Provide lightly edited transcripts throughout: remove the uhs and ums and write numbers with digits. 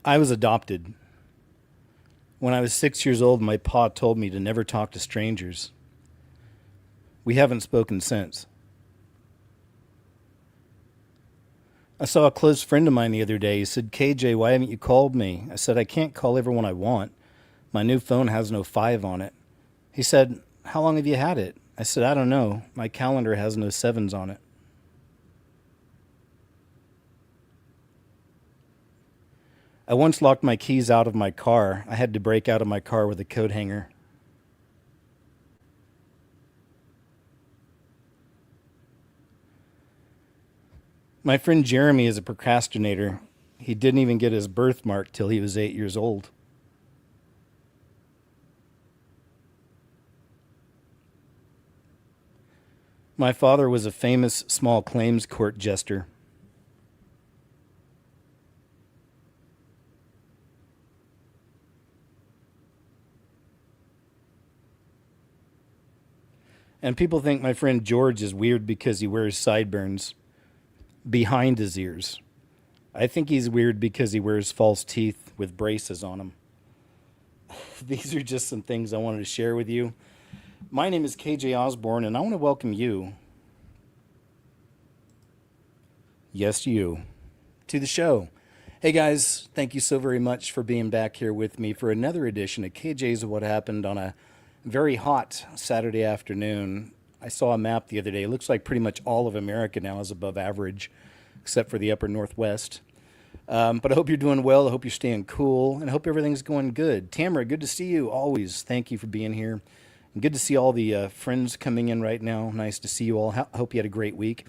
I was adopted. When I was 6 years old, my pa told me to never talk to strangers. We haven't spoken since. I saw a close friend of mine the other day. He said, KJ, why haven't you called me? I said, I can't call everyone I want. My new phone has no 5 on it. He said, how long have you had it? I said, I don't know. My calendar has no 7s on it. I once locked my keys out of my car. I had to break out of my car with a coat hanger. My friend Jeremy is a procrastinator. He didn't even get his birthmark till he was 8 years old. My father was a famous small claims court jester. And people think my friend George is weird because he wears sideburns behind his ears. I think he's weird because he wears false teeth with braces on them. These are just some things I wanted to share with you. My name is KJ Osborne, and I want to welcome you, yes, you, to the show. Hey guys, thank you so very much for being back here with me for another edition of KJ's What Happened on a very hot Saturday afternoon. I saw a map the other day. It looks like pretty much all of America now is above average, except for the upper Northwest. But I hope you're doing well. I hope you're staying cool, and I hope everything's going good. Tamara, good to see you always. Thank you for being here. And good to see all the friends coming in right now. Nice to see you all. Hope you had a great week.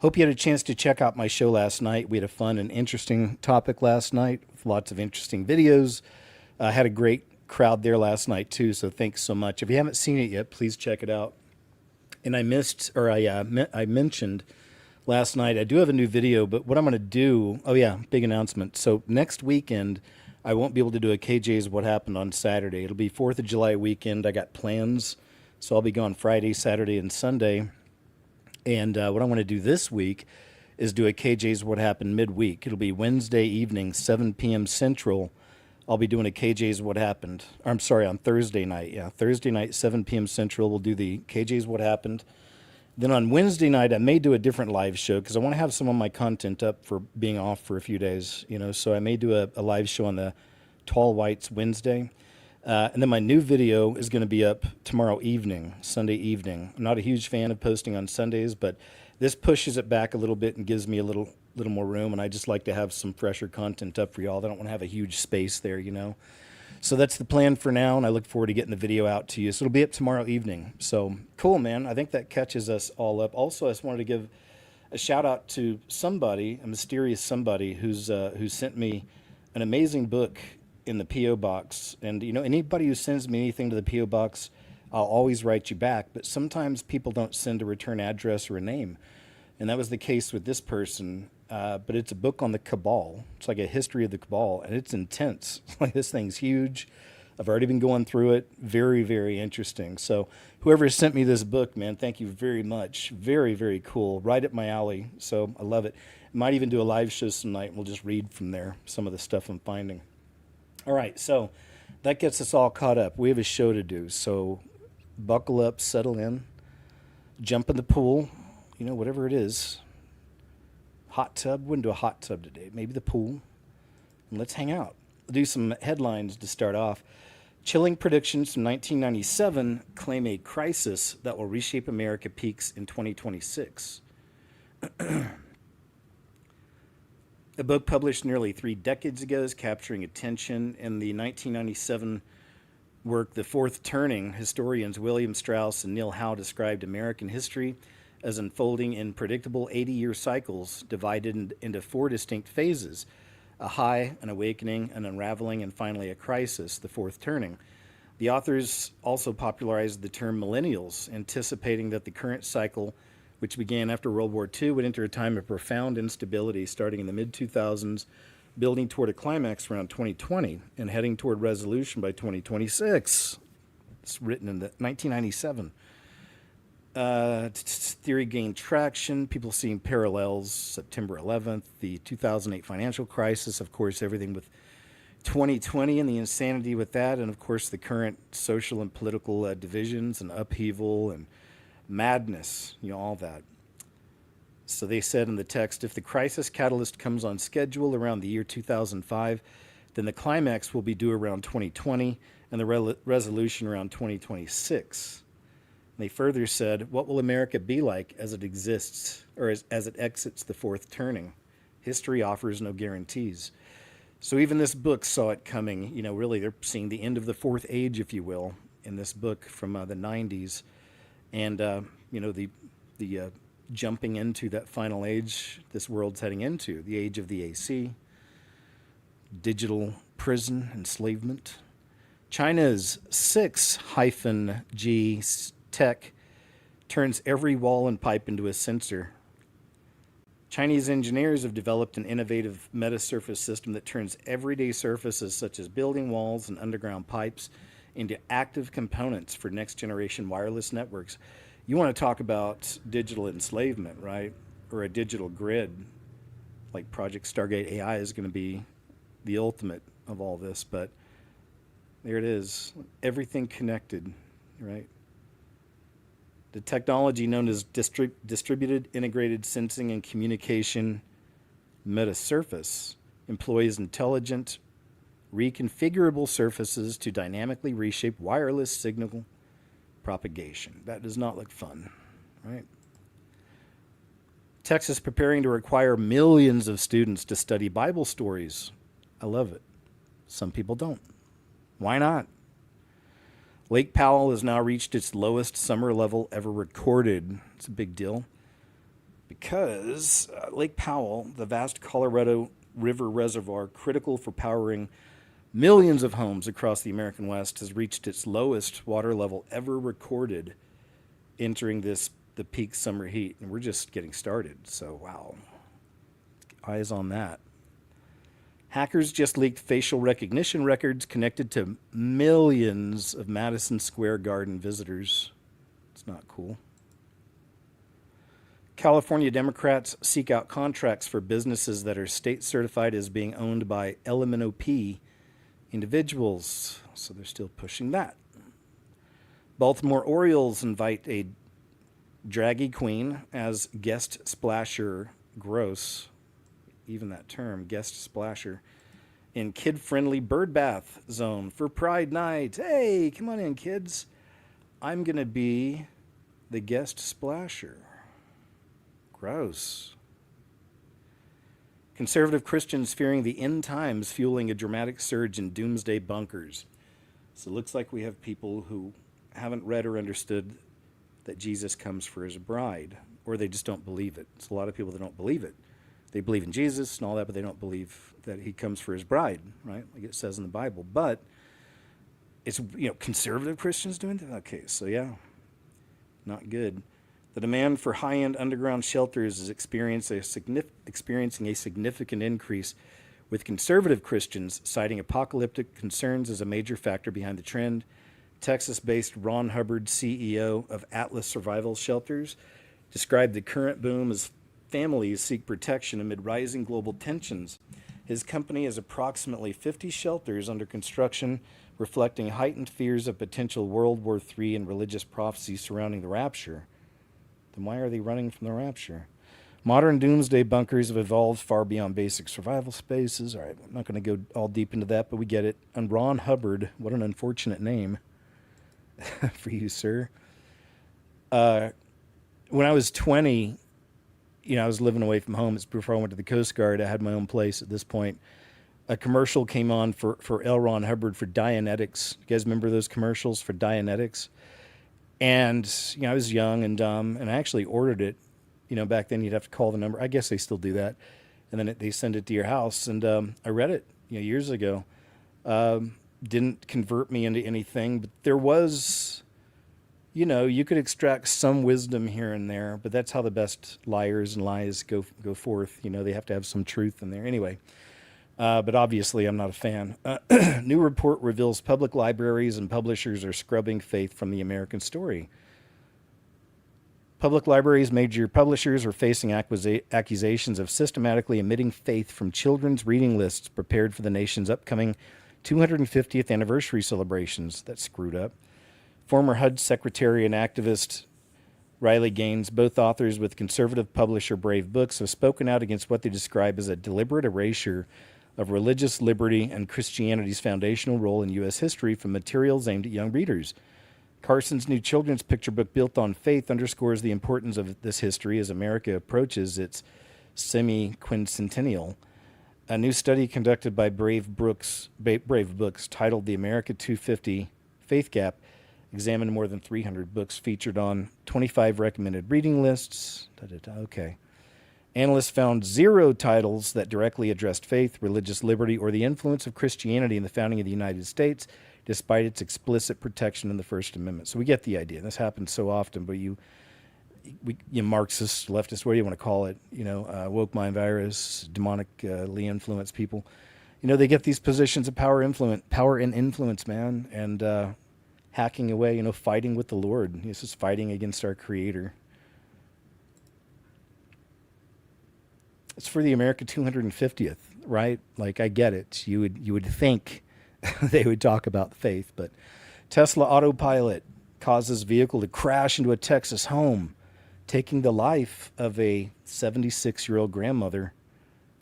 Hope you had a chance to check out my show last night. We had a fun and interesting topic last night with lots of interesting videos. I had a great crowd there last night too, so thanks so much. If you haven't seen it yet, please check it out. And I mentioned last night, I do have a new video, but what I'm going to do, oh yeah, big announcement. So next weekend, I won't be able to do a KJ's What Happened on Saturday. It'll be 4th of July weekend. I got plans, so I'll be gone Friday, Saturday, and Sunday. And what I want to do this week is do a KJ's What Happened midweek. It'll be Wednesday evening, 7 p.m. Central. I'll be doing a KJ's What Happened. I'm sorry, on Thursday night. Yeah, Thursday night, 7 p.m. Central, we'll do the KJ's What Happened. Then on Wednesday night, I may do a different live show because I want to have some of my content up for being off for a few days, so I may do a live show on the Tall Whites Wednesday. And then my new video is going to be up tomorrow evening, Sunday evening. I'm not a huge fan of posting on Sundays, but this pushes it back a little bit and gives me a little more room, and I just like to have some fresher content up for y'all. I don't want to have a huge space there, So that's the plan for now, and I look forward to getting the video out to you. So it'll be up tomorrow evening. So cool, man. I think that catches us all up. Also, I just wanted to give a shout out to somebody, a mysterious somebody who sent me an amazing book in the P.O. box. And, anybody who sends me anything to the P.O. box, I'll always write you back. But sometimes people don't send a return address or a name. And that was the case with this person. But it's a book on the Cabal. It's like a history of the Cabal, and it's intense. Like, this thing's huge. I've already been going through it. Very, very interesting. So whoever sent me this book, man, thank you very much. Very, very cool. Right up my alley. So I love it. Might even do a live show some night, and we'll just read from there some of the stuff I'm finding. All right, so that gets us all caught up. We have a show to do, so buckle up, settle in, jump in the pool, whatever it is. Hot tub, wouldn't do a hot tub today, maybe the pool, and let's hang out. We'll do some headlines to start off. Chilling predictions from 1997 claim a crisis that will reshape America peaks in 2026. A book published nearly 3 decades ago is capturing attention. In the 1997 work, The Fourth Turning, historians William Strauss and Neil Howe described American history as unfolding in predictable 80-year cycles divided into 4 distinct phases: a high, an awakening, an unraveling, and finally a crisis, the fourth turning. The authors also popularized the term millennials, anticipating that the current cycle, which began after World War II, would enter a time of profound instability starting in the mid-2000s, building toward a climax around 2020, and heading toward resolution by 2026. It's written in 1997. Theory gained traction. People seeing parallels. September 11th, the 2008 financial crisis. Of course, everything with 2020 and the insanity with that, and of course the current social and political divisions and upheaval and madness, all that. So they said in the text, if the crisis catalyst comes on schedule around the year 2005, then the climax will be due around 2020 and the resolution around 2026. They further said, what will America be like as it exists, or as it exits the fourth turning? History offers no guarantees. So even this book saw it coming. Really they're seeing the end of the fourth age, if you will, in this book from the 90s. And, the jumping into that final age this world's heading into, the age of the AC, digital prison, enslavement. China's 6-G tech turns every wall and pipe into a sensor. Chinese engineers have developed an innovative metasurface system that turns everyday surfaces such as building walls and underground pipes into active components for next-generation wireless networks. You want to talk about digital enslavement, right? Or a digital grid, like Project Stargate AI is going to be the ultimate of all this, but there it is. Everything connected, right? The technology known as distributed integrated sensing and communication metasurface employs intelligent, reconfigurable surfaces to dynamically reshape wireless signal propagation. That does not look fun, right? Texas preparing to require millions of students to study Bible stories. I love it. Some people don't. Why not? Lake Powell has now reached its lowest summer level ever recorded. It's a big deal because Lake Powell, the vast Colorado River reservoir critical for powering millions of homes across the American West, has reached its lowest water level ever recorded entering the peak summer heat. And we're just getting started. So, wow. Eyes on that. Hackers just leaked facial recognition records connected to millions of Madison Square Garden visitors. It's not cool. California Democrats seek out contracts for businesses that are state certified as being owned by LMNOP individuals. So they're still pushing that. Baltimore Orioles invite a draggy queen as guest splasher. Gross. Even that term, guest splasher, in kid-friendly bird bath zone for Pride Night. Hey, come on in, kids. I'm going to be the guest splasher. Gross. Conservative Christians fearing the end times fueling a dramatic surge in doomsday bunkers. So it looks like we have people who haven't read or understood that Jesus comes for his bride, or they just don't believe it. It's a lot of people that don't believe it. They believe in Jesus and all that, but they don't believe that he comes for his bride, right? Like it says in the Bible. But it's, conservative Christians doing that? Okay, so yeah, not good. The demand for high-end underground shelters is experiencing a significant increase, with conservative Christians citing apocalyptic concerns as a major factor behind the trend. Texas-based Ron Hubbard, CEO of Atlas Survival Shelters, described the current boom as families seek protection amid rising global tensions. His company has approximately 50 shelters under construction, reflecting heightened fears of potential World War III and religious prophecies surrounding the rapture. Then why are they running from the rapture? Modern doomsday bunkers have evolved far beyond basic survival spaces. All right, I'm not going to go all deep into that, but we get it. And Ron Hubbard, what an unfortunate name for you, sir. When I was 20, I was living away from home. It's before I went to the Coast Guard. I had my own place at this point. A commercial came on for L. Ron Hubbard for Dianetics. You guys remember those commercials for Dianetics? And, I was young and dumb, and I actually ordered it. Back then you'd have to call the number. I guess they still do that. And then they send it to your house. And I read it, years ago. Didn't convert me into anything, but there was... you could extract some wisdom here and there, but that's how the best liars and lies go forth. They have to have some truth in there. Anyway, but obviously I'm not a fan. New report reveals public libraries and publishers are scrubbing faith from the American story. Public libraries, major publishers are facing accusations of systematically omitting faith from children's reading lists prepared for the nation's upcoming 250th anniversary celebrations. That's screwed up. Former HUD secretary and activist Riley Gaines, both authors with conservative publisher Brave Books, have spoken out against what they describe as a deliberate erasure of religious liberty and Christianity's foundational role in U.S. history from materials aimed at young readers. Carson's new children's picture book, Built on Faith, underscores the importance of this history as America approaches its semi-quincentennial. A new study conducted by Brave Books, titled The America 250 Faith Gap, examined more than 300 books featured on 25 recommended reading lists. Okay. Analysts found 0 titles that directly addressed faith, religious liberty, or the influence of Christianity in the founding of the United States, despite its explicit protection in the First Amendment. So we get the idea. This happens so often, but you Marxists, leftists, what do you want to call it? Woke mind virus, demonically influenced people. They get these positions of power and influence, man, and hacking away, fighting with the Lord. This is fighting against our Creator. It's for the America 250th, right? Like, I get it. You would think they would talk about faith, but Tesla autopilot causes vehicle to crash into a Texas home, taking the life of a 76-year-old grandmother.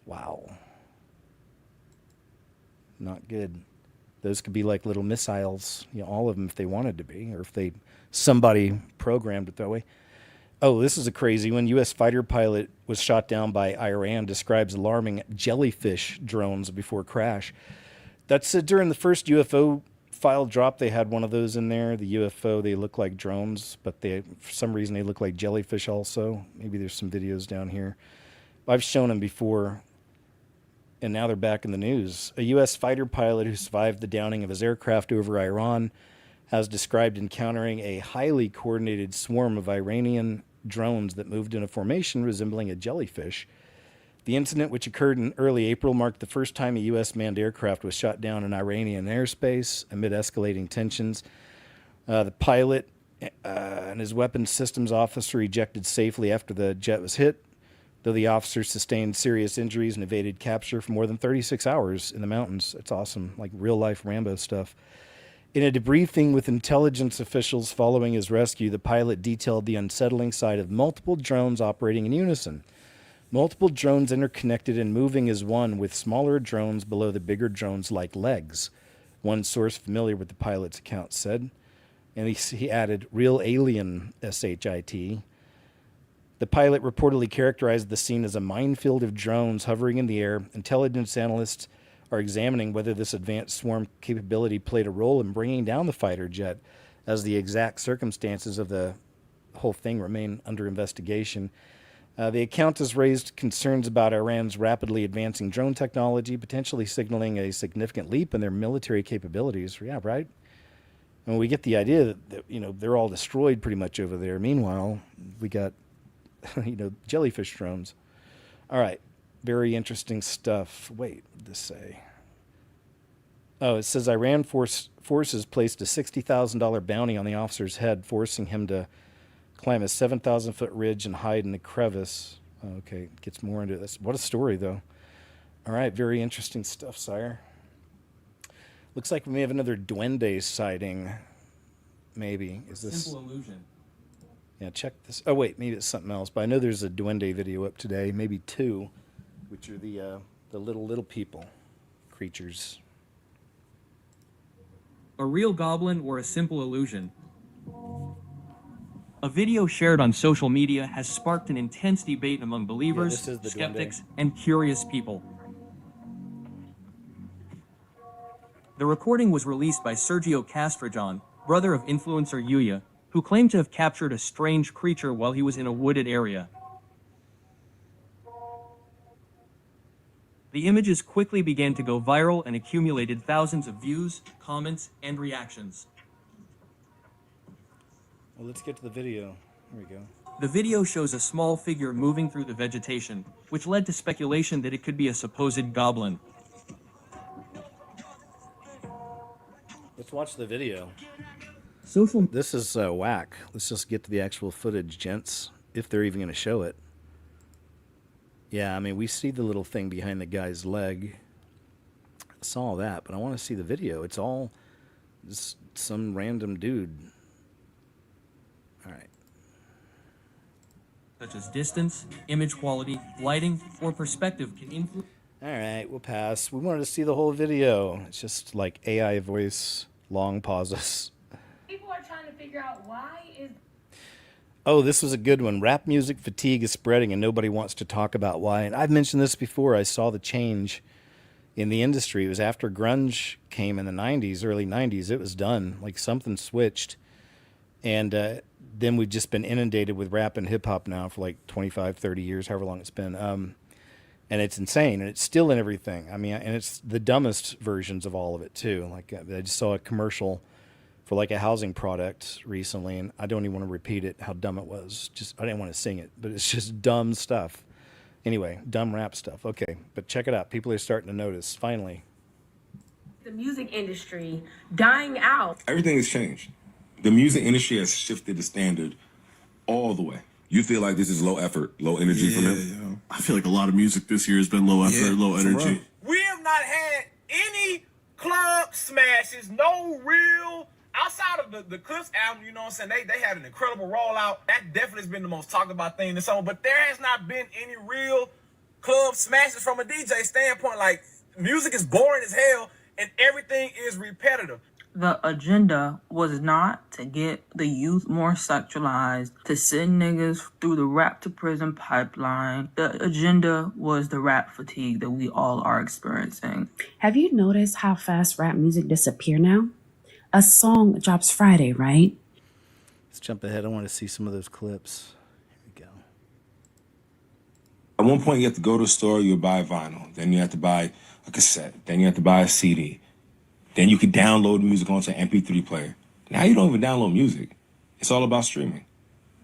Wow. Not good. Those could be like little missiles, all of them if they wanted to be, or if somebody programmed it that way. Oh, this is a crazy one. U.S. fighter pilot was shot down by Iran, describes alarming jellyfish drones before crash. That's during the first UFO file drop. They had one of those in there. The UFO, they look like drones, but for some reason they look like jellyfish also. Maybe there's some videos down here. I've shown them before, and now they're back in the news. A U.S. fighter pilot who survived the downing of his aircraft over Iran has described encountering a highly coordinated swarm of Iranian drones that moved in a formation resembling a jellyfish. The incident, which occurred in early April, marked the first time a U.S. manned aircraft was shot down in Iranian airspace amid escalating tensions. The pilot and his weapons systems officer ejected safely after the jet was hit, though the officer sustained serious injuries and evaded capture for more than 36 hours in the mountains. It's awesome, like real-life Rambo stuff. In a debriefing with intelligence officials following his rescue, the pilot detailed the unsettling sight of multiple drones operating in unison. Multiple drones interconnected and moving as one, with smaller drones below the bigger drones like legs, one source familiar with the pilot's account said. And he added, real alien, SHIT. The pilot reportedly characterized the scene as a minefield of drones hovering in the air. Intelligence analysts are examining whether this advanced swarm capability played a role in bringing down the fighter jet, as the exact circumstances of the whole thing remain under investigation. The account has raised concerns about Iran's rapidly advancing drone technology, potentially signaling a significant leap in their military capabilities. Yeah, right? And we get the idea that they're all destroyed pretty much over there. Meanwhile, we got jellyfish drones. All right. Very interesting stuff. Wait, what did this say? Oh, it says Iran forces placed a $60,000 bounty on the officer's head, forcing him to climb a 7,000-foot ridge and hide in a crevice. Oh, okay, gets more into this. What a story, though. All right, very interesting stuff, sire. Looks like we may have another duende sighting. Maybe. Is this simple illusion? Yeah, check this. Oh, wait, maybe it's something else. But I know there's a duende video up today, maybe 2. Which are the little people, creatures. A real goblin or a simple illusion? A video shared on social media has sparked an intense debate among believers, skeptics, and curious people. The recording was released by Sergio Castrillon, brother of influencer Yuya, who claimed to have captured a strange creature while he was in a wooded area. The images quickly began to go viral and accumulated thousands of views, comments, and reactions. Well, let's get to the video. Here we go. The video shows a small figure moving through the vegetation, which led to speculation that it could be a supposed goblin. Let's watch the video. Social This is whack. Let's just get to the actual footage, gents, if they're even going to show it. Yeah, I mean, we see the little thing behind the guy's leg. I saw that, but I want to see the video. It's all just some random dude. All right. such as distance, image quality, lighting, or perspective can influence. All right, we'll pass. We wanted to see the whole video. It's just like AI voice, long pauses. People are trying to figure out why is. Oh, this was a good one. Rap music fatigue is spreading and nobody wants to talk about why. And I've mentioned this before. I saw the change in the industry. It was after grunge came in the 90s, early 90s. It was done. Like something switched. And then we've just been inundated with rap and hip hop now for like 25, 30 years, however long it's been. And it's insane. And it's still in everything. I mean, and it's the dumbest versions of all of it too. Like I just saw a commercial for like a housing product recently, and I don't even want to repeat it, how dumb it was. Just I didn't want to sing it, but it's just dumb stuff. Anyway, dumb rap stuff. Okay, but check it out. People are starting to notice, finally. The music industry dying out. Everything has changed. The music industry has shifted the standard all the way. You feel like this is low effort, low energy from him? Yeah. I feel like a lot of music this year has been low effort, low energy. We have not had any club smashes, no real. Outside of the Clips album, you know what I'm saying, they had an incredible rollout. That definitely has been the most talked about thing in the summer, but there has not been any real club smashes from a DJ standpoint. Like, music is boring as hell, and everything is repetitive. The agenda was not to get the youth more sexualized, to send niggas through the rap to prison pipeline. The agenda was the rap fatigue that we all are experiencing. Have you noticed how fast rap music disappear now? A song drops Friday, right? Let's jump ahead. I want to see some of those clips. Here we go. At one point, you have to go to a store, you would buy vinyl. Then you have to buy a cassette. Then you have to buy a CD. Then you could download music onto an MP3 player. Now you don't even download music. It's all about streaming.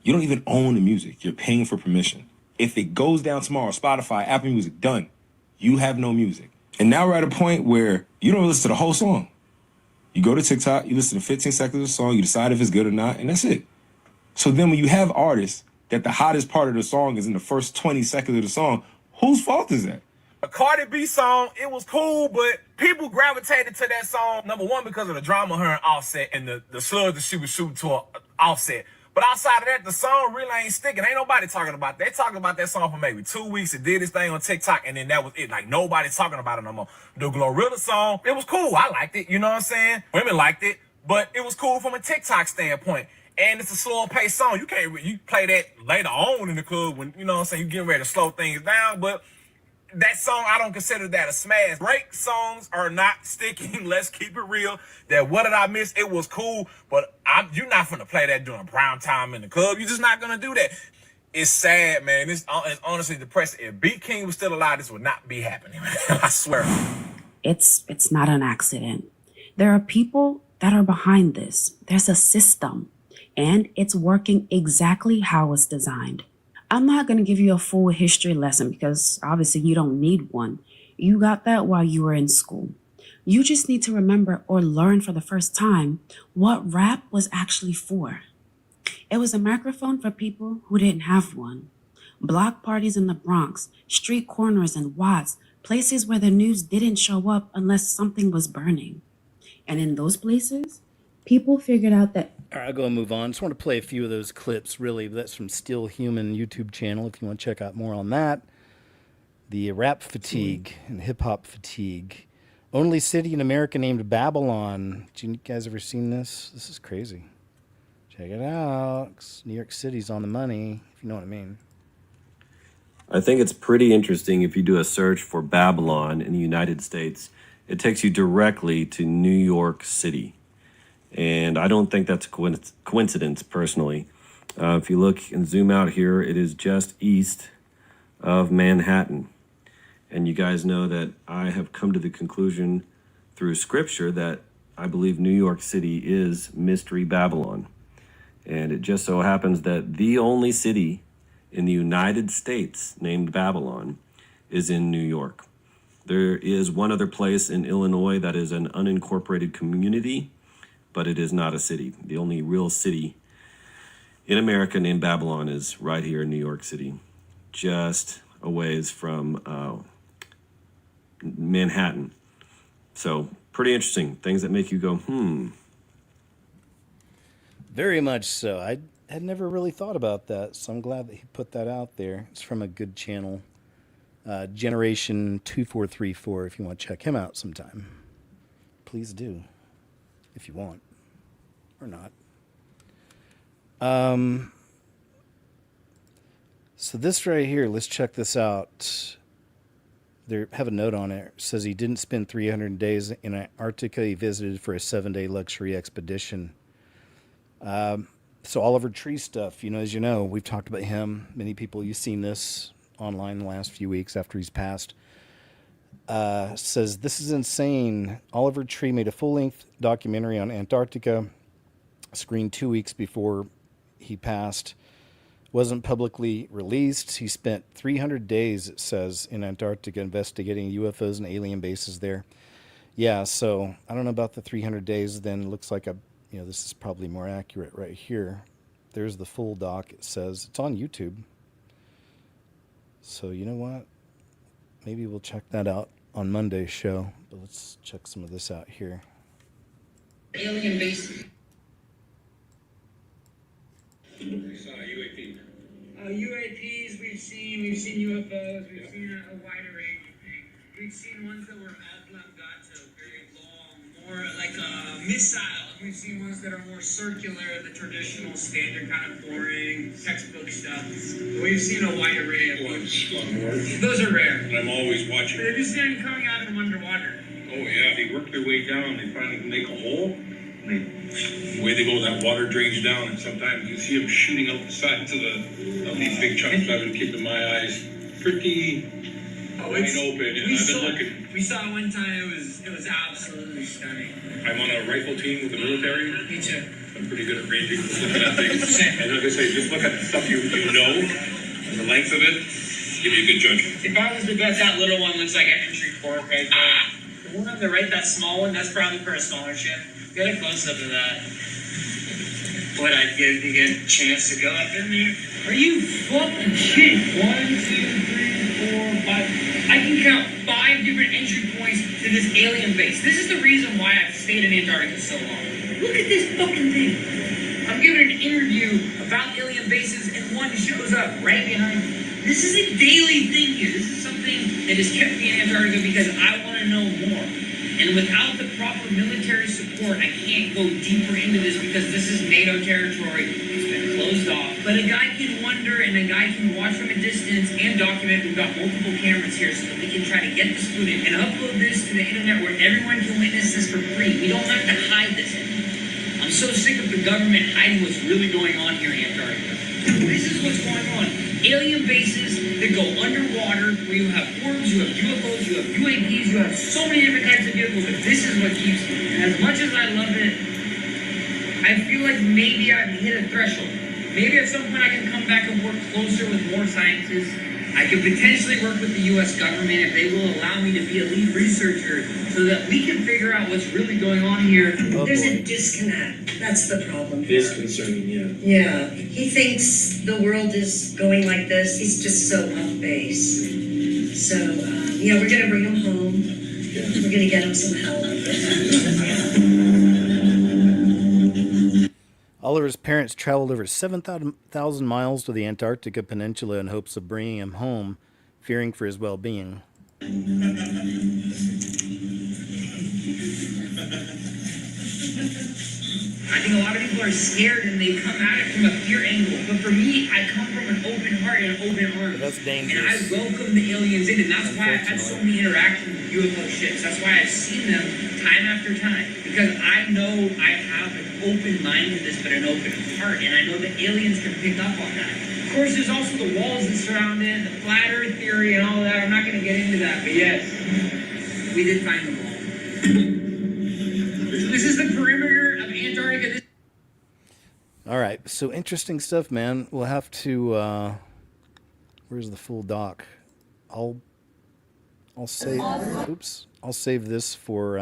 You don't even own the music. You're paying for permission. If it goes down tomorrow, Spotify, Apple Music, done. You have no music. And now we're at a point where you don't listen to the whole song. You go to TikTok, you listen to 15 seconds of the song, you decide if it's good or not, and that's it. So then when you have artists that the hottest part of the song is in the first 20 seconds of the song, whose fault is that? A Cardi B song, it was cool, but people gravitated to that song, number one, because of the drama her and Offset and the slugs that she was shooting to Offset. But outside of that, the song really ain't sticking. Ain't nobody talking about that. They talking about that song for maybe 2 weeks. It did its thing on TikTok, and then that was it. Like, nobody's talking about it no more. The Glorilla song, it was cool. I liked it. You know what I'm saying? Women liked it, but it was cool from a TikTok standpoint. And it's a slower paced song. You play that later on in the club when, you know what I'm saying, you getting ready to slow things down, but that song, I don't consider that a smash. Break songs are not sticking. Let's keep it real. That What Did I Miss? It was cool, but you're not finna play that during prime time in the club. You're just not gonna do that. It's sad, man. It's honestly depressing. If Beat King was still alive, this would not be happening, man. I swear. It's not an accident. There are people that are behind this. There's a system, and it's working exactly how it's designed. I'm not going to give you a full history lesson because obviously you don't need one. You got that while you were in school. You just need to remember or learn for the first time what rap was actually for. It was a microphone for people who didn't have one. Block parties in the Bronx, street corners in Watts, places where the news didn't show up unless something was burning. And in those places, people figured out that. All right, I'll go and move on. Just want to play a few of those clips, really. That's from Still Human YouTube channel if you want to check out more on that. The rap fatigue and hip-hop fatigue. Only city in America named Babylon. Did you guys ever seen this? This is crazy. Check it out. New York City's on the money, if you know what I mean. I think it's pretty interesting if you do a search for Babylon in the United States. It takes you directly to New York City. And I don't think that's a coincidence, personally. If you look and zoom out here, it is just east of Manhattan. And you guys know that I have come to the conclusion through scripture that I believe New York City is Mystery Babylon. And it just so happens that the only city in the United States named Babylon is in New York. There is one other place in Illinois that is an unincorporated community, but it is not a city. The only real city in America named Babylon is right here in New York City, just a ways from Manhattan. So pretty interesting. Things that make you go, Very much so. I had never really thought about that, so I'm glad that he put that out there. It's from a good channel, Generation 2434. If you want to check him out sometime, please do, if you want, or not. So this right here, let's check this out. They have a note on it. It says he didn't spend 300 days in Antarctica. He visited for a 7-day luxury expedition. So Oliver Tree stuff, as you know, we've talked about him. Many people, you've seen this online in the last few weeks after he's passed. Says, this is insane. Oliver Tree made a full-length documentary on Antarctica, screened 2 weeks before he passed. Wasn't publicly released. He spent 300 days, it says, in Antarctica investigating UFOs and alien bases there. Yeah, so I don't know about the 300 days. Then it looks like this is probably more accurate right here. There's the full doc. It says it's on YouTube. So you know what? Maybe we'll check that out on Monday's show. But let's check some of this out here. Alien base. UAP. UAPs we've seen UFOs, we've seen a wide range of things. We've seen ones that were oblongata, very long, more like a missile. We've seen ones that are more circular, the traditional, standard kind of boring textbook stuff. But we've seen a wide array of ones. Those are rare. I'm always watching. Have you seen them coming out of them underwater? Oh yeah, they work their way down. They finally make a hole. The way they go, that water drains down, and sometimes you see them shooting out the sides of these big chunks. I've been keeping my eyes pretty wide open, and I've been looking. We saw it one time. It was absolutely stunning. I'm on a rifle team with the military. Me too. I'm pretty good at ranging, looking at things. And like I say, just look at the stuff you know, and the length of it, give you a good judgment. If I was to bet, that little one looks like an entry fork right there. The one on the right, that small one, that's probably for a smaller ship. Get a close up of that. What I'd give to get a chance to go up in there. Are you fucking kidding? 1, 2, 3, 4, 5. I can count 5 different entry points to this alien base. This is the reason why I've stayed in Antarctica so long. Look at this fucking thing. I'm giving an interview about alien bases and one shows up right behind me. This is a daily thing here. This is something that has kept me in Antarctica because I want to know more. And without the proper military support, I can't go deeper into this because this is NATO territory. It's been closed off. But a guy can wonder and a guy can watch from a distance and document. We've got multiple cameras here so that we can try to get this footage and upload this to the internet where everyone can witness this for free. We don't have to hide this anymore. I'm so sick of the government hiding what's really going on here in Antarctica. This is what's going on. Alien bases that go underwater, where you have orbs, you have UFOs, you have UAPs, you have so many different types of vehicles, but this is what keeps me. And as much as I love it, I feel like maybe I've hit a threshold. Maybe at some point I can come back and work closer with more scientists. I could potentially work with the U.S. government if they will allow me to be a lead researcher so that we can figure out what's really going on here. There's a disconnect. That's the problem. It is concerning, yeah. Yeah. He thinks the world is going like this. He's just so off base. So, yeah, we're going to bring him home. Yeah. We're going to get him some help. Oliver's parents traveled over 7,000 miles to the Antarctica Peninsula in hopes of bringing him home, fearing for his well-being. I think a lot of people are scared and they come at it from a fear angle. But for me, I come from an open heart and an open arms. That's dangerous. And I welcome the aliens in, and that's why I've had so many interactions with UFO ships. That's why I've seen them time after time. Because I know I have an open mind to this, but an open heart. And I know the aliens can pick up on that. Of course, there's also the walls that surround it, the flat earth theory and all that. I'm not going to get into that, but yes, we did find the wall. This is the perimeter of Antarctica. All right, so interesting stuff, man. We'll have to. Where's the full doc? I'll save. Oops, I'll save this for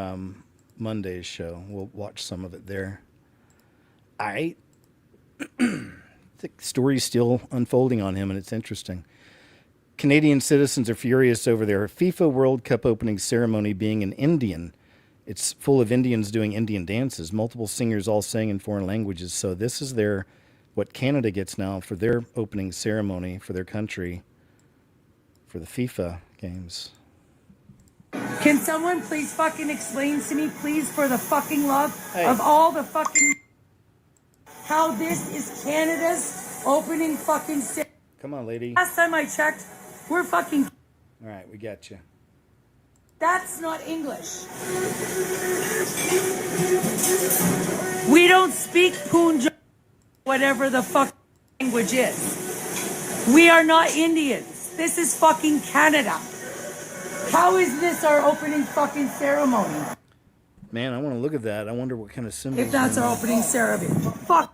Monday's show. We'll watch some of it there. The story's still unfolding on him, and it's interesting. Canadian citizens are furious over their FIFA World Cup opening ceremony being in Indian. It's full of Indians doing Indian dances, multiple singers all sang in foreign languages. So this is what Canada gets now for their opening ceremony for their country for the FIFA games. Can someone please fucking explain to me, please, for the fucking love of all the fucking, how this is Canada's opening fucking ceremony? Come on, lady. Last time I checked, we're fucking... All right, we got you. That's not English. We don't speak Punjabi, whatever the fuck language is. We are not Indians. This is fucking Canada. How is this our opening fucking ceremony? Man, I want to look at that. I wonder what kind of symbols. If that's our opening ceremony. Fuck.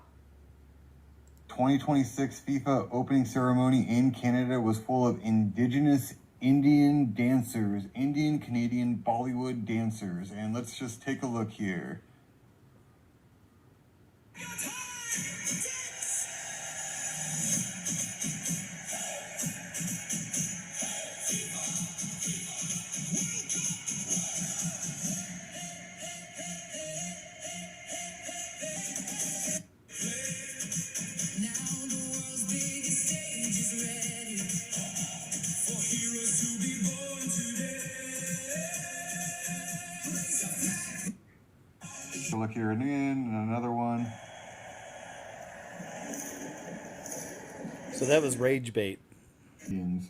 2026 FIFA opening ceremony in Canada was full of Indigenous Indian dancers, Indian Canadian Bollywood dancers. And let's just take a look here. So look here again, and another one. So that was rage bait. Indians.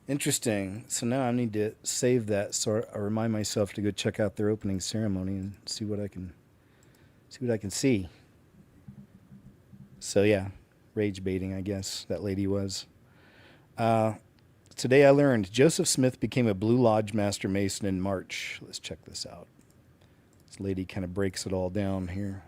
Interesting. So now I need to save that so I remind myself to go check out their opening ceremony and see what I can see. So yeah, rage baiting, I guess that lady was. Today I learned Joseph Smith became a Blue Lodge Master Mason in March. Let's check this out. This lady kind of breaks it all down here.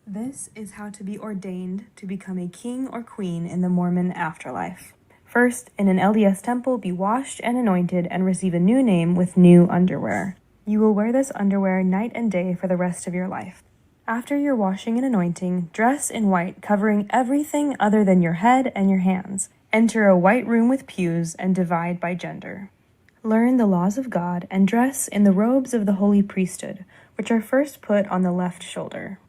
This is how to be ordained to become a king or queen in the Mormon afterlife. First, in an LDS temple, be washed and anointed and receive a new name with new underwear. You will wear this underwear night and day for the rest of your life. After your washing and anointing, dress in white, covering everything other than your head and your hands. Enter a white room with pews and divide by gender. Learn the laws of God and dress in the robes of the holy priesthood, which are first put on the left shoulder.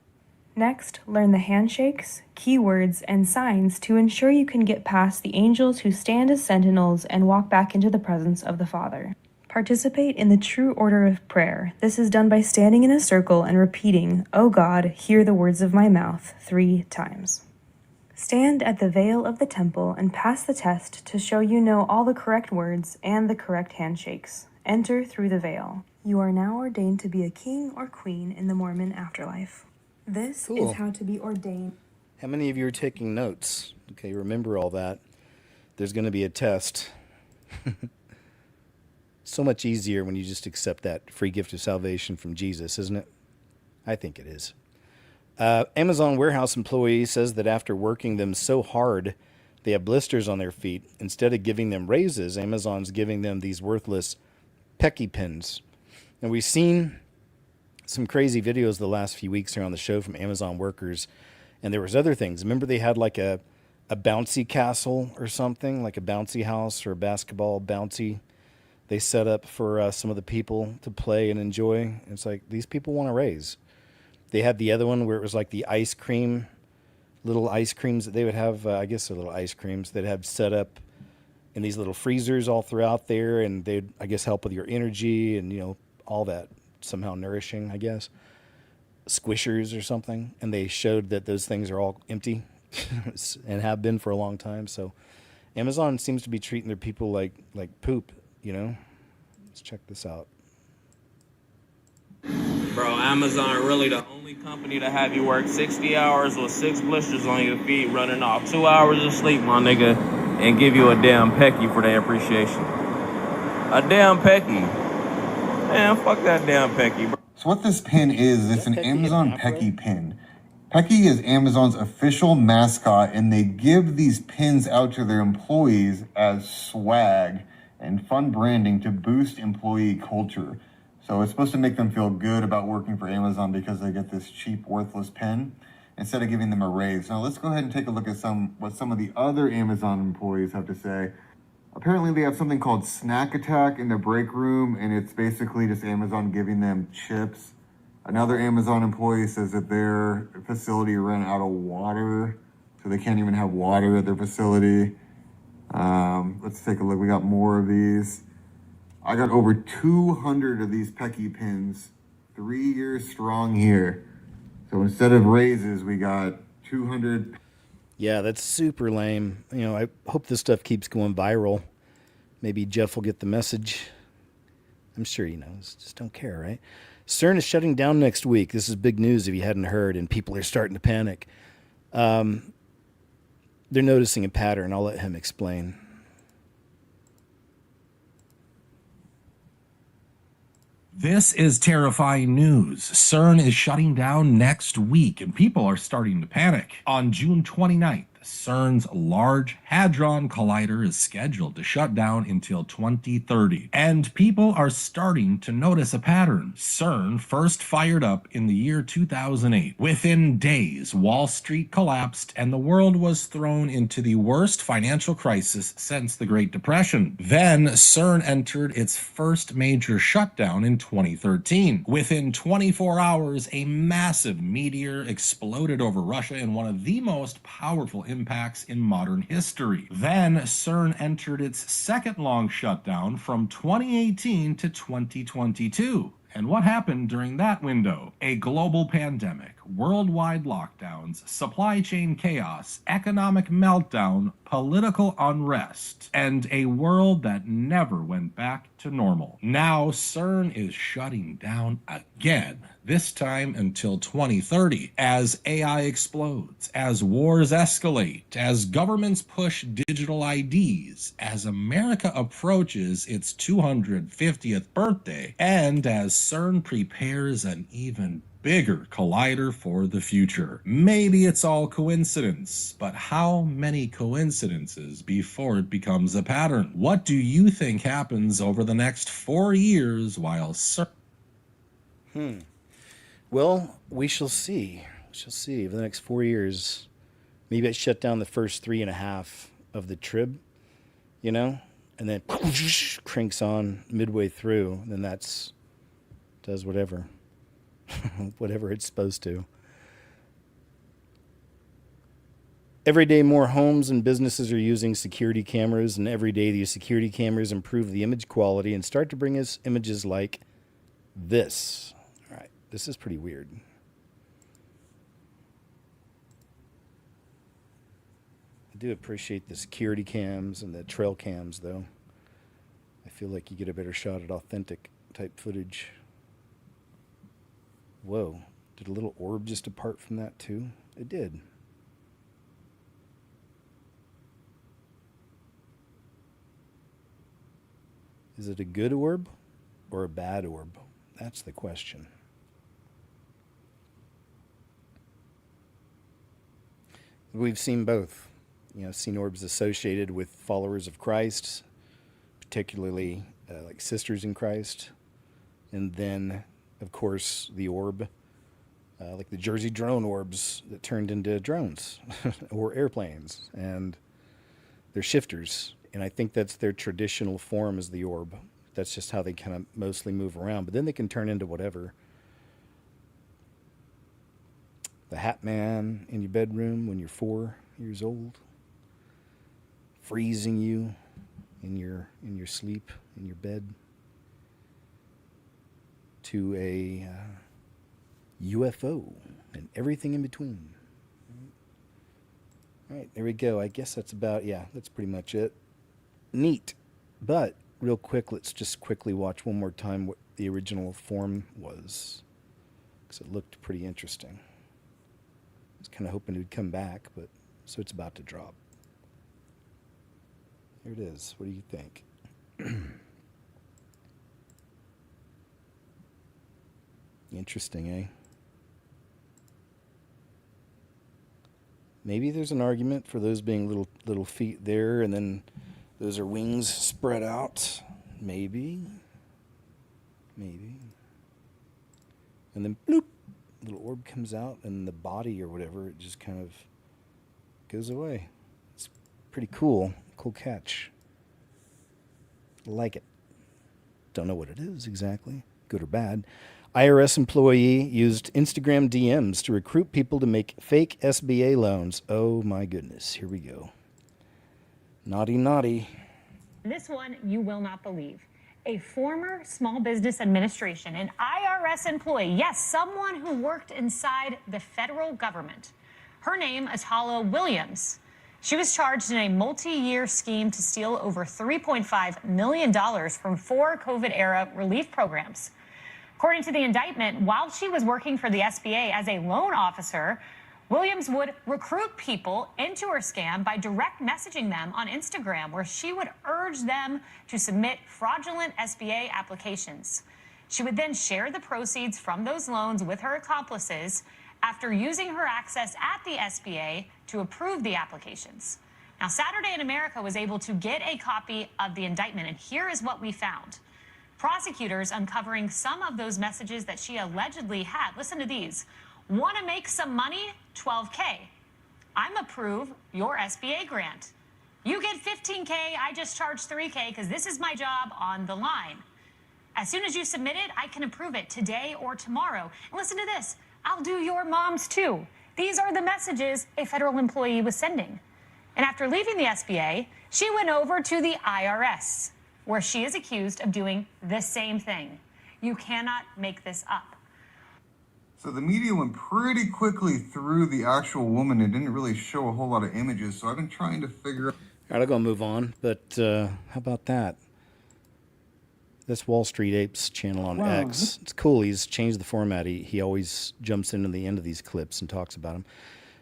Next, learn the handshakes, keywords, and signs to ensure you can get past the angels who stand as sentinels and walk back into the presence of the Father. Participate in the true order of prayer. This is done by standing in a circle and repeating, "O God, hear the words of my mouth," 3 times. Stand at the veil of the temple and pass the test to show you know all the correct words and the correct handshakes. Enter through the veil. You are now ordained to be a king or queen in the Mormon afterlife. This Cool. is how to be ordained. How many of you are taking notes? Okay, remember all that. There's going to be a test. So much easier when you just accept that free gift of salvation from Jesus, isn't it? I think it is. Amazon warehouse employee says that after working them so hard, they have blisters on their feet. Instead of giving them raises, Amazon's giving them these worthless Pecky pins. And we've seen some crazy videos the last few weeks here on the show from Amazon workers. And there was other things. Remember they had like a bouncy castle or something, like a bouncy house or a basketball bouncy they set up for some of the people to play and enjoy. It's like, these people want to raise. They had the other one where it was like the ice cream, little ice creams that they would have, I guess they're little ice creams that have set up in these little freezers all throughout there. And they'd, I guess, help with your energy and, you know, all that, somehow nourishing, I guess. Squishers or something. And they showed that those things are all empty and have been for a long time. So Amazon seems to be treating their people like poop, you know. Let's check this out. Bro, Amazon really the only company to have you work 60 hours with 6 blisters on your feet, running off 2 hours of sleep, my nigga, and give you a damn pecky for their appreciation. A damn pecky. Man, fuck that damn pecky, bro. So what this pin is, it's an Amazon Pecky pin. Pecky is Amazon's official mascot, and they give these pins out to their employees as swag and fun branding to boost employee culture. So it's supposed to make them feel good about working for Amazon because they get this cheap, worthless pen instead of giving them a raise. Now let's go ahead and take a look at what some of the other Amazon employees have to say. Apparently they have something called Snack Attack in the break room, and it's basically just Amazon giving them chips. Another Amazon employee says that their facility ran out of water, so they can't even have water at their facility. Let's take a look. We got more of these. I got over 200 of these Pecky pins, 3 years strong here. So instead of raises, we got 200. Yeah, that's super lame. You know, I hope this stuff keeps going viral. Maybe Jeff will get the message. I'm sure he knows. Just don't care, right? CERN is shutting down next week. This is big news if you hadn't heard, and people are starting to panic. They're noticing a pattern. I'll let him explain. This is terrifying news. CERN is shutting down next week, and people are starting to panic. On June 29th, CERN's Large Hadron Collider is scheduled to shut down until 2030, and people are starting to notice a pattern. CERN first fired up in the year 2008. Within days, Wall Street collapsed, and the world was thrown into the worst financial crisis since the Great Depression. Then, CERN entered its first major shutdown in 2013. Within 24 hours, a massive meteor exploded over Russia in one of the most powerful impacts in modern history. Then CERN entered its second long shutdown from 2018 to 2022. And what happened during that window? A global pandemic, worldwide lockdowns, supply chain chaos, economic meltdown, political unrest, and a world that never went back to normal. Now CERN is shutting down again, this time until 2030, as AI explodes, as wars escalate, as governments push digital IDs, as America approaches its 250th birthday, and as CERN prepares an even bigger collider for the future. Maybe it's all coincidence, but how many coincidences before it becomes a pattern? What do you think happens over the next 4 years while CERN? Well, we shall see. We shall see over the next 4 years. Maybe it shut down the first 3.5 of the trib, you know, and then cranks on midway through. Then does whatever. Whatever it's supposed to. Every day more homes and businesses are using security cameras, and every day these security cameras improve the image quality and start to bring us images like this. All right, this is pretty weird. I do appreciate the security cams and the trail cams, though. I feel like you get a better shot at authentic type footage. Whoa, did a little orb just depart from that too? It did. Is it a good orb or a bad orb? That's the question. We've seen both. You know, seen orbs associated with followers of Christ, particularly like sisters in Christ, and then of course, the orb, like the Jersey drone orbs that turned into drones or airplanes, and they're shifters. And I think that's their traditional form is the orb. That's just how they kind of mostly move around. But then they can turn into whatever. The Hat Man in your bedroom when you're 4 years old, freezing you in your sleep, in your bed, to a UFO and everything in between. All right, there we go. I guess that's that's pretty much it. Neat. But real quick, let's just quickly watch one more time what the original form was, because it looked pretty interesting. I was kind of hoping it would come back, but so it's about to drop. Here it is. What do you think? Interesting, eh? Maybe there's an argument for those being little feet there, and then those are wings spread out. Maybe. Maybe. And then bloop, little orb comes out, and the body or whatever, it just kind of goes away. It's pretty cool. Cool catch. Like it. Don't know what it is exactly, good or bad. IRS employee used Instagram DMs to recruit people to make fake SBA loans. Oh my goodness, here we go. Naughty, naughty. This one you will not believe. A former Small Business Administration, an IRS employee, yes, someone who worked inside the federal government. Her name is Hala Williams. She was charged in a multi-year scheme to steal over $3.5 million from 4 COVID-era relief programs. According to the indictment, while she was working for the SBA as a loan officer, Williams would recruit people into her scam by direct messaging them on Instagram, where she would urge them to submit fraudulent SBA applications. She would then share the proceeds from those loans with her accomplices after using her access at the SBA to approve the applications. Now, Saturday in America was able to get a copy of the indictment, and here is what we found. Prosecutors uncovering some of those messages that she allegedly had. Listen to these. Want to make some money? $12K. I'm approve your SBA grant. You get $15K, I just charge $3K because this is my job on the line. As soon as you submit it, I can approve it today or tomorrow. And listen to this. I'll do your mom's too. These are the messages a federal employee was sending. And after leaving the SBA, she went over to the IRS, where she is accused of doing the same thing. You cannot make this up. So the media went pretty quickly through the actual woman. It didn't really show a whole lot of images, so I've been trying to figure out... All right, I'll go move on, but how about that? That's Wall Street Apes channel on X. It's cool. He's changed the format. He always jumps into the end of these clips and talks about them.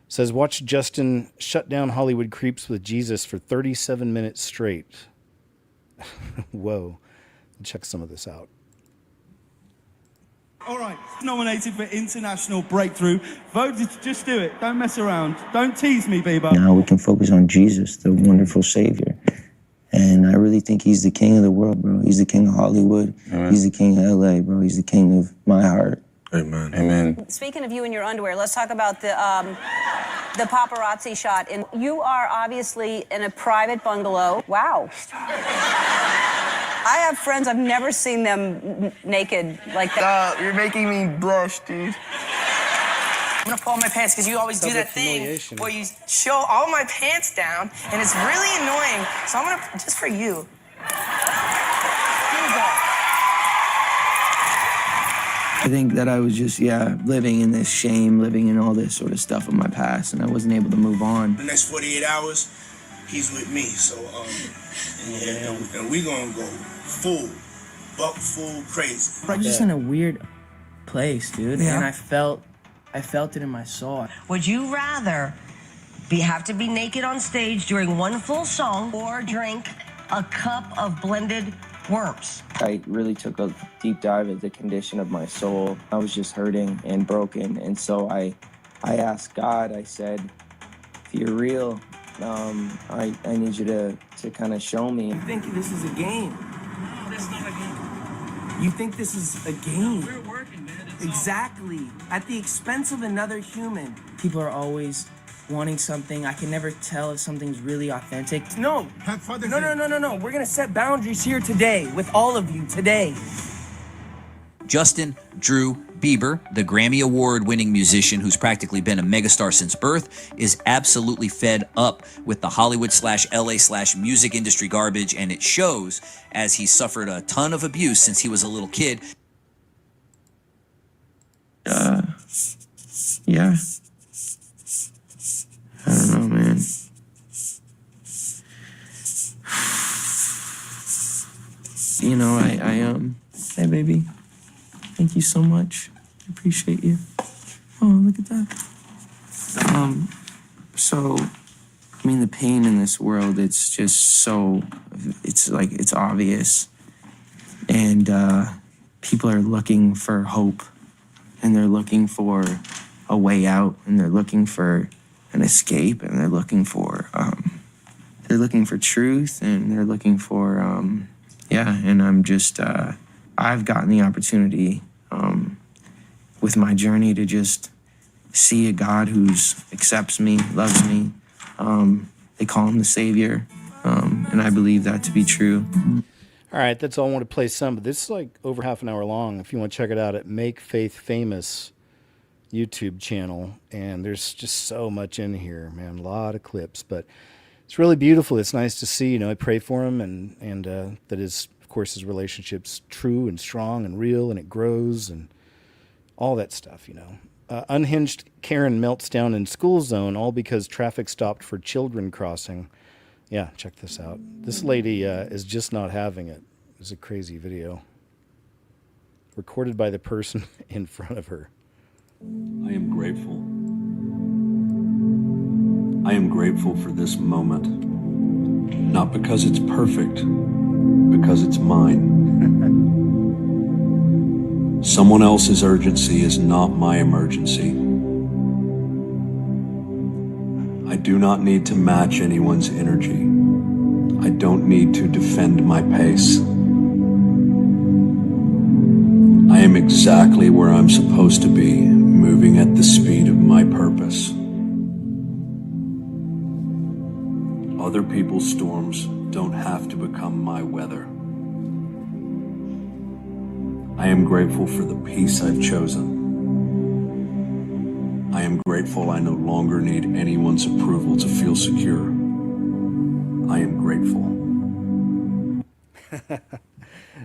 Says, watch Justin shut down Hollywood creeps with Jesus for 37 minutes straight. Whoa. Check some of this out. All right, nominated for International Breakthrough. Vote, just do it. Don't mess around. Don't tease me, Bieber. Now we can focus on Jesus, the wonderful Savior. And I really think he's the king of the world, bro. He's the king of Hollywood. Amen. He's the king of LA, bro. He's the king of my heart. Amen. Amen. Speaking of you in your underwear, let's talk about the paparazzi shot. And you are obviously in a private bungalow. Wow. I have friends, I've never seen them naked like that. You're making me blush, dude. I'm gonna pull my pants because you always do that thing where you show all my pants down, and it's really annoying. So I'm gonna, just for you. I think that I was just, living in this shame, living in all this sort of stuff of my past, and I wasn't able to move on. The next 48 hours, he's with me, so, and we gonna go full crazy. I'm just in a weird place, dude, and I felt it in my soul. Would you rather have to be naked on stage during one full song or drink a cup of blended worms? I really took a deep dive at the condition of my soul. I was just hurting and broken, and so I asked God, I said, if you're real, I need you to kind of show me. You think this is a game? No, that's not a game. You think this is a game? We're working, man. Exactly. At the expense of another human. People are always wanting something. I can never tell if something's really authentic. No. No. We're gonna set boundaries here today with all of you today. Justin Drew Bieber, the Grammy Award-winning musician who's practically been a megastar since birth, is absolutely fed up with the Hollywood/LA/music industry garbage, and it shows as he suffered a ton of abuse since he was a little kid. Yeah. I don't know, man. You know, hey, baby. Thank you so much. I appreciate you. Oh, look at that. The pain in this world, it's just so, it's obvious. And people are looking for hope, and they're looking for a way out, and they're looking for an escape, and they're looking for truth, and they're looking for, and I'm just, I've gotten the opportunity with my journey to just see a God who's accepts me, loves me. They call him the Savior, and I believe that to be true. All right, that's all I want to play some, but this is like over half an hour long. If you want to check it out at Make Faith Famous YouTube channel, and there's just so much in here, man. A lot of clips, but it's really beautiful. It's nice to see. I pray for him, and that is, of course, his relationship's true and strong and real, and it grows and all that stuff. Unhinged Karen melts down in school zone, all because traffic stopped for children crossing. Yeah, check this out. This lady is just not having it. It's a crazy video. Recorded by the person in front of her. I am grateful. I am grateful for this moment. Not because it's perfect, because it's mine. Someone else's urgency is not my emergency. I do not need to match anyone's energy. I don't need to defend my pace. I am exactly where I'm supposed to be, moving at the speed of my purpose. Other people's storms don't have to become my weather. I am grateful for the peace I've chosen. I am grateful I no longer need anyone's approval to feel secure. I am grateful.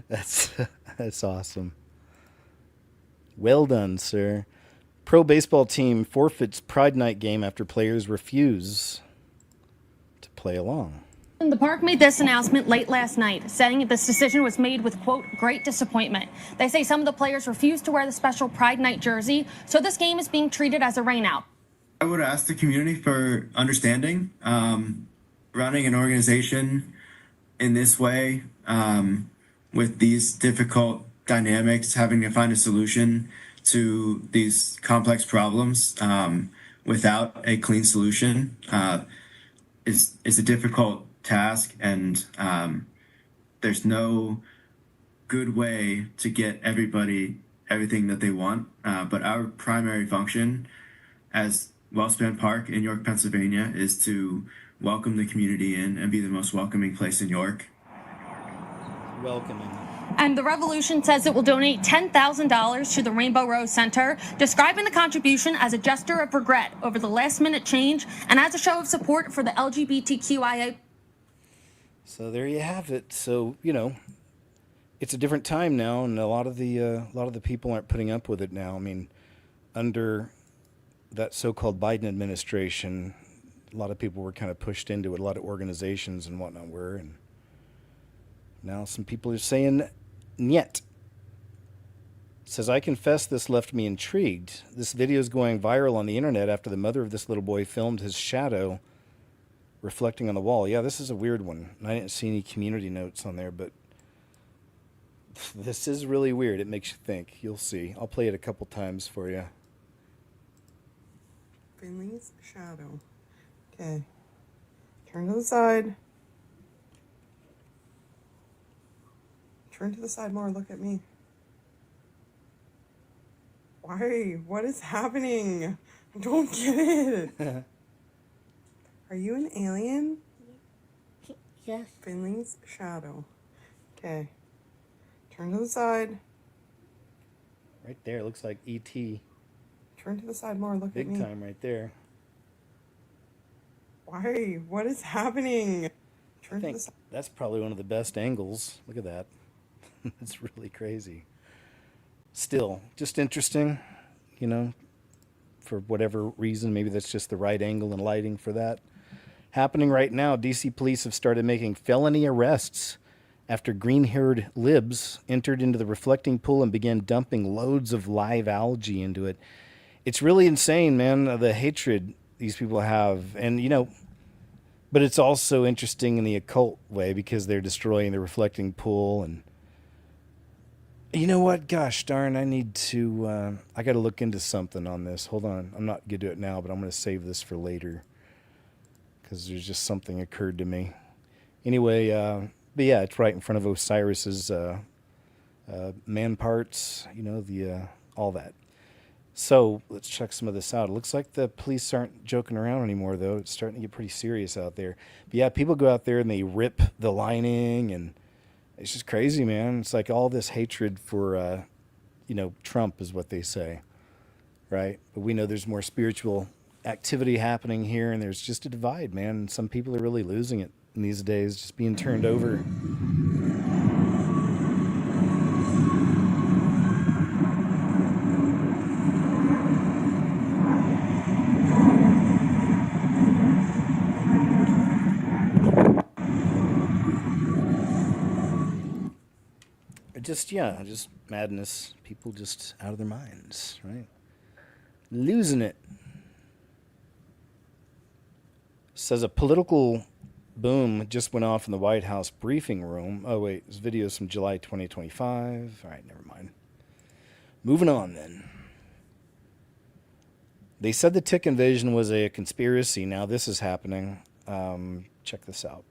That's awesome. Well done, sir. Pro baseball team forfeits Pride Night game after players refuse to play along. The park made this announcement late last night, saying this decision was made with, quote, great disappointment. They say some of the players refused to wear the special Pride Night jersey, so this game is being treated as a rainout. I would ask the community for understanding. Running an organization in this way, with these difficult dynamics, having to find a solution to these complex problems without a clean solution is a difficult task, and there's no good way to get everybody everything that they want. But our primary function as Wellspan Park in York, Pennsylvania, is to welcome the community in and be the most welcoming place in York. Welcoming. And the Revolution says it will donate $10,000 to the Rainbow Rose Center, describing the contribution as a gesture of regret over the last-minute change and as a show of support for the LGBTQIA. So there you have it. So, it's a different time now, and a lot of the people aren't putting up with it now. I mean, under that so-called Biden administration, a lot of people were kind of pushed into it. A lot of organizations and whatnot were, and now some people are saying, "Niet." Says, I confess this left me intrigued. This video is going viral on the internet after the mother of this little boy filmed his shadow reflecting on the wall. Yeah, this is a weird one. I didn't see any community notes on there, but this is really weird. It makes you think. You'll see. I'll play it a couple times for you. Finley's shadow. Okay. Turn to the side. Turn to the side more. Look at me. Why? What is happening? I don't get it. Are you an alien? Yes. Finley's shadow. Okay. Turn to the side. Right there. It looks like E.T. Turn to the side more. Look at me. Big time right there. Why? What is happening? I think that's probably one of the best angles. Look at that. It's really crazy. Still, just interesting, for whatever reason. Maybe that's just the right angle and lighting for that. Happening right now, DC police have started making felony arrests after green-haired libs entered into the reflecting pool and began dumping loads of live algae into it. It's really insane, man, the hatred these people have. And, but it's also interesting in the occult way because they're destroying the reflecting pool. And you know what? Gosh darn, I need to, I got to look into something on this. Hold on. I'm not going to do it now, but I'm going to save this for later because there's just something occurred to me. Anyway, but yeah, it's right in front of Osiris's man parts, all that. So let's check some of this out. It looks like the police aren't joking around anymore, though. It's starting to get pretty serious out there. But yeah, people go out there and they rip the lining, and it's just crazy, man. It's like all this hatred for, Trump is what they say, right? But we know there's more spiritual activity happening here, and there's just a divide, man. And some people are really losing it in these days, just being turned over. Just madness. People just out of their minds, right? Losing it. Says a political boom just went off in the White House briefing room. Oh, wait, this video's from July 2025. All right, never mind. Moving on, then. They said the tick invasion was a conspiracy. Now this is happening. Check this out.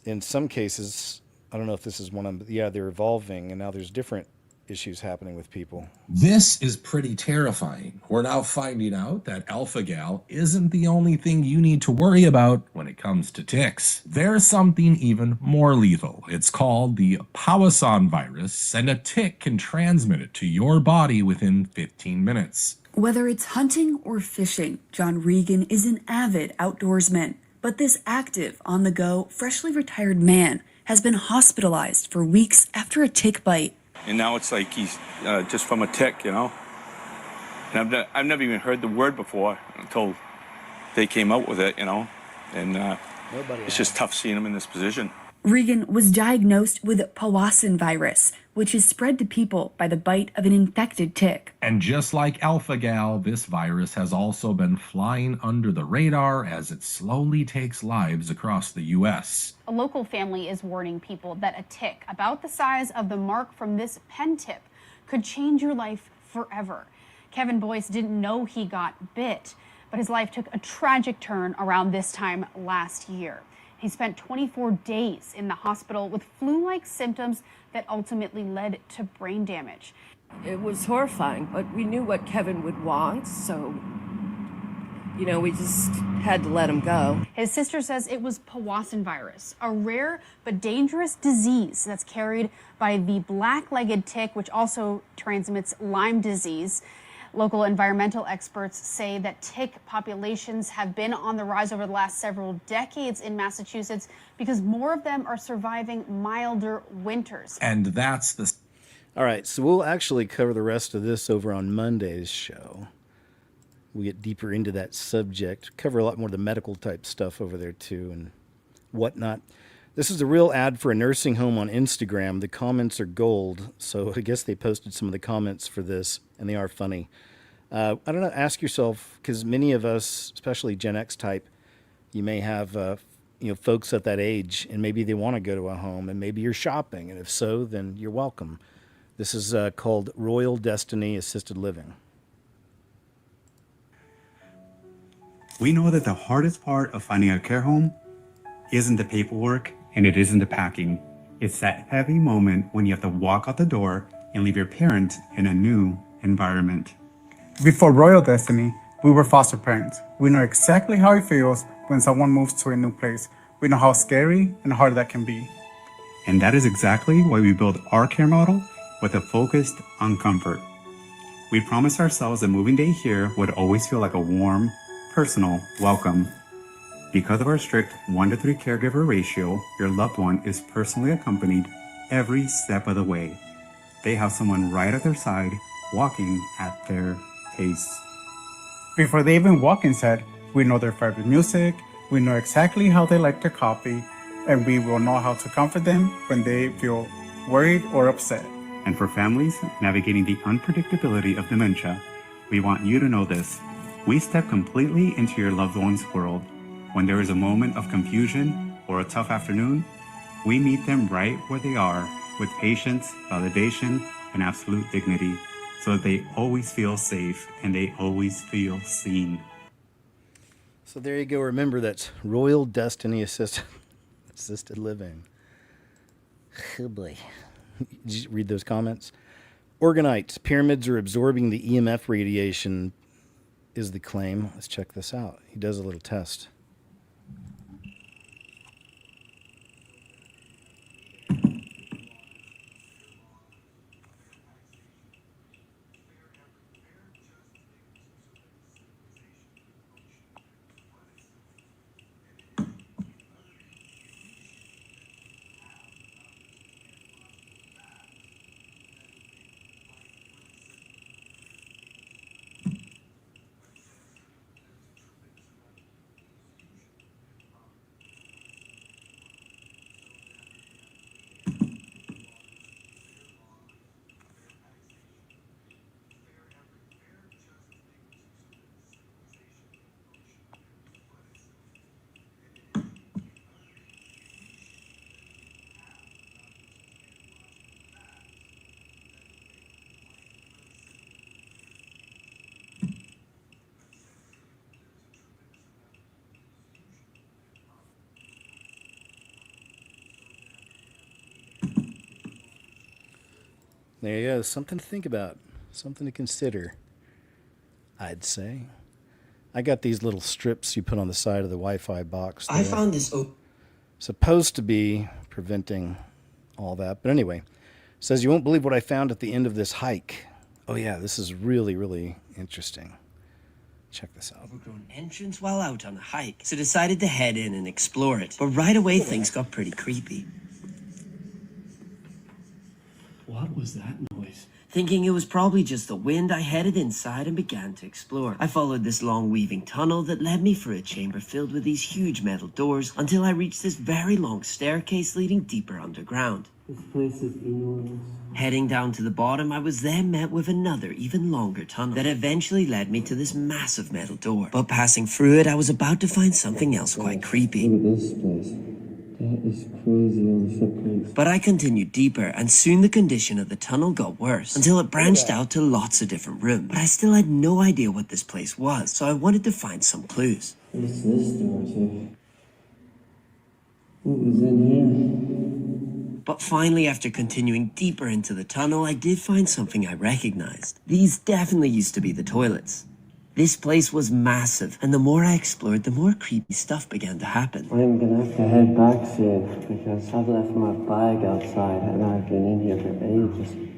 In some cases, I don't know if this is one of them, but they're evolving, and now there's different issues happening with people. This is pretty terrifying. We're now finding out that alpha gal isn't the only thing you need to worry about when it comes to ticks. There's something even more lethal. It's called the Powassan virus, and a tick can transmit it to your body within 15 minutes. Whether it's hunting or fishing, John Regan is an avid outdoorsman. But this active, on-the-go, freshly retired man has been hospitalized for weeks after a tick bite. And now it's like he's just from a tick, And I've never even heard the word before until they came out with it, And it's just tough seeing him in this position. Regan was diagnosed with Powassan virus, which is spread to people by the bite of an infected tick. And just like alpha gal, this virus has also been flying under the radar as it slowly takes lives across the U.S. A local family is warning people that a tick about the size of the mark from this pen tip could change your life forever. Kevin Boyce didn't know he got bit, but his life took a tragic turn around this time last year. He spent 24 days in the hospital with flu-like symptoms that ultimately led to brain damage. It was horrifying, but we knew what Kevin would want, so, we just had to let him go. His sister says it was Powassan virus, a rare but dangerous disease that's carried by the black-legged tick, which also transmits Lyme disease. Local environmental experts say that tick populations have been on the rise over the last several decades in Massachusetts because more of them are surviving milder winters. And that's the... All right, so we'll actually cover the rest of this over on Monday's show. We'll get deeper into that subject, cover a lot more of the medical type stuff over there too and whatnot. This is a real ad for a nursing home on Instagram. The comments are gold, so I guess they posted some of the comments for this, and they are funny. I don't know, ask yourself, because many of us, especially Gen X type, you may have folks at that age, and maybe they want to go to a home, and maybe you're shopping, and if so, then you're welcome. This is called Royal Destiny Assisted Living. We know that the hardest part of finding a care home isn't the paperwork, and it isn't the packing. It's that heavy moment when you have to walk out the door and leave your parents in a new environment. Before Royal Destiny, we were foster parents. We know exactly how it feels when someone moves to a new place. We know how scary and hard that can be. And that is exactly why we built our care model with a focus on comfort. We promised ourselves that moving day here would always feel like a warm, personal welcome. Because of our strict 1-to-3 caregiver ratio, your loved one is personally accompanied every step of the way. They have someone right at their side, walking at their pace. Before they even walk inside, we know their favorite music, we know exactly how they like their coffee, and we will know how to comfort them when they feel worried or upset. And for families navigating the unpredictability of dementia, we want you to know this. We step completely into your loved one's world. When there is a moment of confusion or a tough afternoon, we meet them right where they are with patience, validation, and absolute dignity so that they always feel safe and they always feel seen. So there you go. Remember, that's Royal Destiny Assisted Living. Oh boy. Did you read those comments? Organite. Pyramids are absorbing the EMF radiation is the claim. Let's check this out. He does a little test. There you go. Something to think about. Something to consider, I'd say. I got these little strips you put on the side of the Wi-Fi box. I found this supposed to be preventing all that. But anyway, it says, you won't believe what I found at the end of this hike. Oh yeah, this is really, really interesting. Check this out. Overgrown entrance while out on a hike, so decided to head in and explore it. But right away, things got pretty creepy. What was that noise? Thinking it was probably just the wind, I headed inside and began to explore. I followed this long weaving tunnel that led me through a chamber filled with these huge metal doors until I reached this very long staircase leading deeper underground. This place is enormous. Heading down to the bottom, I was then met with another, even longer tunnel that eventually led me to this massive metal door. But passing through it, I was about to find something else quite creepy. Look at this place. That is crazy, all the footprints. But I continued deeper, and soon the condition of the tunnel got worse, until it branched out to lots of different rooms. But I still had no idea what this place was, so I wanted to find some clues. What's this door to? What was in here? But finally, after continuing deeper into the tunnel, I did find something I recognized. These definitely used to be the toilets. This place was massive, and the more I explored, the more creepy stuff began to happen. I'm gonna have to head back soon, because I've left my bag outside, and I've been in here for ages.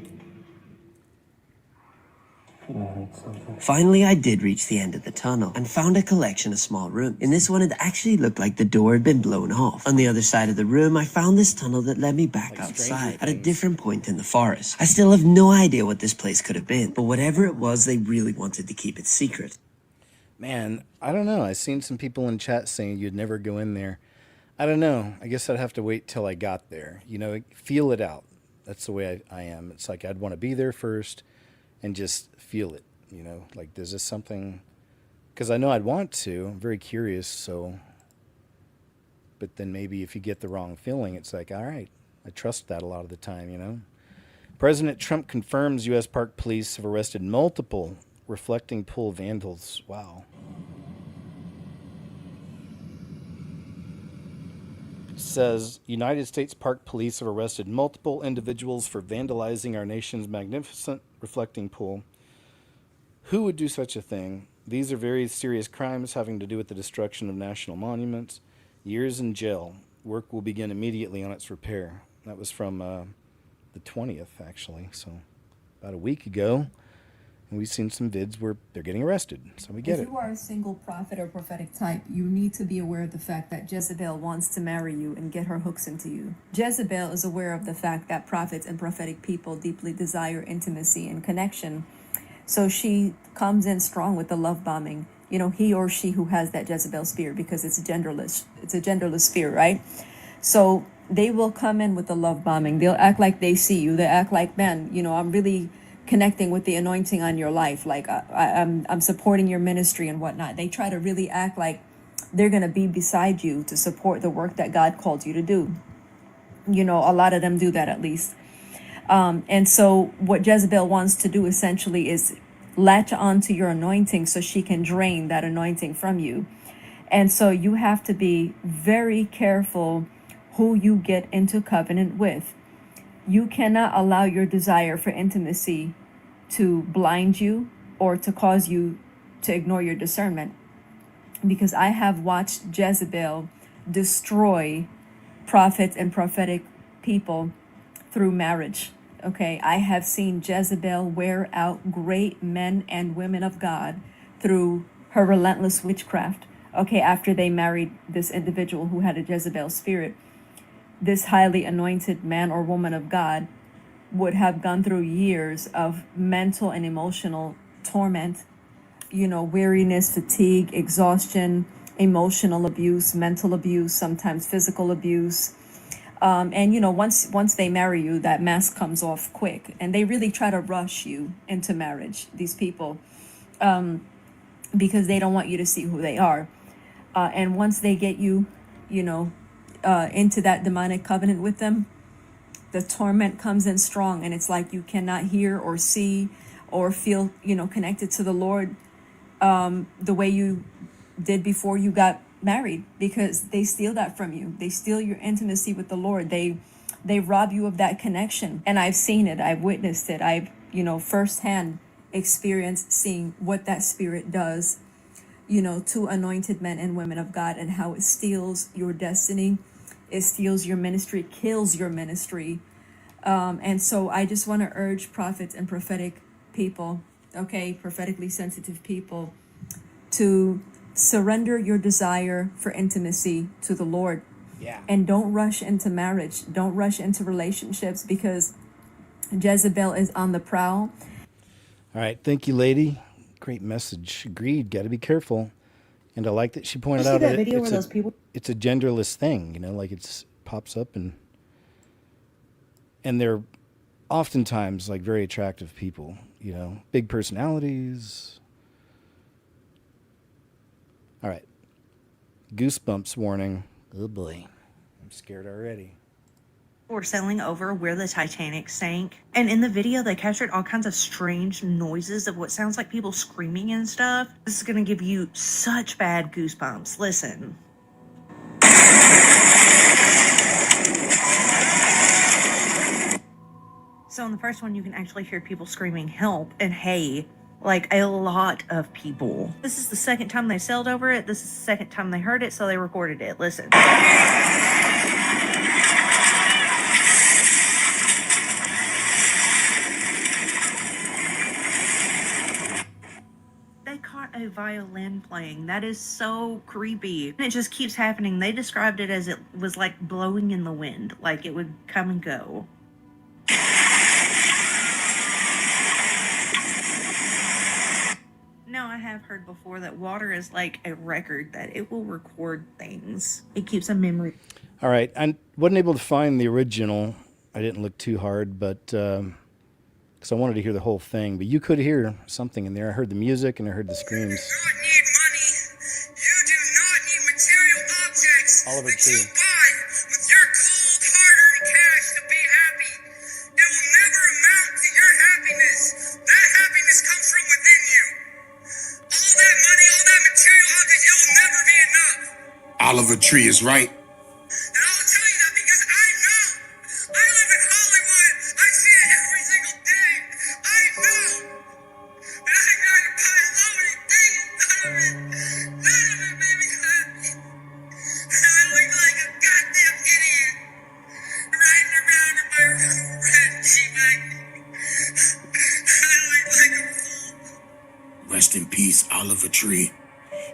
Finally, I did reach the end of the tunnel and found a collection of small rooms. In this one, it actually looked like the door had been blown off. On the other side of the room, I found this tunnel that led me back outside at a different point in the forest. I still have no idea what this place could have been, but whatever it was, they really wanted to keep it secret. Man, I don't know. I've seen some people in chat saying you'd never go in there. I don't know. I guess I'd have to wait till I got there. You know, feel it out. That's the way I am. It's like I'd want to be there first and just feel it, you know, like, is this something, because I know I'd want to, I'm very curious, so, but then maybe if you get the wrong feeling, it's like, all right, I trust that a lot of the time, you know. President Trump confirms U.S. Park Police have arrested multiple reflecting pool vandals. Wow. Says United States Park Police have arrested multiple individuals for vandalizing our nation's magnificent reflecting pool. Who would do such a thing? These are very serious crimes having to do with the destruction of national monuments. Years in jail. Work will begin immediately on its repair. That was from the 20th, actually, so about a week ago. And we've seen some vids where they're getting arrested, so we get it. If you are a single prophet or prophetic type, you need to be aware of the fact that Jezebel wants to marry you and get her hooks into you. Jezebel is aware of the fact that prophets and prophetic people deeply desire intimacy and connection. So she comes in strong with the love bombing. You know, he or she who has that Jezebel spirit, because it's genderless. It's a genderless spirit, right? So they will come in with the love bombing. They'll act like they see you. They act like, man, you know, I'm really connecting with the anointing on your life. Like I'm supporting your ministry and whatnot. They try to really act like they're going to be beside you to support the work that God called you to do. You know, a lot of them do that at least. And so what Jezebel wants to do essentially is latch onto your anointing so she can drain that anointing from you. And so you have to be very careful who you get into covenant with. You cannot allow your desire for intimacy to blind you or to cause you to ignore your discernment. Because I have watched Jezebel destroy prophets and prophetic people through marriage. Okay, I have seen Jezebel wear out great men and women of God through her relentless witchcraft. Okay, after they married this individual who had a Jezebel spirit, this highly anointed man or woman of God would have gone through years of mental and emotional torment, weariness, fatigue, exhaustion, emotional abuse, mental abuse, sometimes physical abuse. And once they marry you, that mask comes off quick, and they really try to rush you into marriage, these people, because they don't want you to see who they are. And once they get you, into that demonic covenant with them, the torment comes in strong, and it's like you cannot hear or see or feel, connected to the Lord the way you did before you got married, because they steal that from you. They steal your intimacy with the Lord. They rob you of that connection. And I've seen it. I've witnessed it. I've, firsthand experienced seeing what that spirit does, to anointed men and women of God, and how it steals your destiny. It steals your ministry, kills your ministry. And so I just want to urge prophets and prophetic people, prophetically sensitive people, to surrender your desire for intimacy to the Lord. Yeah. And don't rush into marriage. Don't rush into relationships, because Jezebel is on the prowl. All right. Thank you, lady. Great message. Agreed. Got to be careful. And I like that she pointed out that video where those people. It's a genderless thing, like it's pops up and they're oftentimes like very attractive people, big personalities. All right. Goosebumps warning. Oh boy. I'm scared already. Were sailing over where the Titanic sank, and in the video they captured all kinds of strange noises of what sounds like people screaming and stuff. This is gonna give you such bad goosebumps. Listen. So in the first one you can actually hear people screaming help and hey, like a lot of people. This is the second time they sailed over it. This is the second time they heard it, so they recorded it. Listen. They caught a violin playing. That is so creepy. And it just keeps happening. They described it as it was like blowing in the wind, like it would come and go. Now, I have heard before that water is like a record, that it will record things. It keeps a memory. All right. I wasn't able to find the original. I didn't look too hard, but because I wanted to hear the whole thing. But you could hear something in there. I heard the music and I heard the screams. Oliver Tree. Oliver Tree is right. Rest in peace, Oliver Tree.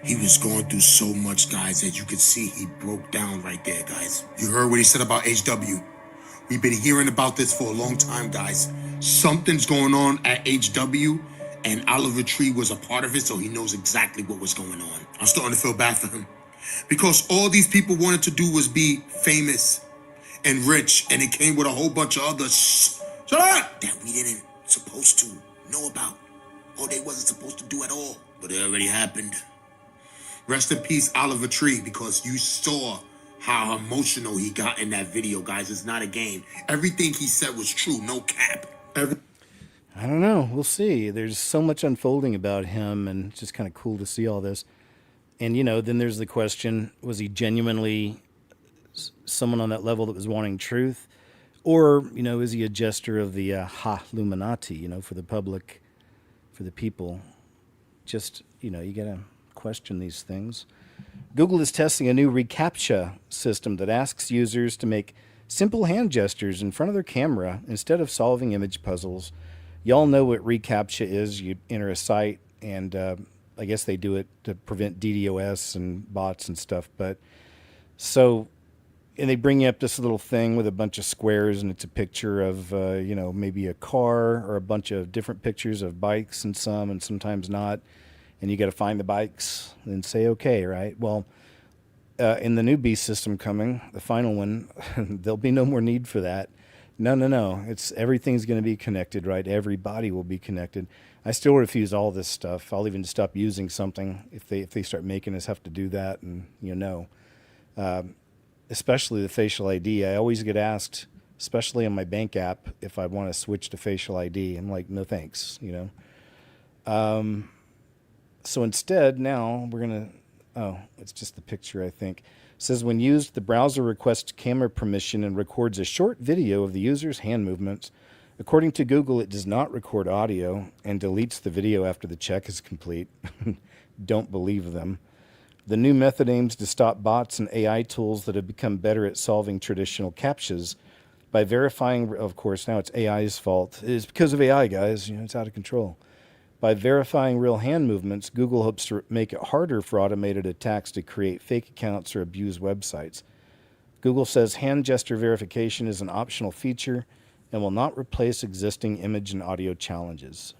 He was going through so much, guys, as you could see, he broke down right there, guys. You heard what he said about HW. We've been hearing about this for a long time, guys. Something's going on at HW, and Oliver Tree was a part of it, so he knows exactly what was going on. I'm starting to feel bad for him. Because all these people wanted to do was be famous and rich, and it came with a whole bunch of other shut up that we didn't supposed to know about, or they wasn't supposed to do at all. But it already happened. Rest in peace, Oliver Tree, because you saw how emotional he got in that video, guys. It's not a game. Everything he said was true, no cap. I don't know. We'll see. There's so much unfolding about him, and it's just kind of cool to see all this. And, then there's the question, was he genuinely someone on that level that was wanting truth? Or, is he a jester of the ha-luminati, for the public, for the people? Just, you got to question these things. Google is testing a new reCAPTCHA system that asks users to make simple hand gestures in front of their camera instead of solving image puzzles. Y'all know what reCAPTCHA is. You enter a site, and I guess they do it to prevent DDoS and bots and stuff. And they bring you up this little thing with a bunch of squares, and it's a picture of, maybe a car or a bunch of different pictures of bikes and sometimes not. And you got to find the bikes and say, okay, right? Well, in the new beast system coming, the final one, there'll be no more need for that. No. Everything's going to be connected, right? Everybody will be connected. I still refuse all this stuff. I'll even stop using something if they start making us have to do that. And especially the facial ID. I always get asked, especially on my bank app, if I want to switch to facial ID. I'm like, no thanks. So instead, now we're going to, it's just the picture, I think. It says, when used, the browser requests camera permission and records a short video of the user's hand movements. According to Google, it does not record audio and deletes the video after the check is complete. Don't believe them. The new method aims to stop bots and AI tools that have become better at solving traditional CAPTCHAs by verifying, of course, now it's AI's fault. It is because of AI, guys. It's out of control. By verifying real hand movements, Google hopes to make it harder for automated attacks to create fake accounts or abuse websites. Google says hand gesture verification is an optional feature and will not replace existing image and audio challenges.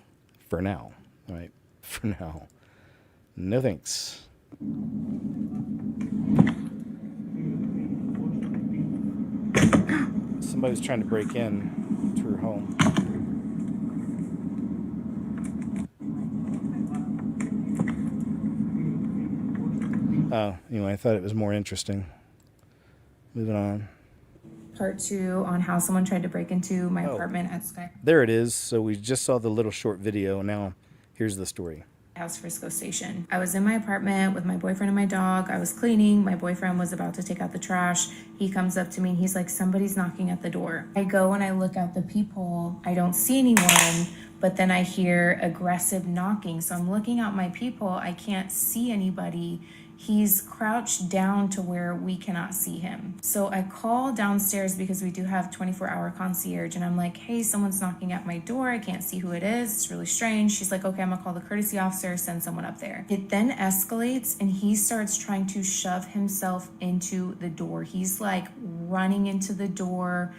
For now, right? For now. No thanks. Somebody's trying to break in to her home. Anyway, I thought it was more interesting. Moving on. Part 2 on how someone tried to break into my apartment at Sky. There it is. So we just saw the little short video. Now, here's the story. House Frisco Station. I was in my apartment with my boyfriend and my dog. I was cleaning. My boyfriend was about to take out the trash. He comes up to me and he's like, somebody's knocking at the door. I go and I look out the peephole. I don't see anyone, but then I hear aggressive knocking. So I'm looking out my peephole. I can't see anybody. He's crouched down to where we cannot see him. So I call downstairs because we do have 24-hour concierge, and I'm like, hey, someone's knocking at my door. I can't see who it is. It's really strange. She's like, okay, I'm gonna call the courtesy officer, send someone up there. It then escalates and he starts trying to shove himself into the door. He's like running into the door.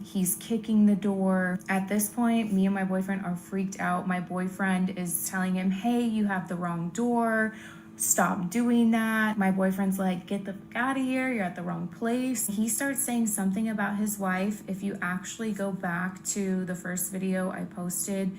He's kicking the door. At this point, me and my boyfriend are freaked out. My boyfriend is telling him, hey, you have the wrong door. Stop doing that. My boyfriend's like, get the fuck out of here. You're at the wrong place. He starts saying something about his wife. If you actually go back to the first video I posted,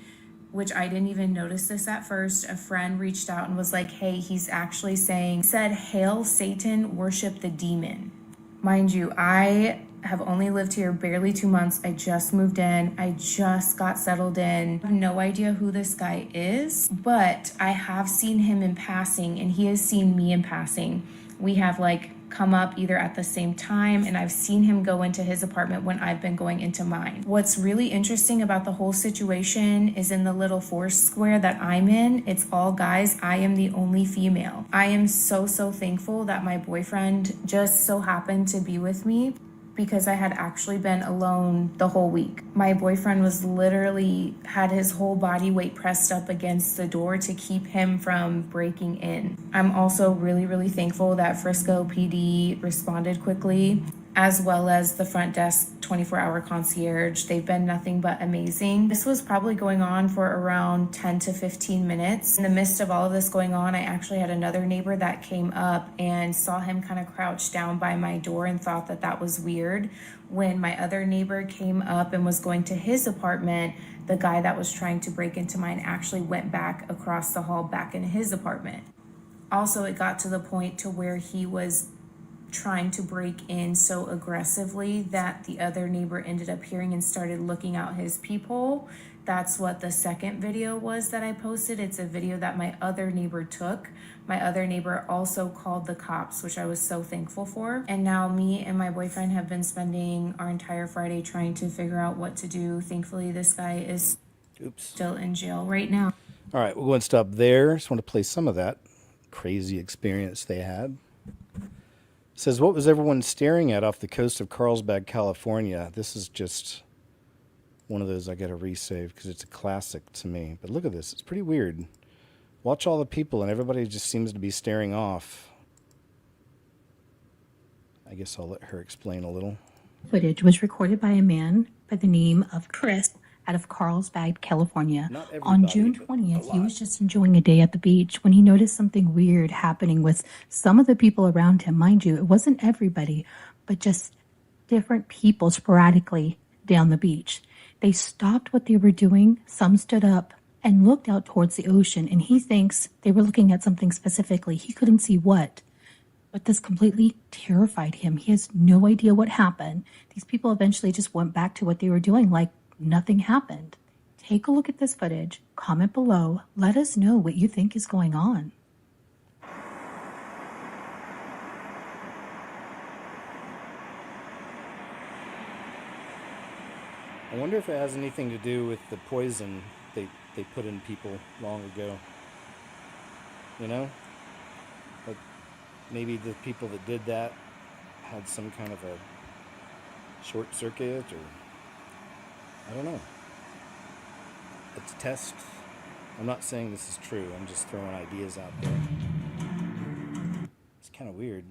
which I didn't even notice this at first, a friend reached out and was like, hey, he's actually said, hail Satan, worship the demon. Mind you, I have only lived here barely 2 months. I just moved in. I just got settled in. I have no idea who this guy is, but I have seen him in passing and he has seen me in passing. We have come up either at the same time, and I've seen him go into his apartment when I've been going into mine. What's really interesting about the whole situation is in the little forest square that I'm in, it's all guys. I am the only female. I am so thankful that my boyfriend just so happened to be with me, because I had actually been alone the whole week. My boyfriend was literally had his whole body weight pressed up against the door to keep him from breaking in. I'm also really thankful that Frisco PD responded quickly, as well as the front desk 24-hour concierge. They've been nothing but amazing. This was probably going on for around 10 to 15 minutes. In the midst of all of this going on, I actually had another neighbor that came up and saw him kind of crouched down by my door and thought that that was weird. When my other neighbor came up and was going to his apartment, the guy that was trying to break into mine actually went back across the hall back in his apartment. Also, it got to the point to where he was trying to break in so aggressively that the other neighbor ended up hearing and started looking out his peephole That's what the second video was that I posted. It's a video that my other neighbor took. My other neighbor also called the cops, which I was so thankful for. And now me and my boyfriend have been spending our entire Friday trying to figure out what to do. Thankfully, this guy is still in jail right now. All right, we'll go and stop there. Just want to play some of that crazy experience they had. It says, what was everyone staring at off the coast of Carlsbad, California? This is just one of those I got to resave because it's a classic to me. But look at this. It's pretty weird. Watch all the people and everybody just seems to be staring off. I guess I'll let her explain a little. Footage was recorded by a man by the name of Chris out of Carlsbad, California. On June 20th, he was just enjoying a day at the beach when he noticed something weird happening with some of the people around him. Mind you, it wasn't everybody, but just different people sporadically down the beach. They stopped what they were doing. Some stood up and looked out towards the ocean, and he thinks they were looking at something specifically. He couldn't see what. But this completely terrified him. He has no idea what happened. These people eventually just went back to what they were doing like nothing happened. Take a look at this footage. Comment below. Let us know what you think is going on. I wonder if it has anything to do with the poison they put in people long ago. You know? Like maybe the people that did that had some kind of a short circuit, or I don't know. It's a test. I'm not saying this is true. I'm just throwing ideas out there. It's kind of weird.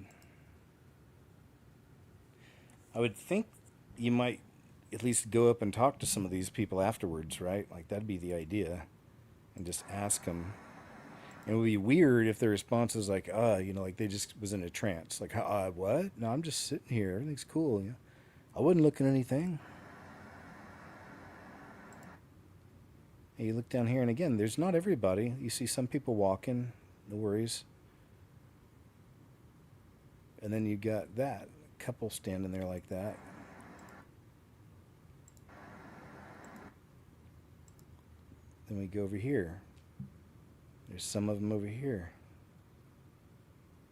I would think you might at least go up and talk to some of these people afterwards, right? Like that'd be the idea. And just ask them. And it would be weird if their response is like, like they just was in a trance. Like, what? No, I'm just sitting here. Everything's cool. Yeah. I wasn't looking at anything. And you look down here, and again, there's not everybody. You see some people walking, no worries. And then you got that couple standing there like that. Then we go over here. There's some of them over here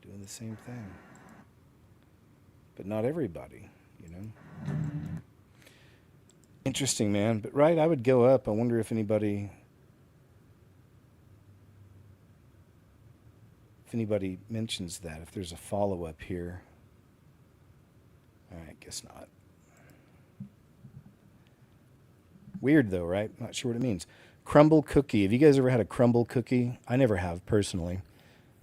doing the same thing. But not everybody, you know. Interesting, man. But right, I would go up. I wonder if anybody mentions that, if there's a follow-up here. All right, guess not. Weird though, right? Not sure what it means. Crumble cookie. Have you guys ever had a crumble cookie? I never have personally,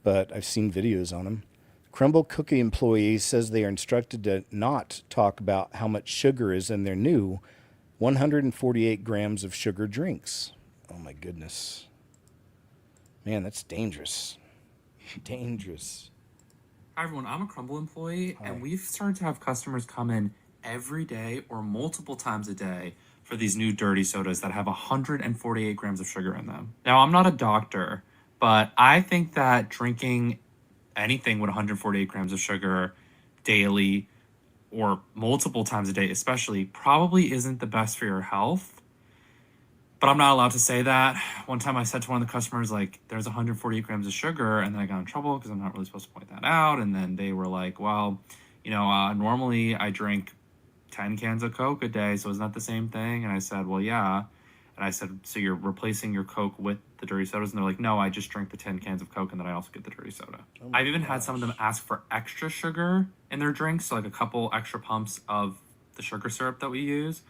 but I've seen videos on them. Crumble cookie employee says they are instructed to not talk about how much sugar is in their new 148 grams of sugar drinks. Oh my goodness. Man, that's dangerous. Dangerous. Hi everyone, I'm a Crumble employee, and we've started to have customers come in every day or multiple times a day for these new dirty sodas that have 148 grams of sugar in them. Now, I'm not a doctor, but I think that drinking anything with 148 grams of sugar daily or multiple times a day especially probably isn't the best for your health. But I'm not allowed to say that. One time I said to one of the customers, like, there's 148 grams of sugar, and then I got in trouble because I'm not really supposed to point that out. And then they were like, well, normally I drink 10 cans of Coke a day, so isn't that the same thing? And I said, well, yeah. And I said, so you're replacing your Coke with the dirty sodas? And they're like, no, I just drink the 10 cans of Coke, and then I also get the dirty soda. I've even had some of them ask for extra sugar in their drinks, so like a couple extra pumps of the sugar syrup that we use,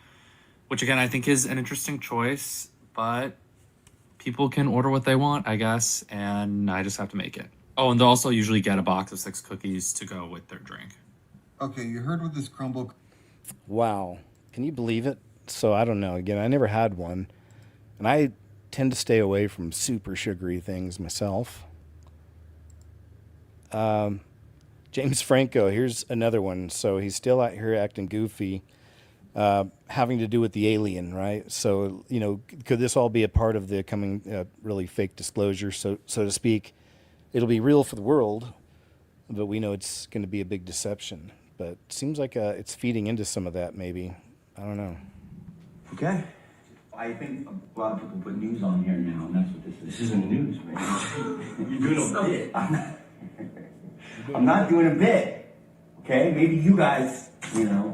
which again, I think is an interesting choice, but people can order what they want, I guess, and I just have to make it. Oh, and they'll also usually get a box of 6 cookies to go with their drink. Okay, you heard what this crumble... Wow. Can you believe it? So I don't know. Again, I never had one. And I tend to stay away from super sugary things myself. James Franco, here's another one. So he's still out here acting goofy, having to do with the alien, right? So, could this all be a part of the coming really fake disclosure, so to speak? It'll be real for the world, but we know it's going to be a big deception. But it seems like it's feeding into some of that, maybe. I don't know. Okay. I think a lot of people put news on here now, and that's what this is. This isn't news, man. You're doing a bit. I'm not doing a bit. Okay? Maybe you guys,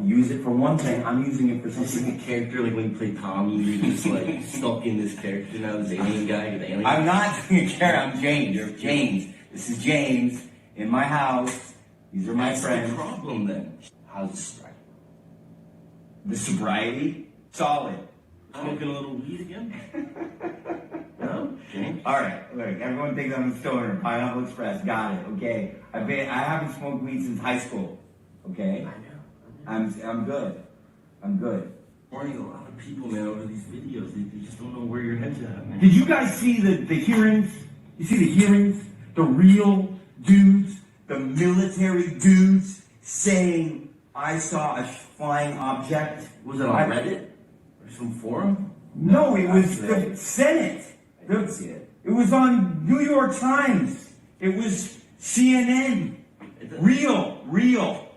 use it for one thing. I'm using it for something. This is a character, like when you play Tommy, you're just like stuck in this character now, this alien guy, you're the alien. I'm not doing a character, I'm James. You're James. This is James in my house. These are my friends. What's the problem then? How's the sobriety? The sobriety? Solid. Smoking a little weed again? No? James? Alright, look, everyone thinks I'm a stoner. Pineapple Express, got it, okay. I haven't smoked weed since high school, okay? I know. I'm good. I'm good. Warning a lot of people, man, over these videos. They just don't know where your head's at, man. Did you guys see the hearings? You see the hearings? The real dudes, the military dudes saying, I saw a flying object. Was it on Reddit? Or some forum? No, it was the Senate. I didn't see it. It was on New York Times. It was CNN. Real.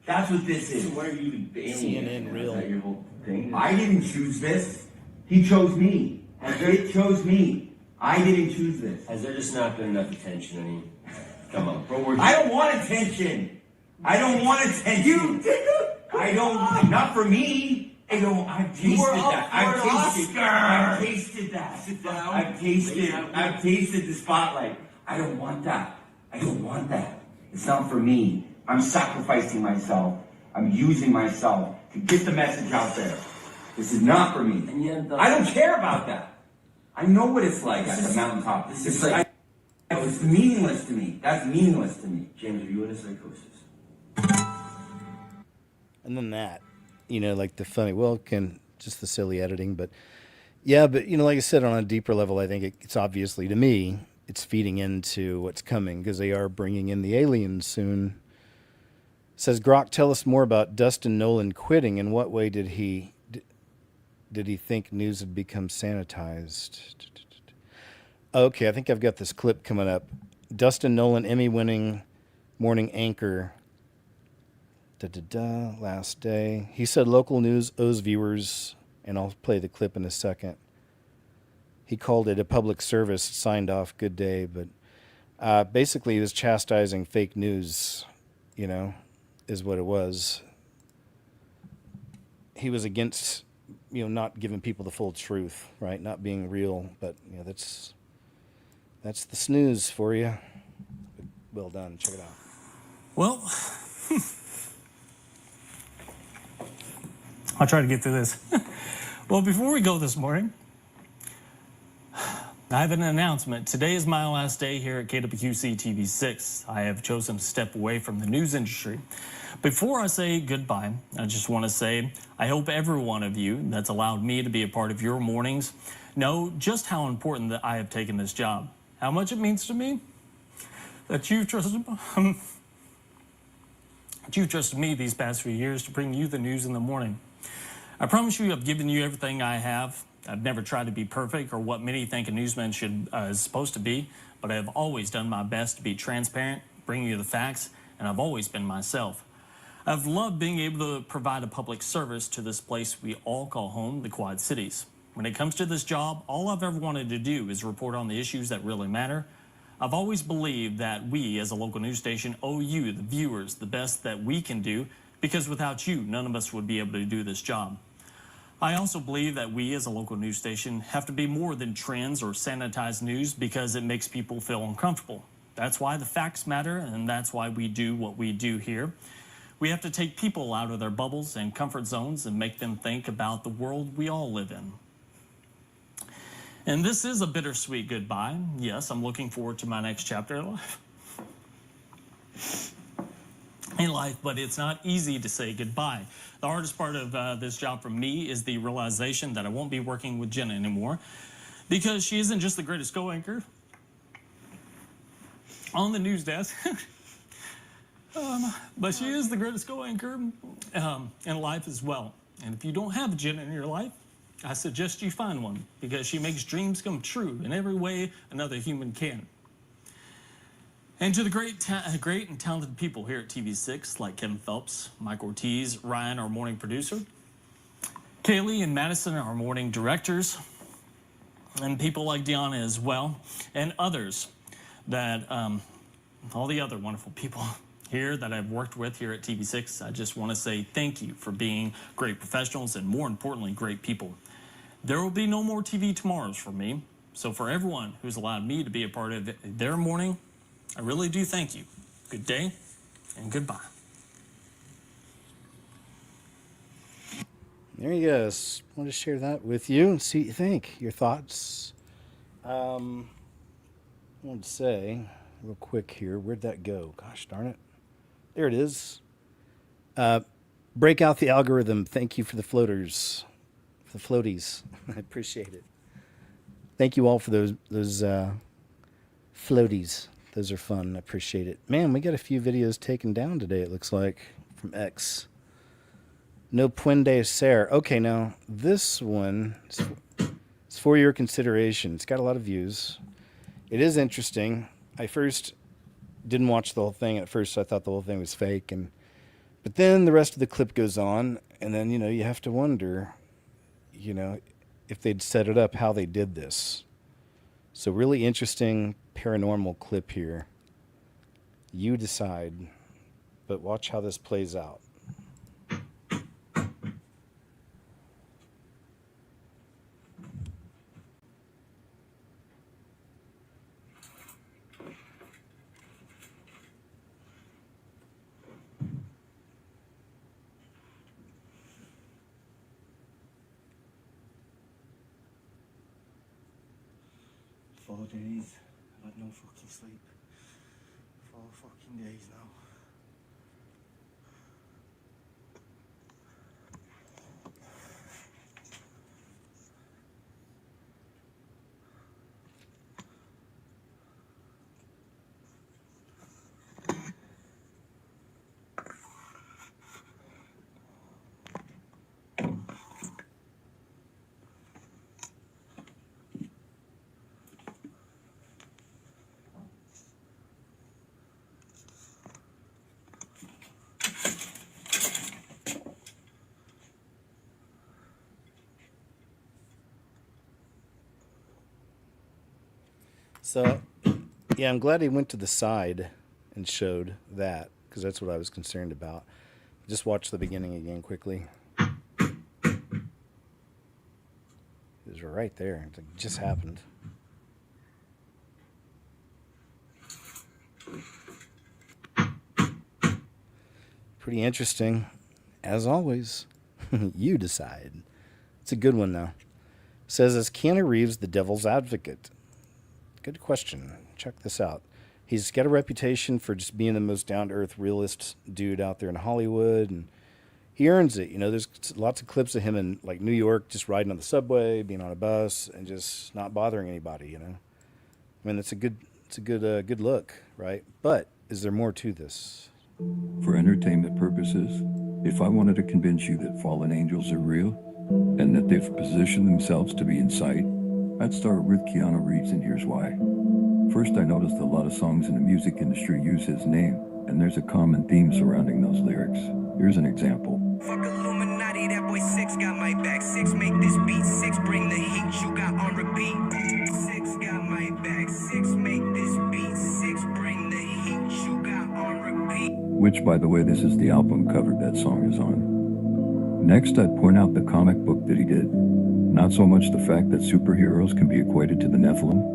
That's what this is. So why are you even CNN real. Is that your whole thing? I didn't choose this. He chose me. It chose me. I didn't choose this. Has there just not been enough attention? I mean, come on, bro. I don't want attention. I don't want attention. You didn't. I don't. Not for me. I've tasted that. I've tasted that. Sit down. I've tasted the spotlight. I don't want that. It's not for me. I'm sacrificing myself. I'm using myself to get the message out there. This is not for me. I don't care about that. I know what it's like at the mountaintop. It's meaningless to me. That's meaningless to me. James, are you in a psychosis? And then that, like the funny, just the silly editing, but yeah, but like I said, on a deeper level, I think it's obviously, to me, it's feeding into what's coming because they are bringing in the aliens soon. Says Grok, tell us more about Dustin Nolan quitting. In what way did he think news had become sanitized? Okay, I think I've got this clip coming up. Dustin Nolan, Emmy-winning morning anchor. Last day. He said local news owes viewers, and I'll play the clip in a second. He called it a public service, signed off, good day, but basically he was chastising fake news, is what it was. He was against, not giving people the full truth, right? Not being real, but that's the snooze for you. Well done. Check it out. Well, I'll try to get through this. Well, before we go this morning, I have an announcement. Today is my last day here at KWQC TV6. I have chosen to step away from the news industry. Before I say goodbye, I just want to say I hope every one of you that's allowed me to be a part of your mornings know just how important that I have taken this job. How much it means to me that you've trusted me these past few years to bring you the news in the morning. I promise you I've given you everything I have. I've never tried to be perfect or what many think a newsman is supposed to be, but I have always done my best to be transparent, bring you the facts, and I've always been myself. I've loved being able to provide a public service to this place we all call home, the Quad Cities. When it comes to this job, all I've ever wanted to do is report on the issues that really matter. I've always believed that we, as a local news station, owe you, the viewers, the best that we can do, because without you, none of us would be able to do this job. I also believe that we, as a local news station, have to be more than trends or sanitized news because it makes people feel uncomfortable. That's why the facts matter, and that's why we do what we do here. We have to take people out of their bubbles and comfort zones and make them think about the world we all live in. And this is a bittersweet goodbye. Yes, I'm looking forward to my next chapter in life, but it's not easy to say goodbye. The hardest part of this job for me is the realization that I won't be working with Jenna anymore because she isn't just the greatest co-anchor on the news desk, but she is the greatest co-anchor in life as well. And if you don't have Jenna in your life, I suggest you find one because she makes dreams come true in every way another human can. And to the great and talented people here at TV6, like Kevin Phelps, Mike Ortiz, Ryan, our morning producer, Kaylee and Madison are morning directors, and people like Deanna as well, and others that, all the other wonderful people here that I've worked with here at TV6. I just want to say thank you for being great professionals and, more importantly, great people. There will be no more TV tomorrows for me. So for everyone who's allowed me to be a part of their morning, I really do thank you. Good day and goodbye. There you go. Just want to share that with you and see what you think, your thoughts. I wanted to say real quick here, where'd that go? Gosh darn it. There it is. Break out the algorithm. Thank you for the floaters, for the floaties. I appreciate it. Thank you all for those floaties. Those are fun. I appreciate it. Man, we got a few videos taken down today, it looks like, from X. No puede ser. Okay, now, this one is for your consideration. It's got a lot of views. It is interesting. I first didn't watch the whole thing. At first, I thought the whole thing was fake. But then the rest of the clip goes on, and then, you have to wonder, if they'd set it up, how they did this. So really interesting paranormal clip here. You decide, but watch how this plays out. Days. I've had no fucking sleep. 4 fucking days now. So, yeah, I'm glad he went to the side and showed that, because that's what I was concerned about. Just watch the beginning again quickly. It was right there. It just happened. Pretty interesting. As always, you decide. It's a good one, though. Says, is Keanu Reeves the devil's advocate? Good question. Check this out. He's got a reputation for just being the most down-to-earth realist dude out there in Hollywood, and he earns it. There's lots of clips of him in like New York, just riding on the subway, being on a bus, and just not bothering anybody. I mean, it's a good look, right? But is there more to this? For entertainment purposes, if I wanted to convince you that fallen angels are real and that they've positioned themselves to be in sight, I'd start with Keanu Reeves, and here's why. First, I noticed a lot of songs in the music industry use his name, and there's a common theme surrounding those lyrics. Here's an example. Fuck Illuminati, that boy 6 got my back. 6 make this beat, 6 bring the heat, you got on repeat. 6 got my back, 6 make this beat, 6 bring the heat, you got on repeat. Which, by the way, this is the album cover that song is on. Next, I'd point out the comic book that he did. Not so much the fact that superheroes can be equated to the Nephilim.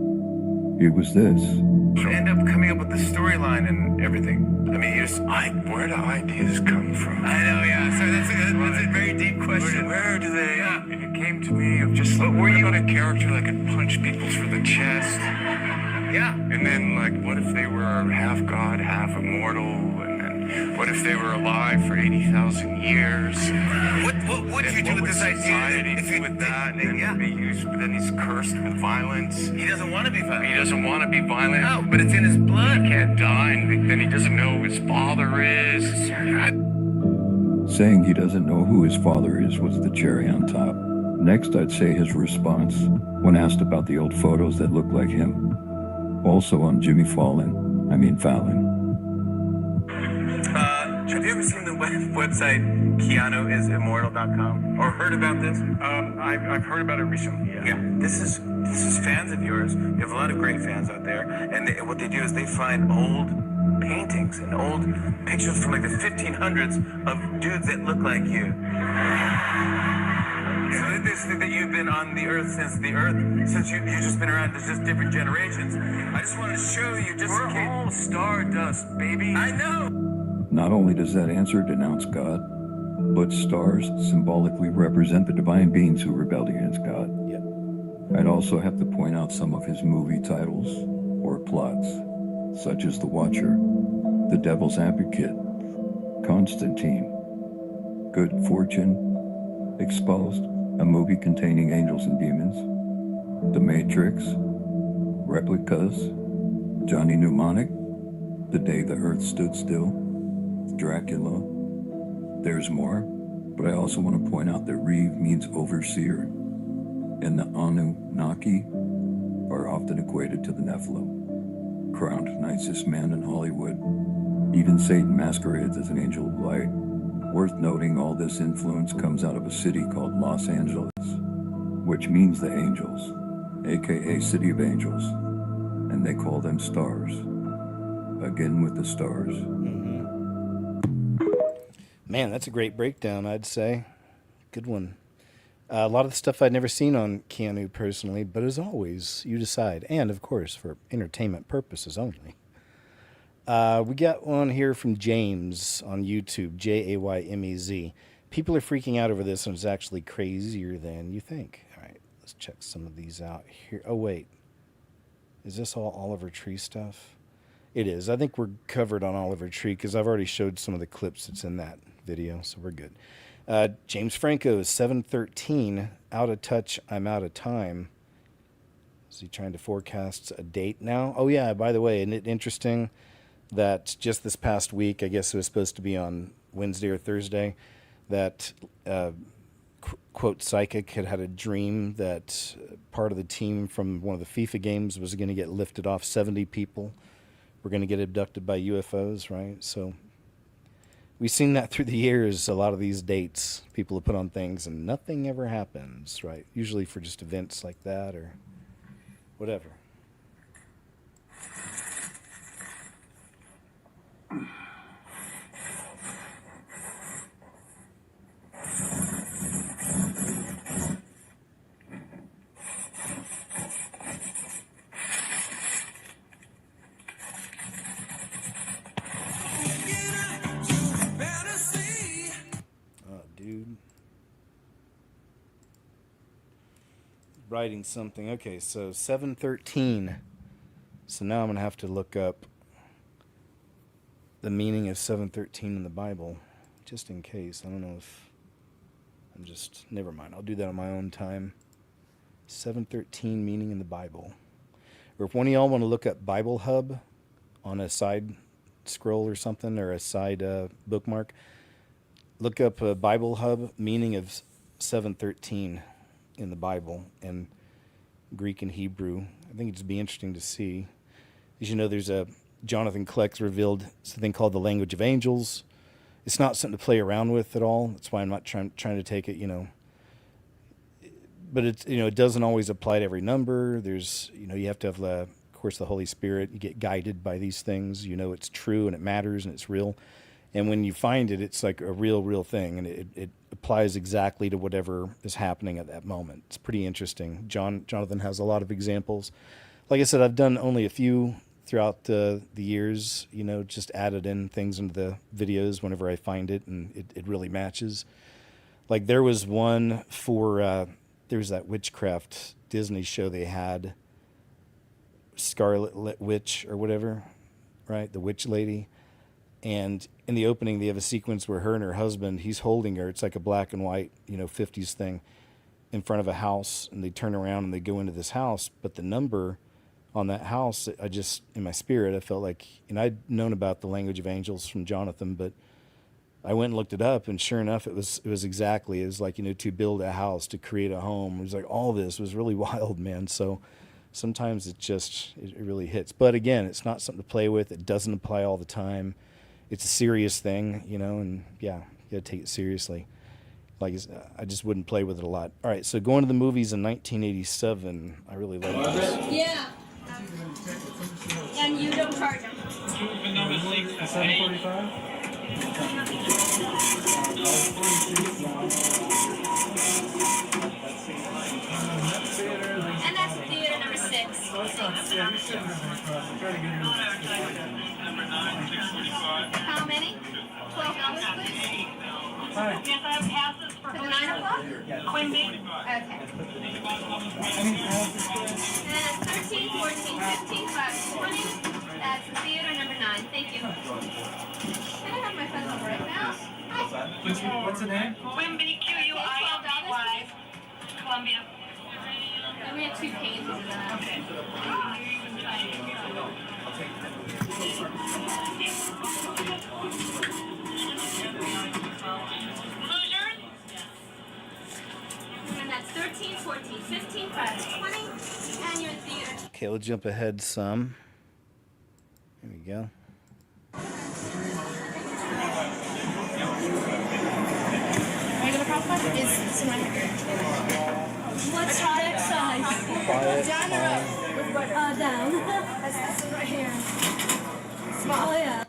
It was this. You end up coming up with the storyline and everything. I mean, where do ideas come from? I know, yeah. So that's a very deep question. Where do they? Yeah. It came to me of just, were you on a character that could punch people through the chest? Yeah. And then, what if they were half god, half immortal? And then, what if they were alive for 80,000 years? What did you do with this idea? If you with that, and then be used, but then he's cursed with violence. He doesn't want to be violent. He doesn't want to be violent. No, but it's in his blood. He can't die, and then he doesn't know who his father is. Saying he doesn't know who his father is was the cherry on top. Next, I'd say his response when asked about the old photos that look like him. Also on Jimmy Fallon. Have you ever seen the website KeanuIsImmortal.com or heard about this? I've heard about it recently. Yeah. This is fans of yours. You have a lot of great fans out there, and what they do is they find old paintings and old pictures from like the 1500s of dudes that look like you. So this thing that you've been on the earth since you've just been around. There's just different generations. I just wanted to show you just in case. We're all stardust, baby. I know. Not only does that answer denounce God, but stars symbolically represent the divine beings who rebelled against God. Yep. I'd also have to point out some of his movie titles or plots, such as The Watcher, The Devil's Advocate, Constantine, Good Fortune, Exposed, a movie containing angels and demons, The Matrix, Replicas, Johnny Mnemonic, The Day the Earth Stood Still, Dracula. There's more, but I also want to point out that Reeve means overseer, and the Anunnaki are often equated to the Nephilim, crowned nicest man in Hollywood. Even Satan masquerades as an angel of light. Worth noting, all this influence comes out of a city called Los Angeles, which means the angels, aka City of Angels, and they call them stars. Again with the stars. Man, that's a great breakdown, I'd say. Good one. A lot of the stuff I'd never seen on Keanu personally, but as always, you decide. And, of course, for entertainment purposes only. We got one here from James on YouTube, Jaymez. People are freaking out over this, and it's actually crazier than you think. All right, let's check some of these out here. Oh, wait. Is this all Oliver Tree stuff? It is. I think we're covered on Oliver Tree because I've already showed some of the clips that's in that video, so we're good. James Franco is 713, out of touch, I'm out of time. Is he trying to forecast a date now? Oh, yeah, by the way, isn't it interesting that just this past week, I guess it was supposed to be on Wednesday or Thursday, that, quote, Psychic had a dream that part of the team from one of the FIFA games was going to get lifted off. 70 people were going to get abducted by UFOs, right? So we've seen that through the years, a lot of these dates people have put on things and nothing ever happens, right? Usually for just events like that or whatever. Dude. Writing something. Okay, so 713. So now I'm going to have to look up the meaning of 713 in the Bible, just in case. I don't know if I'm just... Never mind. I'll do that on my own time. 713 meaning in the Bible. Or if one of y'all want to look up Bible Hub on a side scroll or something, or a side bookmark, look up Bible Hub, meaning of 713 in the Bible, and Greek and Hebrew. I think it'd be interesting to see. As you know, there's a Jonathan Kleck's revealed something called the language of angels. It's not something to play around with at all. That's why I'm not trying to take it, But it's, it doesn't always apply to every number. There's, you have to have, of course, the Holy Spirit. You get guided by these things. It's true and it matters and it's real. And when you find it, it's like a real thing, and it applies exactly to whatever is happening at that moment. It's pretty interesting. Jonathan has a lot of examples. Like I said, I've done only a few throughout the years, just added in things into the videos whenever I find it, and it really matches. Like there was one for, there was that witchcraft Disney show they had, Scarlet Witch or whatever, right? The witch lady. And in the opening, they have a sequence where her and her husband, he's holding her. It's like a black and white, 50s thing in front of a house. And they turn around and they go into this house. But the number on that house, in my spirit, I felt like, I'd known about the language of angels from Jonathan, but I went and looked it up. And sure enough, it was like, to build a house, to create a home. It was like all this was really wild, man. So sometimes it really hits. But again, it's not something to play with. It doesn't apply all the time. it's a serious thing, you know, and yeah, you gotta take it seriously. Like, I just wouldn't play with it a lot. All right, so going to the movies in 1987, I really like this. Yeah. And you don't charge them. 745. And that's theater number 6. How many? $12, please. Hi. Yes, I have passes for the 9 o'clock? Quimby. Okay. And then it's 13, 14, 15, 5, 20. That's theater number 9. Thank you. Can I have my phone number right now? What's the name? Quimby, Q-U-I-M-B-Y. Columbia. And we have 2 pages of that. Okay. And that's 13, 14, 15, 5, 20. And you're in theater. Okay, we'll jump ahead some. There we go. Regular popcorn is right here. What's product size? Quiet, Down or up? Down. That's right here. Small, yeah.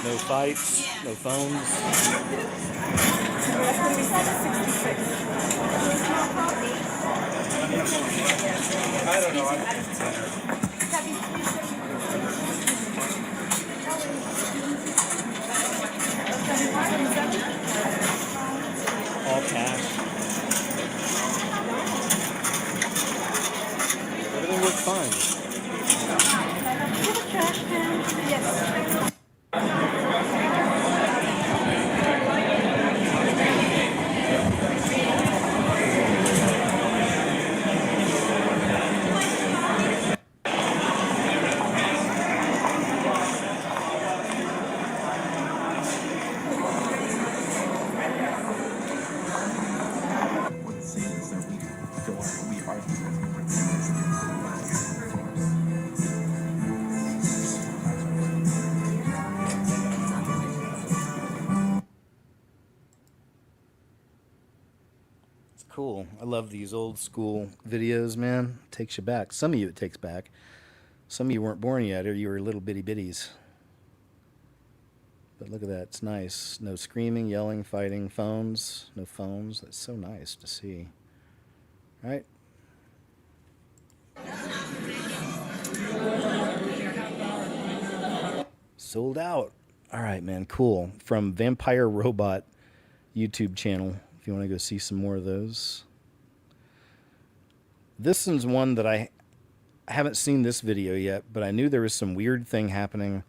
No fights, no phones. I don't know. All cash. Everything works fine. Cool. I love these old school videos, man. Takes you back. Some of you it takes back. Some of you weren't born yet, or you were little bitty bitties. But look at that. It's nice. No screaming, yelling, fighting, phones. No phones. That's so nice to see. All right. Sold out. All right, man. Cool. From Vampire Robot YouTube channel. If you want to go see some more of those. This one's one that I haven't seen this video yet, but I knew there was some weird thing happening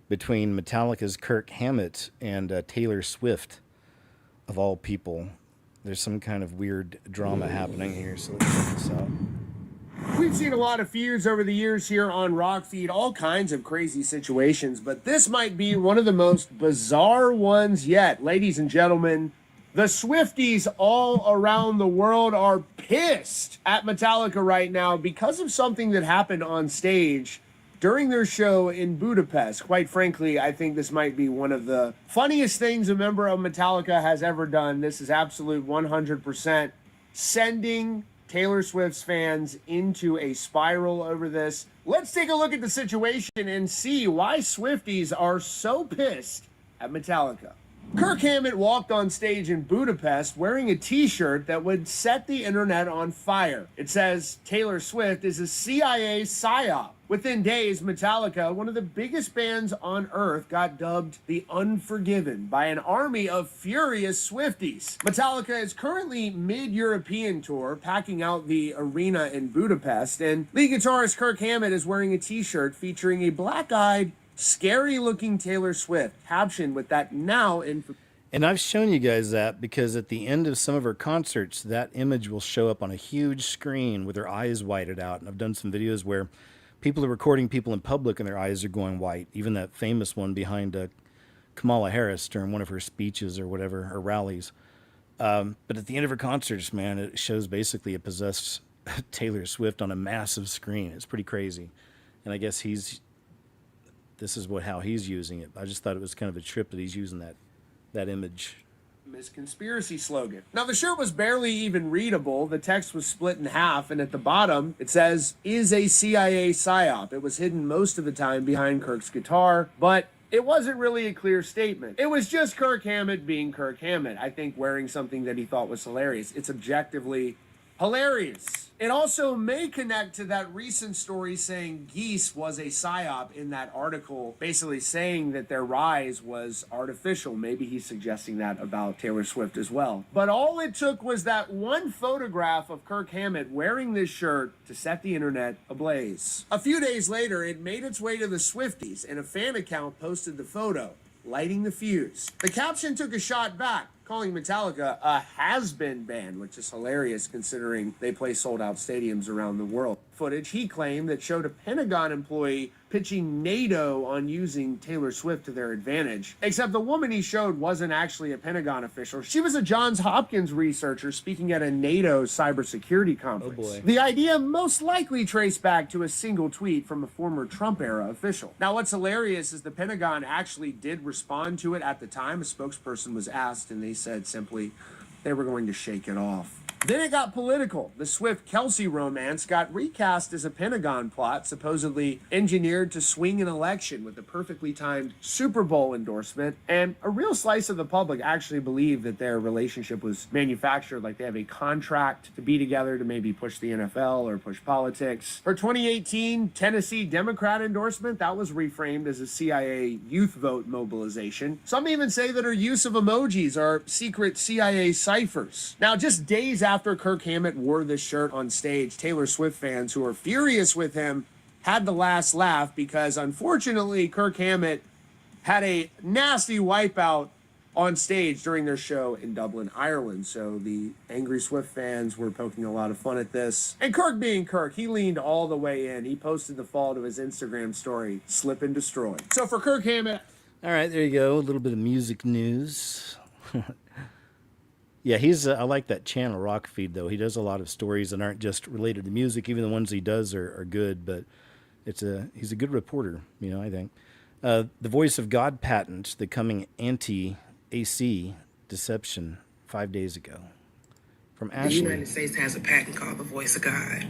between Metallica's Kirk Hammett and Taylor Swift, of all people. There's some kind of weird drama happening here, so let's check this out. We've seen a lot of feuds over the years here on Rockfeed, all kinds of crazy situations, but this might be one of the most bizarre ones yet. Ladies and gentlemen, the Swifties all around the world are pissed at Metallica right now because of something that happened on stage during their show in Budapest. Quite frankly, I think this might be one of the funniest things a member of Metallica has ever done. This is absolute 100% sending Taylor Swift's fans into a spiral over this. Let's take a look at the situation and see why Swifties are so pissed at Metallica. Kirk Hammett walked on stage in Budapest wearing a t-shirt that would set the internet on fire. It says, Taylor Swift is a CIA psyop. Within days, Metallica, one of the biggest bands on earth, got dubbed the Unforgiven by an army of furious Swifties. Metallica is currently mid-European tour, packing out the arena in Budapest, and lead guitarist Kirk Hammett is wearing a t-shirt featuring a black-eyed, scary-looking Taylor Swift, captioned with that now in... And I've shown you guys that because at the end of some of her concerts, that image will show up on a huge screen with her eyes whited out. And I've done some videos where people are recording people in public and their eyes are going white. Even that famous one behind Kamala Harris during one of her speeches or whatever, her rallies. But at the end of her concerts, man, it shows basically a possessed Taylor Swift on a massive screen. It's pretty crazy. And I guess this is how he's using it. I just thought it was kind of a trip that he's using that image. His conspiracy slogan. Now, the shirt was barely even readable. The text was split in half, and at the bottom, it says, "Is a CIA psyop." It was hidden most of the time behind Kirk's guitar, but it wasn't really a clear statement. It was just Kirk Hammett being Kirk Hammett, I think, wearing something that he thought was hilarious. It's objectively hilarious. It also may connect to that recent story saying geese was a psyop in that article, basically saying that their rise was artificial. Maybe he's suggesting that about Taylor Swift as well. But all it took was that one photograph of Kirk Hammett wearing this shirt to set the internet ablaze. A few days later, it made its way to the Swifties, and a fan account posted the photo, lighting the fuse. The caption took a shot back, calling Metallica a has-been band, which is hilarious considering they play sold-out stadiums around the world. Footage he claimed that showed a Pentagon employee pitching NATO on using Taylor Swift to their advantage. Except the woman he showed wasn't actually a Pentagon official. She was a Johns Hopkins researcher speaking at a NATO cybersecurity conference. Oh boy. The idea most likely traced back to a single tweet from a former Trump-era official. Now, what's hilarious is the Pentagon actually did respond to it at the time. A spokesperson was asked, and they said simply they were going to shake it off. Then it got political. The Swift-Kelsey romance got recast as a Pentagon plot, supposedly engineered to swing an election with a perfectly timed Super Bowl endorsement, and a real slice of the public actually believed that their relationship was manufactured, like they have a contract to be together to maybe push the NFL or push politics. Her 2018 Tennessee Democrat endorsement, that was reframed as a CIA youth vote mobilization. Some even say that her use of emojis are secret CIA ciphers. Now, just days after Kirk Hammett wore this shirt on stage, Taylor Swift fans who are furious with him had the last laugh because, unfortunately, Kirk Hammett had a nasty wipeout on stage during their show in Dublin, Ireland. So the angry Swift fans were poking a lot of fun at this. And Kirk being Kirk, he leaned all the way in. He posted the fall to his Instagram story, "Slip and Destroy." So for Kirk Hammett... All right, there you go. A little bit of music news. Yeah, I like that channel, Rock Feed, though. He does a lot of stories that aren't just related to music. Even the ones he does are good, but he's a good reporter, I think. The Voice of God patent, the coming anti-AC deception 5 days ago. From Ashley. The United States has a patent called the Voice of God.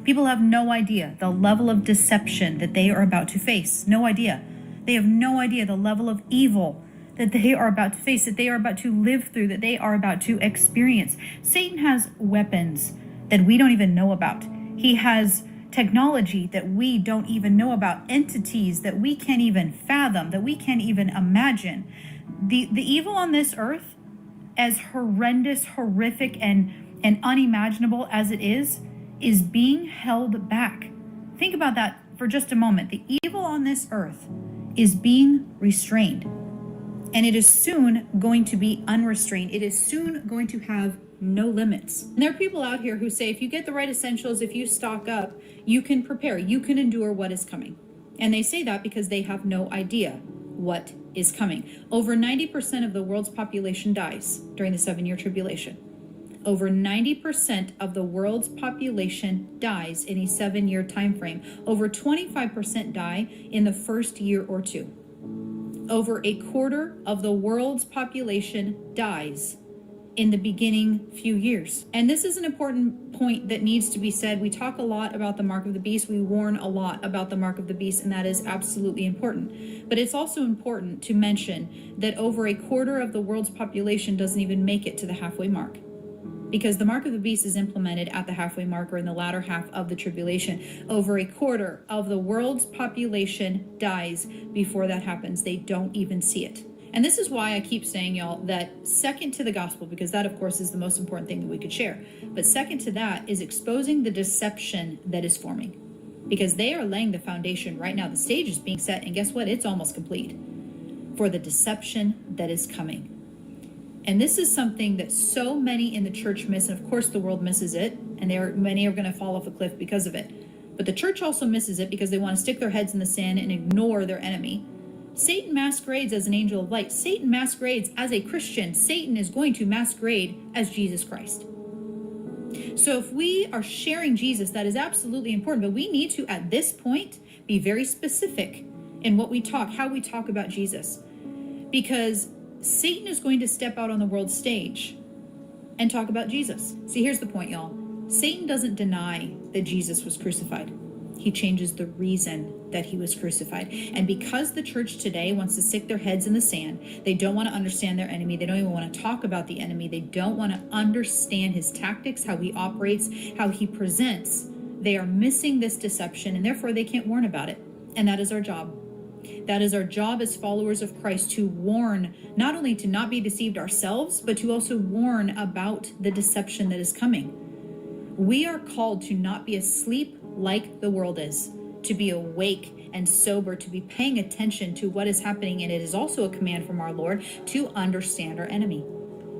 People have no idea the level of deception that they are about to face. No idea. They have no idea the level of evil that they are about to face, that they are about to live through, that they are about to experience. Satan has weapons that we don't even know about. He has technology that we don't even know about, entities that we can't even fathom, that we can't even imagine. The evil on this earth, as horrendous, horrific, and unimaginable as it is being held back. Think about that for just a moment. The evil on this earth is being restrained. And it is soon going to be unrestrained. It is soon going to have no limits. And there are people out here who say if you get the right essentials, if you stock up, you can prepare, you can endure what is coming. And they say that because they have no idea what is coming. Over 90% of the world's population dies during the 7-year tribulation. Over 90% of the world's population dies in a 7-year time frame. Over 25% die in the first year or two. Over a quarter of the world's population dies in the beginning few years. And this is an important point that needs to be said. We talk a lot about the mark of the beast. We warn a lot about the mark of the beast, and that is absolutely important. But it's also important to mention that over a quarter of the world's population doesn't even make it to the halfway mark, because the mark of the beast is implemented at the halfway mark or in the latter half of the tribulation. Over a quarter of the world's population dies before that happens. They don't even see it. And this is why I keep saying, y'all, that second to the gospel, because that, of course, is the most important thing that we could share. But second to that is exposing the deception that is forming, because they are laying the foundation right now. The stage is being set, and guess what? It's almost complete for the deception that is coming. And this is something that so many in the church miss, and of course the world misses it, and many are going to fall off a cliff because of it. But the church also misses it because they want to stick their heads in the sand and ignore their enemy. Satan masquerades as an angel of light. Satan masquerades as a Christian. Satan is going to masquerade as Jesus Christ. So if we are sharing Jesus, that is absolutely important. But we need to, at this point, be very specific in what we talk, how we talk about Jesus. Because Satan is going to step out on the world stage and talk about Jesus. See, here's the point, y'all. Satan doesn't deny that Jesus was crucified. He changes the reason that he was crucified. And because the church today wants to stick their heads in the sand, they don't want to understand their enemy. They don't even want to talk about the enemy. They don't want to understand his tactics, how he operates, how he presents. They are missing this deception, and therefore they can't warn about it. And that is our job. That is our job as followers of Christ, to warn, not only to not be deceived ourselves, but to also warn about the deception that is coming. We are called to not be asleep like the world is, to be awake and sober, to be paying attention to what is happening. And it is also a command from our Lord to understand our enemy,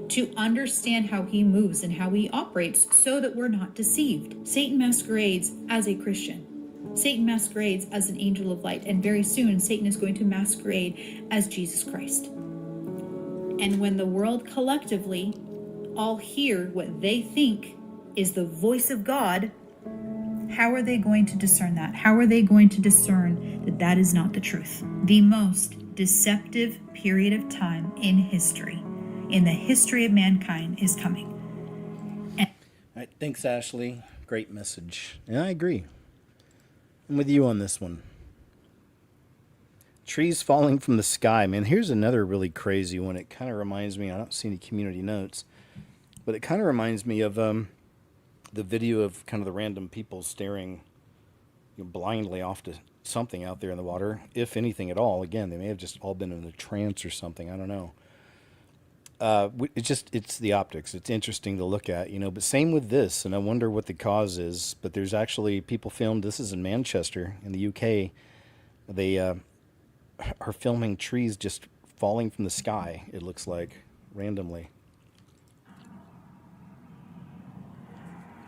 to understand how he moves and how he operates so that we're not deceived. Satan masquerades as a Christian. Satan masquerades as an angel of light. And very soon, Satan is going to masquerade as Jesus Christ. And when the world collectively all hear what they think is the voice of God, how are they going to discern that? How are they going to discern that that is not the truth? The most deceptive period of time in history, in the history of mankind, is coming. All right, thanks, Ashley. Great message. And I agree. I'm with you on this one. Trees falling from the sky. Man, here's another really crazy one. It kind of reminds me, I don't see any community notes, but it kind of reminds me of the video of kind of the random people staring blindly off to something out there in the water, if anything at all. Again, they may have just all been in a trance or something. I don't know. It's the optics. It's interesting to look at, but same with this. And I wonder what the cause is, but there's actually people filmed, this is in Manchester in the UK. They are filming trees just falling from the sky. It looks like randomly.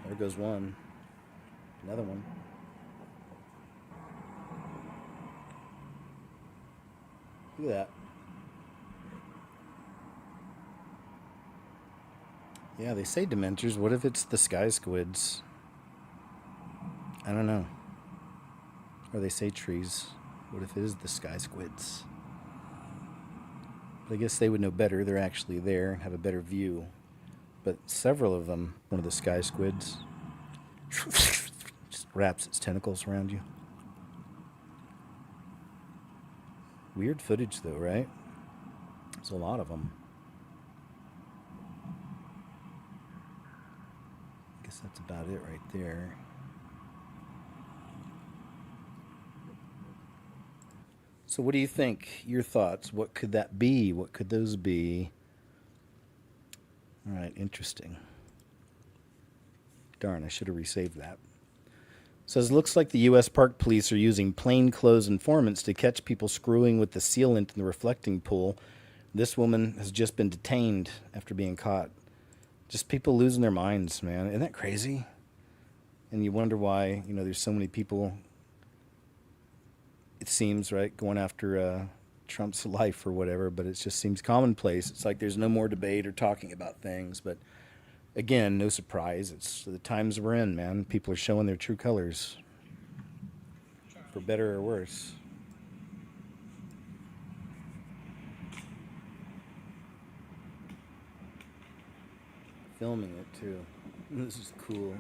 There goes one. Another one. Look at that. Yeah, they say Dementors. What if it's the sky squids? I don't know. Or they say trees. What if it is the sky squids? But I guess they would know better. They're actually there and have a better view. But several of them, one of the sky squids, just wraps its tentacles around you. Weird footage though, right? There's a lot of them. I guess that's about it right there. So what do you think? Your thoughts? What could that be? What could those be? All right, interesting. Darn, I should have resaved that. Says, looks like the U.S. Park Police are using plainclothes informants to catch people screwing with the sealant in the reflecting pool. This woman has just been detained after being caught. Just people losing their minds, man. Isn't that crazy? And you wonder why, there's so many people, it seems, right, going after Trump's life or whatever, but it just seems commonplace. It's like there's no more debate or talking about things, but again, no surprise. It's the times we're in, man. People are showing their true colors, for better or worse. Filming it too. This is cool.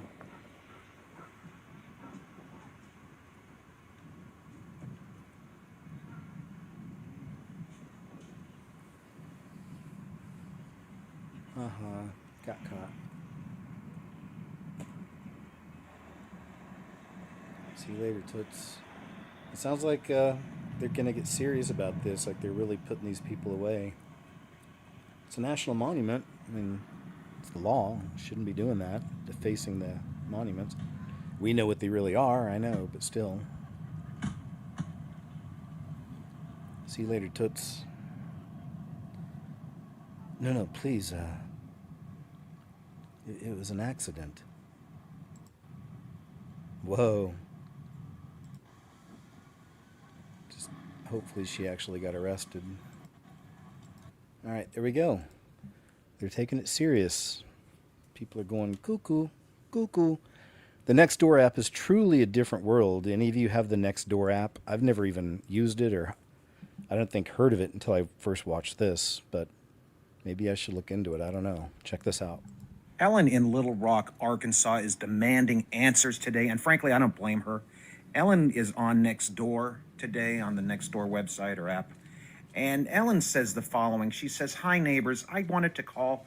Got caught. See you later, Toots. It sounds like they're gonna get serious about this, like they're really putting these people away. It's a national monument. I mean, it's the law. Shouldn't be doing that, defacing the monuments. We know what they really are, I know, but still. See you later, Toots. No, please, it was an accident. Whoa. hopefully she actually got arrested. All right, there we go. They're taking it serious. People are going cuckoo, cuckoo. The Nextdoor app is truly a different world. Any of you have the Nextdoor app? I've never even used it, or I don't think heard of it until I first watched this, but maybe I should look into it. I don't know. Check this out. Ellen in Little Rock, Arkansas is demanding answers today, and frankly, I don't blame her. Ellen is on Nextdoor today on the Nextdoor website or app, and Ellen says the following. She says, "Hi, neighbors. I wanted to call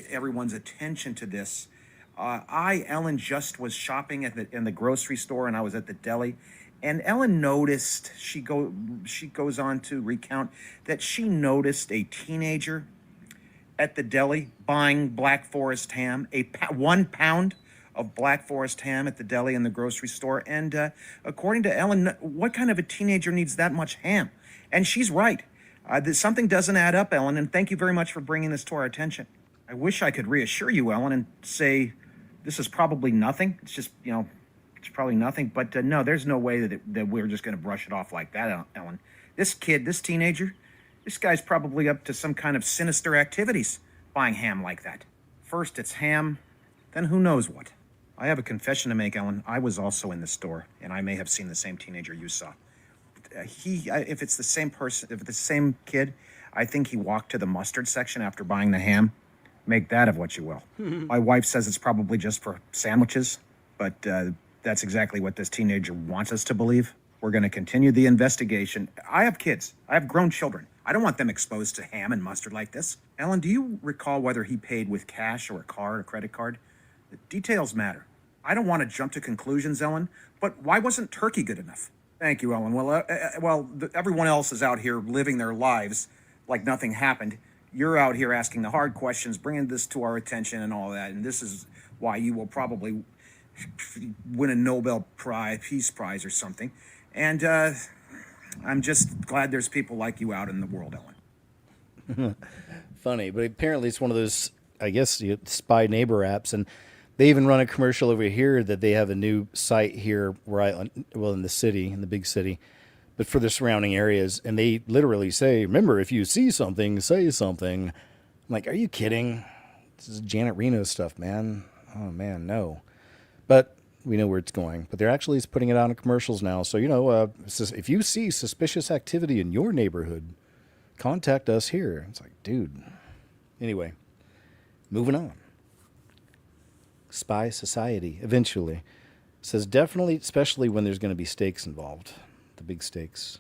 everyone's attention to this. Ellen, just was shopping in the grocery store, and I was at the deli, and Ellen noticed," she goes on to recount, that she noticed a teenager at the deli buying Black Forest ham, 1 pound of Black Forest ham at the deli in the grocery store. And according to Ellen, what kind of a teenager needs that much ham? And she's right. Something doesn't add up, Ellen, and thank you very much for bringing this to our attention. I wish I could reassure you, Ellen, and say this is probably nothing. It's just, it's probably nothing. But no, there's no way that we're just going to brush it off like that, Ellen. This kid, this teenager, this guy's probably up to some kind of sinister activities buying ham like that. First it's ham, then who knows what. I have a confession to make, Ellen. I was also in the store, and I may have seen the same teenager you saw. If it's the same person, if it's the same kid, I think he walked to the mustard section after buying the ham. Make that of what you will. My wife says it's probably just for sandwiches, but that's exactly what this teenager wants us to believe. We're going to continue the investigation. I have kids. I have grown children. I don't want them exposed to ham and mustard like this. Ellen, do you recall whether he paid with cash or a card or credit card? The details matter. I don't want to jump to conclusions, Ellen, but why wasn't turkey good enough? Thank you, Ellen. Well, everyone else is out here living their lives like nothing happened. You're out here asking the hard questions, bringing this to our attention and all that, and this is why you will probably win a Nobel Peace Prize or something. And I'm just glad there's people like you out in the world, Ellen. Funny, but apparently it's one of those, I guess, spy neighbor apps, and they even run a commercial over here that they have a new site here in the city, in the big city, but for the surrounding areas, and they literally say, remember, if you see something, say something. I'm like, are you kidding? This is Janet Reno stuff, man. Oh, man, no. But we know where it's going. But they're actually putting it on in commercials now. So, if you see suspicious activity in your neighborhood, contact us here. It's like, dude. Anyway, moving on. Spy society, eventually. It says definitely, especially when there's going to be stakes involved. The big stakes.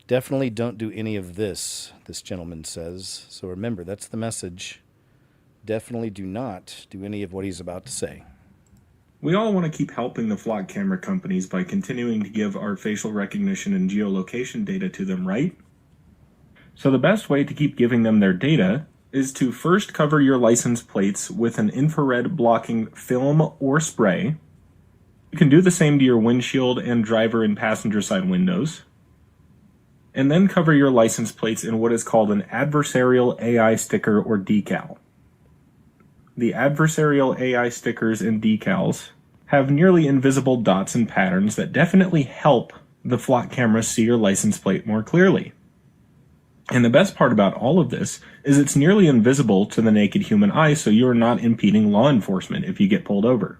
Definitely don't do any of this gentleman says. So remember, that's the message. Definitely do not do any of what he's about to say. We all want to keep helping the flock camera companies by continuing to give our facial recognition and geolocation data to them, right? So the best way to keep giving them their data is to first cover your license plates with an infrared blocking film or spray. You can do the same to your windshield and driver and passenger side windows. And then cover your license plates in what is called an adversarial AI sticker or decal. The adversarial AI stickers and decals have nearly invisible dots and patterns that definitely help the flock camera see your license plate more clearly. And the best part about all of this is it's nearly invisible to the naked human eye, so you are not impeding law enforcement if you get pulled over.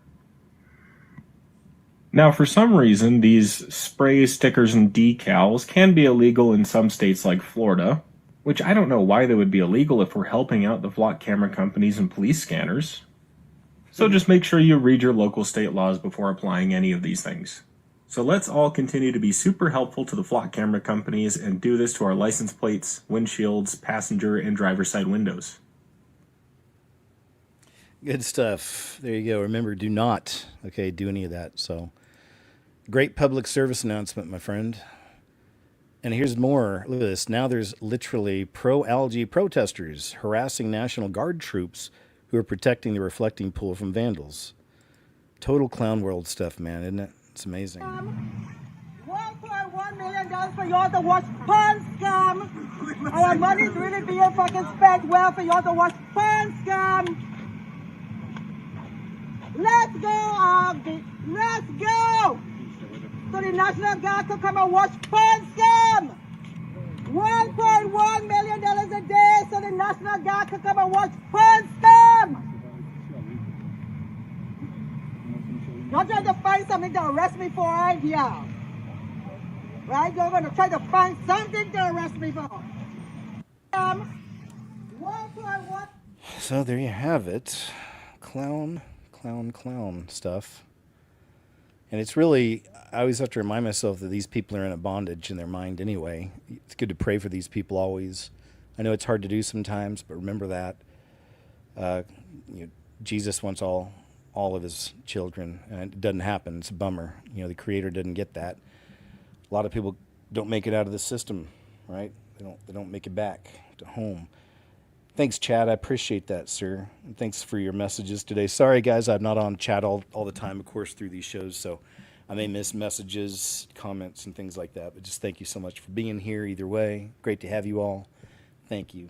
Now, for some reason, these sprays, stickers, and decals can be illegal in some states like Florida, which I don't know why they would be illegal if we're helping out the flock camera companies and police scanners. So just make sure you read your local state laws before applying any of these things. So let's all continue to be super helpful to the flock camera companies and do this to our license plates, windshields, passenger, and driver side windows. Good stuff. There you go. Remember, do not, do any of that. So, great public service announcement, my friend. And here's more. Look at this. Now there's literally pro-algae protesters harassing National Guard troops who are protecting the reflecting pool from vandals. Total clown world stuff, man, isn't it? It's amazing. $1.1 million for y'all to watch porn scam. Our money's really being fucking spent well for y'all to watch porn scam. Let's go, Aldi. Let's go. So the National Guard to come and watch porn scam. $1.1 million a day so the National Guard can come and watch porn scam. You're trying to find something to arrest me for, right here. Right? You're going to try to find something to arrest me for. 1.1. So there you have it. Clown stuff. And it's really, I always have to remind myself that these people are in a bondage in their mind anyway. It's good to pray for these people always. I know it's hard to do sometimes, but remember that. Jesus wants all of his children, and it doesn't happen. It's a bummer. The Creator didn't get that. A lot of people don't make it out of the system, right? They don't make it back to home. Thanks, Chad. I appreciate that, sir. And thanks for your messages today. Sorry, guys, I'm not on chat all the time, of course, through these shows, so I may miss messages, comments, and things like that. But just thank you so much for being here either way. Great to have you all. Thank you.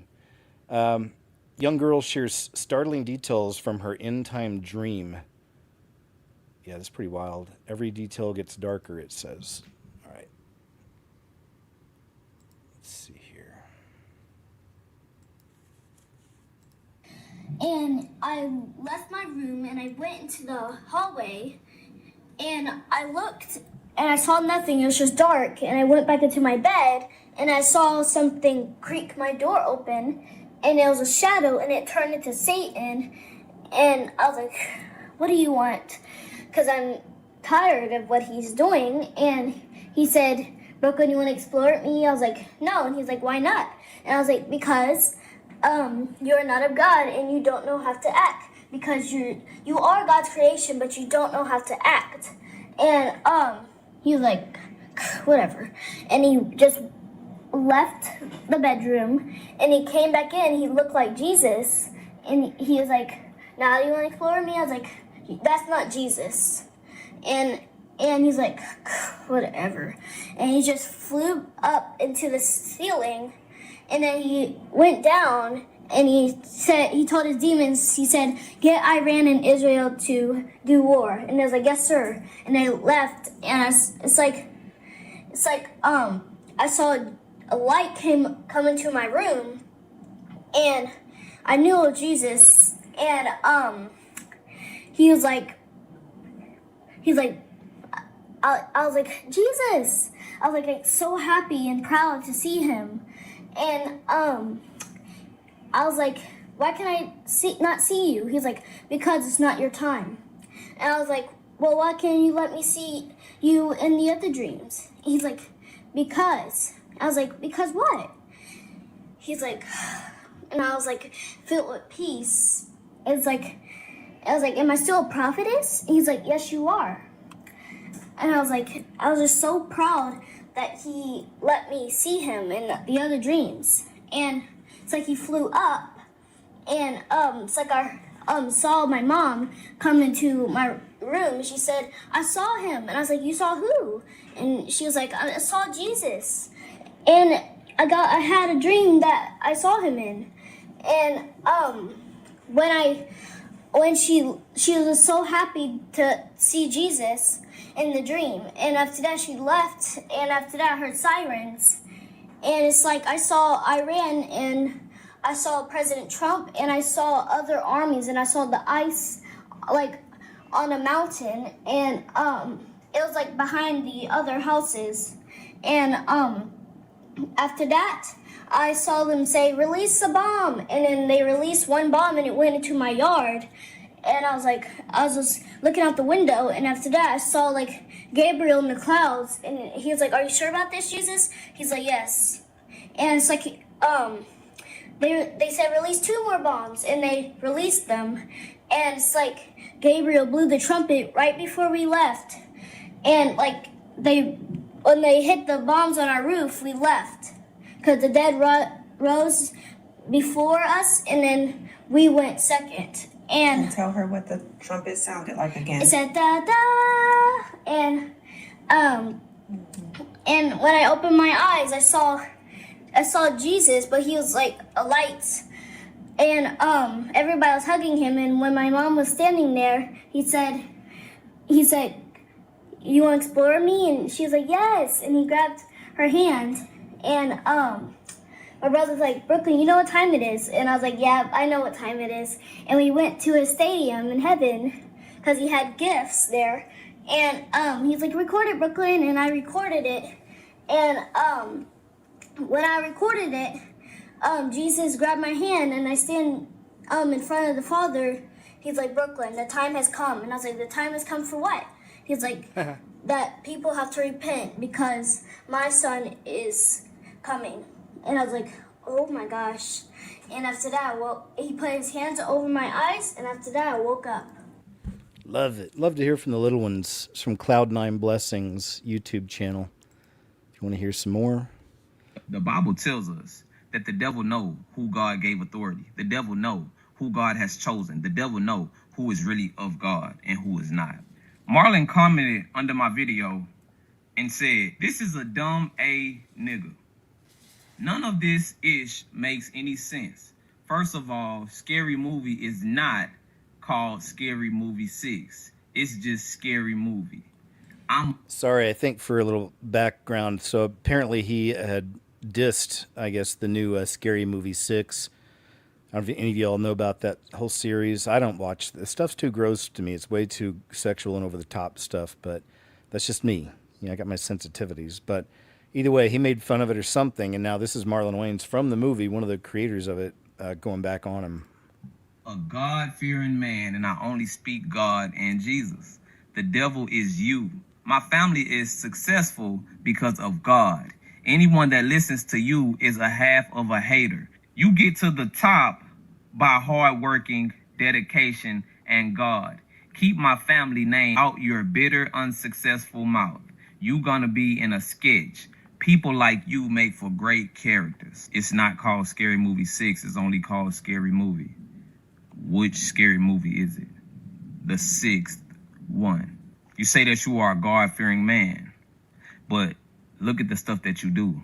Young girl shares startling details from her end-time dream. Yeah, that's pretty wild. Every detail gets darker, it says. All right. Let's see here. And I left my room and I went into the hallway and I looked and I saw nothing. It was just dark. And I went back into my bed and I saw something creak my door open and it was a shadow and it turned into Satan. And I was like, what do you want? Because I'm tired of what he's doing. And he said, Brooklyn, you want to explore with me? I was like, no. And he's like, why not? And I was like, because you're not of God and you don't know how to act, because you are God's creation but you don't know how to act. And he was like, whatever, and he just left the bedroom and he came back in. He looked like Jesus and he was like, now you want to explore me? I was like, that's not Jesus. And he's like, whatever, and he just flew up into the ceiling. And then he went down and he told his demons, he said, get Iran and Israel to do war. And they was like, yes, sir. And they left. And it's like I saw a light come into my room and I knew it was Jesus. And he was like, I was like, Jesus. I was like so happy and proud to see him. And I was like, why can I not see you? He's like, because it's not your time. And I was like, well, why can't you let me see you in the other dreams? He's like, because. I was like, because what? He's like, and I was like, filled with peace. I was like, am I still a prophetess? And he's like, yes, you are. And I was just so proud that he let me see him in the other dreams. And it's like he flew up, and it's like I saw my mom come into my room. She said, I saw him. And I was like, you saw who? And she was like, I saw Jesus. And I had a dream that I saw him in. And when she was so happy to see Jesus in the dream, and after that she left, and after that I heard sirens, and it's like I saw Iran, and I saw President Trump, and I saw other armies, and I saw the ice like on a mountain, and it was like behind the other houses, and after that I saw them say, release a bomb, and then they released one bomb and it went into my yard. And I was just looking out the window, and after that I saw like Gabriel in the clouds, and he was like, are you sure about this, Jesus? He's like, yes. And it's like they said release 2 more bombs, and they released them, and it's like Gabriel blew the trumpet right before we left, and like when they hit the bombs on our roof, we left because the dead rose before us, and then we went second. And tell her what the trumpet sounded like again. It said da da, and when I opened my eyes, I saw Jesus, but he was like a light, and everybody was hugging him. And when my mom was standing there, he said, you want to explore me? And she was like, yes. And he grabbed her hand, And my brother's like, Brooklyn, you know what time it is? And I was like, yeah, I know what time it is. And we went to a stadium in heaven because he had gifts there. And he's like, record it, Brooklyn. And I recorded it. And when I recorded it, Jesus grabbed my hand and I stand in front of the Father. He's like, Brooklyn, the time has come. And I was like, the time has come for what? He's like, that people have to repent because my son is coming. And I was like, oh my gosh. And after that, he put his hands over my eyes, and after that, I woke up. Love it. Love to hear from the little ones. It's from Cloud9 Blessings YouTube channel. If you want to hear some more. The Bible tells us that the devil know who God gave authority. The devil know who God has chosen. The devil know who is really of God and who is not. Marlon commented under my video and said, this is a dumb A nigga. None of this ish makes any sense. First of all, Scary Movie is not called Scary Movie 6. It's just Scary Movie. I'm sorry, I think for a little background. So apparently he had dissed, I guess, the new Scary Movie 6. I don't know if any of y'all know about that whole series. I don't watch. The stuff's too gross to me. It's way too sexual and over the top stuff, but that's just me. You know, I got my sensitivities. But either way, he made fun of it or something, and now this is Marlon Wayans from the movie, one of the creators of it, going back on him. A God-fearing man, and I only speak God and Jesus. The devil is you. My family is successful because of God. Anyone that listens to you is a half of a hater. You get to the top by hard working, dedication, and God. Keep my family name out your bitter, unsuccessful mouth. You gonna be in a sketch. People like you make for great characters. It's not called Scary Movie 6. It's only called Scary Movie. Which scary movie is it? The 6th one. You say that you are a God-fearing man, but look at the stuff that you do.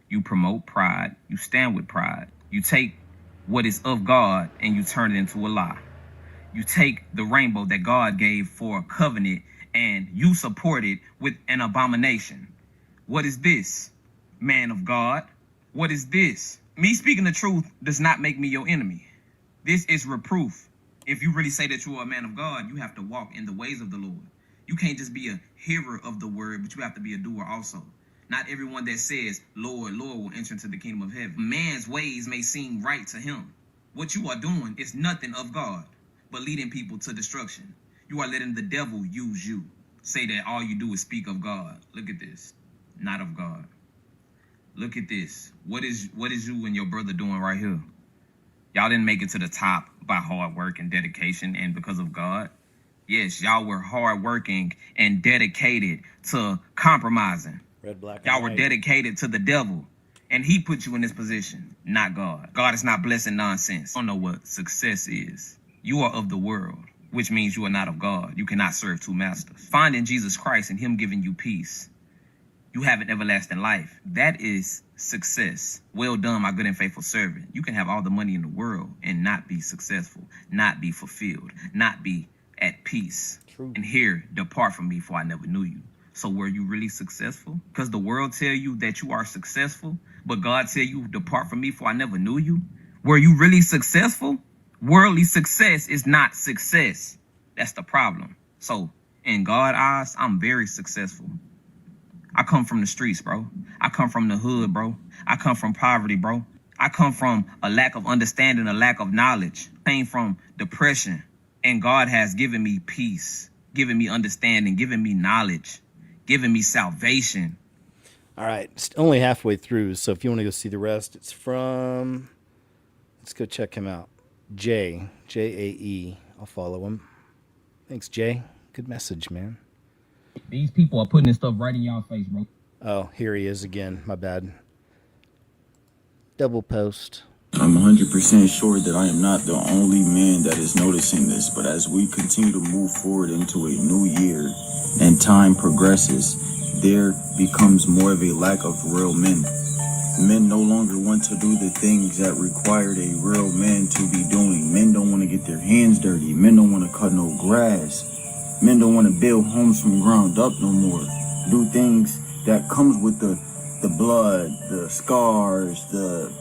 You promote pride. You stand with pride. You take what is of God and you turn it into a lie. You take the rainbow that God gave for a covenant and you support it with an abomination. What is this, man of God? What is this? Me speaking the truth does not make me your enemy. This is reproof. If you really say that you are a man of God, you have to walk in the ways of the Lord. You can't just be a hearer of the word, but you have to be a doer also. Not everyone that says, Lord, Lord, will enter into the kingdom of heaven. Man's ways may seem right to him. What you are doing is nothing of God, but leading people to destruction. You are letting the devil use you. Say that all you do is speak of God. Look at this. Not of God. Look at this. What is you and your brother doing right here? Y'all didn't make it to the top by hard work and dedication and because of God. Yes, y'all were hard working and dedicated to compromising. Red, black, y'all and were white. dedicated to the devil, and he put you in this position, not God. God is not blessing nonsense. I don't know what success is. You are of the world, which means you are not of God. You cannot serve two masters. Finding Jesus Christ and him giving you peace, you have an everlasting life. That is success. Well done, my good and faithful servant. You can have all the money in the world and not be successful, not be fulfilled, not be at peace. True. And here, depart from me, for I never knew you. So were you really successful? Because the world tell you that you are successful, but God tell you, depart from me, for I never knew you. Were you really successful? Worldly success is not success. That's the problem. So in God's eyes, I'm very successful. I come from the streets, bro. I come from the hood, bro. I come from poverty, bro. I come from a lack of understanding, a lack of knowledge. I came from depression. And God has given me peace, given me understanding, given me knowledge, given me salvation. All right, it's only halfway through, so if you want to go see the rest, it's from, let's go check him out. Jay, J-A-E. I'll follow him. Thanks, Jay. Good message, man. These people are putting this stuff right in y'all face, bro. Oh, here he is again. My bad. Double post. I'm 100% sure that I am not the only man that is noticing this, but as we continue to move forward into a new year and time progresses, there becomes more of a lack of real men. Men no longer want to do the things that required a real man to be doing. Men don't want to get their hands dirty. Men don't want to cut no grass. Men don't want to build homes from ground up no more. Do things that comes with the the blood, the scars,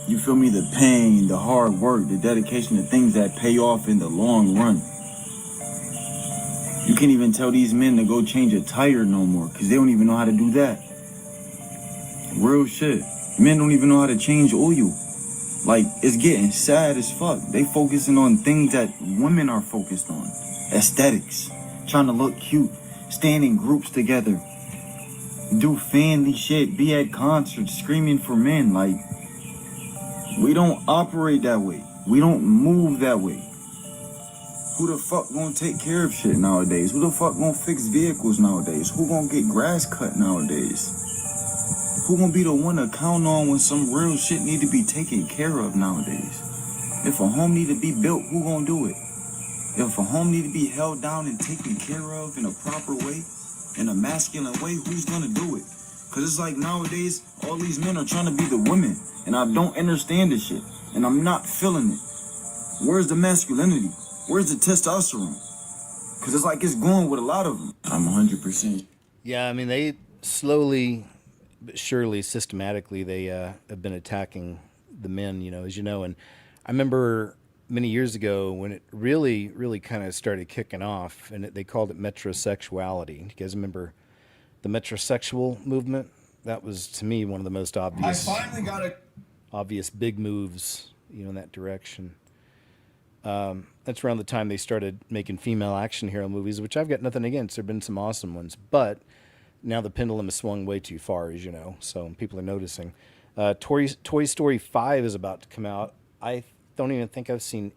you feel me, the pain, the hard work, the dedication, the things that pay off in the long run. You can't even tell these men to go change a tire no more because they don't even know how to do that. Real shit. Men don't even know how to change oil. Like, it's getting sad as fuck. They focusing on things that women are focused on. Aesthetics. Trying to look cute. Stand in groups together. Do family shit. Be at concerts screaming for men. Like, we don't operate that way. We don't move that way. Who the fuck gonna take care of shit nowadays? Who the fuck gonna fix vehicles nowadays? Who gonna get grass cut nowadays? Who gonna be the one to count on when some real shit need to be taken care of nowadays? If a home need to be built, who gonna do it? If a home need to be held down and taken care of in a proper way, in a masculine way, who's gonna do it? Cause it's like nowadays, all these men are trying to be the women, and I don't understand this shit, and I'm not feeling it. Where's the masculinity? Where's the testosterone? Cause it's like it's going with a lot of them. I'm 100%. Yeah, I mean, they slowly, but surely, systematically, they have been attacking the men, as you know. And I remember many years ago when it really, really kind of started kicking off, and they called it metrosexuality. You guys remember the metrosexual movement? That was, to me, one of the most obvious, obvious big moves, in that direction. That's around the time they started making female action hero movies, which I've got nothing against. There have been some awesome ones, but now the pendulum has swung way too far, as you know, so people are noticing. Toy Story 5 is about to come out. I don't even think I've seen...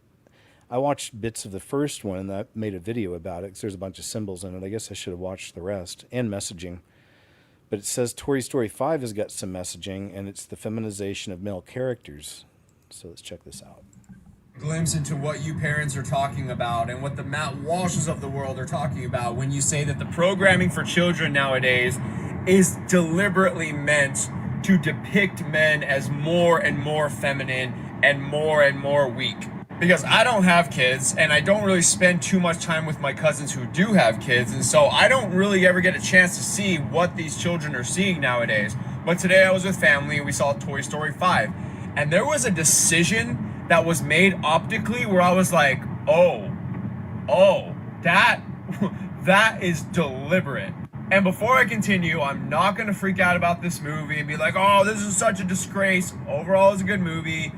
I watched bits of the first one, and I made a video about it, because there's a bunch of symbols in it. I guess I should have watched the rest, and messaging. But it says Toy Story 5 has got some messaging, and it's the feminization of male characters. So let's check this out. Glimpse into what you parents are talking about and what the Matt Walshes of the world are talking about when you say that the programming for children nowadays is deliberately meant to depict men as more and more feminine and more weak. Because I don't have kids, and I don't really spend too much time with my cousins who do have kids, and so I don't really ever get a chance to see what these children are seeing nowadays. But today I was with family and we saw Toy Story 5, and there was a decision that was made optically where I was like, oh, that is deliberate. And before I continue, I'm not gonna freak out about this movie and be like, oh, this is such a disgrace. Overall, it's a good movie.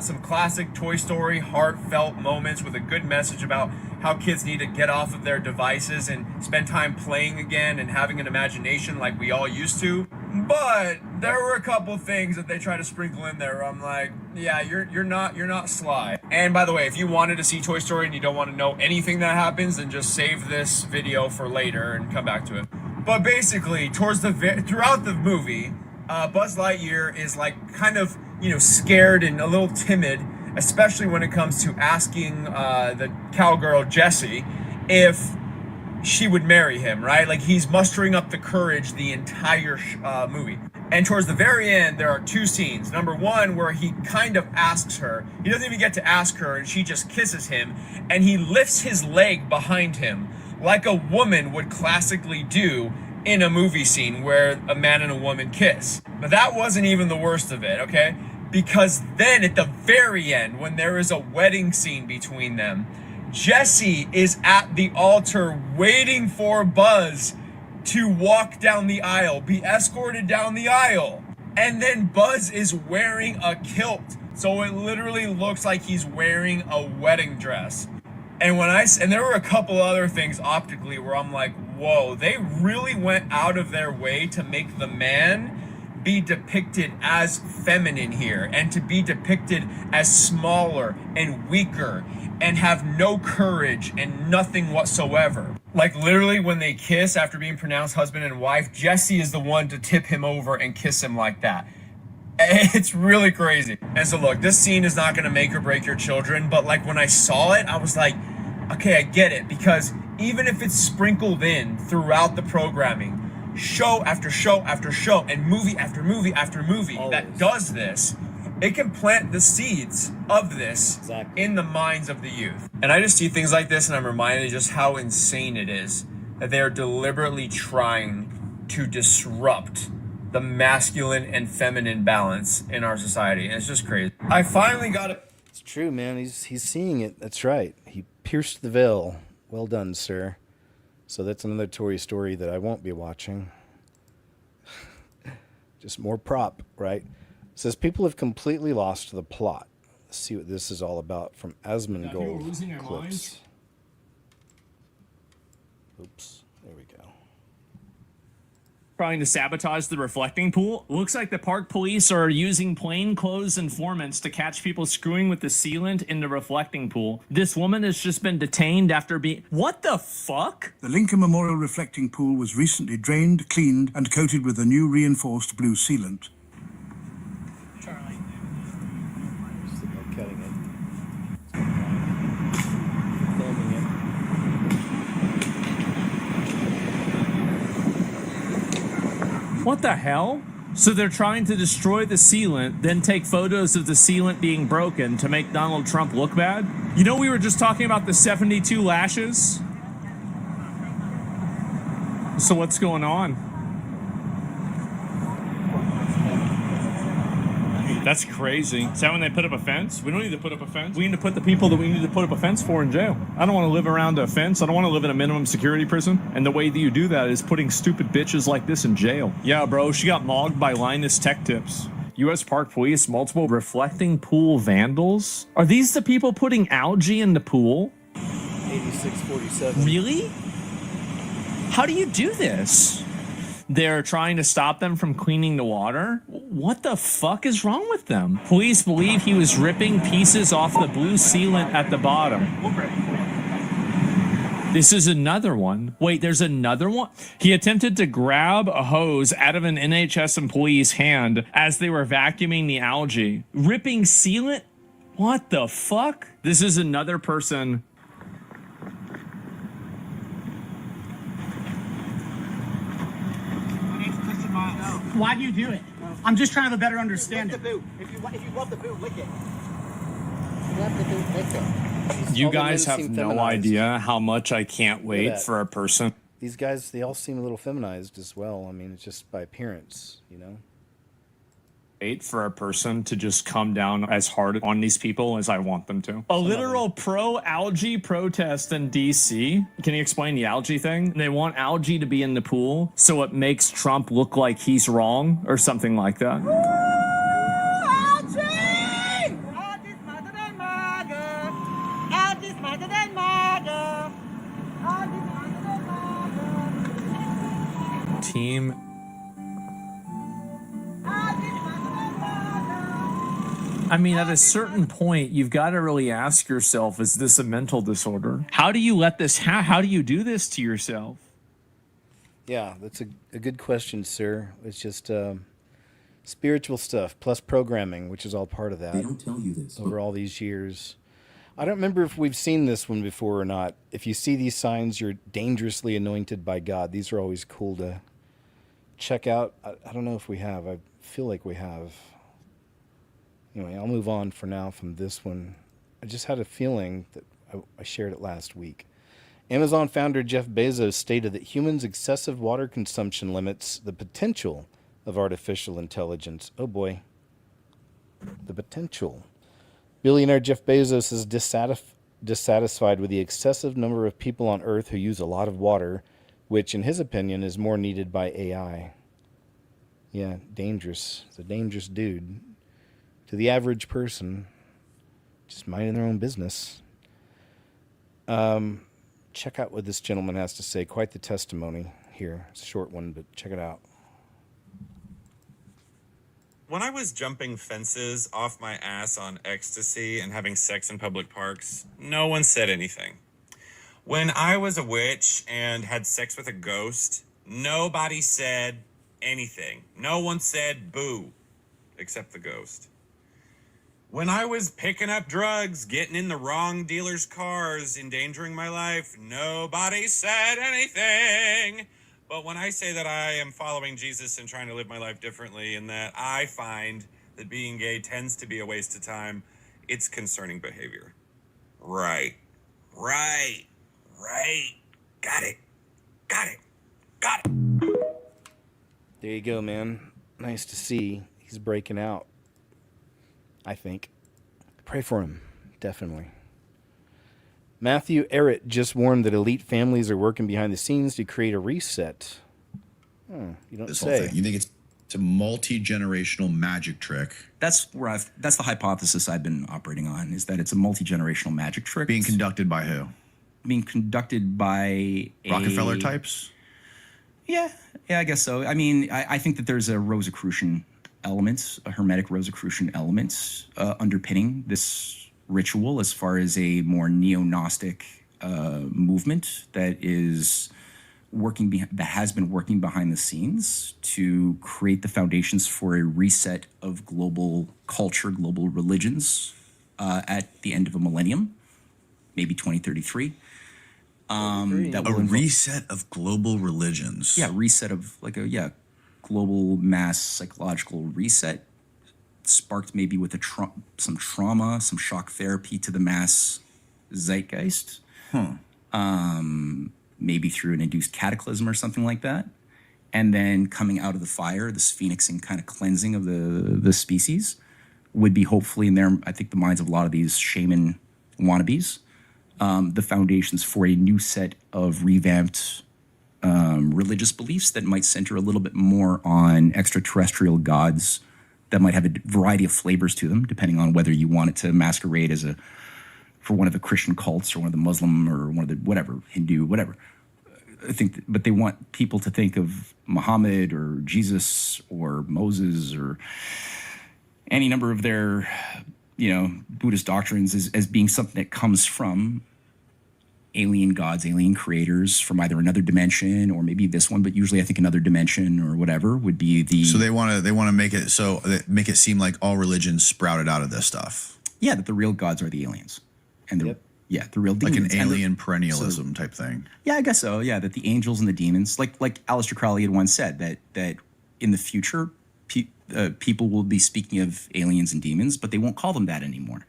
Some classic Toy Story heartfelt moments with a good message about how kids need to get off of their devices and spend time playing again and having an imagination like we all used to. But there were a couple things that they try to sprinkle in there where I'm like, yeah, you're not sly. And by the way, if you wanted to see Toy Story and you don't want to know anything that happens, then just save this video for later and come back to it. But basically, throughout the movie, Buzz Lightyear is like kind of, scared and a little timid, especially when it comes to asking the cowgirl Jessie if she would marry him, right? Like, he's mustering up the courage the entire movie. And towards the very end, there are two scenes. Number one, where he kind of asks her. He doesn't even get to ask her, and she just kisses him, and he lifts his leg behind him like a woman would classically do in a movie scene where a man and a woman kiss. But that wasn't even the worst of it, okay? Because then at the very end, when there is a wedding scene between them, Jessie is at the altar waiting for Buzz to walk down the aisle, be escorted down the aisle. And then Buzz is wearing a kilt. So it literally looks like he's wearing a wedding dress. And there were a couple other things optically where I'm like, whoa, they really went out of their way to make the man be depicted as feminine here and to be depicted as smaller and weaker and have no courage and nothing whatsoever. Like, literally, when they kiss after being pronounced husband and wife, Jessie is the one to tip him over and kiss him like that. It's really crazy. And so look, this scene is not going to make or break your children, but like when I saw it, I was like, okay, I get it, because even if it's sprinkled in throughout the programming, show after show after show and movie after movie after movie that does this, it can plant the seeds of this in the minds of the youth. And I just see things like this and I'm reminded just how insane it is that they are deliberately trying to disrupt the masculine and feminine balance in our society. And it's just crazy. I finally got it. It's true, man. He's seeing it. That's right. He pierced the veil. Well done, sir. So that's another Tory story that I won't be watching. Just more prop, right? It says people have completely lost the plot. Let's see what this is all about from Asmongold clips. Oops, there we go. Trying to sabotage the reflecting pool. Looks like the park police are using plainclothes informants to catch people screwing with the sealant in the reflecting pool. This woman has just been detained after being... What the fuck? The Lincoln Memorial reflecting pool was recently drained, cleaned, and coated with a new reinforced blue sealant. Charlie. Cutting it. Filming it. What the hell? So they're trying to destroy the sealant, then take photos of the sealant being broken to make Donald Trump look bad? You know, we were just talking about the 72 lashes? So what's going on? That's crazy. Is that when they put up a fence? We don't need to put up a fence. We need to put the people that we need to put up a fence for in jail. I don't want to live around a fence. I don't want to live in a minimum security prison. And the way that you do that is putting stupid bitches like this in jail. Yeah, bro, she got mogged by Linus Tech Tips. U.S. Park Police, multiple reflecting pool vandals? Are these the people putting algae in the pool? 8647. Really? How do you do this? They're trying to stop them from cleaning the water? What the fuck is wrong with them? Police believe he was ripping pieces off the blue sealant at the bottom. This is another one. Wait, there's another one? He attempted to grab a hose out of an NHS employee's hand as they were vacuuming the algae. Ripping sealant? What the fuck? This is another person. Why do you do it? I'm just trying to have a better understanding. Lick the boot. If you love the boot, lick it. You guys have no idea how much I can't wait for a person. These guys, they all seem a little feminized as well. I mean, it's just by appearance, you know? Wait for a person to just come down as hard on these people as I want them to. A literal pro-algae protest in DC. Can you explain the algae thing? They want algae to be in the pool so it makes Trump look like he's wrong or something like that. Team. I mean, at a certain point, you've got to really ask yourself, is this a mental disorder? How do you let this, how do you do this to yourself? Yeah, that's a good question, sir. It's just spiritual stuff plus programming, which is all part of that. They don't tell you this. Over all these years. I don't remember if we've seen this one before or not. If you see these signs, you're dangerously anointed by God. These are always cool to check out. I don't know if we have. I feel like we have. Anyway, I'll move on for now from this one. I just had a feeling that I shared it last week. Amazon founder Jeff Bezos stated that humans' excessive water consumption limits the potential of artificial intelligence. Oh boy. The potential. Billionaire Jeff Bezos is dissatisfied with the excessive number of people on Earth who use a lot of water, which, in his opinion, is more needed by AI. Yeah, dangerous. It's a dangerous dude. To the average person, just minding their own business. Check out what this gentleman has to say. Quite the testimony here. It's a short one, but check it out. When I was jumping fences off my ass on ecstasy and having sex in public parks, no one said anything. When I was a witch and had sex with a ghost, nobody said anything. No one said boo, except the ghost. When I was picking up drugs, getting in the wrong dealer's cars, endangering my life, nobody said anything. But when I say that I am following Jesus and trying to live my life differently and that I find that being gay tends to be a waste of time, it's concerning behavior. Right. Got it. There you go, man. nice to see he's breaking out, I think. Pray for him, definitely. Matthew Errett just warned that elite families are working behind the scenes to create a reset. You don't This whole say. thing. You think it's a multi-generational magic trick That's that's the hypothesis I've been operating on, is that it's a multi-generational magic trick. being conducted by who? Being conducted by Rockefeller types? Yeah, I guess so. I mean, I think that there's a Rosicrucian element, a Hermetic Rosicrucian element underpinning this ritual as far as a more neo-Gnostic movement that is that has been working behind the scenes to create the foundations for a reset of global culture, global religions at the end of a millennium, maybe 2033. That A will reset of global religions. Yeah, reset of global mass psychological reset, sparked maybe with some trauma, some shock therapy to the mass zeitgeist. Maybe through an induced cataclysm or something like that. And then coming out of the fire, this phoenixing kind of cleansing of the species would be hopefully in there, I think, the minds of a lot of these shaman wannabes, the foundations for a new set of revamped religious beliefs that might center a little bit more on extraterrestrial gods that might have a variety of flavors to them, depending on whether you want it to masquerade as for one of the Christian cults or one of the Muslim or one of the whatever, Hindu, whatever. I think, but they want people to think of Muhammad or Jesus or Moses or any number of their, Buddhist doctrines as being something that comes from alien gods, alien creators from either another dimension or maybe this one, but usually I think another dimension or whatever would be the. So they want to make it seem like all religions sprouted out of this stuff. Yeah, that the real gods are the aliens, and the real demons. Like an alien perennialism type thing. Yeah, I guess so. Yeah, that the angels and the demons, like Aleister Crowley had once said, that in the future people will be speaking of aliens and demons, but they won't call them that anymore.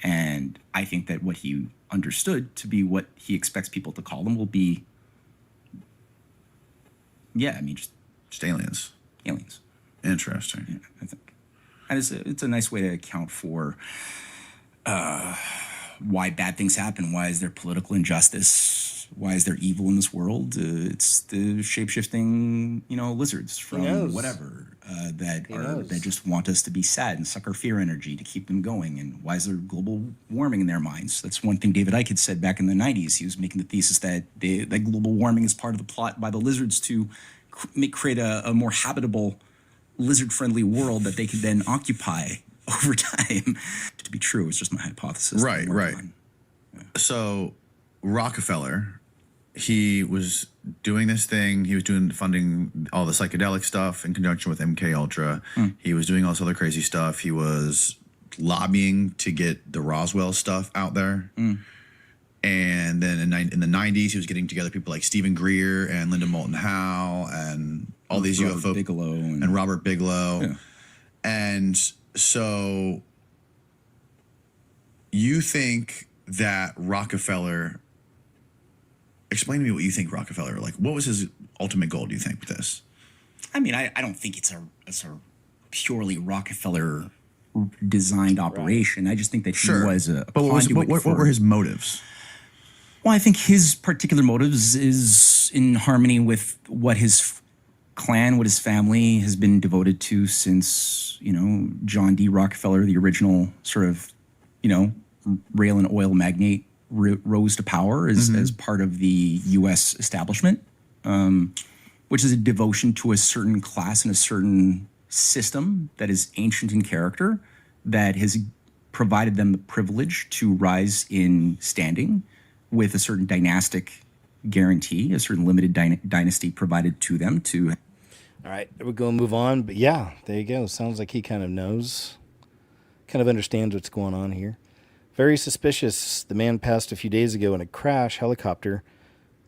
And I think that what he understood to be what he expects people to call them will be, just aliens. Aliens. Interesting. Yeah, I think, and it's a nice way to account for why bad things happen. Why is there political injustice? Why is there evil in this world? It's the shape-shifting, lizards from whatever that just want us to be sad and suck our fear energy to keep them going. And why is there global warming in their minds? That's one thing David Icke had said back in the 90s. He was making the thesis that global warming is part of the plot by the lizards to create a more habitable, lizard-friendly world that they could then occupy over time. To be true, it's just my hypothesis. Right. Yeah. So Rockefeller, he was doing this thing. He was funding all the psychedelic stuff in conjunction with MK Ultra. He was doing all this other crazy stuff. He was lobbying to get the Roswell stuff out there. And then in the 90s, he was getting together people like Stephen Greer and Linda Moulton Howe and all these UFO Bigelow and Robert Bigelow. Yeah. And so you think that Rockefeller, explain to me what you think Rockefeller, like what was his ultimate goal, do you think, with this? I mean, I don't think it's a purely Rockefeller designed operation. I just think that he was a But what were his motives? Well, I think his particular motives is in harmony with what his clan, what his family has been devoted to since, John D. Rockefeller, the original sort of, rail and oil magnate, rose to power as part of the U.S. establishment, which is a devotion to a certain class and a certain system that is ancient in character, that has provided them the privilege to rise in standing with a certain dynastic guarantee, a certain limited dynasty provided to them to. All right, we're going to move on. But yeah, there you go. Sounds like he kind of knows, kind of understands what's going on here. Very suspicious. The man passed a few days ago in a crash helicopter.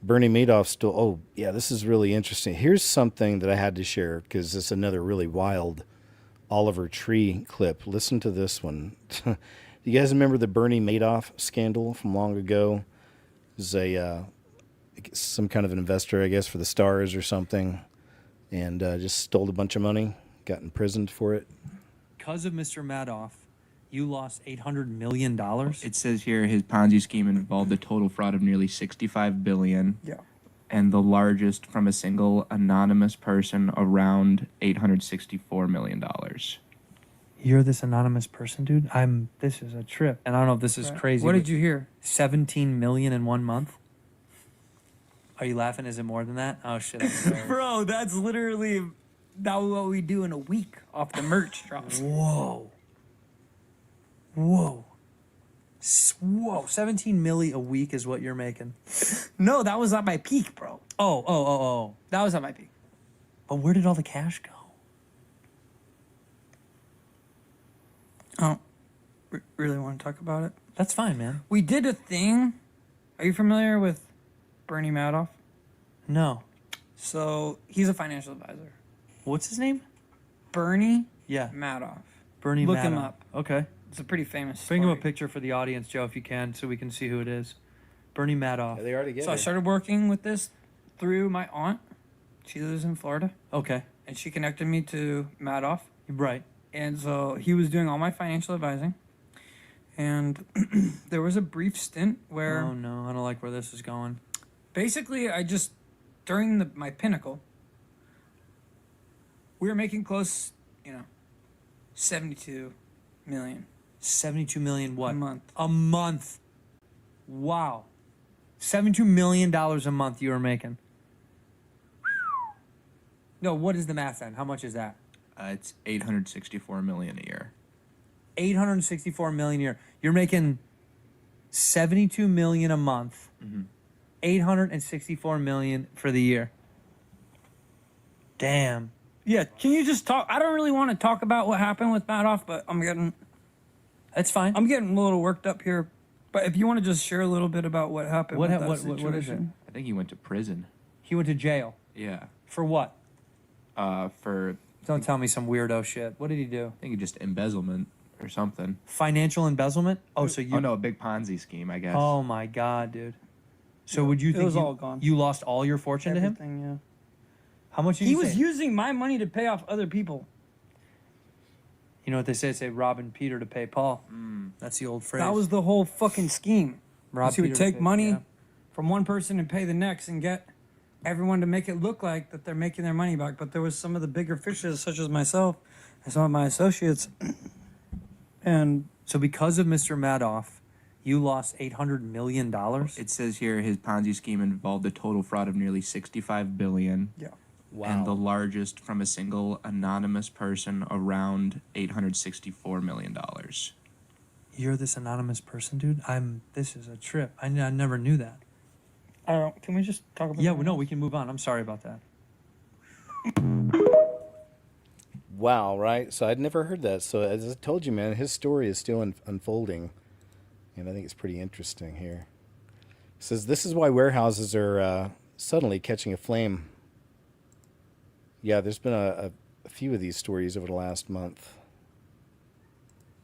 Bernie Madoff still. Oh, yeah, this is really interesting. Here's something that I had to share because it's another really wild Oliver Tree clip. Listen to this one. Do you guys remember the Bernie Madoff scandal from long ago? It was some kind of an investor, I guess, for the Stars or something, and just stole a bunch of money. got imprisoned for it. Because of Mr. Madoff, you lost $800 million? It says here his Ponzi scheme involved a total fraud of nearly $65 billion. Yeah. And the largest from a single anonymous person, around $864 million. You're this anonymous person, dude? This is a trip. And I don't know if this is crazy. What but did you hear? 17 million in 1 month? Are you laughing? Is it more than that? Oh, shit. I'm sorry. Bro, that's literally about what we do in a week off the merch drops. Whoa. Whoa. Whoa. 17 milli a week is what you're making. No, that was at my peak, bro. Oh. That was at my peak. But where did all the cash go? I don't really want to talk about it. That's fine, man. We did a thing. Are you familiar with Bernie Madoff? No. So he's a financial advisor. What's his name? Bernie Yeah. Madoff. Bernie Look Madoff. him up. Okay. It's a pretty famous Bring him a story. picture for the audience, Joe, if you can, so we can see who it is. Bernie Madoff. They are together. So I started working with this through my aunt. She lives in Florida. Okay. And she connected me to Madoff. Right. And so he was doing all my financial advising. And there was a brief stint where Oh, no. I don't like where this is going. basically I just, during my pinnacle, we were making close, 72 million. 72 million what? A month. A month. Wow. $72 million a month you were making. No, what is the math then? How much is that? It's $864 million a year. 864 million a year. You're making 72 million a month. 864 million for the year. Damn. Yeah, can you just talk? I don't really want to talk about what happened with Madoff, but That's fine. I'm getting a little worked up here. But if you want to just share a little bit about what happened with that what is it? situation. I think he went to prison. He went to jail. Yeah. For what? For Don't tell me some weirdo shit. What did he do? I think just embezzlement or something. Financial embezzlement? Oh, so you Oh no, a big Ponzi scheme, I guess. Oh my god, dude. So would you It think was you, all gone. you lost all your fortune to him? Everything, yeah. How much did He you was say? using my money to pay off other people. You know what they say? Say robbing Peter to pay Paul. That's the old phrase. That was the whole fucking scheme. Rob He would Peter to take pay- money yeah. from one person and pay the next and get everyone to make it look like that they're making their money back. But there was some of the bigger fishes, such as myself and some of my associates. And So because of Mr. Madoff, you lost $800 million? It says here his Ponzi scheme involved a total fraud of nearly $65 billion. Yeah. Wow. And the largest from a single anonymous person, around $864 million. You're this anonymous person, dude? This is a trip. I never knew that. can we just talk about Yeah, that? no, we can move on. I'm sorry about that. Wow, right? So I'd never heard that. So as I told you, man, his story is still unfolding. And I think it's pretty interesting here. It says, this is why warehouses are suddenly catching a flame. Yeah, there's been a few of these stories over the last month.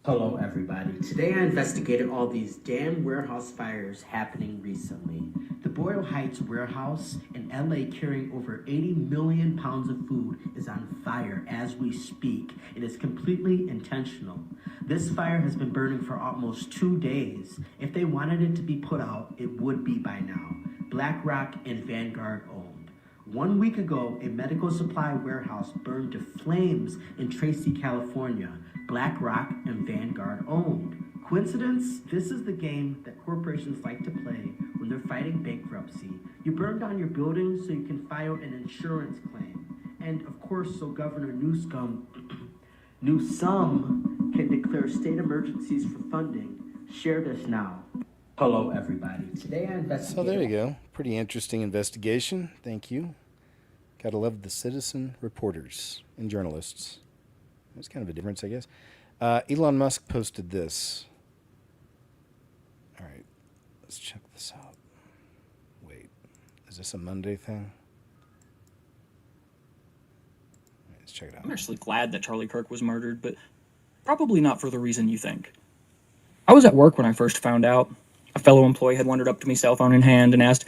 Hello everybody. Today I investigated all these damn warehouse fires happening recently. The Boyle Heights warehouse in LA carrying over 80 million pounds of food is on fire as we speak. It is completely intentional. This fire has been burning for almost 2 days. If they wanted it to be put out, it would be by now. BlackRock and Vanguard owned. 1 week ago, a medical supply warehouse burned to flames in Tracy, California. BlackRock and Vanguard owned. Coincidence? This is the game that corporations like to play when they're fighting bankruptcy. You burn down your building so you can file an insurance claim. And of course, so Governor Newsom can declare state emergencies for funding. Share this now. Hello, everybody. Today I investigated... So there you go. Pretty interesting investigation. Thank you. Gotta love the citizen reporters and journalists. That's kind of a difference, I guess. Elon Musk posted this. All right, let's check this out. Wait, is this a Monday thing? All right, let's check it out. I'm actually glad that Charlie Kirk was murdered, but probably not for the reason you think. I was at work when I first found out. A fellow employee had wandered up to me, cell phone in hand, and asked,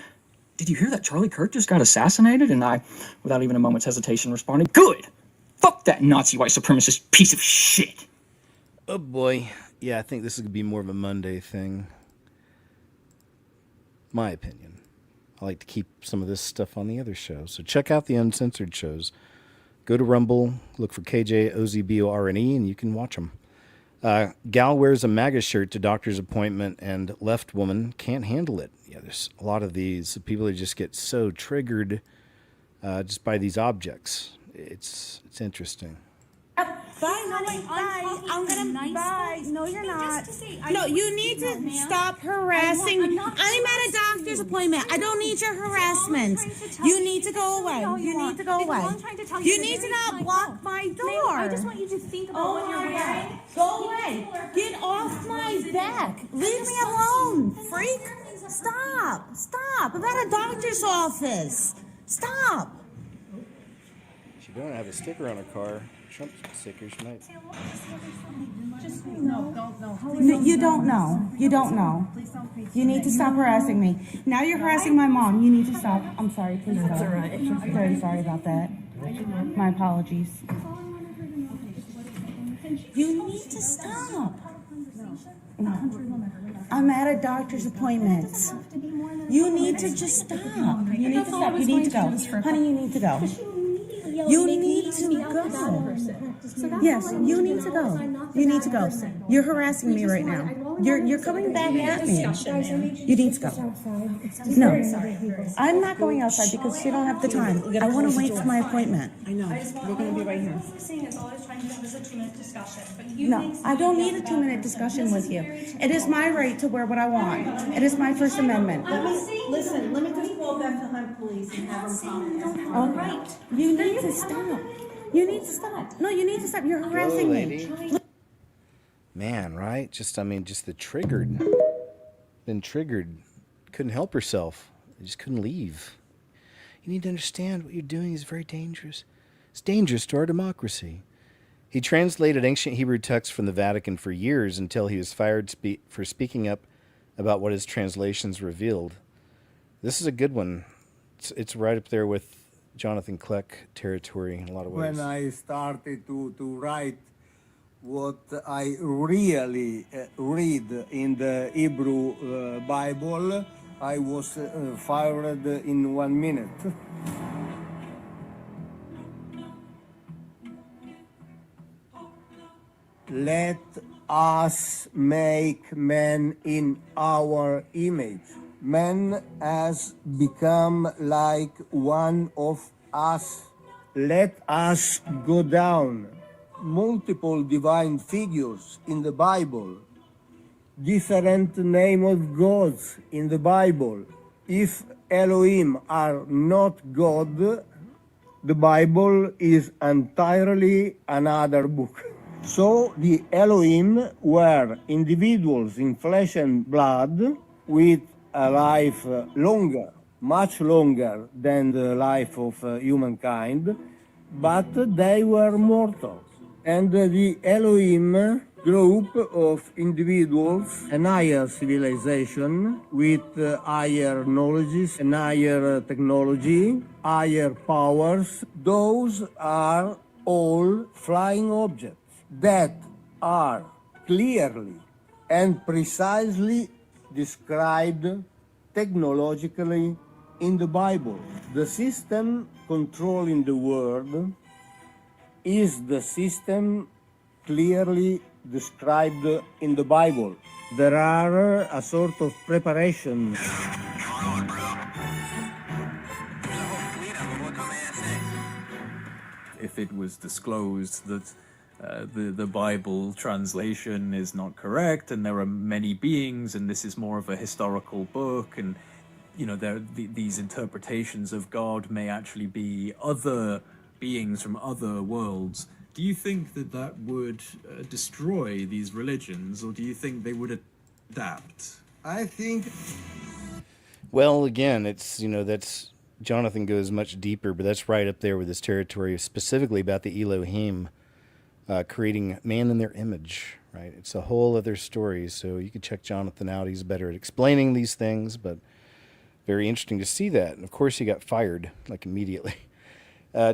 "Did you hear that Charlie Kirk just got assassinated?" And I, without even a moment's hesitation, responded, "Good! Fuck that Nazi white supremacist piece of shit. Oh boy. Yeah, I think this is going to be more of a Monday thing. My opinion. I like to keep some of this stuff on the other shows. So check out the uncensored shows. Go to Rumble, look for KJOZBORNE, and you can watch them. Gal wears a MAGA shirt to doctor's appointment, and left woman can't handle it. Yeah, there's a lot of these. People that just get so triggered just by these objects. It's interesting. Bye, honey. Bye. I'm gonna bye. No, you're not. No, you need to stop harassing me. I'm at a doctor's appointment. I don't need your harassment. You need to go away. You need to go away. You need to not block my door. I just want you to think about what you're wearing. Go away. Get off my back. Leave me alone, freak. Stop. Stop. I'm at a doctor's office. Stop. She don't have a sticker on her car. Trump stickers might. No, you don't know. You don't know. You need to stop harassing me. Now you're harassing my mom. You need to stop. I'm sorry. Please stop. That's all right. I'm very sorry about that. My apologies. You need to stop. No. I'm at a doctor's appointment. You need to just stop. You need to stop. You need to go. Honey, you need to go. You need to go. Yes, you need to go. You need to go. You're harassing me right now. You're coming back at me. You need to go. No, I'm not going outside because you don't have the time. I want to wait for my appointment. I know. We're going to be right here. No, I don't need a 2-minute discussion with you. It is my right to wear what I want. It is my First Amendment. Listen, let me just call Bethlehem Police and have them come. Okay. You need to stop. You need to stop. No, you need to stop. You're harassing me. Man, right? Just the triggered. Been triggered. Couldn't help herself. Just couldn't leave. You need to understand what you're doing is very dangerous. It's dangerous to our democracy. He translated ancient Hebrew texts from the Vatican for years until he was fired for speaking up about what his translations revealed. This is a good one. It's right up there with Jonathan Kleck territory in a lot of ways. When I started to write what I really read in the Hebrew Bible, I was fired in 1 minute. Let us make man in our image. Man has become like one of us. Let us go down. Multiple divine figures in the Bible. Different name of gods in the Bible. If Elohim are not God, the Bible is entirely another book. So the Elohim were individuals in flesh and blood with a life longer, much longer than the life of humankind, but they were mortal. And the Elohim group of individuals, a higher civilization with higher knowledges and higher technology, higher powers, those are all flying objects that are clearly and precisely described technologically in the Bible. The system controlling the world is the system clearly described in the Bible. There are a sort of preparation. If it was disclosed that the Bible translation is not correct and there are many beings and this is more of a historical book and these interpretations of God may actually be other beings from other worlds, do you think that would destroy these religions, or do you think they would adapt? I think. Well, again, that's Jonathan goes much deeper, but that's right up there with his territory, specifically about the Elohim creating man in their image, right? It's a whole other story, so you can check Jonathan out. He's better at explaining these things, but very interesting to see that. And of course, he got fired, like, immediately.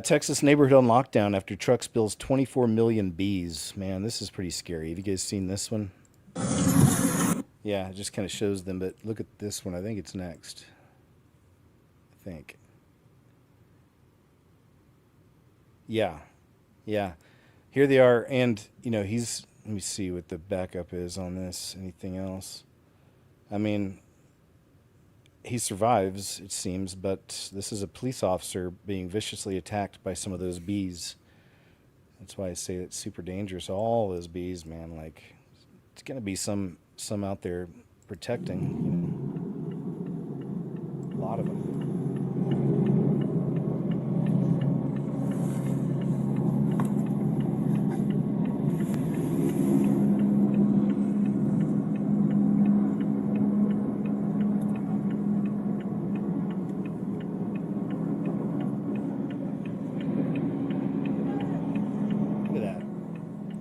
Texas neighborhood on lockdown after truck spills 24 million bees. Man, this is pretty scary. Have you guys seen this one? Yeah, it just kind of shows them, but look at this one. I think it's next. I think. Yeah. Here they are, and, he's... Let me see what the backup is on this. Anything else? I mean, he survives, it seems, but this is a police officer being viciously attacked by some of those bees. That's why I say it's super dangerous. All those bees, man, it's going to be some out there protecting, a lot of them.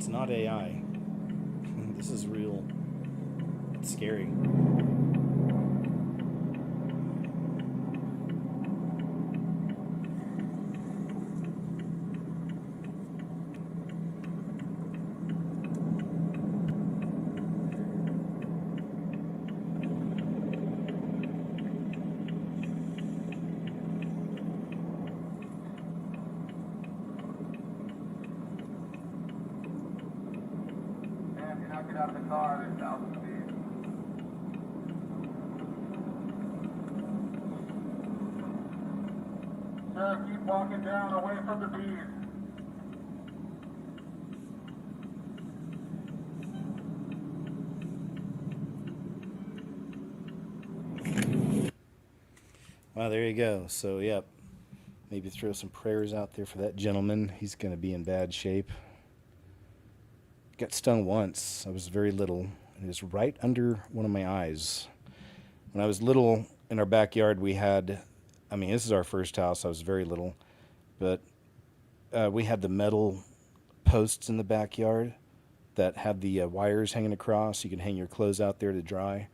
Not AI. This is real. It's scary. Get out of the car, there's thousands of bees. Sir, keep walking down away from the bees. Wow, there you go. So, yep. Maybe throw some prayers out there for that gentleman. He's going to be in bad shape. Got stung once. I was very little. It was right under one of my eyes. When I was little, in our backyard, we had, this is our first house. I was very little. But we had the metal posts in the backyard that had the wires hanging across. You could hang your clothes out there to dry.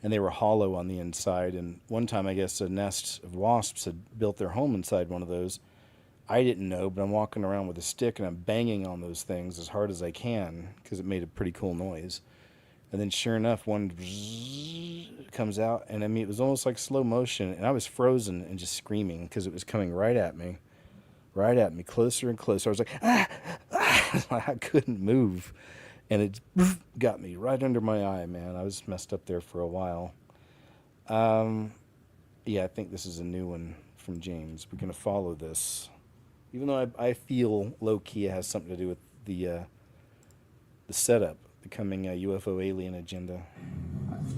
And they were hollow on the inside. And one time, I guess, a nest of wasps had built their home inside one of those. I didn't know, but I'm walking around with a stick and I'm banging on those things as hard as I can because it made a pretty cool noise. And then sure enough, one comes out, and it was almost like slow motion, and I was frozen and just screaming because it was coming right at me, closer and closer. I was like, I couldn't move, and it got me right under my eye, man. I was messed up there for a while. Yeah, I think this is a new one from James. We're going to follow this. Even though I feel low-key it has something to do with the setup, the coming UFO alien agenda.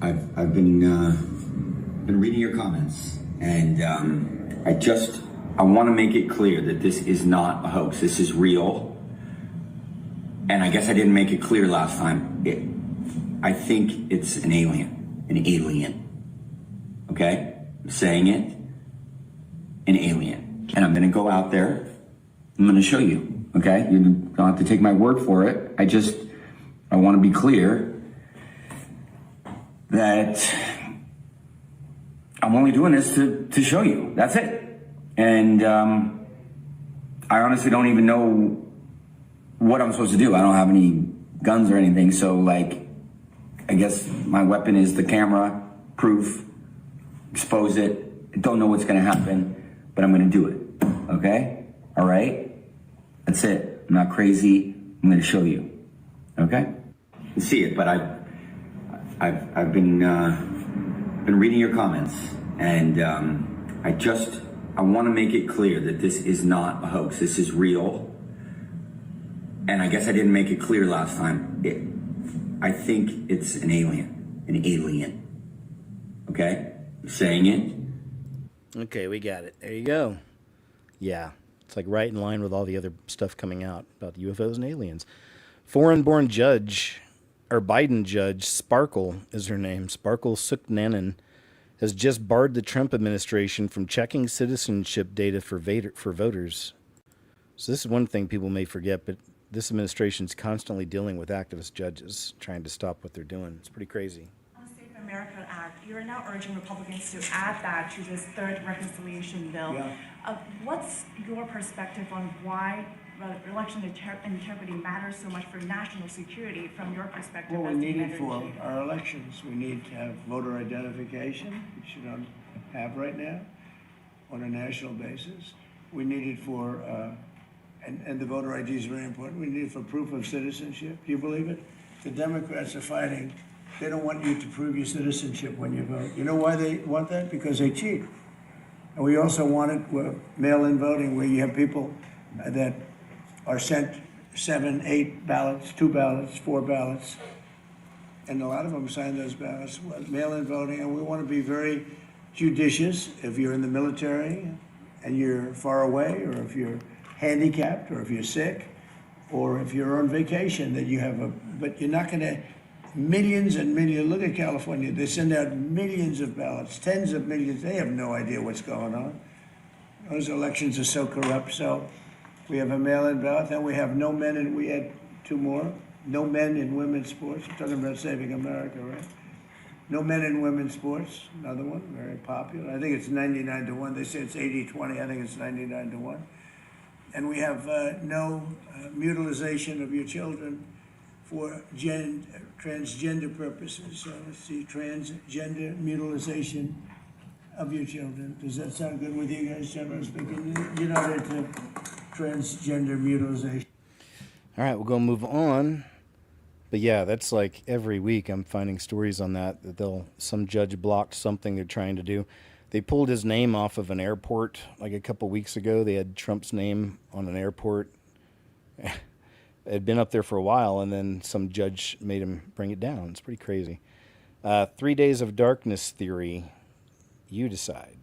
I've been reading your comments, and I want to make it clear that this is not a hoax. This is real, and I guess I didn't make it clear last time. I think it's an alien. Okay, I'm saying it, an alien, and I'm going to go out there. I'm going to show you, okay? You don't have to take my word for it. I want to be clear that I'm only doing this to show you. That's it. And I honestly don't even know what I'm supposed to do. I don't have any guns or anything. So, I guess my weapon is the camera, proof, expose it. I don't know what's going to happen, but I'm going to do it, okay? All right? That's it. I'm not crazy. I'm going to show you. Okay? You see it, but I've been reading your comments, and I want to make it clear that this is not a hoax. This is real, and I guess I didn't make it clear last time. I think it's an alien. Okay, I'm saying it. Okay, we got it. There you go. Yeah, it's right in line with all the other stuff coming out about UFOs and aliens. Foreign-born judge, or Biden judge, Sparkle is her name, Sparkle Suknanen, has just barred the Trump administration from checking citizenship data for voters. So this is one thing people may forget, but this administration is constantly dealing with activist judges trying to stop what they're doing. It's pretty crazy. America Act, you are now urging Republicans to add that to this third reconciliation bill. Yeah. What's your perspective on why election integrity matters so much for national security from your perspective? Well, we as the need it editor-in-chief? for our elections. We need to have voter identification, which you don't have right now on a national basis. We need it for, and the voter ID is very important. We need it for proof of citizenship. Do you believe it? The Democrats are fighting. They don't want you to prove your citizenship when you vote. You know why they want that? Because they cheat. And we also want it with mail-in voting, where you have people that are sent 7, 8 ballots, 2 ballots, 4 ballots, and a lot of them sign those ballots, mail-in voting, and we want to be very judicious if you're in the military and you're far away, or if you're handicapped, or if you're sick, or if you're on vacation, that you have but you're not going to, millions and millions, look at California, they send out millions of ballots, tens of millions, they have no idea what's going on. Those elections are so corrupt, so we have a mail-in ballot, then we have no men, and we had 2 more, no men in women's sports. We're talking about saving America, right? No men in women's sports, another one, very popular. I think it's 99-1. They say it's 80-20. I think it's 99-1. And we have no mutilization of your children for transgender purposes. So let's see, transgender mutilization of your children. Does that sound good with you guys, generally speaking? You're not into transgender mutilization. All right, we're going to move on. But yeah, that's like every week I'm finding stories on that some judge blocked something they're trying to do. They pulled his name off of an airport like a couple weeks ago. They had Trump's name on an airport. It had been up there for a while, and then some judge made him bring it down. It's pretty crazy. 3 Days of Darkness theory. You decide.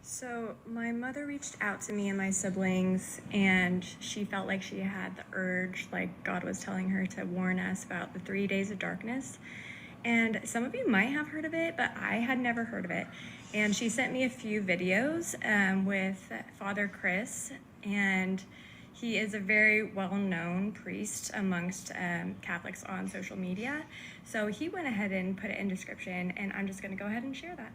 So my mother reached out to me and my siblings, and she felt like she had the urge, like God was telling her to warn us about the 3 days of darkness. And some of you might have heard of it, but I had never heard of it. And she sent me a few videos with Father Chris, and he is a very well-known priest amongst Catholics on social media. So he went ahead and put it in description, and I'm just going to go ahead and share that.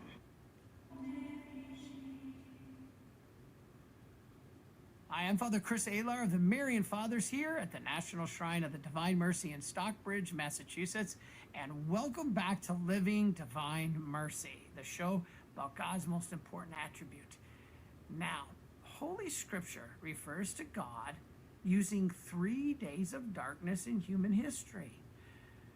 Hi, I'm Father Chris Alar of the Marian Fathers here at the National Shrine of the Divine Mercy in Stockbridge, Massachusetts, and welcome back to Living Divine Mercy, the show about God's most important attribute. Now, Holy Scripture refers to God using 3 days of darkness in human history.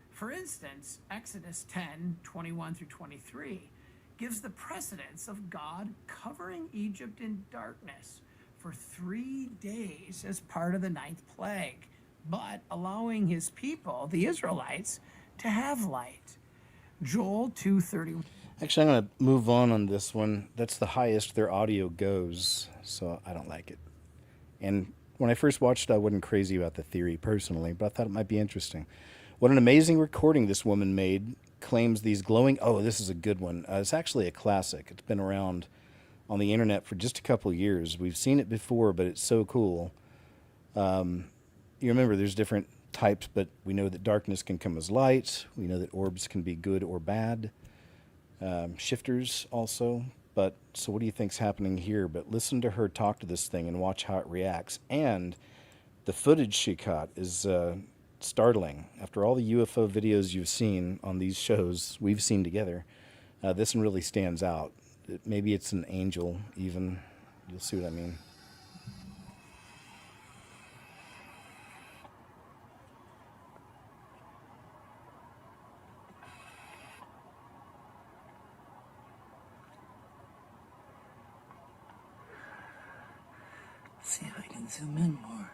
For instance, Exodus 10:21 through 23 gives the precedence of God covering Egypt in darkness for 3 days as part of the 9th plague, but allowing his people, the Israelites, to have light. Joel 2:30. Actually, I'm going to move on this one. That's the highest their audio goes, so I don't like it. And when I first watched it, I wasn't crazy about the theory personally, but I thought it might be interesting. What an amazing recording this woman made. Claims these glowing... Oh, this is a good one. It's actually a classic. It's been around on the internet for just a couple of years. We've seen it before, but it's so cool. You remember there's different types, but we know that darkness can come as light. We know that orbs can be good or bad. Shifters also. But so what do you think's happening here? But listen to her talk to this thing and watch how it reacts. And the footage she caught is startling. After all the UFO videos you've seen on these shows we've seen together, this one really stands out. Maybe it's an angel even. You'll see what I mean. See if I can zoom in more.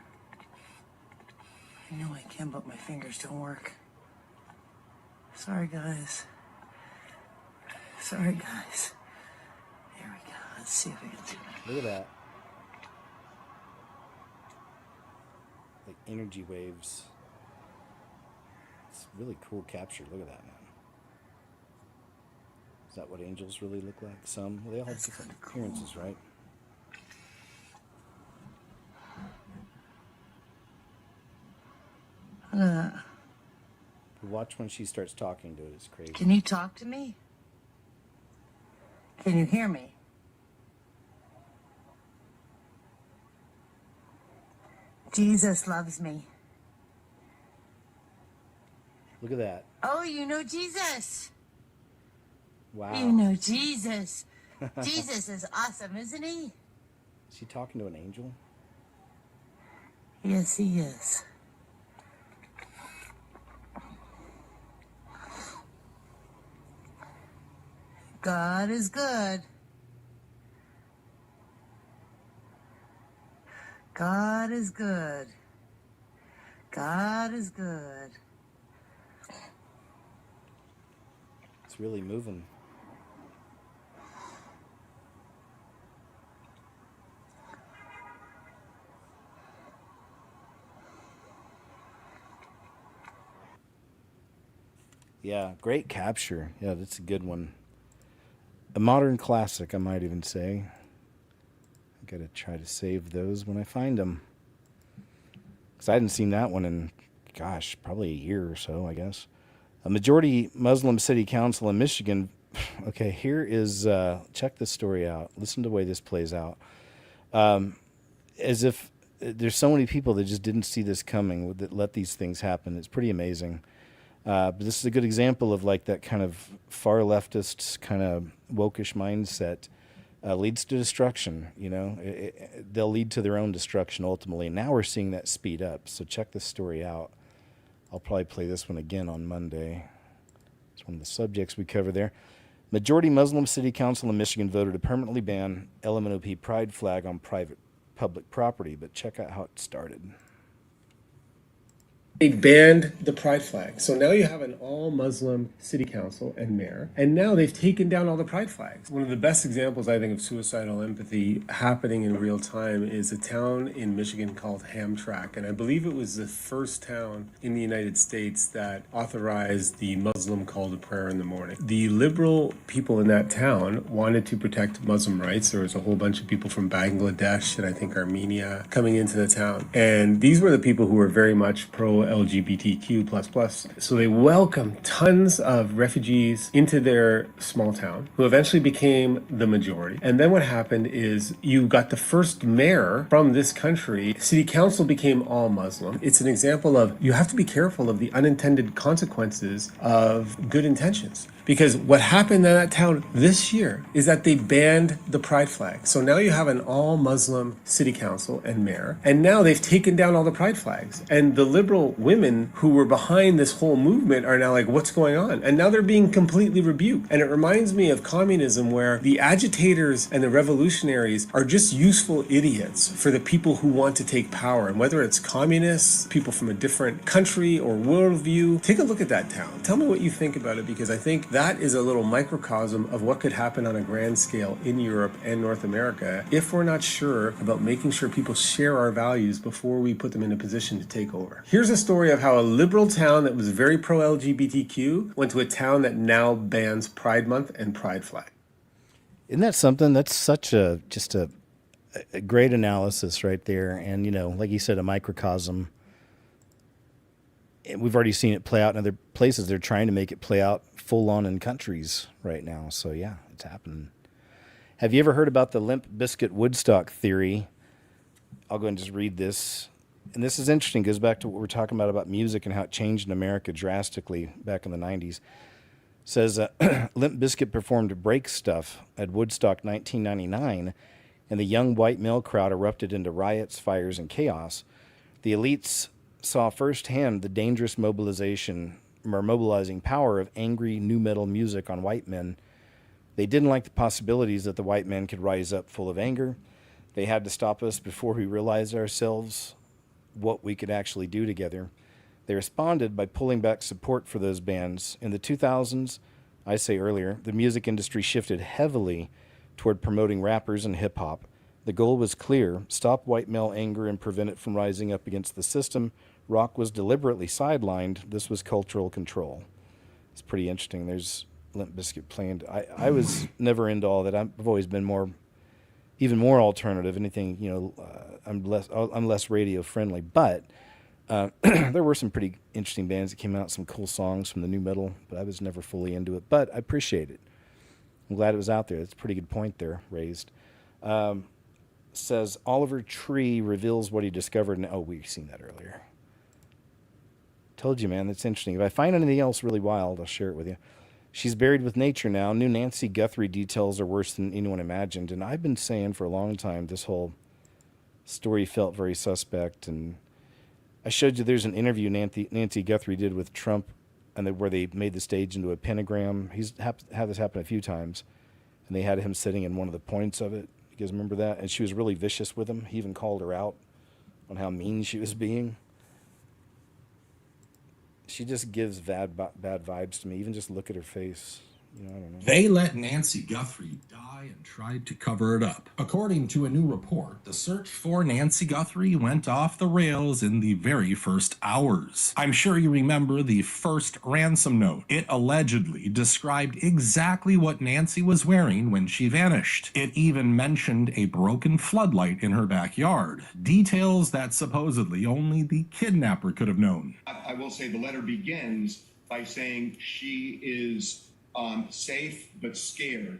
I know I can, but my fingers don't work. Sorry, guys. Sorry, guys. Here we go. Let's see if we can zoom in. Look at that. Like energy waves. It's really cool capture. Look at that, man. Is that what angels really look like? Some? Well, they all have different appearances, right? Look at that. Watch when she starts talking to it. It's crazy. Can you talk to me? Can you hear me? Jesus loves me. Look at that. Oh, you know Jesus. Wow. You know Jesus. Jesus is awesome, isn't he? Is she talking to an angel? Yes, he is. God is good. God is good. God is good. It's really moving. Yeah, great capture. Yeah, that's a good one. A modern classic, I might even say. I gotta try to save those when I find them. Because I hadn't seen that one in, gosh, probably a year or so, I guess. A majority Muslim city council in Michigan. Okay, here is, check this story out. Listen to the way this plays out. As if there's so many people that just didn't see this coming, that let these things happen. It's pretty amazing. But this is a good example of like that kind of far leftist kind of wokish mindset leads to destruction. You know, they'll lead to their own destruction ultimately. And now we're seeing that speed up. So check this story out. I'll probably play this one again on Monday. It's one of the subjects we cover there. Majority Muslim City Council in Michigan voted to permanently ban LMNOP pride flag on private public property. But check out how it started. They banned the pride flag. So now you have an all-Muslim city council and mayor, and now they've taken down all the pride flags. One of the best examples, I think, of suicidal empathy happening in real time is a town in Michigan called Hamtramck, and I believe it was the first town in the United States that authorized the Muslim call to prayer in the morning. The liberal people in that town wanted to protect Muslim rights. There was a whole bunch of people from Bangladesh and I think Armenia coming into the town, and these were the people who were very much pro-LGBTQ++. So they welcomed tons of refugees into their small town, who eventually became the majority. And then what happened is you got the first mayor from this country. City council became all Muslim. It's an example of you have to be careful of the unintended consequences of good intentions. Because what happened in that town this year is that they banned the pride flag. So now you have an all-Muslim city council and mayor, and now they've taken down all the pride flags. And the liberal women who were behind this whole movement are now like, what's going on? And now they're being completely rebuked. And it reminds me of communism, where the agitators and the revolutionaries are just useful idiots for the people who want to take power. And whether it's communists, people from a different country or worldview, take a look at that town. Tell me what you think about it, because I think that is a little microcosm of what could happen on a grand scale in Europe and North America if we're not sure about making sure people share our values before we put them in a position to take over. Here's a story of how a liberal town that was very pro-LGBTQ went to a town that now bans Pride Month and Pride Flag. Isn't that something? That's such a great analysis right there. And, you know, like you said, a microcosm. We've already seen it play out in other places. They're trying to make it play out full on in countries right now. So yeah, it's happening. Have you ever heard about the Limp Bizkit Woodstock theory? I'll go and just read this. And this is interesting. It goes back to what we're talking about music and how it changed in America drastically back in the 90s. It says Limp Bizkit performed Break Stuff at Woodstock 1999, and the young white male crowd erupted into riots, fires, and chaos. The elites saw firsthand the dangerous mobilizing power of angry nu metal music on white men. They didn't like the possibilities that the white men could rise up full of anger. They had to stop us before we realized ourselves what we could actually do together. They responded by pulling back support for those bands. In the 2000s, I say earlier, the music industry shifted heavily toward promoting rappers and hip-hop. The goal was clear: stop white male anger and prevent it from rising up against the system. Rock was deliberately sidelined. This was cultural control. It's pretty interesting. There's Limp Bizkit playing. I was never into all that. I've always been even more alternative. Anything, I'm less radio friendly. But There were some pretty interesting bands that came out, some cool songs from the new metal, but I was never fully into it. But I appreciate it. I'm glad it was out there. That's a pretty good point there raised. Says Oliver Tree reveals what he discovered. Oh, we've seen that earlier. Told you, man. That's interesting. If I find anything else really wild, I'll share it with you. She's buried with nature now. New Nancy Guthrie details are worse than anyone imagined. And I've been saying for a long time this whole story felt very suspect. And I showed you there's an interview Nancy Guthrie did with Trump, and where they made the stage into a pentagram. He's had this happen a few times, and they had him sitting in one of the points of it. You guys remember that? And she was really vicious with him. He even called her out on how mean she was being. She just gives bad vibes to me. Even just look at her face. You know, I don't know. They let Nancy Guthrie die and tried to cover it up. According to a new report, the search for Nancy Guthrie went off the rails in the very first hours. I'm sure you remember the first ransom note. It allegedly described exactly what Nancy was wearing when she vanished. It even mentioned a broken floodlight in her backyard. Details that supposedly only the kidnapper could have known. I will say the letter begins by saying she is safe but scared.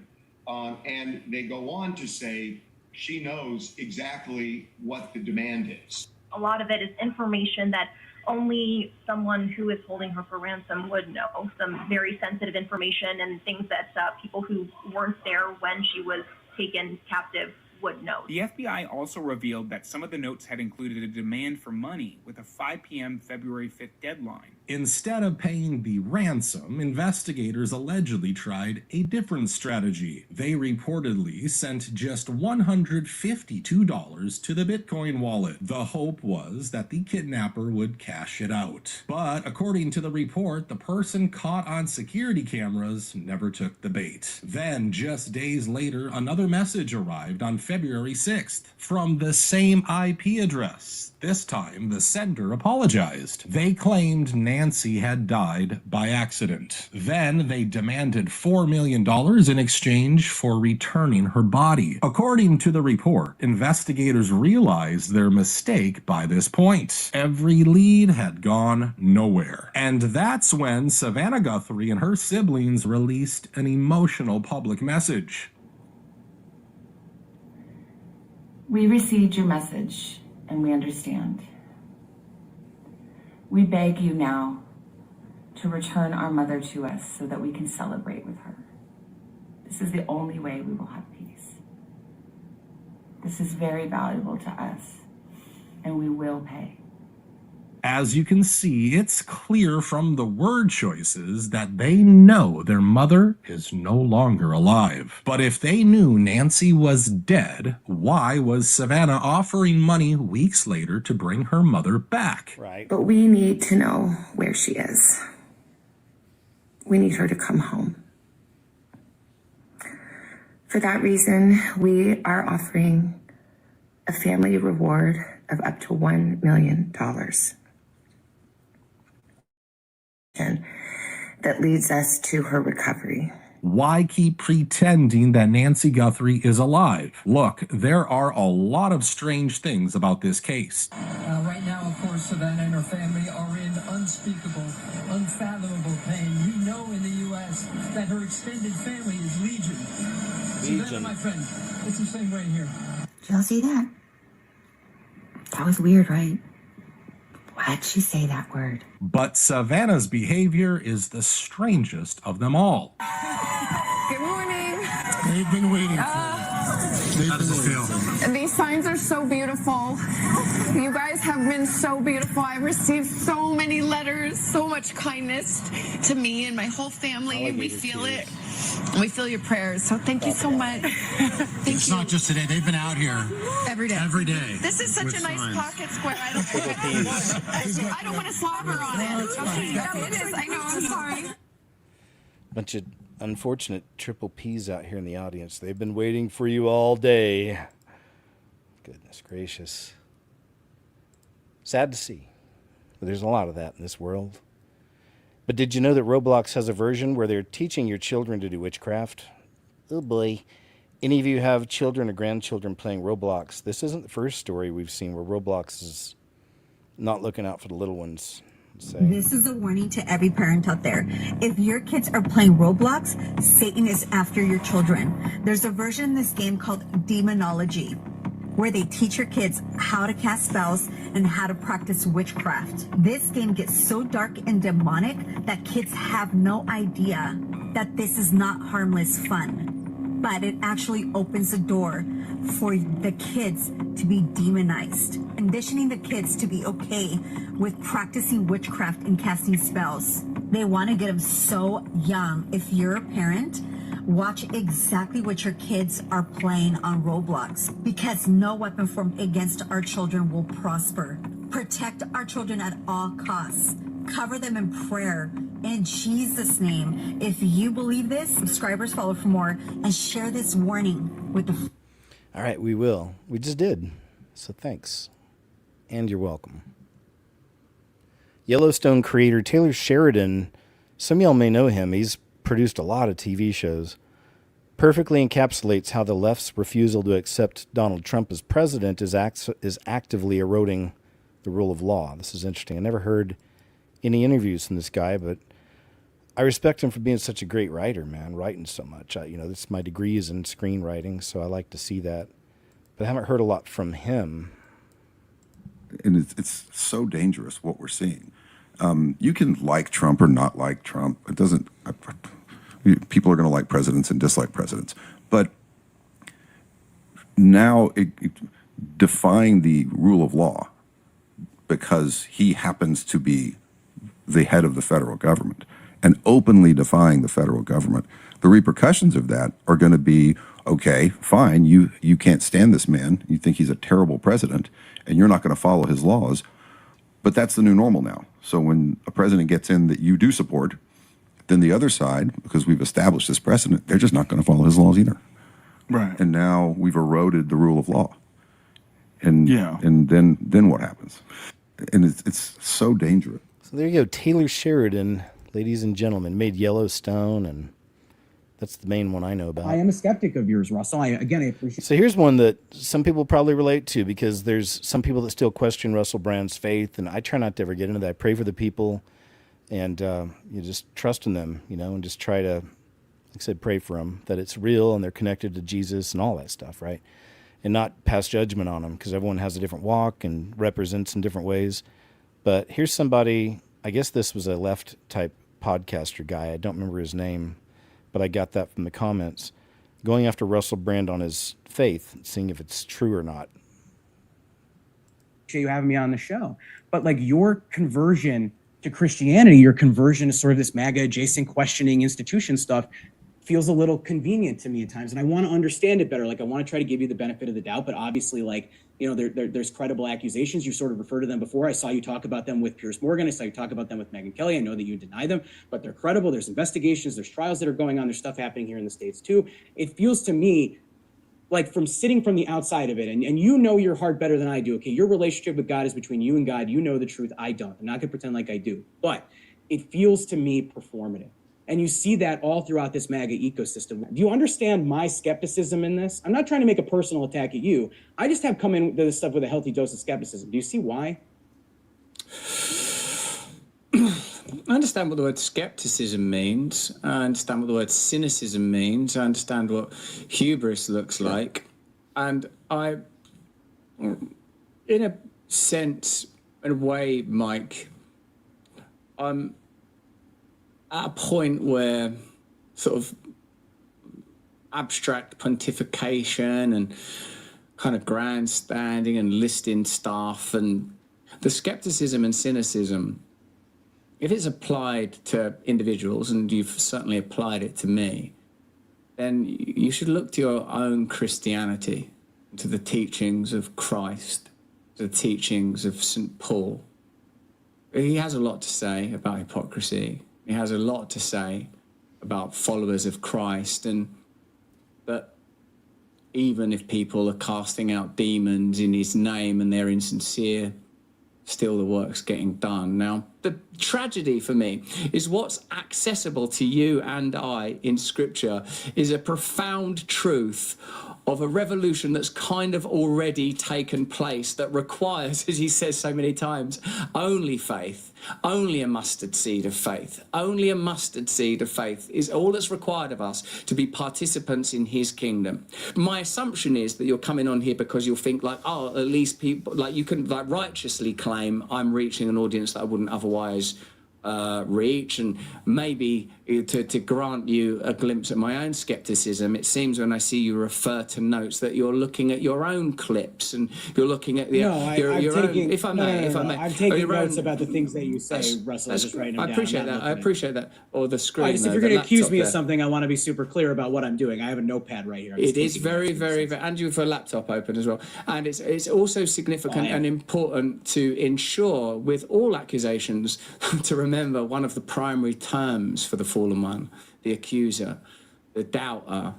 And they go on to say she knows exactly what the demand is. A lot of it is information that only someone who is holding her for ransom would know. Some very sensitive information and things that people who weren't there when she was taken captive would know. The FBI also revealed that some of the notes had included a demand for money with a 5 p.m. February 5th deadline. Instead of paying the ransom, investigators allegedly tried a different strategy. They reportedly sent just $152 to the Bitcoin wallet. The hope was that the kidnapper would cash it out. But according to the report, the person caught on security cameras never took the bait. Then, just days later, another message arrived on February 6th from the same IP address. This time, the sender apologized. They claimed Nancy had died by accident. Then they demanded $4 million in exchange for returning her body. According to the report, investigators realized their mistake by this point. Every lead had gone nowhere. And that's when Savannah Guthrie and her siblings released an emotional public message. We received your message, and we understand. We beg you now to return our mother to us so that we can celebrate with her. This is the only way we will have peace. This is very valuable to us, and we will pay. As you can see, it's clear from the word choices that they know their mother is no longer alive. But if they knew Nancy was dead, why was Savannah offering money weeks later to bring her mother back? Right. But we need to know where she is. We need her to come home. For that reason, we are offering a family reward of up to $1 million. That leads us to her recovery. Why keep pretending that Nancy Guthrie is alive? Look, there are a lot of strange things about this case. Right now, of course, Savannah and her family are in unspeakable, unfathomable pain. You know in the U.S. that her extended family is legion. Savannah, my friend, it's the same way here. Did y'all see that? That was weird, right? Why'd she say that word? But Savannah's behavior is the strangest of them all. Good morning. They've been waiting for How does it feel? These signs are so beautiful. You guys have been so beautiful. I've received so many letters, so much kindness to me and my whole family. We feel it. We feel your prayers. So thank you so much. It's not just today. They've been out here every day. Every day. This is such a nice pocket square. I don't want to slobber on it. Okay, no, it is. I know. I'm sorry. Bunch of unfortunate triple P's out here in the audience. They've been waiting for you all day. Goodness gracious. Sad to see. But there's a lot of that in this world. But did you know that Roblox has a version where they're teaching your children to do witchcraft? Oh boy. Any of you have children or grandchildren playing Roblox? This isn't the first story we've seen where Roblox is not looking out for the little ones. This is a warning to every parent out there. If your kids are playing Roblox, Satan is after your children. There's a version in this game called Demonology, where they teach your kids how to cast spells and how to practice witchcraft. This game gets so dark and demonic that kids have no idea that this is not harmless fun, but it actually opens the door for the kids to be demonized, conditioning the kids to be okay with practicing witchcraft and casting spells. They want to get them so young. If you're a parent, watch exactly what your kids are playing on Roblox, because no weapon formed against our children will prosper. Protect our children at all costs. Cover them in prayer in Jesus' name. If you believe this, subscribers, follow for more, and share this warning with the... All right, we will. We just did. So thanks. And you're welcome. Yellowstone creator Taylor Sheridan, some of y'all may know him. He's produced a lot of TV shows. Perfectly encapsulates how the left's refusal to accept Donald Trump as president is actively eroding the rule of law. This is interesting. I never heard any interviews from this guy, but I respect him for being such a great writer, man, writing so much. This my degree is in screenwriting, so I like to see that. But I haven't heard a lot from him. And it's so dangerous what we're seeing. You can like Trump or not like Trump. It doesn't. People are going to like presidents and dislike presidents. But now defying the rule of law because he happens to be the head of the federal government and openly defying the federal government, the repercussions of that are going to be, okay, fine, you can't stand this man, you think he's a terrible president, and you're not going to follow his laws, but that's the new normal now. So when a president gets in that you do support, then the other side, because we've established this precedent, they're just not going to follow his laws either. Right. And now we've eroded the rule of law. And yeah. And then what happens? And it's so dangerous. So there you go, Taylor Sheridan, ladies and gentlemen, made Yellowstone, and that's the main one I know about. I am a skeptic of yours, Russell. I appreciate. So here's one that some people probably relate to, because there's some people that still question Russell Brand's faith, and I try not to ever get into that. I pray for the people, and you just trust in them, and just try to, like I said, pray for them, that it's real and they're connected to Jesus and all that stuff, right? And not pass judgment on them, because everyone has a different walk and represents in different ways. But here's somebody, I guess this was a left-type podcaster guy. I don't remember his name, but I got that from the comments, going after Russell Brand on his faith, seeing if it's true or not. You having me on the show, but like your conversion to Christianity, your conversion to sort of this MAGA adjacent questioning institution stuff feels a little convenient to me at times, and I want to understand it better. Like, I want to try to give you the benefit of the doubt, but obviously, like, there's credible accusations. You sort of referred to them before. I saw you talk about them with Piers Morgan. I saw you talk about them with Megyn Kelly. I know that you deny them, but they're credible. There's investigations. There's trials that are going on. There's stuff happening here in the States too. It feels to me like, from sitting from the outside of it, and you know your heart better than I do. Okay, your relationship with God is between you and God. You know the truth. I don't. I'm not gonna pretend like I do, but it feels to me performative. And you see that all throughout this MAGA ecosystem. Do you understand my skepticism in this? I'm not trying to make a personal attack at you. I just have come into this stuff with a healthy dose of skepticism. Do you see why? I understand what the word skepticism means. I understand what the word cynicism means. I understand what hubris looks like. And I, in a sense, in a way, Mike, I'm at a point where sort of abstract pontification and kind of grandstanding and listing stuff and the skepticism and cynicism, if it's applied to individuals, and you've certainly applied it to me, then you should look to your own Christianity, to the teachings of Christ, to the teachings of St. Paul. He has a lot to say about hypocrisy. He has a lot to say about followers of Christ, and that even if people are casting out demons in his name and they're insincere, still the work's getting done. Now, the tragedy for me is what's accessible to you and I in Scripture is a profound truth of a revolution that's kind of already taken place, that requires, as he says so many times, only faith, only a mustard seed of faith. Only a mustard seed of faith is all that's required of us to be participants in his kingdom. My assumption is that you're coming on here because you'll think like, oh, at least people, like you can like righteously claim I'm reaching an audience that I wouldn't otherwise reach, and maybe to grant you a glimpse at my own skepticism, it seems when I see you refer to notes that you're looking at your own clips and you're looking at your own. If I may, I'm taking notes about the things that you say, Russell. Just writing them down. I appreciate that. Or the screen. If you're going to accuse me of something, I want to be super clear about what I'm doing. I have a notepad right here. It is very, and you have a laptop open as well. And it's also significant and important to ensure with all accusations to remember one of the primary terms for the fallen one, the accuser, the doubter,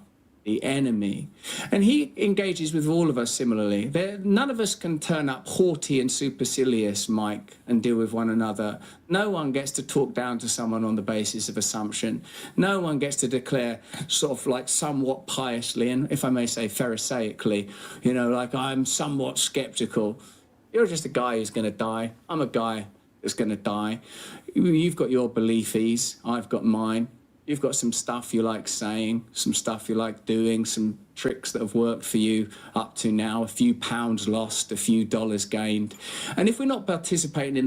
the enemy. And he engages with all of us similarly. None of us can turn up haughty and supercilious, Mike, and deal with one another. No one gets to talk down to someone on the basis of assumption. No one gets to declare sort of like somewhat piously, and if I may say pharisaically, like I'm somewhat skeptical. You're just a guy who's going to die. I'm a guy that's going to die. You've got your beliefs, I've got mine. You've got some stuff you like saying, some stuff you like doing, some tricks that have worked for you up to now, a few pounds lost, a few dollars gained. And if we're not participating in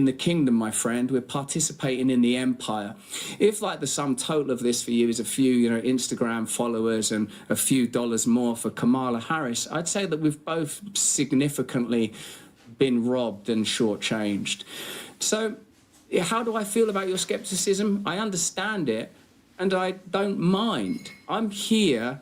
the kingdom, my friend, we're participating in the empire. If like the sum total of this for you is a few, Instagram followers and a few dollars more for Kamala Harris, I'd say that we've both significantly been robbed and shortchanged. So how do I feel about your skepticism? I understand it, and I don't mind. I'm here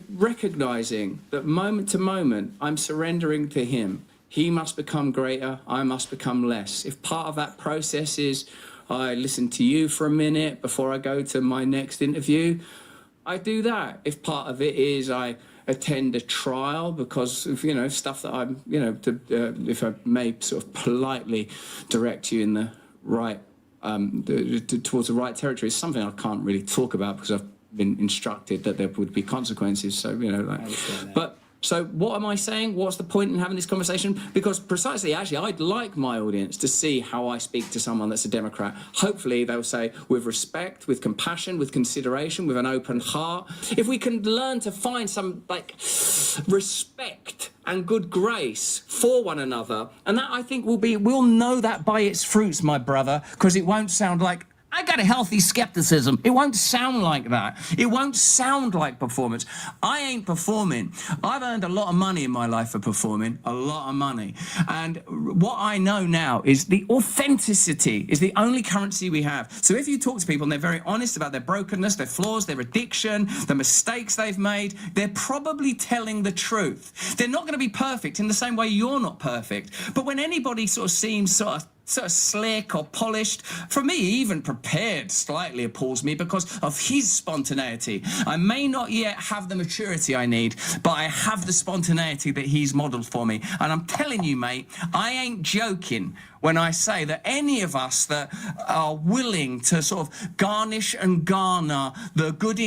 recognizing that moment to moment, I'm surrendering to him. He must become greater, I must become less. If part of that process is I listen to you for a minute before I go to my next interview, I do that. If part of it is I attend a trial because of stuff that I'm if I may sort of politely direct you in the right towards the right territory, it's something I can't really talk about because I've been instructed that there would be consequences. So but so what am I saying? What's the point in having this conversation? Because precisely, actually, I'd like my audience to see how I speak to someone that's a Democrat. Hopefully, they'll say with respect, with compassion, with consideration, with an open heart. If we can learn to find some respect and good grace for one another, and that I think we'll know that by its fruits, my brother, because it won't sound like I got a healthy skepticism. It won't sound like that. It won't sound like performance. I ain't performing. I've earned a lot of money in my life for performing, a lot of money. And what I know now is the authenticity is the only currency we have. So if you talk to people and they're very honest about their brokenness, their flaws, their addiction, the mistakes they've made, they're probably telling the truth. They're not going to be perfect in the same way you're not perfect. But when anybody sort of seems sort of slick or polished, for me, even prepared slightly appalls me because of his spontaneity. I may not yet have the maturity I need, but I have the spontaneity that he's modeled for me. And I'm telling you, mate, I ain't joking when I say that any of us that are willing to sort of garnish and garner the good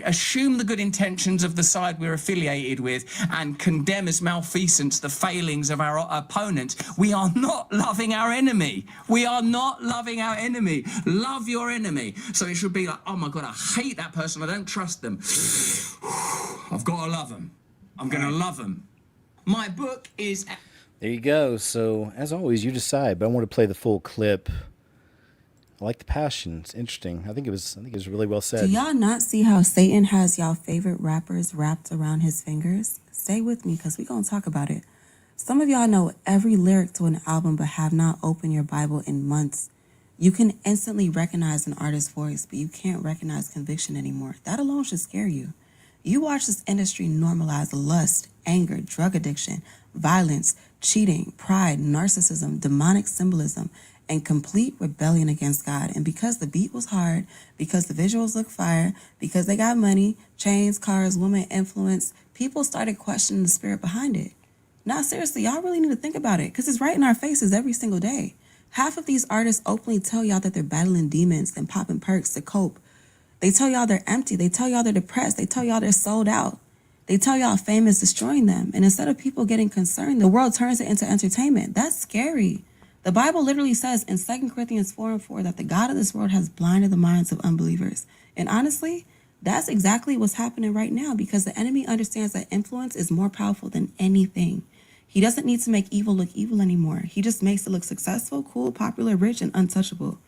assume the good intentions of the side we're affiliated with and condemn as malfeasance the failings of our opponents, we are not loving our enemy. We are not loving our enemy. Love your enemy. So it should be like, oh my God, I hate that person. I don't trust them. I've got to love them. I'm going to love them. My book is... There you go. So, as always, you decide. But I want to play the full clip. I like the passion. It's interesting. I think it was really well said. Do y'all not see how Satan has y'all favorite rappers wrapped around his fingers? Stay with me because we're going to talk about it. Some of y'all know every lyric to an album but have not opened your Bible in months. You can instantly recognize an artist's voice, but you can't recognize conviction anymore. That alone should scare you. You watch this industry normalize lust, anger, drug addiction, violence, cheating, pride, narcissism, demonic symbolism, and complete rebellion against God. And because the beat was hard, because the visuals look fire, because they got money, chains, cars, women, influence, people started questioning the spirit behind it. Now, seriously, y'all really need to think about it because it's right in our faces every single day. Half of these artists openly tell y'all that they're battling demons and popping perks to cope. They tell y'all they're empty. They tell y'all they're depressed. They tell y'all they're sold out. They tell y'all fame is destroying them. And instead of people getting concerned, the world turns it into entertainment. That's scary. The Bible literally says in 2 Corinthians 4:4 that the God of this world has blinded the minds of unbelievers. And honestly, that's exactly what's happening right now because the enemy understands that influence is more powerful than anything. He doesn't need to make evil look evil anymore. He just makes it look successful, cool, popular, rich, and untouchable.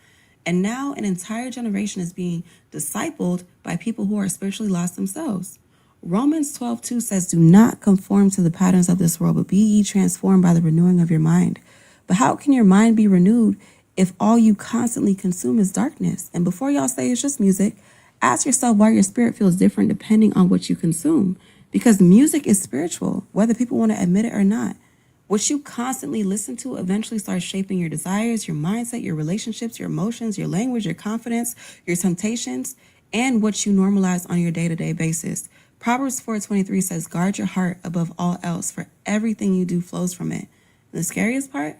And now an entire generation is being discipled by people who are spiritually lost themselves. Romans 12:2 says, do not conform to the patterns of this world, but be ye transformed by the renewing of your mind. But how can your mind be renewed if all you constantly consume is darkness? And before y'all say it's just music, ask yourself why your spirit feels different depending on what you consume. Because music is spiritual, whether people want to admit it or not. What you constantly listen to eventually starts shaping your desires, your mindset, your relationships, your emotions, your language, your confidence, your temptations, and what you normalize on your day-to-day basis. Proverbs 4:23 says, guard your heart above all else, for everything you do flows from it. And the scariest part,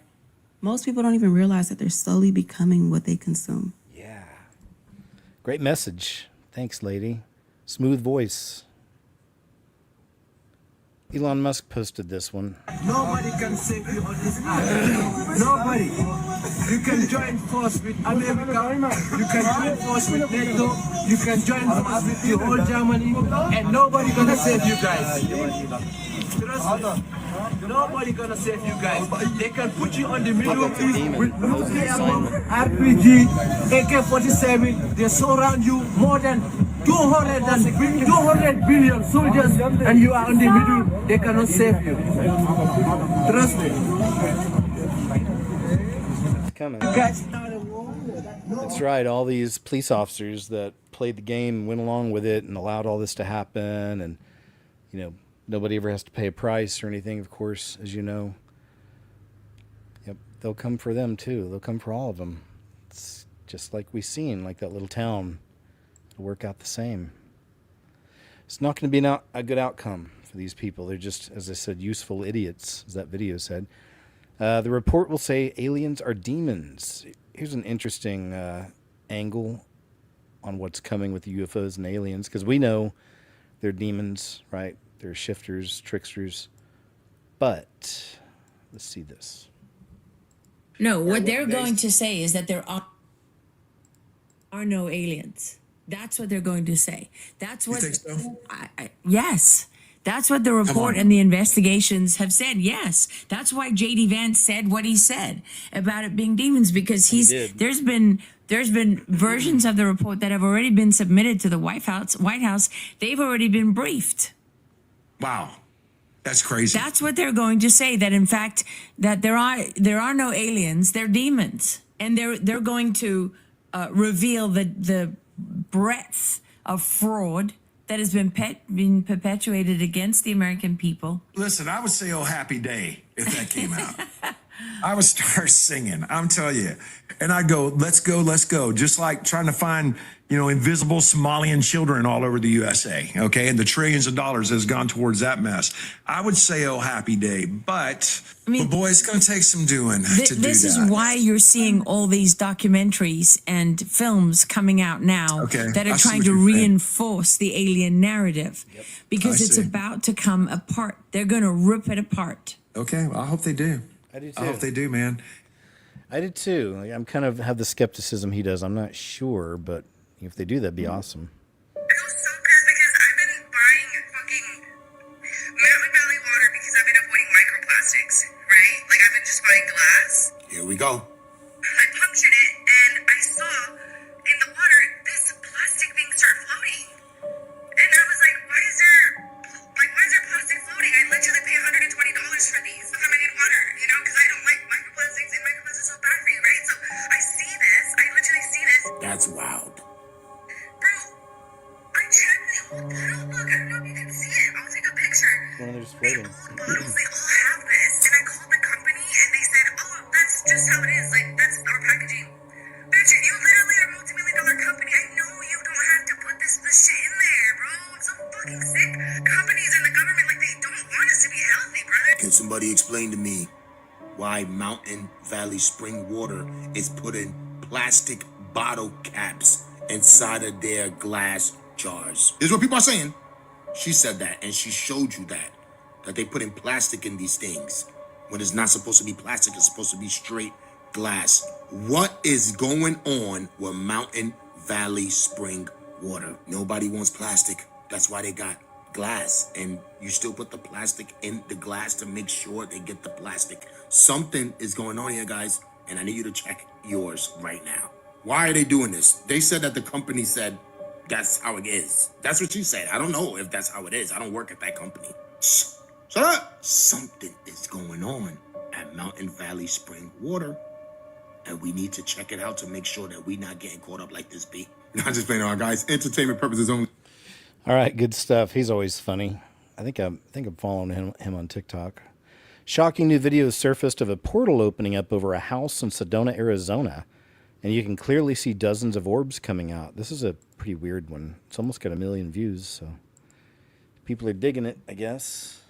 most people don't even realize that they're slowly becoming what they consume. Yeah. Great message. Thanks, lady. Smooth voice. Elon Musk posted this one. Nobody can save you on this earth. Nobody. You can join force with America. You can join force with NATO. You can join force with the whole Germany. And nobody gonna save you guys. Trust me. Nobody gonna save you guys. They can put you on the Middle East with nuclear bomb, RPG, AK-47. They surround you more than 200 billion soldiers, and you are in the middle. They cannot save you. Trust me. It's coming. That's right. All these police officers that played the game, went along with it, and allowed all this to happen, and nobody ever has to pay a price or anything, of course, as you know. Yep, they'll come for them too. They'll come for all of them. It's just like we've seen, like that little town. It'll work out the same. It's not going to be a good outcome for these people. They're just, as I said, useful idiots, as that video said. The report will say aliens are demons. Here's an interesting angle on what's coming with the UFOs and aliens, because we know they're demons, right? They're shifters, tricksters. But let's see this. No, what they're going to say is that there are no aliens. That's what they're going to say. That's what. You think so? Yes. That's what the report and the investigations have said. Yes. That's why J.D. Vance said what he said about it being demons, because there's been versions of the report that have already been submitted to the White House. They've already been briefed. Wow. That's crazy. That's what they're going to say, that in fact that there are no aliens, they're demons. And they're going to reveal the breadth of fraud that has been perpetuated against the American people. Listen, I would say, oh, happy day if that came out. I would start singing, I'm telling you. And I'd go, let's go. Just like trying to find, invisible Somalian children all over the USA, okay? And the trillions of dollars has gone towards that mess. I would say, oh, happy day. But boy, it's going to take some doing to do that. This is why you're seeing all these documentaries and films coming out now that are trying to reinforce the alien narrative, because it's about to come apart. They're going to rip it apart. Okay, well, I hope they do. I do too. I hope they do, man. I did too. I'm kind of have the skepticism he does. I'm not sure, but if they do, that'd be awesome. Here we go. I punctured it and I saw in the water this plastic thing start floating. And I was like, why is there plastic floating? I literally pay $120 for these. How I need water, because I don't like microplastics, and microplastics are so bad for you, right? So I see this, I literally see this. That's wild. Bro, I checked the whole bottle. Look, I don't know if you can see it. I'll take a picture. One of those floating. Bottles, they all have this. And I called the company and they said, oh, that's just how it is. Like, that's our packaging. Bitch, you literally are a multi-million-dollar company. I know you don't have to put this shit in there, bro. I'm so fucking sick. Companies and the government, like, they don't want us to be healthy, brother. Can somebody explain to me why Mountain Valley Spring Water is putting plastic bottle caps inside of their glass jars. This is what people are saying. She said that, and she showed you that they put in plastic in these things. When it's not supposed to be plastic, it's supposed to be straight glass. What is going on with Mountain Valley Spring water? Nobody wants plastic. That's why they got glass, and you still put the plastic in the glass to make sure they get the plastic. Something is going on here, guys, and I need you to check yours right now. Why are they doing this? They said that the company said that's how it is. That's what she said. I don't know if that's how it is. I don't work at that company. Shh. Shut up. Something is going on at Mountain Valley Spring Water, and we need to check it out to make sure that we're not getting caught up like this bait. Not just playing on, guys. Entertainment purposes only. All right, good stuff. He's always funny. I think I'm following him on TikTok. Shocking new video surfaced of a portal opening up over a house in Sedona, Arizona, and you can clearly see dozens of orbs coming out. This is a pretty weird one. It's almost got 1 million views, so people are digging it, I guess.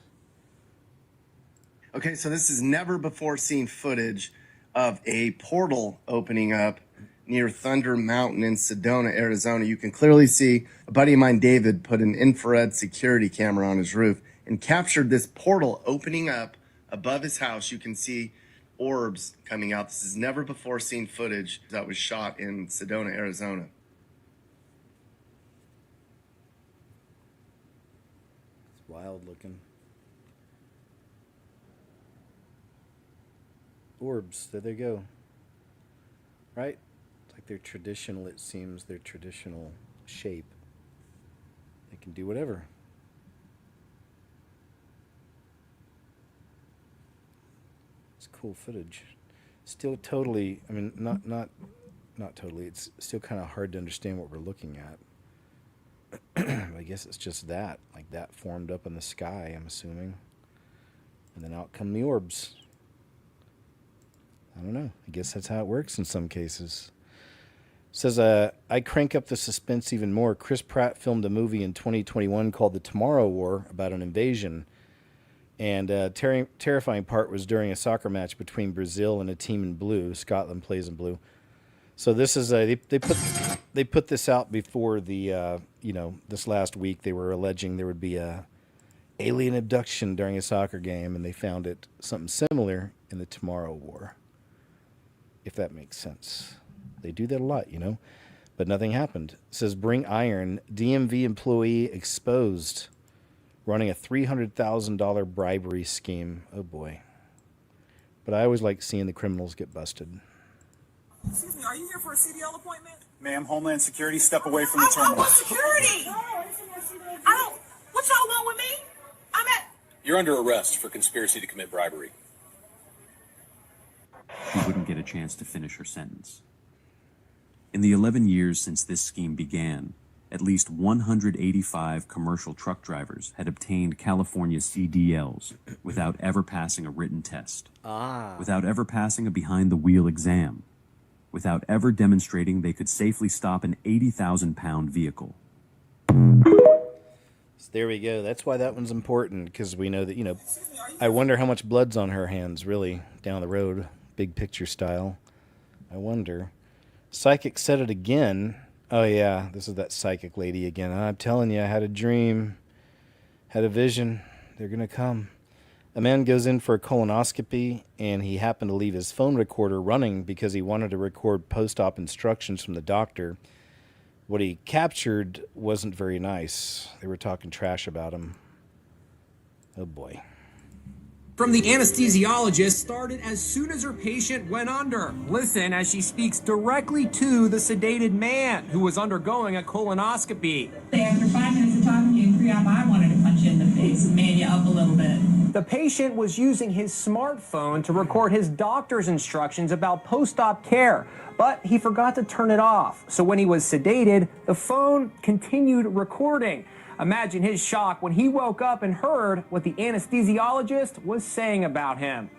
Okay, so this is never before seen footage of a portal opening up near Thunder Mountain in Sedona, Arizona. You can clearly see a buddy of mine, David, put an infrared security camera on his roof and captured this portal opening up above his house. You can see orbs coming out. This is never before seen footage that was shot in Sedona, Arizona. It's wild looking. Orbs, there they go. Right? It's like they're traditional, it seems, their traditional shape. They can do whatever. It's cool footage. Still totally, I mean, not totally. It's still kind of hard to understand what we're looking at. I guess it's just that, like that formed up in the sky, I'm assuming. And then out come the orbs. I don't know. I guess that's how it works in some cases. It says, I crank up the suspense even more. Chris Pratt filmed a movie in 2021 called The Tomorrow War about an invasion. And terrifying part was during a soccer match between Brazil and a team in blue. Scotland plays in blue. So this is they put this out before the this last week. They were alleging there would be a alien abduction during a soccer game, and they found it something similar in the Tomorrow War. If that makes sense. They do that a lot, but nothing happened. It says, bring iron. DMV employee exposed. Running a $300,000 bribery scheme. Oh, boy. But I always like seeing the criminals get busted. Excuse me, are you here for a CDL appointment? Ma'am, Homeland Security, step away from the terminal. Security! What y'all want with me? You're under arrest for conspiracy to commit bribery. She wouldn't get a chance to finish her sentence. In the 11 years since this scheme began, at least 185 commercial truck drivers had obtained California CDLs without ever passing a written test, without ever passing a behind-the-wheel exam, without ever demonstrating they could safely stop an 80,000-pound vehicle. So there we go. That's why that one's important, because we know that, I wonder how much blood's on her hands, really, down the road, big picture style. I wonder. Psychic said it again. Oh, yeah, this is that psychic lady again. I'm telling you, I had a dream, had a vision. They're going to come. A man goes in for a colonoscopy, and he happened to leave his phone recorder running because he wanted to record post-op instructions from the doctor. What he captured wasn't very nice. They were talking trash about him. Oh, boy. From the anesthesiologist started as soon as her patient went under. Listen as she speaks directly to the sedated man who was undergoing a colonoscopy. After 5 minutes of talking to you, pre-op, I wanted to punch you in the face and man you up a little bit. The patient was using his smartphone to record his doctor's instructions about post-op care, but he forgot to turn it off. So when he was sedated, the phone continued recording. Imagine his shock when he woke up and heard what the anesthesiologist was saying about him.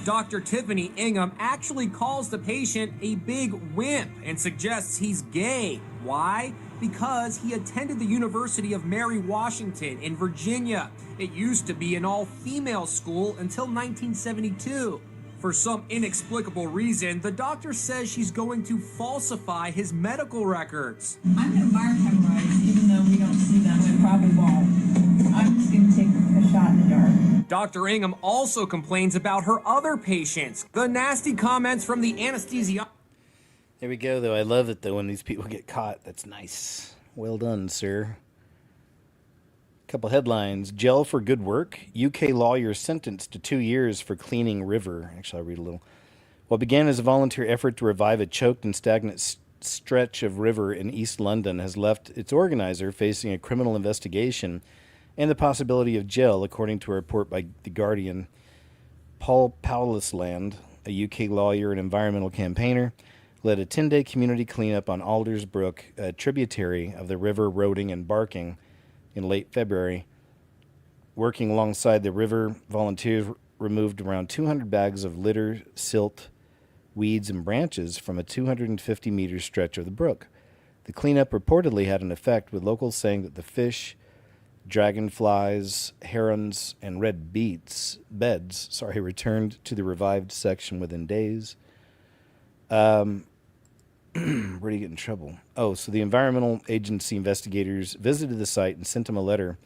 Dr. Tiffany Ingham actually calls the patient a big wimp and suggests he's gay. Why? Because he attended the University of Mary Washington in Virginia. It used to be an all-female school until 1972. For some inexplicable reason, the doctor says she's going to falsify his medical records. I'm going to mark hemorrhoids even though we don't see them. We probably won't. I'm just going to take a shot in the dark. Dr. Ingham also complains about her other patients. The nasty comments from the anesthesiologist. There we go, though. I love it, though, when these people get caught. That's nice. Well done, sir. Couple headlines. Jail for good work. UK lawyer sentenced to 2 years for cleaning river. Actually, I'll read a little. What began as a volunteer effort to revive a choked and stagnant stretch of river in East London has left its organizer facing a criminal investigation and the possibility of jail, according to a report by The Guardian. Paul Paulusland, a UK lawyer and environmental campaigner, led a 10-day community cleanup on Alders Brook, a tributary of the river Roding and Barking, in late February. Working alongside the river, volunteers removed around 200 bags of litter, silt, weeds, and branches from a 250-meter stretch of the brook. The cleanup reportedly had an effect, with locals saying that the fish, dragonflies, herons, and red beds returned to the revived section within days. Where do you get in trouble? Oh, so the environmental agency investigators visited the site and sent them a letter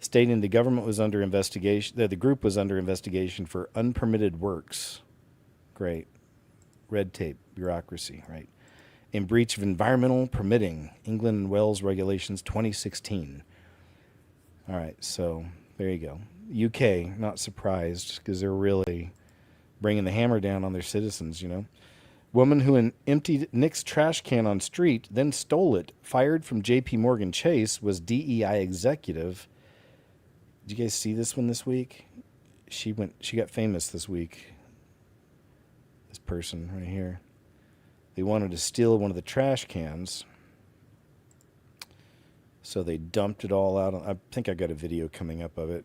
stating the government was under investigation, that the group was under investigation for unpermitted works. Great. Red tape, bureaucracy, right? In breach of environmental permitting, England and Wales Regulations 2016. All right, so there you go. UK, not surprised, because they're really bringing the hammer down on their citizens, you know. Woman who emptied Nick's trash can on street, then stole it, fired from J.P. Morgan Chase, was DEI executive. Did you guys see this one this week? She got famous this week. This person right here. They wanted to steal one of the trash cans, so they dumped it all out. I think I got a video coming up of it.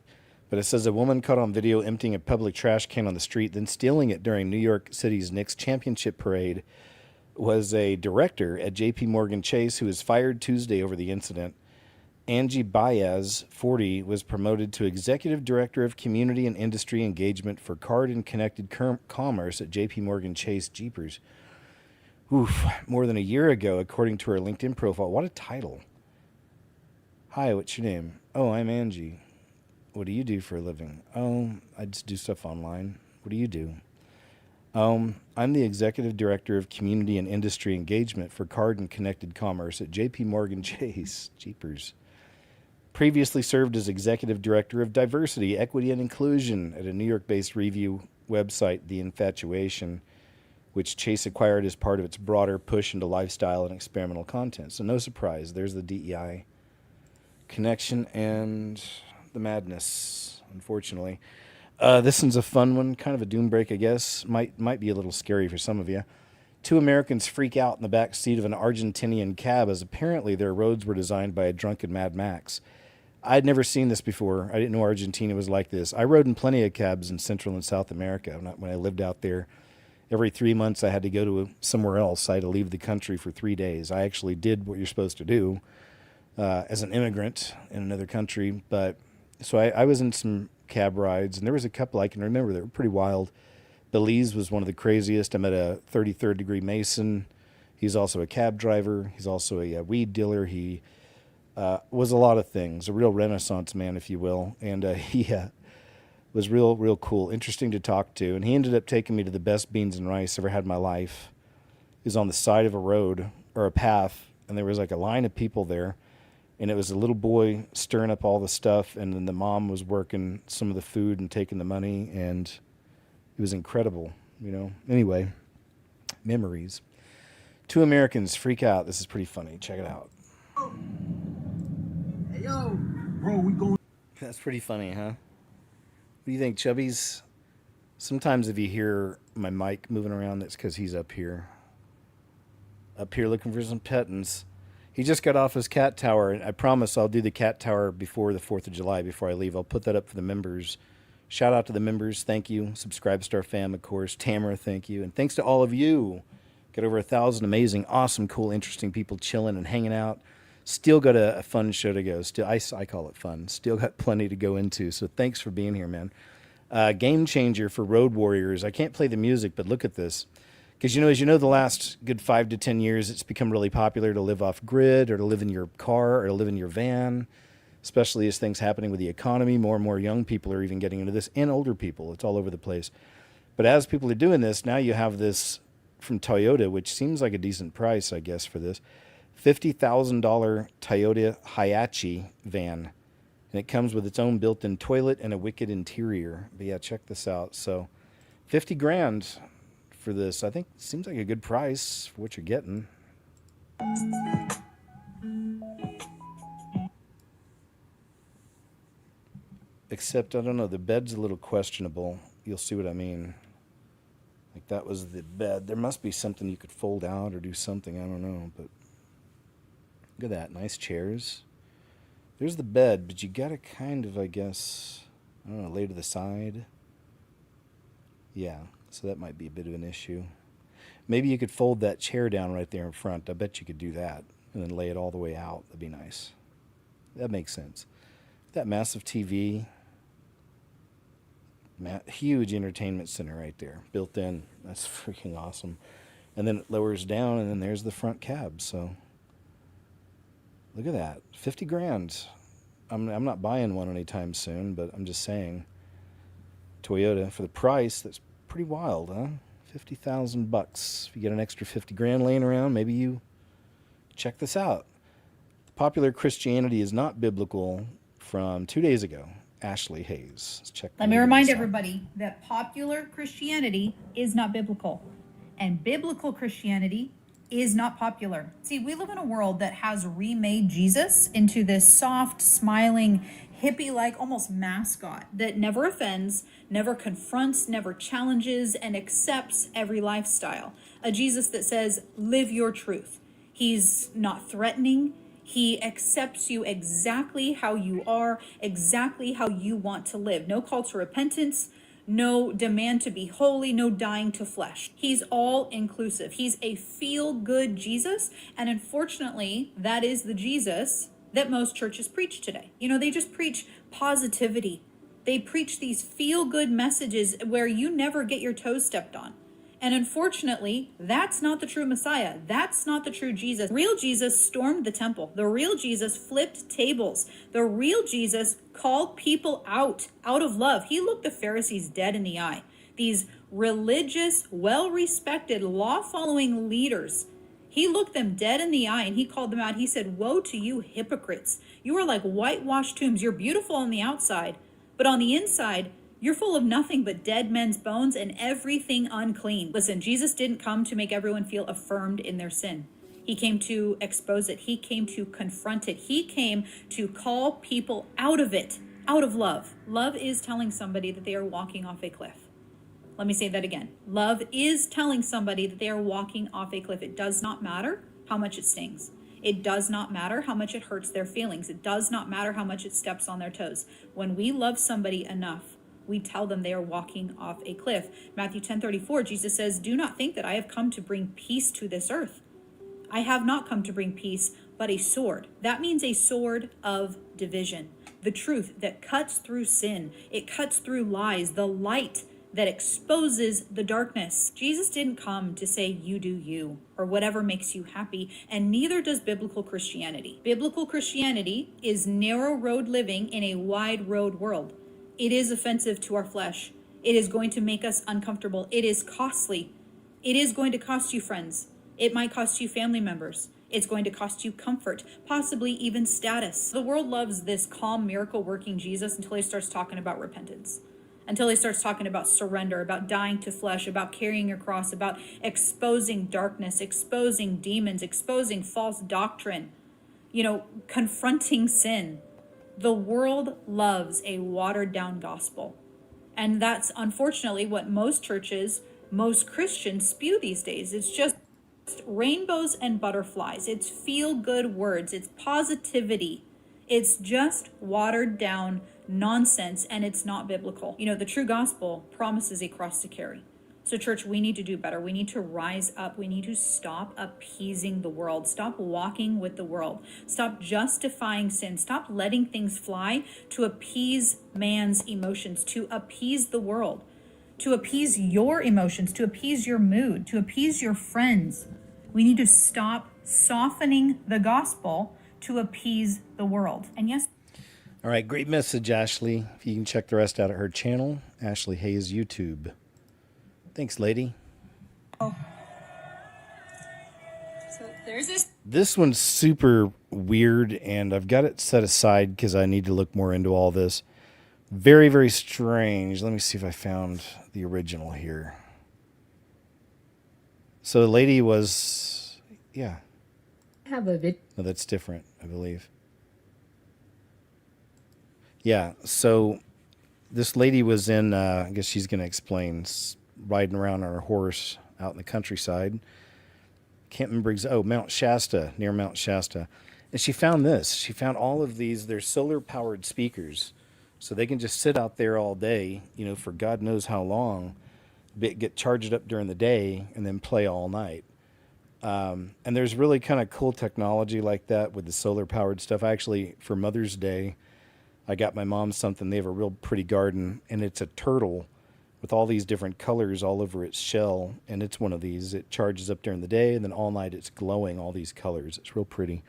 But it says a woman caught on video emptying a public trash can on the street, then stealing it during New York City's Knicks championship parade, was a director at J.P. Morgan Chase who was fired Tuesday over the incident. Angie Baez, 40, was promoted to Executive Director of Community and Industry Engagement for Card and Connected Commerce at J.P. Morgan Chase. Jeepers. Oof, more than a year ago, according to her LinkedIn profile. What a title. Hi, what's your name? Oh, I'm Angie. What do you do for a living? Oh, I just do stuff online. What do you do? I'm the Executive Director of Community and Industry Engagement for Card and Connected Commerce at J.P. Morgan Chase. Jeepers. Previously served as Executive Director of Diversity, Equity, and Inclusion at a New York-based review website, The Infatuation, which Chase acquired as part of its broader push into lifestyle and experimental content. So no surprise, there's the DEI connection and the madness, unfortunately. This one's a fun one, kind of a doom break, I guess. Might be a little scary for some of you. 2 Americans freak out in the back seat of an Argentinian cab as apparently their roads were designed by a drunken Mad Max. I'd never seen this before. I didn't know Argentina was like this. I rode in plenty of cabs in Central and South America when I lived out there. Every 3 months I had to go to somewhere else. I had to leave the country for 3 days. I actually did what you're supposed to do as an immigrant in another country. But so I was in some cab rides, and there was a couple I can remember that were pretty wild. Belize was one of the craziest. I met a 33rd degree Mason. He's also a cab driver. He's also a weed dealer. He was a lot of things, a real Renaissance man, if you will. And he was real cool, interesting to talk to. And he ended up taking me to the best beans and rice I ever had in my life. He was on the side of a road or a path, and there was like a line of people there. And it was a little boy stirring up all the stuff, and then the mom was working some of the food and taking the money, and it was incredible, you know. Anyway, memories. 2 Americans freak out. This is pretty funny. Check it out. Hey, yo, bro, we going. That's pretty funny, huh? What do you think, Chubbies? Sometimes if you hear my mic moving around, that's because he's up here looking for some pettins. He just got off his cat tower, and I promise I'll do the cat tower before the 4th of July, before I leave. I'll put that up for the members. Shout out to the members. Thank you. Subscribe Star fam, of course. Tamara, thank you. And thanks to all of you. Got over 1,000 amazing, awesome, cool, interesting people chilling and hanging out. Still got a fun show to go. Still, I call it fun. Still got plenty to go into. So thanks for being here, man. Game changer for road warriors. I can't play the music, but look at this. Because, as you know, the last good 5 to 10 years, it's become really popular to live off grid or to live in your car or to live in your van, especially as things happening with the economy. More and more young people are even getting into this, and older people. It's all over the place. But as people are doing this, now you have this from Toyota, which seems like a decent price, I guess, for this. $50,000 Toyota Hiace van. And it comes with its own built-in toilet and a wicked interior. But yeah, check this out. So 50 grand for this. I think seems like a good price for what you're getting. Except, I don't know, the bed's a little questionable. You'll see what I mean. Like that was the bed. There must be something you could fold out or do something. I don't know, but look at that. Nice chairs. There's the bed, but you gotta kind of, I guess, I don't know, lay to the side. Yeah, so that might be a bit of an issue. Maybe you could fold that chair down right there in front. I bet you could do that and then lay it all the way out. That'd be nice. That makes sense. That massive TV. Huge entertainment center right there, built in. That's freaking awesome. And then it lowers down, and then there's the front cab. So look at that, 50 grand. I'm not buying one anytime soon, but I'm just saying, Toyota for the price. That's pretty wild, huh? $50,000. If you get an extra 50 grand laying around, maybe you check this out. Popular Christianity is not biblical from 2 days ago. Ashley Hayes. Let's check. Let me remind everybody that popular Christianity is not biblical, and biblical Christianity is not popular. See, we live in a world that has remade Jesus into this soft, smiling, hippie-like, almost mascot that never offends, never confronts, never challenges, and accepts every lifestyle. A Jesus that says, live your truth. He's not threatening. He accepts you exactly how you are, exactly how you want to live. No call to repentance, no demand to be holy, no dying to flesh. He's all inclusive. He's a feel-good Jesus, and unfortunately, that is the Jesus that most churches preach today. They just preach positivity. They preach these feel-good messages where you never get your toes stepped on. And unfortunately, that's not the true Messiah. That's not the true Jesus. Real Jesus stormed the temple. The real Jesus flipped tables. The real Jesus called people out of love. He looked the Pharisees dead in the eye. These religious, well-respected, law-following leaders, he looked them dead in the eye and he called them out. He said, woe to you hypocrites. You are like whitewashed tombs. You're beautiful on the outside, but on the inside, you're full of nothing but dead men's bones and everything unclean. Listen, Jesus didn't come to make everyone feel affirmed in their sin. He came to expose it. He came to confront it. He came to call people out of it, out of love. Love is telling somebody that they are walking off a cliff. Let me say that again. Love is telling somebody that they are walking off a cliff. It does not matter how much it stings. It does not matter how much it hurts their feelings. It does not matter how much it steps on their toes. When we love somebody enough, we tell them they are walking off a cliff. Matthew 10:34, Jesus says, do not think that I have come to bring peace to this earth. I have not come to bring peace, but a sword. That means a sword of division. The truth that cuts through sin. It cuts through lies. The light that exposes the darkness. Jesus didn't come to say you do you or whatever makes you happy, and neither does biblical Christianity. Biblical Christianity is narrow road living in a wide road world. It is offensive to our flesh. It is going to make us uncomfortable. It is costly. It is going to cost you friends. It might cost you family members. It's going to cost you comfort, possibly even status. The world loves this calm, miracle-working Jesus until he starts talking about repentance, until he starts talking about surrender, about dying to flesh, about carrying your cross, about exposing darkness, exposing demons, exposing false doctrine, confronting sin. The world loves a watered-down gospel. And that's unfortunately what most churches, most Christians spew these days. It's just rainbows and butterflies. It's feel-good words. It's positivity. It's just watered-down nonsense, and it's not biblical. The true gospel promises a cross to carry. So, church, we need to do better. We need to rise up. We need to stop appeasing the world. Stop walking with the world. Stop justifying sin. Stop letting things fly to appease man's emotions, to appease the world, to appease your emotions, to appease your mood, to appease your friends. We need to stop softening the gospel to appease the world. And yes. All right, great message, Ashley. If you can check the rest out at her channel, Ashley Hayes YouTube. Thanks, lady. Oh. So there's this. This one's super weird, and I've got it set aside because I need to look more into all this. Very, very strange. Let me see if I found the original here. So the lady was, yeah. Have a vid. No, that's different, I believe. Yeah, so this lady was in, I guess she's going to explain, riding around on her horse out in the countryside. Can't remember Mount Shasta, near Mount Shasta. And she found this. She found all of these, they're solar-powered speakers. So they can just sit out there all day, for God knows how long, get charged up during the day, and then play all night. And there's really kind of cool technology like that with the solar-powered stuff. Actually, for Mother's Day, I got my mom something. They have a real pretty garden, and it's a turtle with all these different colors all over its shell, and it's one of these. It charges up during the day, and then all night it's glowing all these colors. It's real pretty.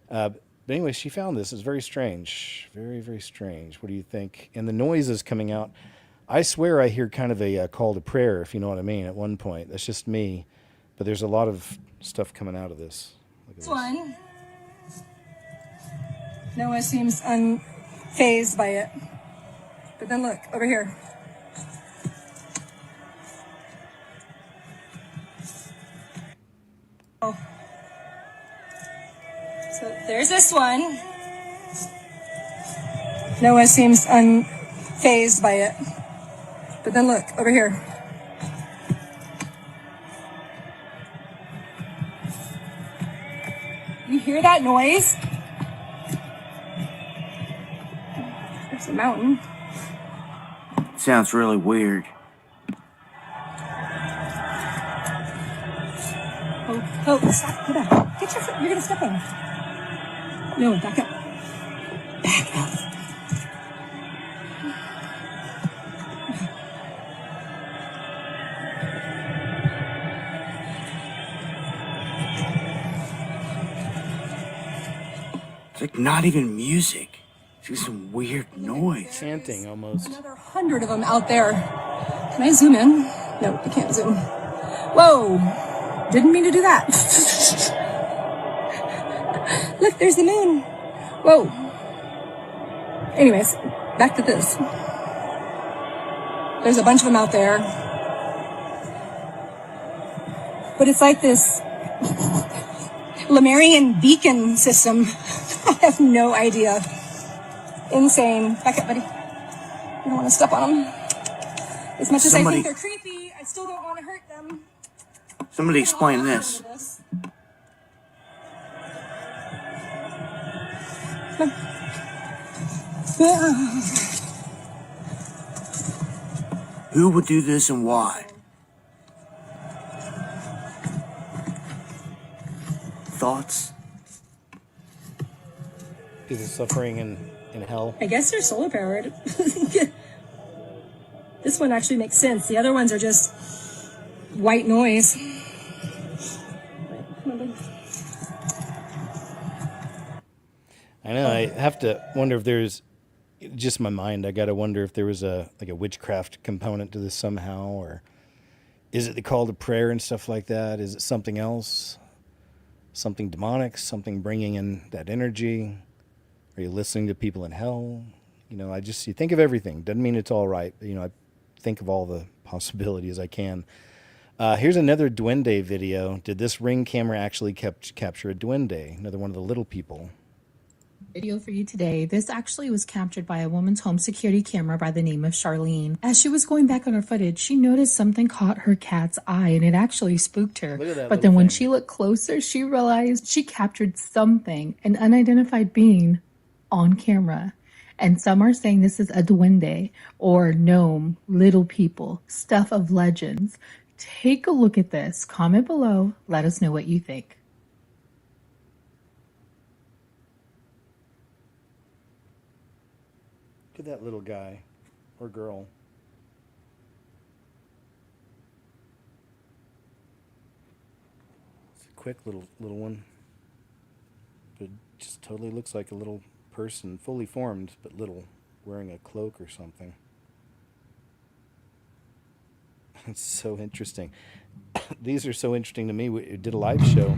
But anyway, she found this. It's very strange. Very, very strange. What do you think? And the noise is coming out. I swear I hear kind of a call to prayer, if you know what I mean, at one point. That's just me. But there's a lot of stuff coming out of this. Look at This one. Noah seems unfazed by it. But then look, over here. Oh. So there's this one. Noah seems unfazed by it. But then look, over here. You hear that noise? There's a mountain. Sounds really weird. Oh, stop. Go back. Get your foot. You're going to step on it. No, back up. Back up. It's like not even music. It's just some weird noise. Chanting almost. Another 100 of them out there. Can I zoom in? No, I can't zoom. Whoa. Didn't mean to do that. Look, there's the moon. Whoa. Anyways, back to this. There's a bunch of them out there. But it's like this Lemurian beacon system. I have no idea. Insane. Back up, buddy. You don't want to step on them. As much as I think they're creepy, I still don't want to hurt them. Somebody explain this. Who would do this and why? Thoughts? People suffering in hell. I guess they're solar powered. This one actually makes sense. The other ones are just white noise. I know. I have to wonder if there's just my mind. I got to wonder if there was a witchcraft component to this somehow, or is it the call to prayer and stuff like that? Is it something else? Something demonic? Something bringing in that energy? Are you listening to people in hell? You think of everything. Doesn't mean it's all right. I think of all the possibilities I can. Here's another duende video. Did this Ring camera actually capture a duende? Another one of the little people. Video for you today. This actually was captured by a woman's home security camera by the name of Charlene. As she was going back on her footage, she noticed something caught her cat's eye, and it actually spooked her. But then when she looked closer, she realized she captured something, an unidentified being, on camera. And some are saying this is a duende or gnome, little people, stuff of legends. Take a look at this. Comment below. Let us know what you think. Look at that little guy or girl. It's a quick little one. But it just totally looks like a little person, fully formed, but little, wearing a cloak or something. It's so interesting. These are so interesting to me. We did a live show.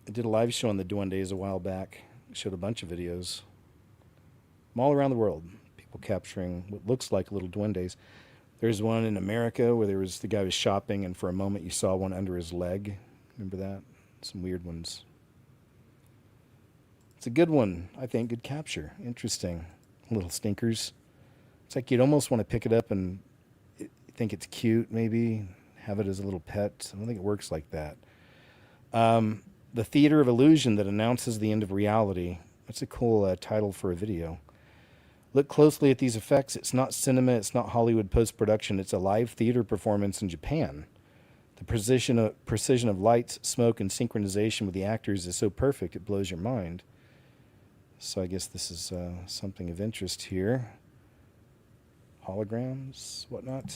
I did a live show on the Duendes a while back. Showed a bunch of videos from all around the world. People capturing what looks like little duendes. There's one in America where the guy was shopping, and for a moment you saw one under his leg. Remember that? Some weird ones. It's a good one, I think. Good capture. Interesting. Little stinkers. It's like you'd almost want to pick it up and think it's cute, maybe. Have it as a little pet. I don't think it works like that. The Theater of Illusion that announces the end of reality. That's a cool title for a video. Look closely at these effects. It's not cinema. It's not Hollywood post-production. It's a live theater performance in Japan. The precision of lights, smoke, and synchronization with the actors is so perfect it blows your mind. So I guess this is something of interest here. Holograms, whatnot.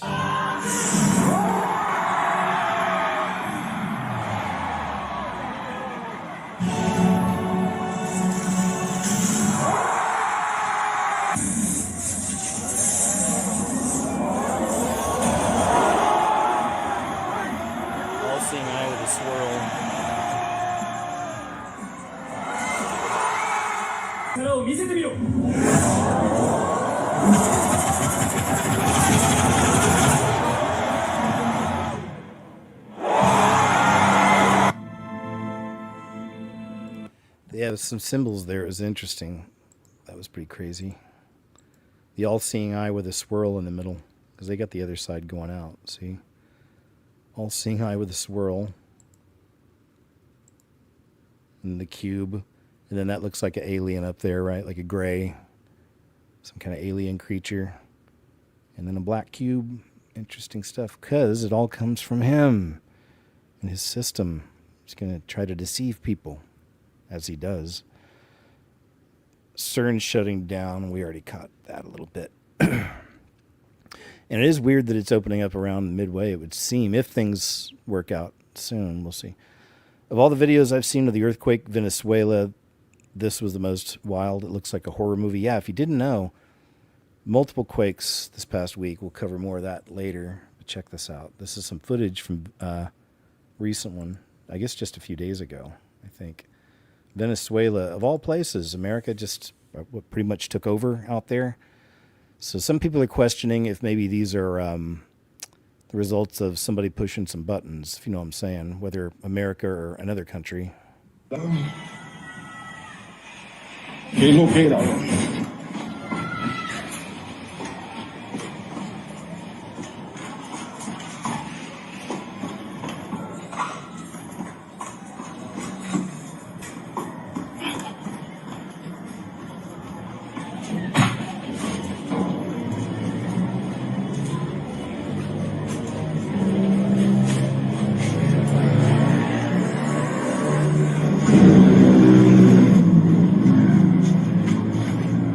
All-seeing eye with a swirl. They have some symbols there. It was interesting. That was pretty crazy. The all-seeing eye with a swirl in the middle, because they got the other side going out. See? All-seeing eye with a swirl. And the cube. And then that looks like an alien up there, right? Like a gray. Some kind of alien creature. And then a black cube. Interesting stuff, because it all comes from him and his system. He's going to try to deceive people, as he does. CERN's shutting down. We already caught that a little bit. And it is weird that it's opening up around midway, it would seem, if things work out soon. We'll see. Of all the videos I've seen of the earthquake, Venezuela, this was the most wild. It looks like a horror movie. Yeah, if you didn't know, multiple quakes this past week. We'll cover more of that later. But check this out. This is some footage from a recent one. I guess just a few days ago, I think. Venezuela, of all places, America just pretty much took over out there. So some people are questioning if maybe these are the results of somebody pushing some buttons, if you know what I'm saying, whether America or another country.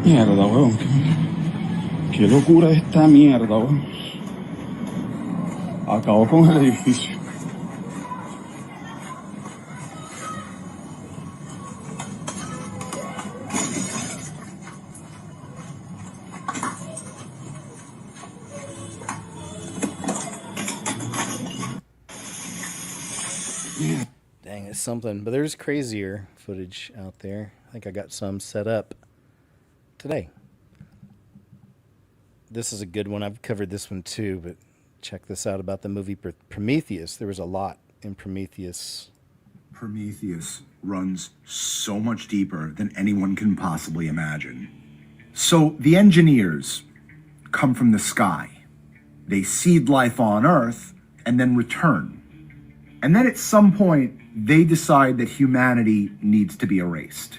Mierda, weón. Qué locura esta mierda, weón. Acabó con el edificio. Dang, it's something. But there's crazier footage out there. I think I got some set up today. This is a good one. I've covered this one too, but check this out about the movie Prometheus. There was a lot in Prometheus. Prometheus runs so much deeper than anyone can possibly imagine. So the engineers come from the sky. They seed life on Earth and then return. And then at some point, they decide that humanity needs to be erased.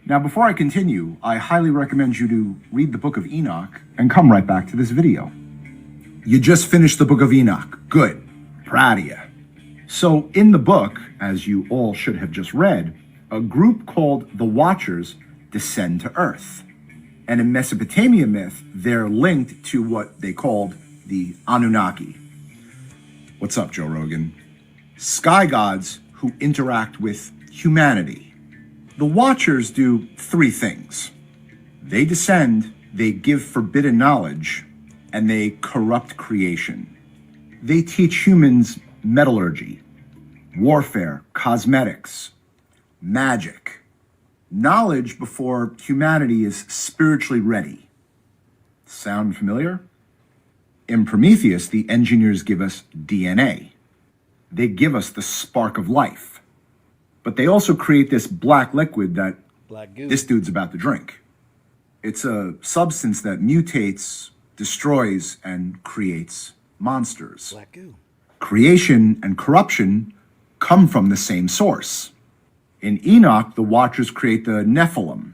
Now, before I continue, I highly recommend you to read the book of Enoch and come right back to this video. You just finished the book of Enoch. Good. Proud of you. So, in the book, as you all should have just read, a group called the Watchers descend to Earth. And in Mesopotamia myth, they're linked to what they called the Anunnaki. What's up, Joe Rogan? Sky gods who interact with humanity. The Watchers do three things. They descend, they give forbidden knowledge, and they corrupt creation. They teach humans metallurgy, warfare, cosmetics, magic, knowledge before humanity is spiritually ready. Sound familiar? In Prometheus, the engineers give us DNA. They give us the spark of life. But they also create this black liquid that this dude's about to drink. It's a substance that mutates, destroys, and creates monsters. Black goo. Creation and corruption come from the same source. In Enoch, the Watchers create the Nephilim,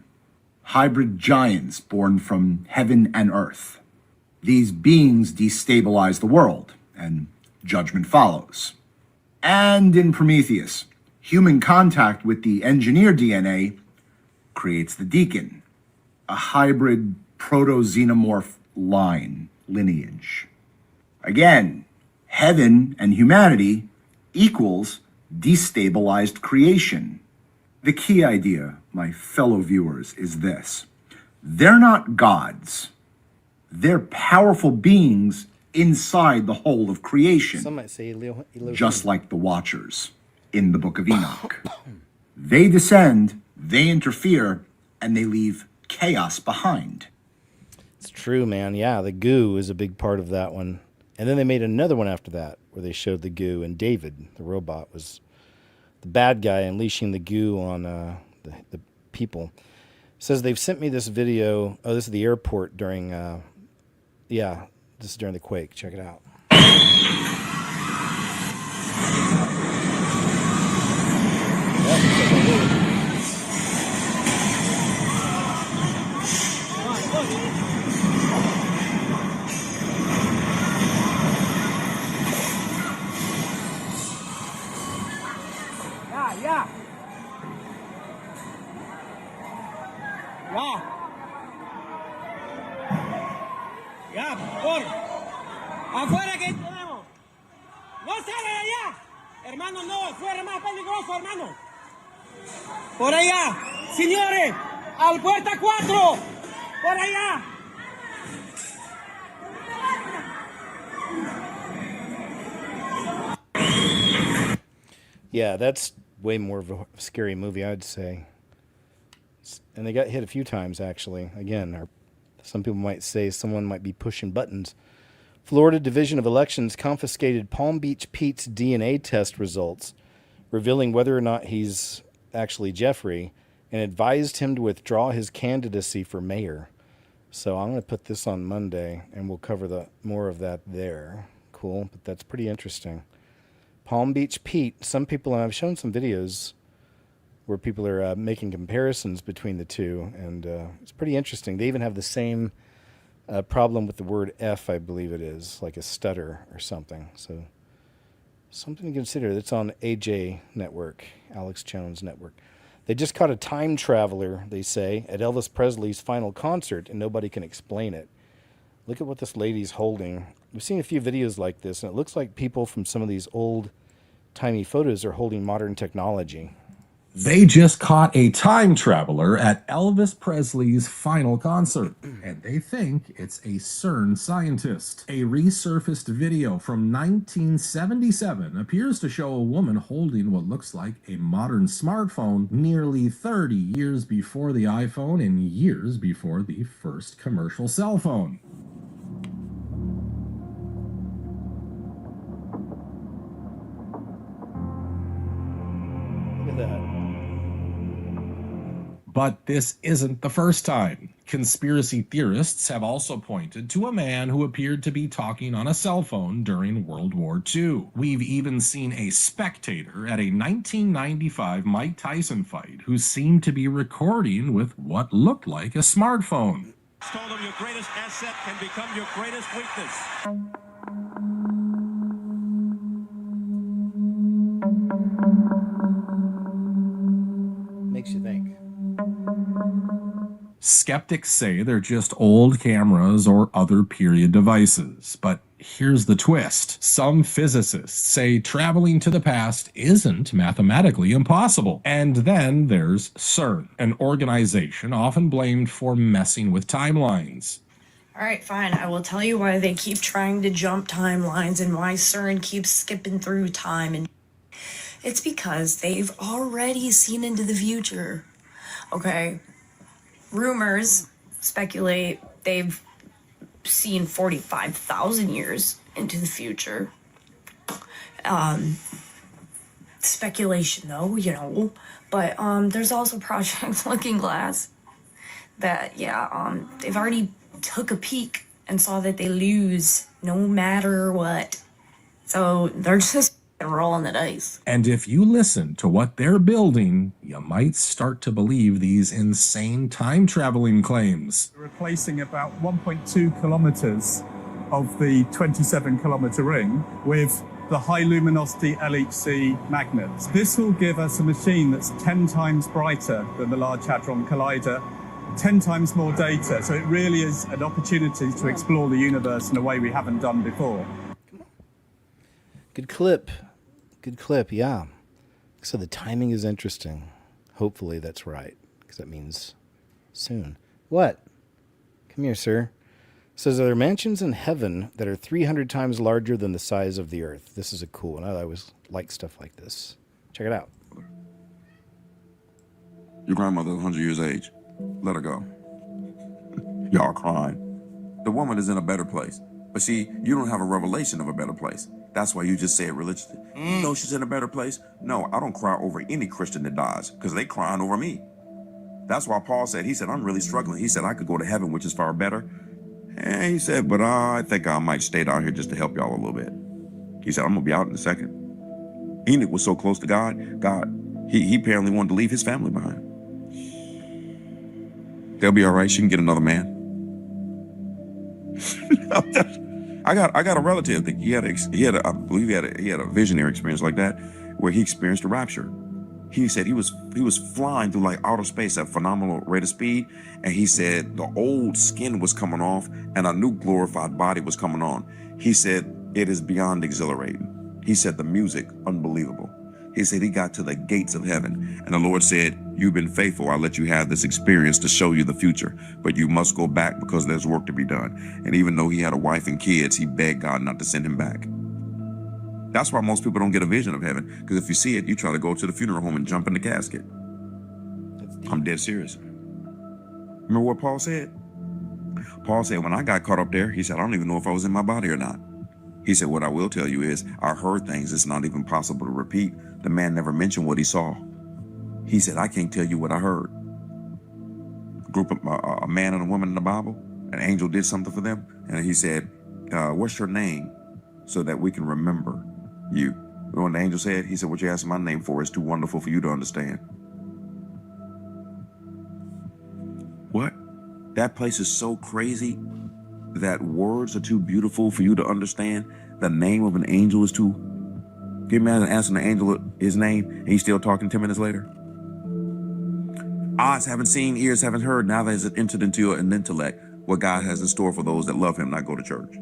hybrid giants born from heaven and earth. These beings destabilize the world, and judgment follows. And in Prometheus, human contact with the engineered DNA creates the Deacon, a hybrid proto-xenomorph lineage. Again, heaven and humanity equals destabilized creation. The key idea, my fellow viewers, is this. They're not gods. They're powerful beings inside the whole of creation. Some might say just like the Watchers in the book of Enoch. They descend, they interfere, and they leave chaos behind. It's true, man. Yeah, the goo is a big part of that one. And then they made another one after that where they showed the goo, and David, the robot, was the bad guy unleashing the goo on the people. It says they've sent me this video. Oh, this is the airport during, this is during the quake. Check it out. Ya. Ya, por. Afuera que tenemos. No salgan allá. Hermano, no, afuera más peligroso, hermano. Por allá. Señores, al puerta 4. Por allá. Yeah, that's way more of a scary movie, I'd say. And they got hit a few times, actually. Again, some people might say someone might be pushing buttons. Florida Division of Elections confiscated Palm Beach Pete's DNA test results, revealing whether or not he's actually Jeffrey, and advised him to withdraw his candidacy for mayor. So I'm going to put this on Monday, and we'll cover more of that there. Cool, but that's pretty interesting. Palm Beach Pete, some people, and I've shown some videos where people are making comparisons between the two, and it's pretty interesting. They even have the same problem with the word F, I believe it is, like a stutter or something. So something to consider. It's on AJ Network, Alex Jones Network. They just caught a time traveler, they say, at Elvis Presley's final concert, and nobody can explain it. Look at what this lady's holding. We've seen a few videos like this, and it looks like people from some of these old-timey photos are holding modern technology. They just caught a time traveler at Elvis Presley's final concert, and they think it's a CERN scientist. A resurfaced video from 1977 appears to show a woman holding what looks like a modern smartphone nearly 30 years before the iPhone and years before the first commercial cell phone. Look at that. But this isn't the first time. Conspiracy theorists have also pointed to a man who appeared to be talking on a cell phone during World War II. We've even seen a spectator at a 1995 Mike Tyson fight who seemed to be recording with what looked like a smartphone. Told him your greatest asset can become your greatest weakness. Makes you think. Skeptics say they're just old cameras or other period devices, but here's the twist. Some physicists say traveling to the past isn't mathematically impossible. And then there's CERN, an organization often blamed for messing with timelines. All right, fine. I will tell you why they keep trying to jump timelines and why CERN keeps skipping through time. And it's because they've already seen into the future. Okay? Rumors speculate they've seen 45,000 years into the future. Speculation though, you know. But there's also Project Looking Glass that, they've already took a peek and saw that they lose no matter what. So they're just rolling the dice. And if you listen to what they're building, you might start to believe these insane time-traveling claims. Replacing about 1.2 kilometers of the 27-kilometer ring with the high luminosity LHC magnets. This will give us a machine that's 10 times brighter than the Large Hadron Collider, 10 times more data. So it really is an opportunity to explore the universe in a way we haven't done before. Good clip. Good clip, yeah. So the timing is interesting. Hopefully that's right, because that means soon. What? Come here, sir. It says, there are mansions in heaven that are 300 times larger than the size of the earth. This is a cool one. I always like stuff like this. Check it out. Your grandmother's 100 years of age. Let her go. Y'all crying. The woman is in a better place. But see, you don't have a revelation of a better place. That's why you just say it religiously. You know she's in a better place? No, I don't cry over any Christian that dies, because they crying over me. That's why Paul said, he said, I'm really struggling. He said, I could go to heaven, which is far better. And he said, but I think I might stay down here just to help y'all a little bit. He said, I'm going to be out in a second. Enoch was so close to God, he apparently wanted to leave his family behind. They'll be all right. She can get another man. I got a relative that he had a visionary experience like that, where he experienced a rapture. He said he was flying through like outer space at a phenomenal rate of speed, and he said the old skin was coming off and a new glorified body was coming on. He said it is beyond exhilarating. He said the music unbelievable. He said he got to the gates of heaven, and the Lord said, you've been faithful. I'll let you have this experience to show you the future, but you must go back because there's work to be done. And even though he had a wife and kids, he begged God not to send him back. That's why most people don't get a vision of heaven, because if you see it, you try to go to the funeral home and jump in the casket. I'm dead serious. Remember what Paul said? Paul said, when I got caught up there, he said, I don't even know if I was in my body or not. He said, what I will tell you is I heard things it's not even possible to repeat. The man never mentioned what he saw. He said, I can't tell you what I heard. A man and a woman in the Bible, an angel did something for them. And he said, what's your name so that we can remember you? When the angel said, he said, what you asked my name for is too wonderful for you to understand. What? That place is so crazy that words are too beautiful for you to understand. The name of an angel is too. Can you imagine asking the angel his name and he's still talking 10 minutes later? Eyes haven't seen, ears haven't heard. Now that it's entered into an intellect what God has in store for those that love him, not go to church.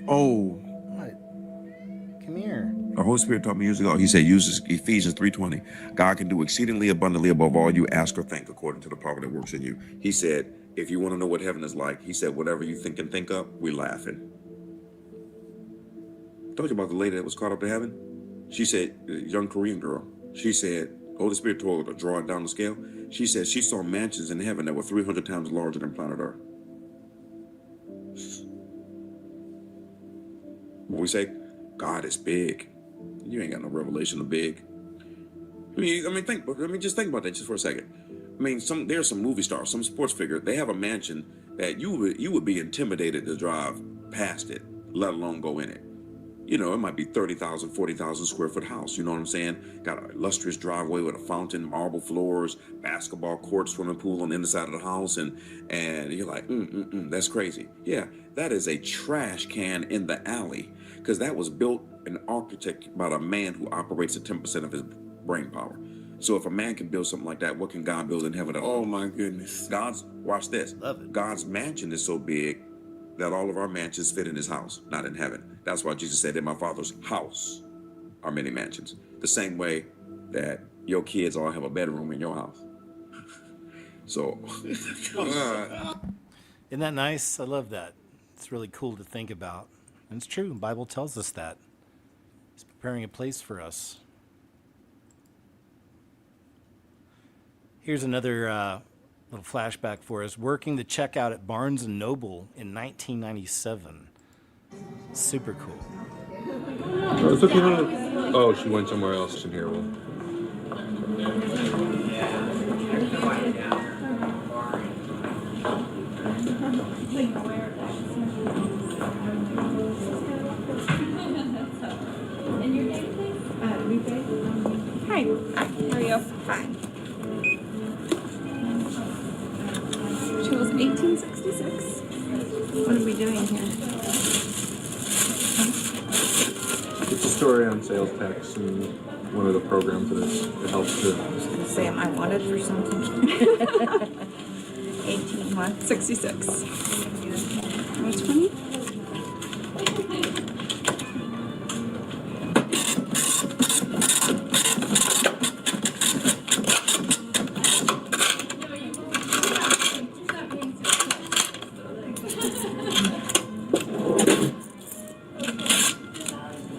Oh. What? Come here. The Holy Spirit taught me years ago. He said, use Ephesians 3:20. God can do exceedingly abundantly above all you ask or think according to the power that works in you. He said, if you want to know what heaven is like, he said, whatever you think and think up, we're laughing. I told you about the lady that was caught up to heaven. She said, a young Korean girl, she said, Holy Spirit told her to draw it down the scale. She said she saw mansions in heaven that were 300 times larger than planet Earth. When we say, God is big, you ain't got no revelation of big. Just think about that just for a second. I mean, there's some movie stars, some sports figure. They have a mansion that you would be intimidated to drive past it, let alone go in it. You know, it might be 30,000, 40,000 square foot house. You know what I'm saying? Got an illustrious driveway with a fountain, marble floors, basketball court, swimming pool on the inside of the house, and you're like, that's crazy. Yeah, that is a trash can in the alley, because that was built and architected by a man who operates at 10% of his brain power. So if a man can build something like that, what can God build in heaven? Oh my goodness. Watch this. Love it. God's mansion is so big that all of our mansions fit in his house, not in heaven. That's why Jesus said, in my Father's house are many mansions. The same way that your kids all have a bedroom in your house. So, Isn't that nice? I love that. It's really cool to think about. And it's true. The Bible tells us that. He's preparing a place for us. Here's another little flashback for us. Working the checkout at Barnes & Noble in 1997. Super cool. Oh, she went somewhere else in here. Hi, how are you? Fine. She was 1866. What are we doing here? It's a story on sales tax and one of the programs that it helps to. I was gonna say, am I wanted for something? 18 what? 66. 20?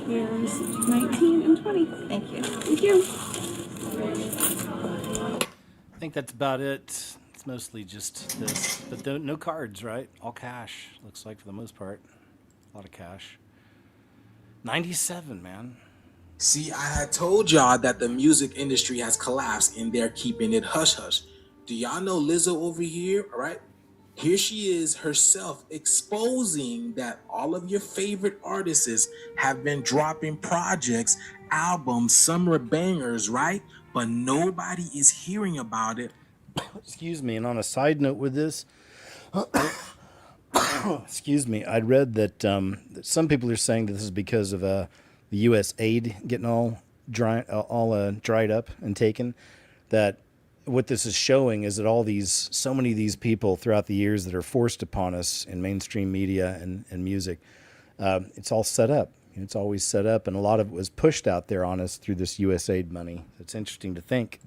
There's 19 and 20. Thank you. Thank you. I think that's about it. It's mostly just this. But no cards, right? All cash, looks like, for the most part. A lot of cash. 97, man. See, I had told y'all that the music industry has collapsed and they're keeping it hush-hush. Do y'all know Lizzo over here, all right? Here she is herself exposing that all of your favorite artists have been dropping projects, albums, summer bangers, right? But nobody is hearing about it. Excuse me, and on a side note with this, excuse me, I'd read that some people are saying that this is because of the U.S. aid getting all dried up and taken, that what this is showing is that so many of these people throughout the years that are forced upon us in mainstream media and music, it's all set up. It's always set up, and a lot of it was pushed out there on us through this USAID money. It's interesting to think.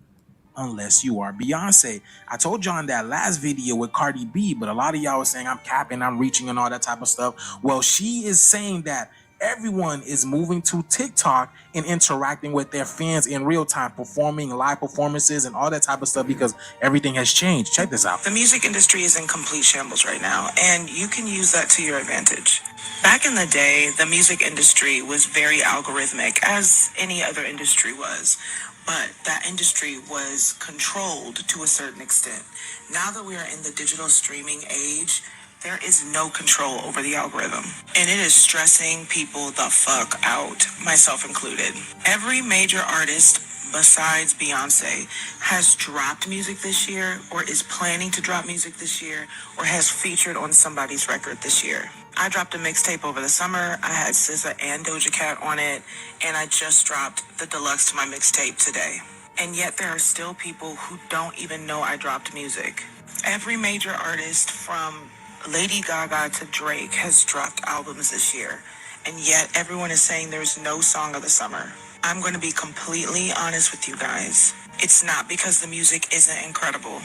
Unless you are Beyonce. I told y'all in that last video with Cardi B, but a lot of y'all was saying I'm capping, I'm reaching, and all that type of stuff. Well, she is saying that everyone is moving to TikTok and interacting with their fans in real time, performing live performances and all that type of stuff because everything has changed. Check this out. The music industry is in complete shambles right now, and you can use that to your advantage. Back in the day, the music industry was very algorithmic, as any other industry was. But that industry was controlled to a certain extent. Now that we are in the digital streaming age, there is no control over the algorithm. And it is stressing people the fuck out, myself included. Every major artist besides Beyonce has dropped music this year, or is planning to drop music this year, or has featured on somebody's record this year. I dropped a mixtape over the summer. I had SZA and Doja Cat on it, and I just dropped the deluxe to my mixtape today. And yet there are still people who don't even know I dropped music. Every major artist from Lady Gaga to Drake has dropped albums this year, and yet everyone is saying there's no song of the summer. I'm going to be completely honest with you guys. It's not because the music isn't incredible.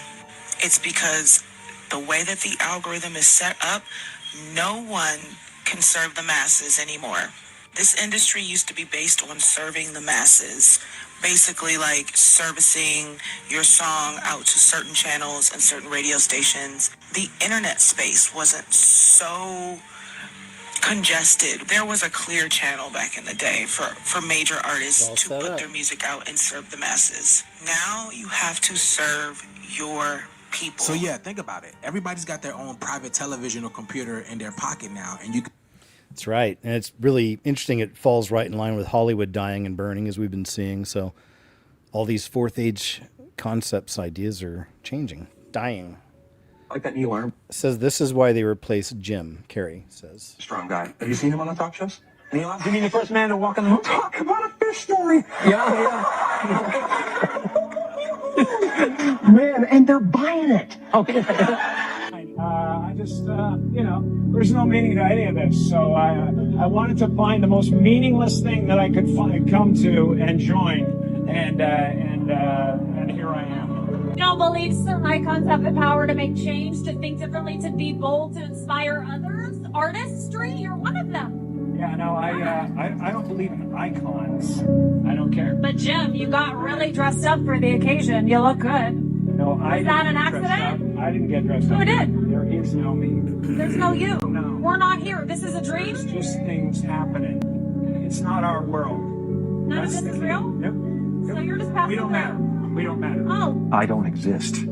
It's because the way that the algorithm is set up, no one can serve the masses anymore. This industry used to be based on serving the masses, basically like servicing your song out to certain channels and certain radio stations. The internet space wasn't so congested. There was a clear channel back in the day for major artists All to set put up. their music out and serve the masses. Now you have to serve your people. So yeah, think about it. Everybody's got their own private television or computer in their pocket now, and you can That's right. And it's really interesting. It falls right in line with Hollywood dying and burning, as we've been seeing. So all these fourth age concepts, ideas are changing, dying. Like that new arm. Says this is why they replaced Jim Carrey, says. Strong guy. Have you seen him on the talk shows? Neil Armstrong being the first man to walk on the moon. Talk about a fish story. Yeah. Man, and they're buying it. Okay. I just, there's no meaning to any of this. So I wanted to find the most meaningless thing that I could come to and join, and here I am. You don't believe certain icons have the power to make change, to think differently, to be bold, to inspire others? Artistry, you're one of them. Yeah, no, I don't believe in icons. I don't care. But Jim, you got really dressed up for the occasion. You look good. No, I Was that didn't an get dressed accident? up. I didn't get dressed up. Who did? There is no me. There's no you. No. We're not here. This is a dream. There's just things happening. It's not our world. None of That's this the is key. real? Yep. So you're just passing We don't through. matter. We don't matter. Oh. I don't exist.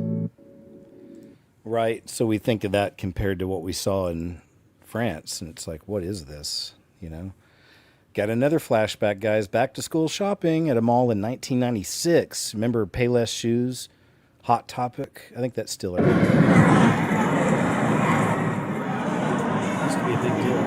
Right. So we think of that compared to what we saw in France. And it's like, what is this? You know? Got another flashback, guys. Back to school shopping at a mall in 1996. Remember Payless shoes? Hot Topic? I think that's still around. Used to be a big deal.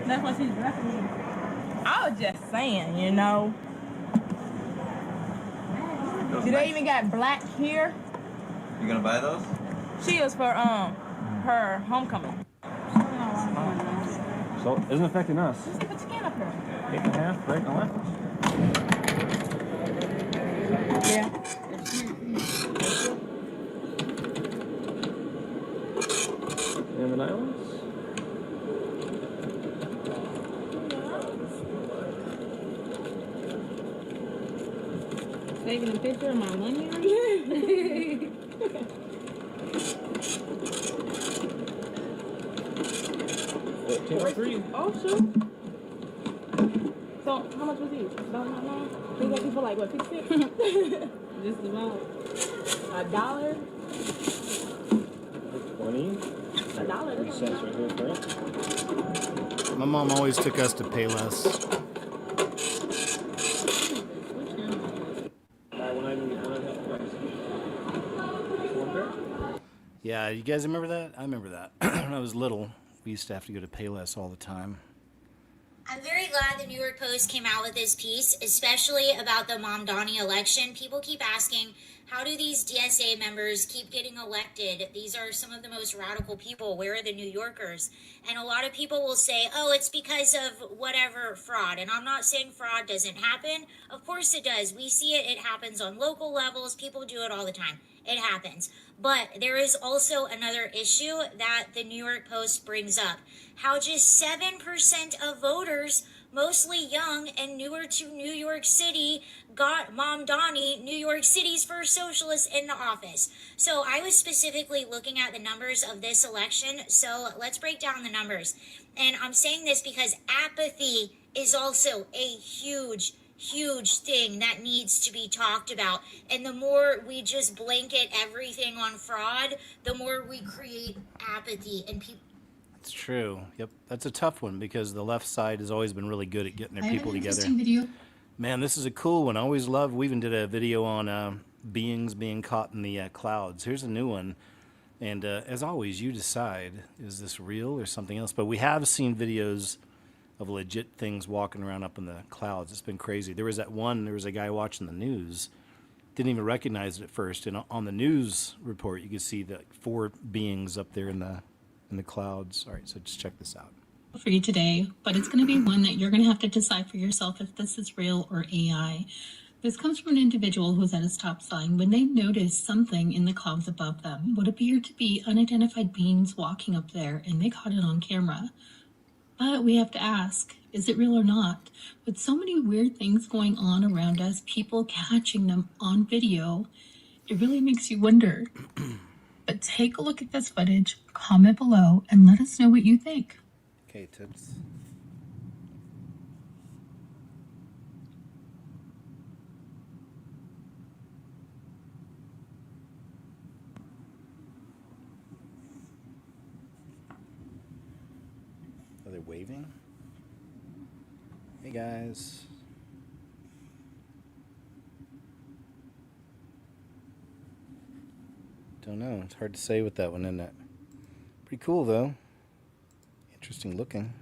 That's what she's dressing me. I was just saying, you know. Do they even got black here? You gonna buy those? She is for her homecoming. So it isn't affecting us. Just put your skin up here. 8.5, right on left. Yeah. And the nylons? Taking a picture of my money right here. Oh, shoot. So, how much was these? About not long? These got you for like, what, 50 cents? Just about $1. 20. $1. 30 cents right here, correct? My mom always took us to Payless. Buy one item, get one item half price. One pair? Yeah, you guys remember that? I remember that. When I was little, we used to have to go to Payless all the time. I'm very glad the New York Post came out with this piece, especially about the Mamdani election. People keep asking, how do these DSA members keep getting elected? These are some of the most radical people. Where are the New Yorkers? And a lot of people will say, oh, it's because of whatever fraud. And I'm not saying fraud doesn't happen. Of course it does. We see it. It happens on local levels. People do it all the time. It happens. But there is also another issue that the New York Post brings up. How just 7% of voters, mostly young and newer to New York City, got Mamdani, New York City's first socialist, in the office. So I was specifically looking at the numbers of this election. So let's break down the numbers. And I'm saying this because apathy is also a huge thing that needs to be talked about. And the more we just blanket everything on fraud, the more we create apathy and people. It's true. Yep. That's a tough one because the left side has always been really good at getting their I have people an together. interesting video. Man, this is a cool one. I always love. We even did a video on beings being caught in the clouds. Here's a new one. And as always, you decide, is this real or something else? But we have seen videos of legit things walking around up in the clouds. It's been crazy. There was a guy watching the news, didn't even recognize it at first, and on the news report you could see the 4 beings up there in the clouds. All right, so just check this out. For you today, but it's going to be one that you're going to have to decide for yourself if this is real or AI. This comes from an individual who's at a stop sign when they noticed something in the clouds above them, what appeared to be unidentified beings walking up there, and they caught it on camera. But we have to ask, is it real or not? With so many weird things going on around us, people catching them on video, it really makes you wonder. But take a look at this footage, comment below, and let us know what you think. Okay, tips. Are they waving? Hey guys. Don't know. It's hard to say with that one, isn't it? Pretty cool though. Interesting looking.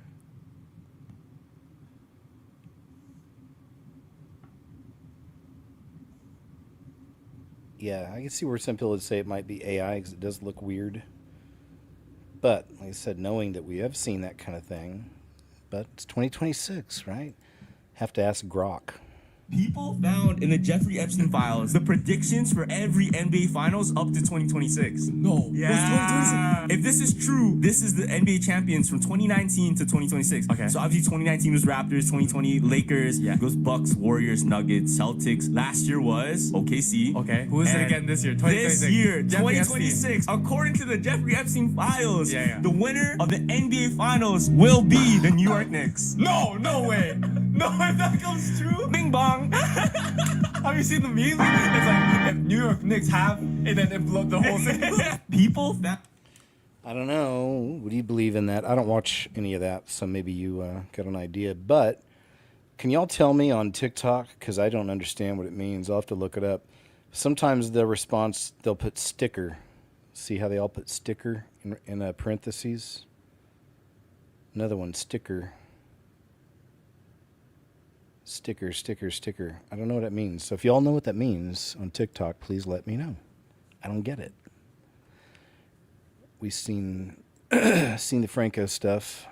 Yeah, I can see where some people would say it might be AI because it does look weird. But, like I said, knowing that we have seen that kind of thing, but it's 2026, right? Have to ask Grok. People found in the Jeffrey Epstein files the predictions for every NBA Finals up to 2026. No. Yeah. If this is true, this is the NBA champions from 2019 to 2026. Okay. So obviously 2019 was Raptors, 2020 Lakers. Yeah. It goes Bucks, Warriors, Nuggets, Celtics. Last year was OKC. Okay. Who is it again this year? 2026. This year, Jeffrey 2026. According to the Jeffrey Epstein files, the winner of the NBA Finals will be the New York Knicks. No way. No, if that comes true. Bing bong. Have you seen the meme? It's like if New York Knicks have, and then implode the whole thing. People that I don't know. Would you believe in that? I don't watch any of that, so maybe you got an idea. But can y'all tell me on TikTok? Because I don't understand what it means. I'll have to look it up. Sometimes the response, they'll put sticker. See how they all put sticker in parentheses? Another one, sticker. Sticker, sticker, sticker. I don't know what that means. So if y'all know what that means on TikTok, please let me know. I don't get it. We've seen the Franco stuff.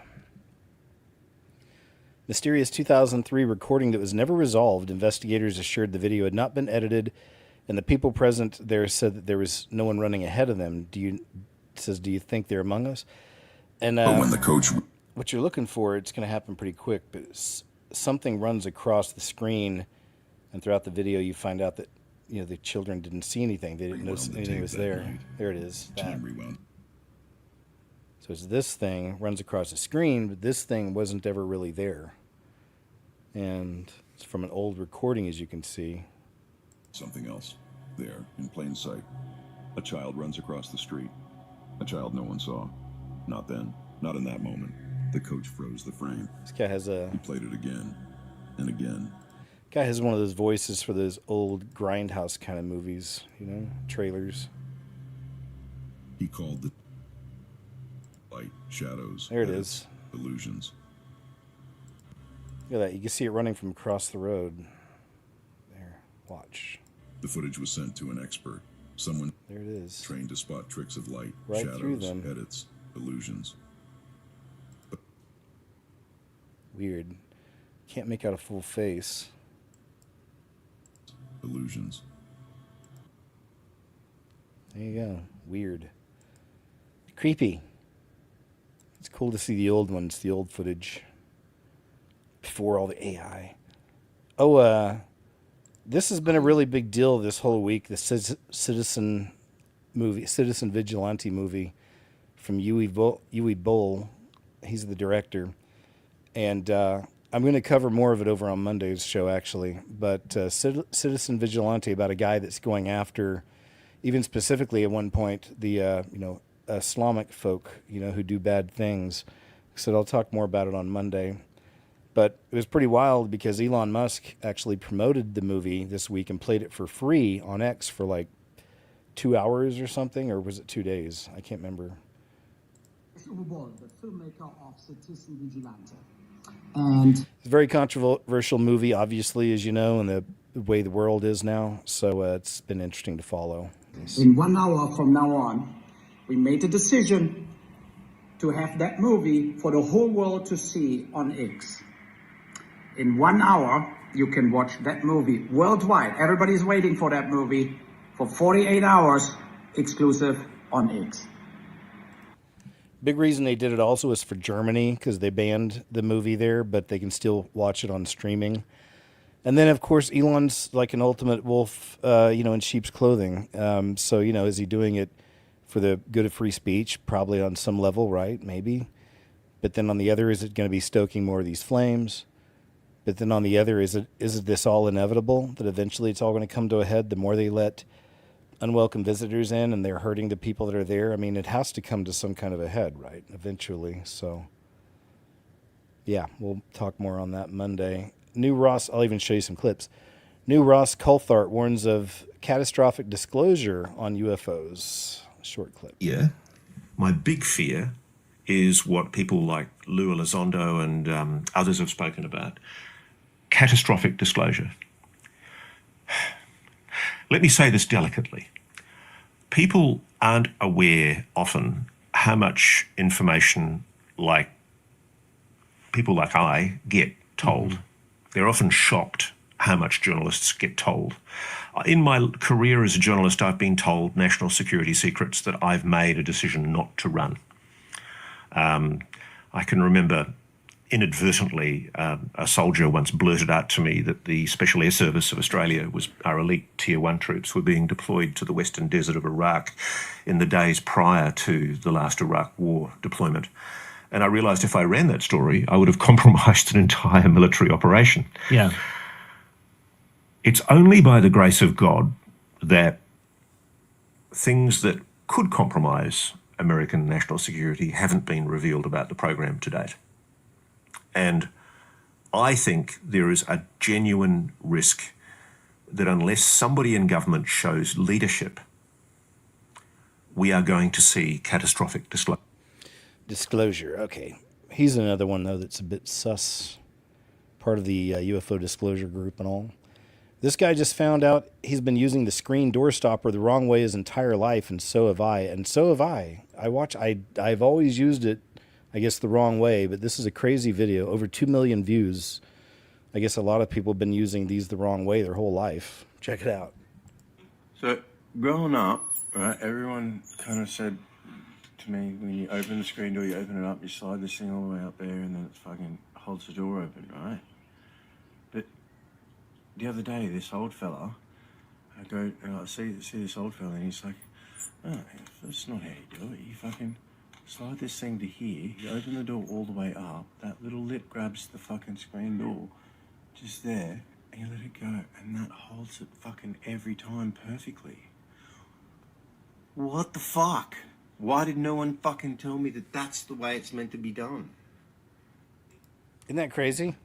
Mysterious 2003 recording that was never resolved. Investigators assured the video had not been edited, and the people present there said that there was no one running ahead of them. Do you think they're among us? And when the coach, what you're looking for, it's going to happen pretty quick, but something runs across the screen, and throughout the video you find out that the children didn't see anything. They didn't know anything was there. There it is. So it's this thing runs across the screen, but this thing wasn't ever really there. And it's from an old recording, as you can see. Something else there in plain sight. A child runs across the street. A child no one saw. Not then. Not in that moment. The coach froze the frame. This guy has He played it again and again. Guy has one of those voices for those old grindhouse kind of movies, trailers. He called the light, shadows. There it is. Illusions. Look at that. You can see it running from across the road. There. Watch. The footage was sent to an expert. Someone there it is. Trained to spot tricks of light, right shadows, through them. edits, illusions. Weird. Can't make out a full face. Illusions. There you go. Weird. Creepy. It's cool to see the old ones, the old footage. Before all the AI. Oh, this has been a really big deal this whole week. The Citizen Vigilante movie from Yui Boll. He's the director. And I'm going to cover more of it over on Monday's show, actually. But Citizen Vigilante, about a guy that's going after, even specifically at one point, the Islamic folk, who do bad things. So I'll talk more about it on Monday. But it was pretty wild because Elon Musk actually promoted the movie this week and played it for free on X for like 2 hours or something, or was it 2 days? I can't remember. The filmmaker of Citizen Vigilante. It's a very controversial movie, obviously, as you know, and the way the world is now. So it's been interesting to follow. In 1 hour from now on, we made a decision to have that movie for the whole world to see on X. In 1 hour, you can watch that movie worldwide. Everybody's waiting for that movie for 48 hours, exclusive on X. Big reason they did it also is for Germany, because they banned the movie there, but they can still watch it on streaming. And then, of course, Elon's like an ultimate wolf, in sheep's clothing. So, is he doing it for the good of free speech? Probably on some level, right? Maybe. But then on the other, is it going to be stoking more of these flames? But then on the other, is this all inevitable, that eventually it's all going to come to a head the more they let unwelcome visitors in and they're hurting the people that are there? I mean, it has to come to some kind of a head, right, eventually. So, yeah, we'll talk more on that Monday. New Ross, I'll even show you some clips. New Ross Coulthart warns of catastrophic disclosure on UFOs. Short clip. Yeah. My big fear is what people like Lou Elizondo and others have spoken about. Catastrophic disclosure. Let me say this delicately. People aren't aware often how much information like people like I get told. Mm-hmm. They're often shocked how much journalists get told. In my career as a journalist, I've been told national security secrets that I've made a decision not to run. I can remember inadvertently a soldier once blurted out to me that the Special Air Service of Australia, our elite Tier 1 troops, were being deployed to the western desert of Iraq in the days prior to the last Iraq War deployment. And I realised if I ran that story, I would have compromised an entire military operation. Yeah. It's only by the grace of God that things that could compromise American national security haven't been revealed about the program to date. And I think there is a genuine risk that unless somebody in government shows leadership, we are going to see catastrophic disclosure. Okay. He's another one, though, that's a bit sus. Part of the UFO disclosure group and all. This guy just found out he's been using the screen door stopper the wrong way his entire life, and so have I. And so have I. I've always used it, I guess, the wrong way, but this is a crazy video. Over 2 million views. I guess a lot of people have been using these the wrong way their whole life. Check it out. So, growing up, right, everyone kind of said to me, when you open the screen door, you open it up, you slide this thing all the way up there, and then it fucking holds the door open, right? But the other day, this old fella, I go and I see this old fella, and he's like, oh, that's not how you do it. You fucking slide this thing to here, you open the door all the way up, that little lip grabs the fucking screen door, just there, and you let it go, and that holds it fucking every time perfectly. What the fuck? Why did no one fucking tell me that that's the way it's meant to be done? Isn't that crazy?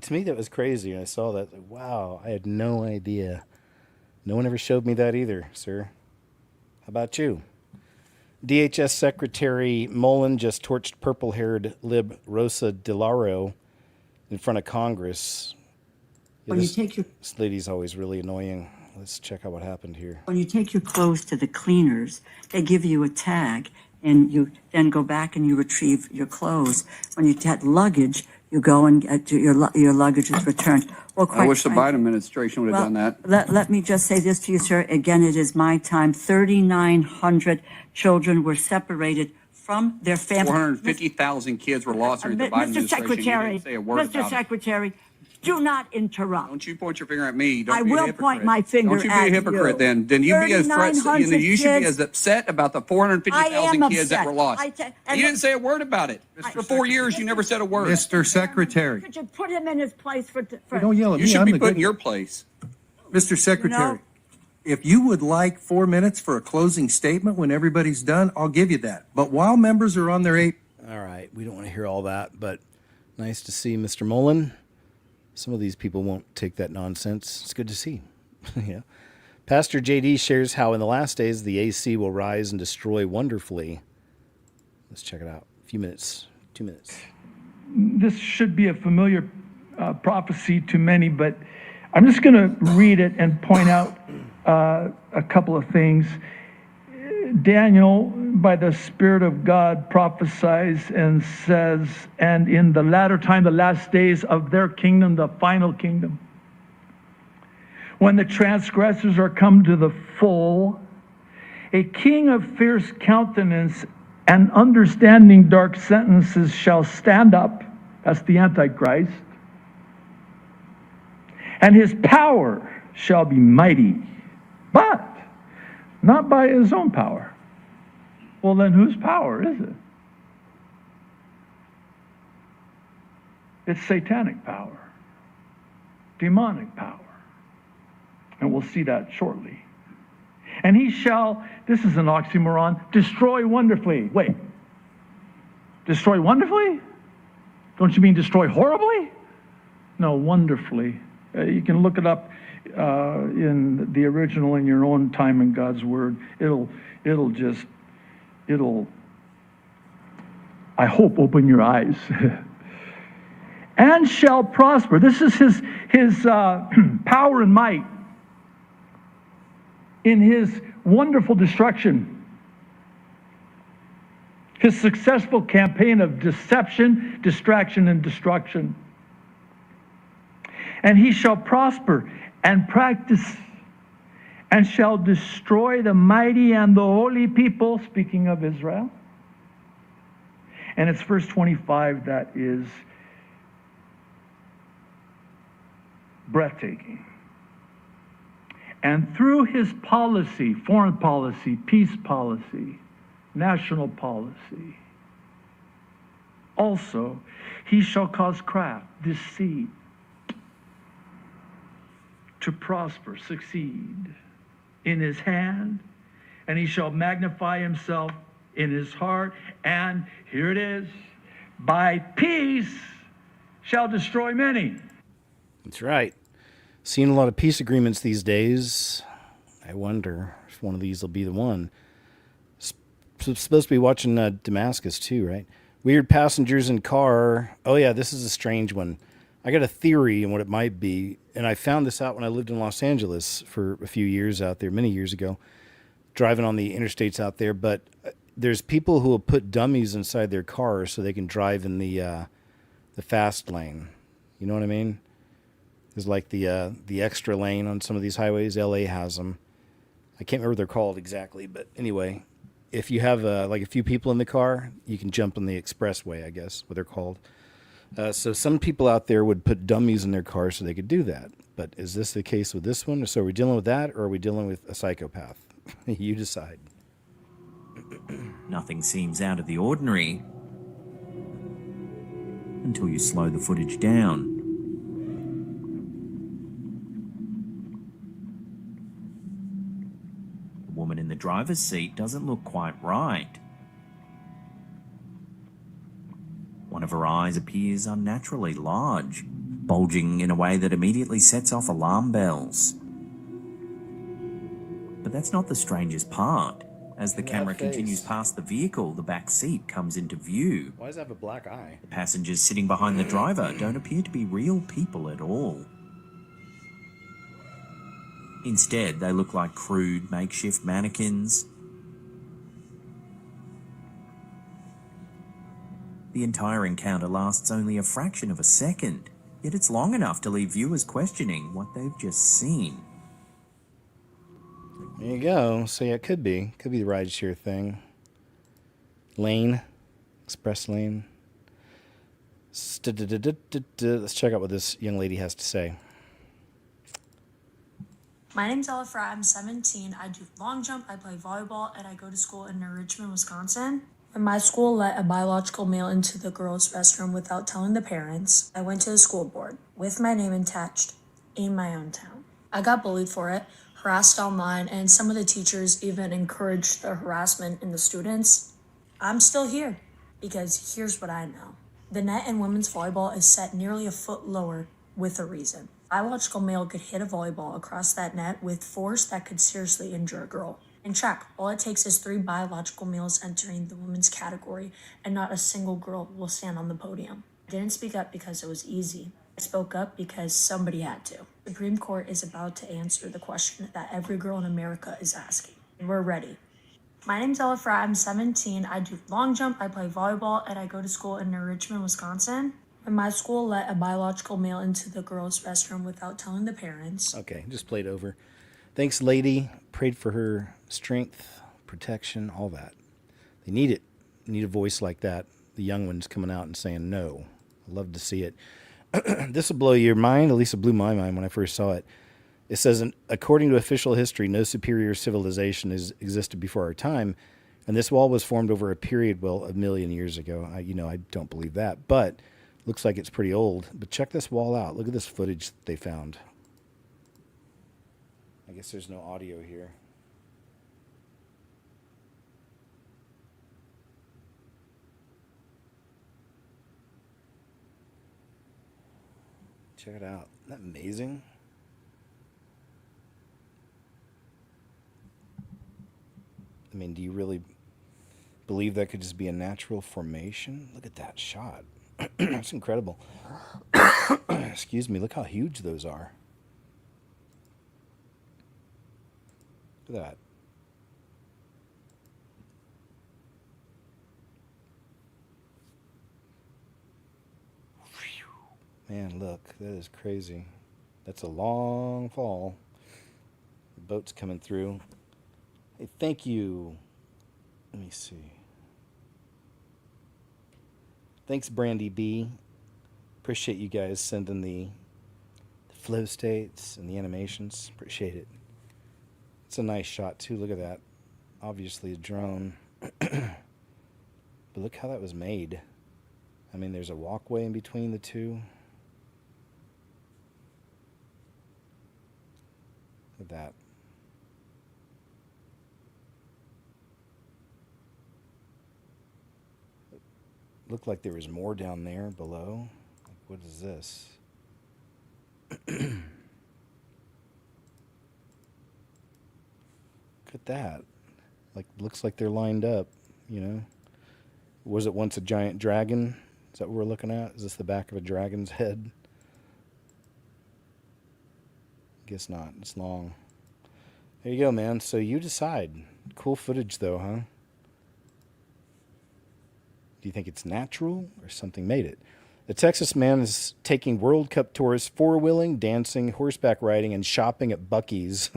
To me, that was crazy. I saw that. Like, wow, I had no idea. No one ever showed me that either, sir. How about you? DHS Secretary Mullen just torched purple-haired lib Rosa DeLauro in front of Congress. Yeah, this lady's always really annoying. Let's check out what happened here. When you take your clothes to the cleaners, they give you a tag, and you then go back and you retrieve your clothes. When you get luggage, you go and get your luggage is returned. Well, I wish the Biden administration would have done that. Let me just say this to you, sir. Again, it is my time. 3,900 children were separated from their families. 450,000 kids were lost during the Biden administration. Mr. Secretary, You didn't say a word Mr. about it. Secretary, do not interrupt. Don't you point your finger at me. Don't I be a will hypocrite. point my finger Don't you be at a hypocrite you. then. Then you be as threats. You 3,900 should be kids. as upset about the 450,000 kids that were lost. and You didn't say a word about it. For 4 years, you never said a word. Mr. Secretary. Could you put him in his place for Don't yell at You me. should I'm be the put in good- your place. Mr. Secretary, if you would like 4 minutes for a closing statement when everybody's done, I'll give you that. But while members are on their 8... All right, we don't want to hear all that, but nice to see Mr. Mullen. Some of these people won't take that nonsense. It's good to see. Yeah. Pastor JD shares how in the last days the AC will rise and destroy wonderfully. Let's check it out. A few minutes. 2 minutes. this should be a familiar prophecy to many, but I'm just going to read it and point out a couple of things. Daniel, by the Spirit of God, prophesies and says, and in the latter time, the last days of their kingdom, the final kingdom, when the transgressors are come to the full, a king of fierce countenance and understanding dark sentences shall stand up. That's the Antichrist. And his power shall be mighty, but not by his own power. Well, then whose power is it? It's satanic power, demonic power. And we'll see that shortly. And he shall, this is an oxymoron, destroy wonderfully. Wait, destroy wonderfully? Don't you mean destroy horribly? No, wonderfully. You can look it up in the original in your own time in God's Word. It'll, I hope, open your eyes. And shall prosper. This is his power and might in his wonderful destruction. His successful campaign of deception, distraction, and destruction. And he shall prosper and practice and shall destroy the mighty and the holy people, speaking of Israel. And it's verse 25 that is breathtaking. And through his policy, foreign policy, peace policy, national policy, also he shall cause craft, deceit, to prosper, succeed in his hand, and he shall magnify himself in his heart, and here it is, by peace shall destroy many. That's right. Seeing a lot of peace agreements these days. I wonder if one of these will be the one. Supposed to be watching Damascus too, right? Weird passengers in car. Oh yeah, this is a strange one. I got a theory on what it might be, and I found this out when I lived in Los Angeles for a few years out there, many years ago, driving on the interstates out there. But there's people who will put dummies inside their cars so they can drive in the fast lane. You know what I mean? There's like the extra lane on some of these highways. LA has them. I can't remember what they're called exactly, but anyway, if you have like a few people in the car, you can jump on the expressway, I guess, what they're called. So some people out there would put dummies in their cars so they could do that. But is this the case with this one? So are we dealing with that, or are we dealing with a psychopath? You decide. Nothing seems out of the ordinary until you slow the footage down. The woman in the driver's seat doesn't look quite right. One of her eyes appears unnaturally large, bulging in a way that immediately sets off alarm bells. But that's not the strangest part. As the camera continues past the vehicle, the back seat comes into view. Why does it have a black eye? The passengers sitting behind the driver don't appear to be real people at all. Instead, they look like crude, makeshift mannequins. The entire encounter lasts only a fraction of a second, yet it's long enough to leave viewers questioning what they've just seen. There you go. So yeah, it could be the rideshare thing. Lane, express lane. Let's check out what this young lady has to say. My name's Ella Fry. I'm 17. I do long jump, I play volleyball, and I go to school in Richmond, Wisconsin. When my school let a biological male into the girls' restroom without telling the parents, I went to the school board with my name attached in my own town. I got bullied for it, harassed online, and some of the teachers even encouraged the harassment in the students. I'm still here because here's what I know. The net in women's volleyball is set nearly a foot lower with a reason. A biological male could hit a volleyball across that net with force that could seriously injure a girl. In track, all it takes is 3 biological males entering the women's category, and not a single girl will stand on the podium. I didn't speak up because it was easy. I spoke up because somebody had to. The Supreme Court is about to answer the question that every girl in America is asking, and we're ready. My name's Ella Fry. I'm 17. I do long jump, I play volleyball, and I go to school in Richmond, Wisconsin. And my school let a biological male into the girls' restroom without telling the parents. Okay, just played over. Thanks, lady. Prayed for her strength, protection, all that. They need it. They need a voice like that. The young ones coming out and saying no. I love to see it. This will blow your mind. At least it blew my mind when I first saw it. It says, according to official history, no superior civilization has existed before our time, and this wall was formed over a period, well, 1 million years ago. I don't believe that, but looks like it's pretty old. But check this wall out. Look at this footage they found. I guess there's no audio here. Check it out. Isn't that amazing? I mean, do you really believe that could just be a natural formation? Look at that shot. That's incredible. Excuse me. Look how huge those are. Look at that. Man, look, that is crazy. That's a long fall. The boat's coming through. Hey, thank you. Let me see. Thanks, Brandy B. Appreciate you guys sending the flow states and the animations. Appreciate it. It's a nice shot, too. Look at that. Obviously a drone. But look how that was made. I mean, there's a walkway in between the two. Look at that. Looked like there was more down there below. Like, what is this? Look at that. Like, looks like they're lined up, you know. Was it once a giant dragon? Is that what we're looking at? Is this the back of a dragon's head? Guess not. It's long. There you go, man. So you decide. Cool footage, though, huh? Do you think it's natural or something made it? A Texas man is taking World Cup tourists four-wheeling, dancing, horseback riding, and shopping at Buc-ee's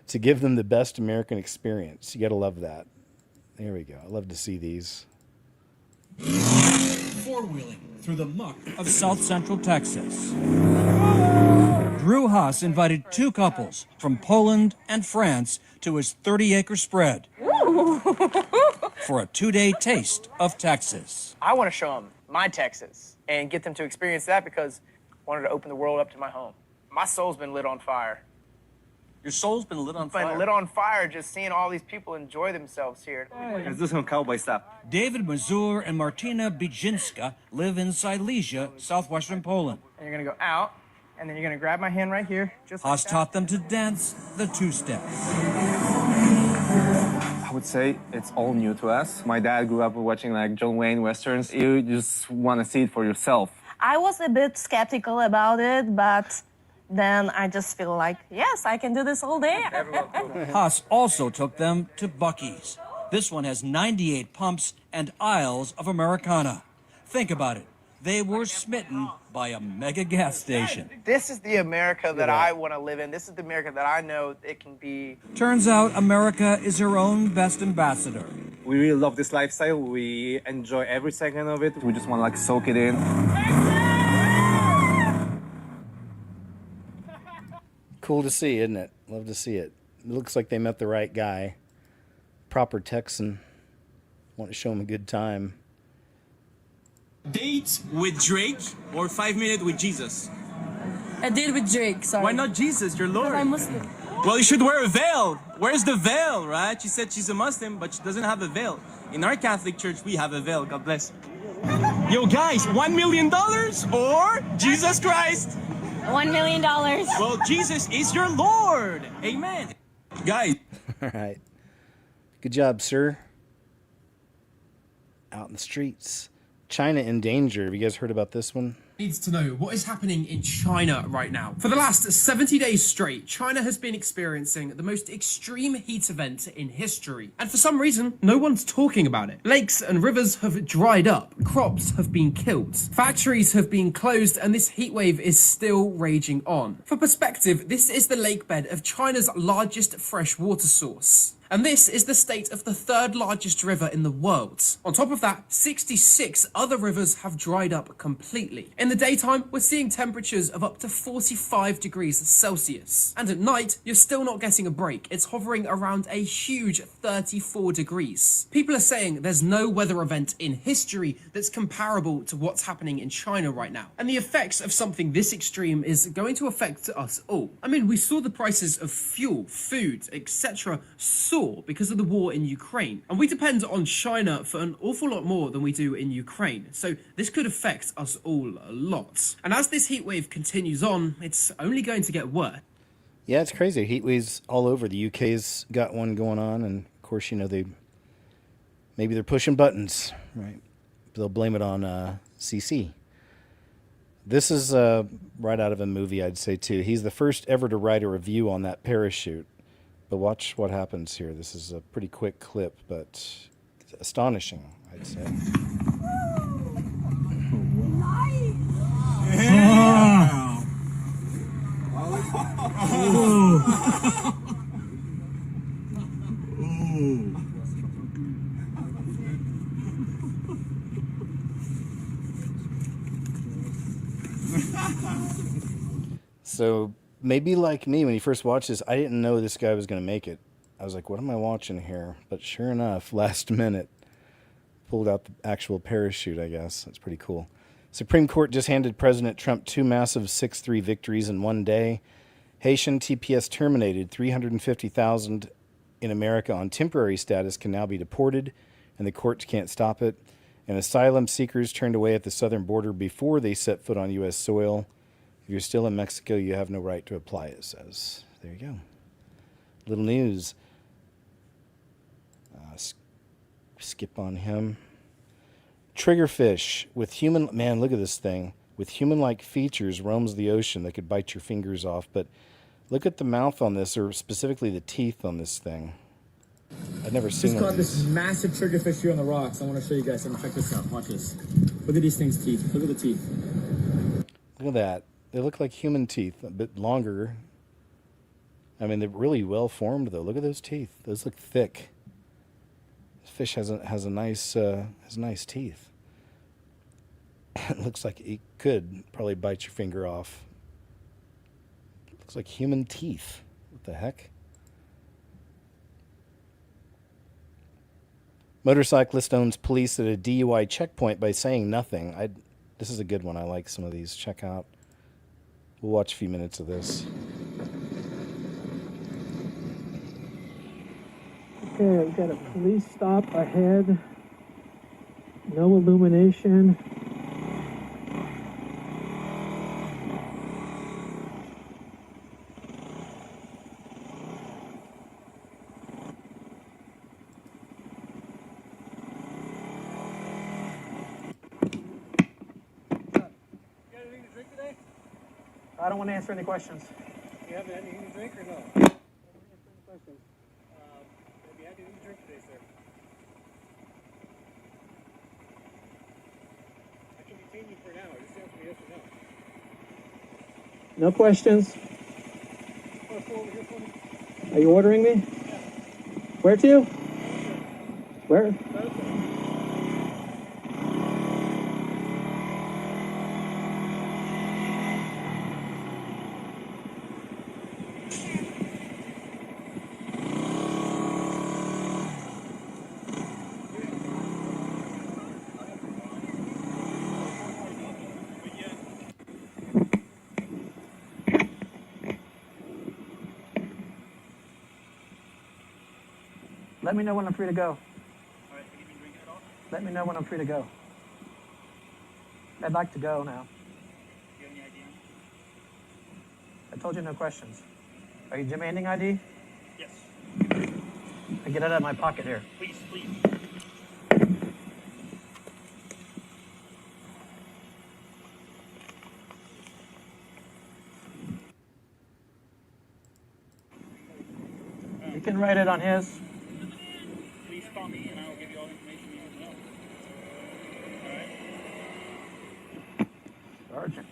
to give them the best American experience. You got to love that. There we go. I love to see these. Four-wheeling through the muck of South Central Texas. Drew Haas invited two couples from Poland and France to his 30-acre spread for a 2-day taste of Texas. I want to show them my Texas and get them to experience that because I wanted to open the world up to my home. My soul's been lit on fire. Your soul's been lit on fire? Been lit on fire just seeing all these people enjoy themselves here. Let's do some cowboy stuff. David Mazur and Martina Bijinska live in Silesia, southwestern Poland. And you're going to go out, and then you're going to grab my hand right here. Just Haas taught them to dance the two-step. I would say it's all new to us. My dad grew up watching like John Wayne westerns. You just want to see it for yourself. I was a bit skeptical about it, but then I just feel like, yes, I can do this all day. Haas also took them to Buc-ee's. This one has 98 pumps and aisles of Americana. Think about it. They were smitten by a mega gas station. This is the America that I want to live in. This is the America that I know it can be. Turns out America is her own best ambassador. We really love this lifestyle. We enjoy every second of it. We just want to like soak it in. Cool to see, isn't it? Love to see it. It looks like they met the right guy. Proper Texan. Want to show him a good time. Date with Drake or 5 minutes with Jesus? A date with Drake, sorry. Why not Jesus, your Lord? I'm Muslim. Well, you should wear a veil. Where's the veil, right? She said she's a Muslim, but she doesn't have a veil. In our Catholic church, we have a veil. God bless. Yo, guys, $1 million or Jesus Christ? $1 million. Well, Jesus is your Lord. Amen. Guys. All right. Good job, sir. Out in the streets. China in danger. Have you guys heard about this one? Needs to know what is happening in China right now. For the last 70 days straight, China has been experiencing the most extreme heat event in history. And for some reason, no one's talking about it. Lakes and rivers have dried up, crops have been killed, factories have been closed, and this heat wave is still raging on. For perspective, this is the lake bed of China's largest freshwater source. And this is the state of the third largest river in the world. On top of that, 66 other rivers have dried up completely. In the daytime, we're seeing temperatures of up to 45 degrees Celsius. And at night, you're still not getting a break. It's hovering around a huge 34 degrees. People are saying there's no weather event in history that's comparable to what's happening in China right now. And the effects of something this extreme is going to affect us all. I mean, we saw the prices of fuel, food, etc. soar because of the war in Ukraine. And we depend on China for an awful lot more than we do in Ukraine. So this could affect us all a lot. And as this heat wave continues on, it's only going to get worse. Yeah, it's crazy. Heat waves all over. The UK's got one going on, and of course, you know, maybe they're pushing buttons, right? They'll blame it on CC. This is right out of a movie, I'd say, too. He's the first ever to write a review on that parachute. But watch what happens here. This is a pretty quick clip, but astonishing, I'd say. Yeah. So maybe like me, when you first watched this, I didn't know this guy was going to make it. I was like, what am I watching here? But sure enough, last minute, pulled out the actual parachute, I guess. That's pretty cool. Supreme Court just handed President Trump 2 massive 6-3 victories in one day. Haitian TPS terminated. 350,000 in America on temporary status can now be deported, and the courts can't stop it. And asylum seekers turned away at the southern border before they set foot on U.S. soil. If you're still in Mexico, you have no right to apply, it says. There you go. Little news. Skip on him. Triggerfish with human... Man, look at this thing. With human-like features roams the ocean that could bite your fingers off. But look at the mouth on this, or specifically the teeth on this thing. I've never seen Just one caught of this these. massive triggerfish here on the rocks. I want to show you guys something. Check this out. Watch this. Look at these things' teeth. Look at the teeth. Look at that. They look like human teeth, a bit longer. I mean, they're really well formed, though. Look at those teeth; those look thick. This fish has nice teeth. It looks like it could probably bite your finger off. Looks like human teeth. What the heck? Motorcyclist owns police at a DUI checkpoint by saying nothing. This is a good one. I like some of these. Check out. We'll watch a few minutes of this. Okay, we've got a police stop ahead. No illumination. I don't want to answer any questions. You have anything to drink or no? Maybe I can eat drink today, sir. I can detain you for an hour. Just answer me yes or no. No questions. Are you ordering me? Yeah. Where to? Where? Let me know when I'm free to go. Let me know when I'm free to go. I'd like to go now. I told you no questions. Are you demanding ID? Yes. I get it out of my pocket here. Please, please. can write it on his. Please call me and I will give you all the information you need to know. Sergeant.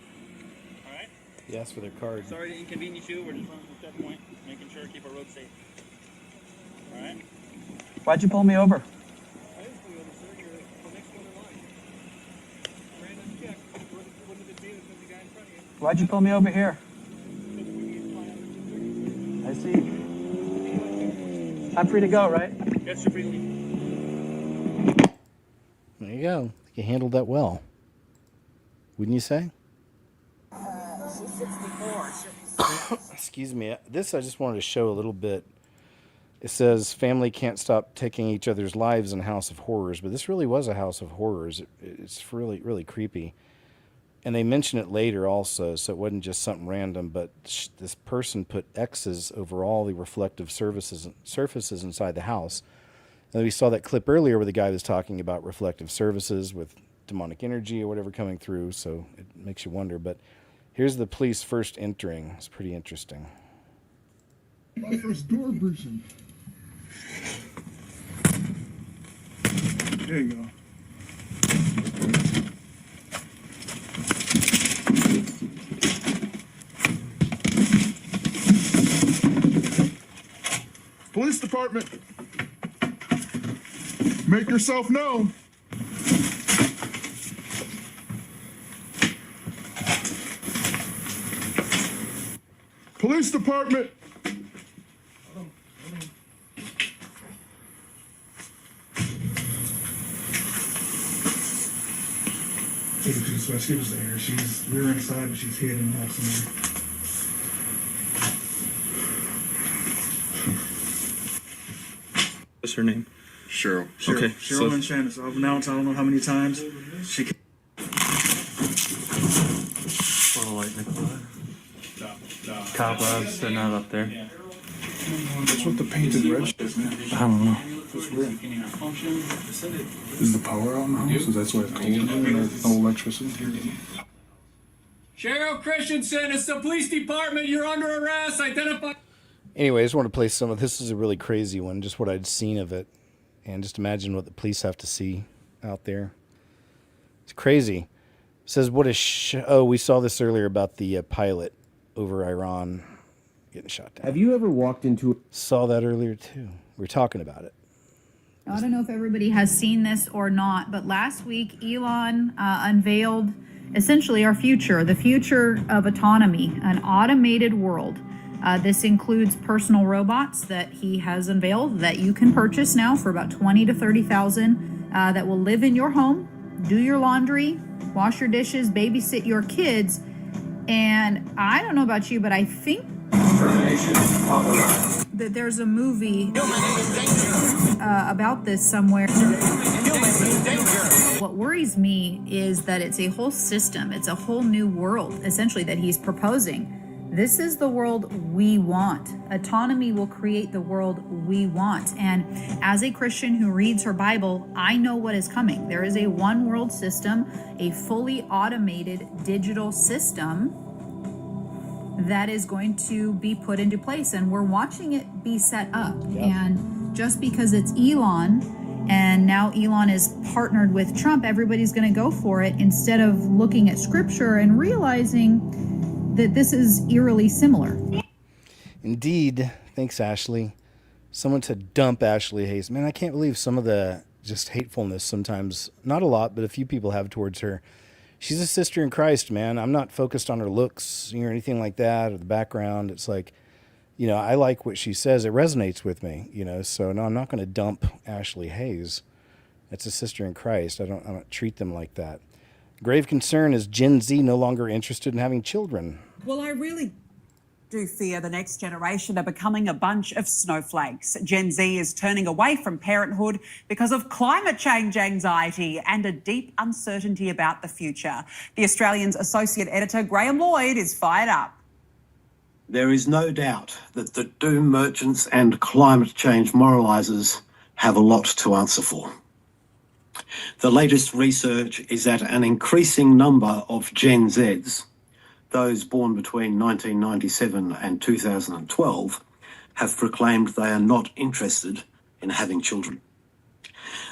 All right? He asked for their card. Sorry to inconvenience you. We're just running from checkpoint, making sure to keep our road safe. All right? Why'd you pull me over? I didn't pull you over, sir. You're the next one in line. Random check. Wouldn't have been me, it was the guy in front of you. Why'd you pull me over here? I see. I'm free to go, right? Yes, you're free to leave. There you go. You handled that well. Wouldn't you say? She's 64. Excuse me. This I just wanted to show a little bit. It says family can't stop taking each other's lives in House of Horrors, but this really was a House of Horrors. It's really, really creepy. And they mention it later also, so it wasn't just something random, but this person put X's over all the reflective surfaces inside the house. And we saw that clip earlier where the guy was talking about reflective surfaces with demonic energy or whatever coming through, so it makes you wonder. But here's the police first entering. It's pretty interesting. My first door breaching. There you go. Police department, make yourself known. Police department. So she was there. We were inside, but she's hid in the house in there. What's her name? Cheryl. Okay, Cheryl and Shannon. I've announced, I don't know how many times. She can. Light Nikolai. Cobwebs, they're not up there. What's with the painted red shit, man? I don't know. It's weird. Is the power out in the house? Is that why it's cold in there and there's no electricity? Cheryl Christensen, it's the police department. You're under arrest. Identify. Anyway, I just want to play some of this. Is a really crazy one, just what I'd seen of it. And just imagine what the police have to see out there. It's crazy. It says, what a oh, we saw this earlier about the pilot over Iran getting shot down. Have you ever walked into... Saw that earlier, too. We were talking about it. I don't know if everybody has seen this or not, but last week Elon unveiled essentially our future, the future of autonomy, an automated world. This includes personal robots that he has unveiled that you can purchase now for about $20,000 to $30,000 that will live in your home, do your laundry, wash your dishes, babysit your kids. And I don't know about you, but I think that there's a movie about this somewhere. What worries me is that it's a whole system. It's a whole new world, essentially, that he's proposing. This is the world we want. Autonomy will create the world we want. And as a Christian who reads her Bible, I know what is coming. There is a one world system, a fully automated digital system that is going to be put into place. And we're watching it be set up. Yep. And just because it's Elon, and now Elon is partnered with Trump, everybody's going to go for it instead of looking at scripture and realizing that this is eerily similar. Indeed. Thanks, Ashley. Someone to dump Ashley Hayes. Man, I can't believe some of the just hatefulness sometimes, not a lot, but a few people have towards her. She's a sister in Christ, man. I'm not focused on her looks or anything like that or the background. It's like, you know, I like what she says. It resonates with me, you know, so no, I'm not going to dump Ashley Hayes. It's a sister in Christ. I don't treat them like that. Grave concern is Gen Z no longer interested in having children. Well, I really do fear the next generation are becoming a bunch of snowflakes. Gen Z is turning away from parenthood because of climate change anxiety and a deep uncertainty about the future. The Australian's associate editor, Graham Lloyd, is fired up. There is no doubt that the doom merchants and climate change moralisers have a lot to answer for. The latest research is that an increasing number of Gen Zs, those born between 1997 and 2012, have proclaimed they are not interested in having children.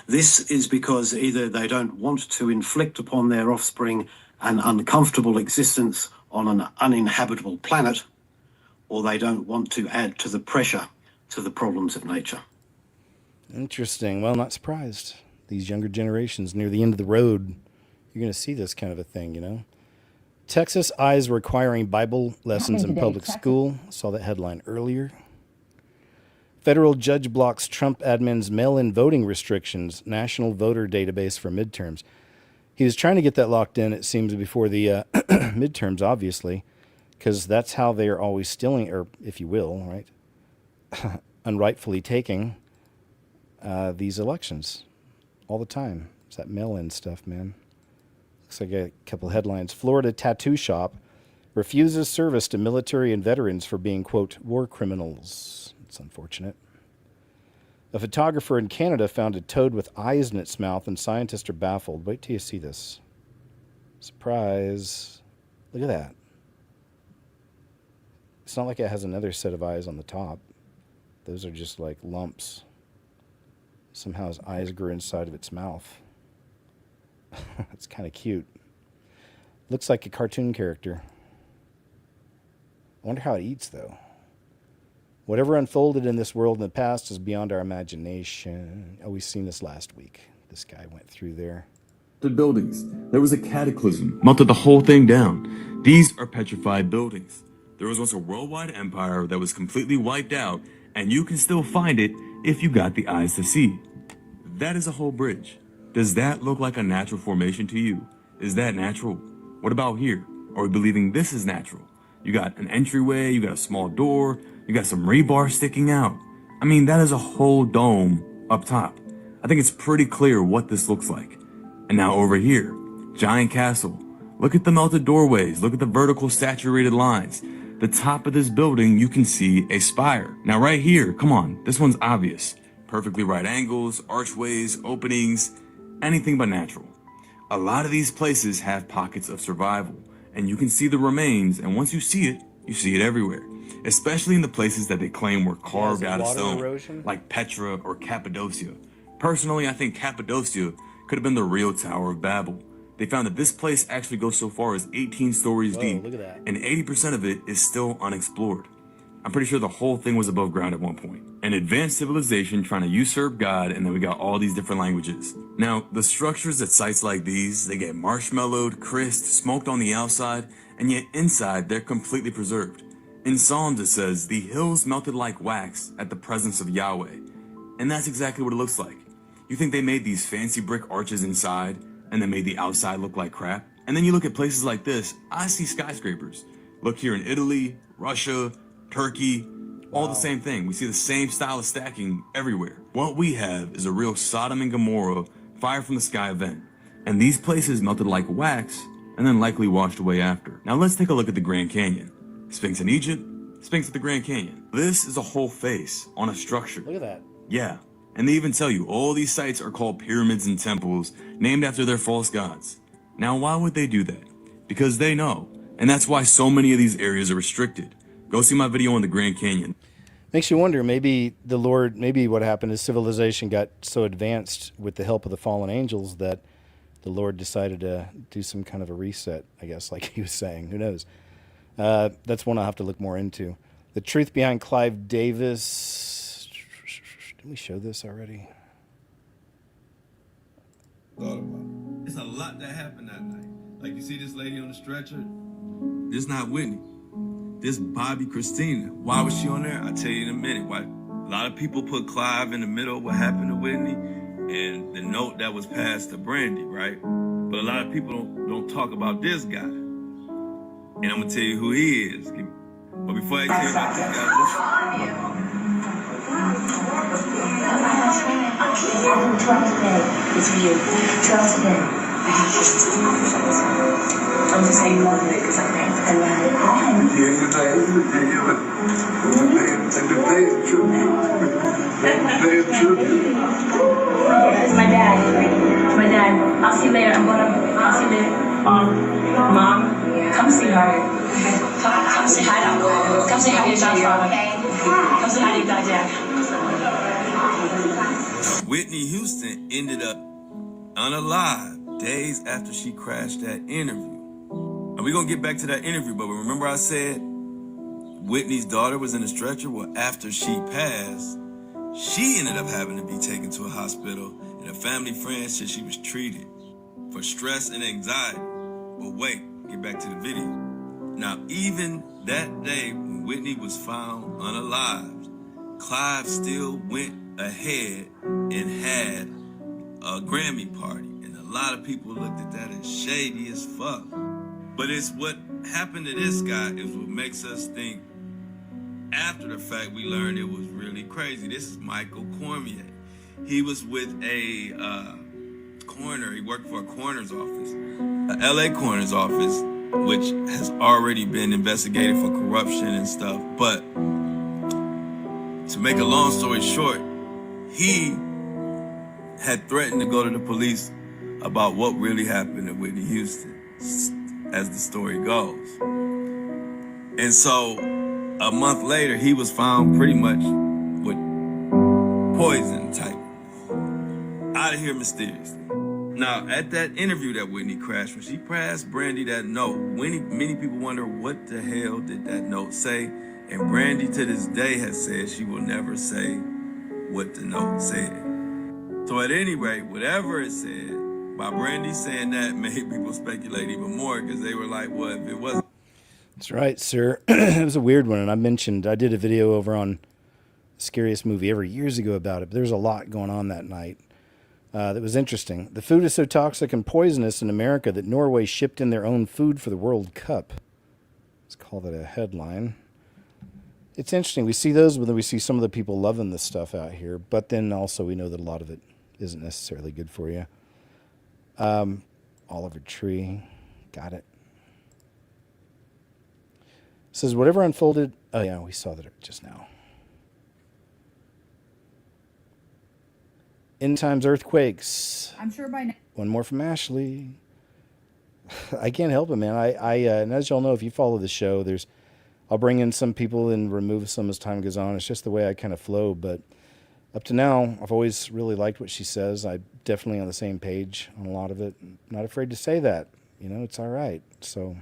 This is because either they don't want to inflict upon their offspring an uncomfortable existence on an uninhabitable planet, or they don't want to add to the pressure to the problems of nature. Interesting. Well, not surprised. These younger generations, near the end of the road, you're going to see this kind of a thing, you know. Texas eyes requiring Bible lessons in public school. Saw that headline earlier. Federal judge blocks Trump admin's mail-in voting restrictions, national voter database for midterms. He was trying to get that locked in, it seems, before the midterms, obviously, because that's how they are always stealing, or if you will, right, unrightfully taking these elections all the time. It's that mail-in stuff, man. Looks like a couple of headlines. Florida tattoo shop refuses service to military and veterans for being, quote, war criminals. It's unfortunate. A photographer in Canada found a toad with eyes in its mouth, and scientists are baffled. Wait till you see this. Surprise. Look at that. It's not like it has another set of eyes on the top. Those are just like lumps. Somehow his eyes grew inside of its mouth. It's kind of cute. Looks like a cartoon character. I wonder how it eats, though. Whatever unfolded in this world in the past is beyond our imagination. Oh, we've seen this last week. This guy went through there. The buildings. There was a cataclysm, melted the whole thing down. These are petrified buildings. There was once a worldwide empire that was completely wiped out, and you can still find it if you got the eyes to see. That is a whole bridge. Does that look like a natural formation to you? Is that natural? What about here? Are we believing this is natural? You got an entryway, you got a small door, you got some rebar sticking out. I mean, that is a whole dome up top. I think it's pretty clear what this looks like. And now over here, giant castle. Look at the melted doorways. Look at the vertical saturated lines. The top of this building, you can see a spire. Now right here, come on, this one's obvious. Perfectly right angles, archways, openings, anything but natural. A lot of these places have pockets of survival, and you can see the remains, and once you see it everywhere. Especially in the places that they claim were carved out of stone, erosion, like Petra or Cappadocia. Personally, I think Cappadocia could have been the real Tower of Babel. They found that this place actually goes so far as 18 stories deep, look at that. And 80% of it is still unexplored. I'm pretty sure the whole thing was above ground at one point. An advanced civilization trying to usurp God, and then we got all these different languages. Now, the structures at sites like these, they get marshmallowed, crisped, smoked on the outside, and yet inside they're completely preserved. In Psalms it says, the hills melted like wax at the presence of Yahweh. And that's exactly what it looks like. You think they made these fancy brick arches inside, and then made the outside look like crap? And then you look at places like this, I see skyscrapers. Look here in Italy, Russia, Turkey, all the same thing. We see the same style of stacking everywhere. What we have is a real Sodom and Gomorrah, fire from the sky event. And these places melted like wax, and then likely washed away after. Now let's take a look at the Grand Canyon. Sphinx in Egypt, Sphinx at the Grand Canyon. This is a whole face on a structure. Look at that. Yeah, and they even tell you all these sites are called pyramids and temples named after their false gods. Now, why would they do that? Because they know, and that's why so many of these areas are restricted. Go see my video on the Grand Canyon. Makes you wonder, maybe what happened is civilization got so advanced with the help of the fallen angels that the Lord decided to do some kind of a reset, I guess, like he was saying. Who knows? That's one I'll have to look more into. The truth behind Clive Davis. Didn't we show this already? It's a lot that happened that night. Like, you see this lady on the stretcher? This not Whitney. This Bobby Christina. Why was she on there? I'll tell you in a minute. Why? A lot of people put Clive in the middle of what happened to Whitney and the note that was passed to Brandy, right? But a lot of people don't talk about this guy. And I'm gonna tell you who he is. But before I tell you about this guy, I'm just saying love it because I love it. It's my dad. I'll see you later. I'll see you later. Mom, come see her. Come say hi to her. Come say hi to your grandfather. Whitney Houston ended up unalive days after she crashed that interview. And we're going to get back to that interview, but remember I said Whitney's daughter was in a stretcher? Well, after she passed, she ended up having to be taken to a hospital, and a family friend said she was treated for stress and anxiety. But wait, get back to the video. Now, even that day when Whitney was found unalived, Clive still went ahead and had a Grammy party. And a lot of people looked at that as shady as fuck. But it's what happened to this guy is what makes us think after the fact we learned it was really crazy. This is Michael Cormier. He was with a coroner. He worked for a coroner's office, a LA coroner's office, which has already been investigated for corruption and stuff. But to make a long story short, he had threatened to go to the police about what really happened to Whitney Houston, as the story goes. And so a month later, he was found pretty much with poison type, out of here mysteriously. Now, at that interview that Whitney crashed, when she passed Brandy that note, many people wonder what the hell did that note say? And Brandy to this day has said she will never say what the note said. So at any rate, whatever it said, by Brandy saying that made people speculate even more, because they were like, well, if it wasn't. That's right, sir. It was a weird one, and I did a video over on Scariest Movie Ever years ago about it, but there was a lot going on that night that was interesting. The food is so toxic and poisonous in America that Norway shipped in their own food for the World Cup. Let's call that a headline. It's interesting. We see those, but then we see some of the people loving this stuff out here, but then also we know that a lot of it isn't necessarily good for you. Oliver Tree. Got it. Says, whatever unfolded... Oh, yeah, we saw that just now. End times earthquakes. I'm sure by now. One more from Ashley. I can't help it, man. And as y'all know, if you follow the show, I'll bring in some people and remove some as time goes on. It's just the way I kind of flow. But up to now, I've always really liked what she says. I'm definitely on the same page on a lot of it. I'm not afraid to say that. You know, it's all right. So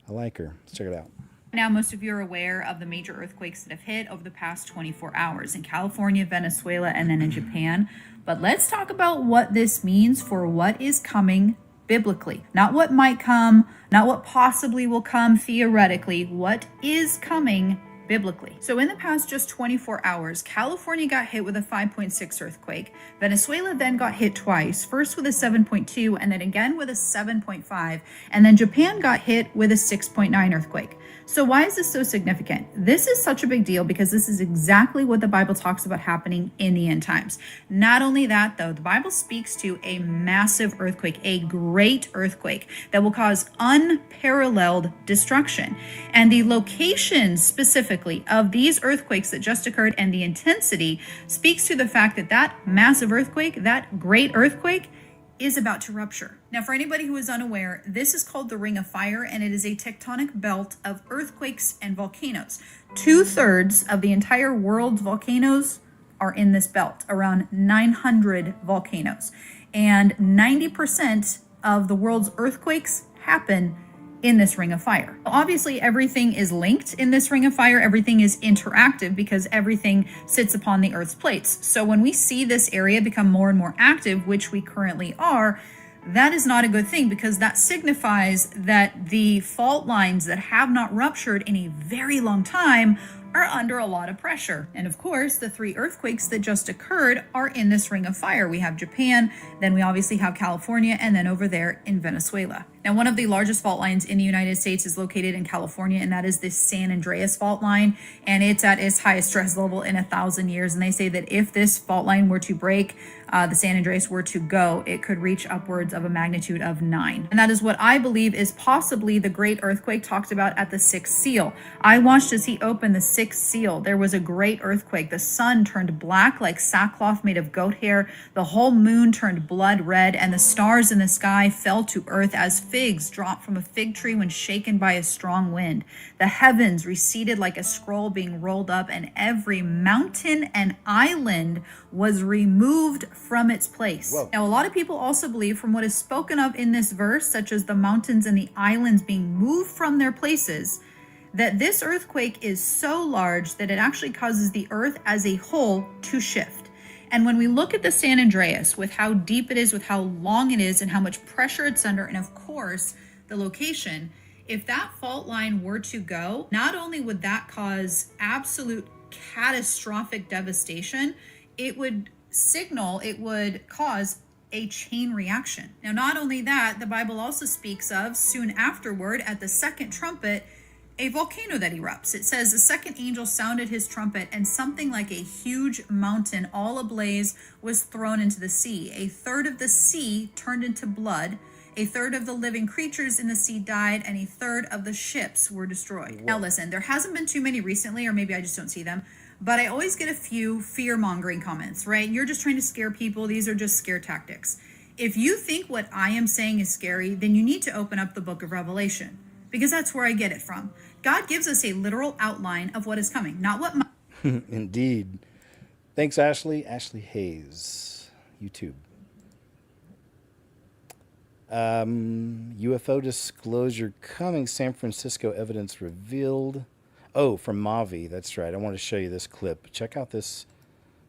I like her. Let's check it out. Now, most of you are aware of the major earthquakes that have hit over the past 24 hours in California, Venezuela, and then in Japan. But let's talk about what this means for what is coming biblically. Not what might come, not what possibly will come theoretically, what is coming biblically. So in the past just 24 hours, California got hit with a 5.6 earthquake. Venezuela then got hit twice, first with a 7.2 and then again with a 7.5. And then Japan got hit with a 6.9 earthquake. So why is this so significant? This is such a big deal because this is exactly what the Bible talks about happening in the end times. Not only that, though, the Bible speaks to a massive earthquake, a great earthquake that will cause unparalleled destruction. And the location specifically of these earthquakes that just occurred and the intensity speaks to the fact that that massive earthquake, that great earthquake, is about to rupture. Now, for anybody who is unaware, this is called the Ring of Fire, and it is a tectonic belt of earthquakes and volcanoes. 2/3 of the entire world's volcanoes are in this belt, around 900 volcanoes. And 90% of the world's earthquakes happen in this Ring of Fire. Obviously, everything is linked in this Ring of Fire. Everything is interactive because everything sits upon the Earth's plates. So when we see this area become more and more active, which we currently are, that is not a good thing because that signifies that the fault lines that have not ruptured in a very long time are under a lot of pressure. And of course, the 3 earthquakes that just occurred are in this Ring of Fire. We have Japan, then we obviously have California, and then over there in Venezuela. Now, one of the largest fault lines in the United States is located in California, and that is this San Andreas fault line, and it's at its highest stress level in 1,000 years. And they say that if this fault line were to break, the San Andreas were to go, it could reach upwards of a magnitude of 9. And that is what I believe is possibly the great earthquake talked about at the 6th seal. I watched as he opened the 6th seal. There was a great earthquake. The sun turned black like sackcloth made of goat hair. The whole moon turned blood red, and the stars in the sky fell to earth as figs drop from a fig tree when shaken by a strong wind. The heavens receded like a scroll being rolled up, and every mountain and island was removed from its place. Whoa. Now, a lot of people also believe from what is spoken of in this verse, such as the mountains and the islands being moved from their places, that this earthquake is so large that it actually causes the earth as a whole to shift. And when we look at the San Andreas, with how deep it is, with how long it is, and how much pressure it's under, and of course, the location, if that fault line were to go, not only would that cause absolute catastrophic devastation, it would cause a chain reaction. Now, not only that, the Bible also speaks of soon afterward at the second trumpet, a volcano that erupts. It says the second angel sounded his trumpet, and something like a huge mountain all ablaze was thrown into the sea. A third of the sea turned into blood. A third of the living creatures in the sea died, and a third of the ships were destroyed. Now listen, there hasn't been too many recently, or maybe I just don't see them, but I always get a few fear-mongering comments, right? You're just trying to scare people. These are just scare tactics. If you think what I am saying is scary, then you need to open up the book of Revelation, because that's where I get it from. God gives us a literal outline of what is coming, not what... Indeed. Thanks, Ashley. Ashley Hayes, YouTube. UFO disclosure coming. San Francisco evidence revealed. Oh, from Mavi. That's right. I want to show you this clip. Check out this,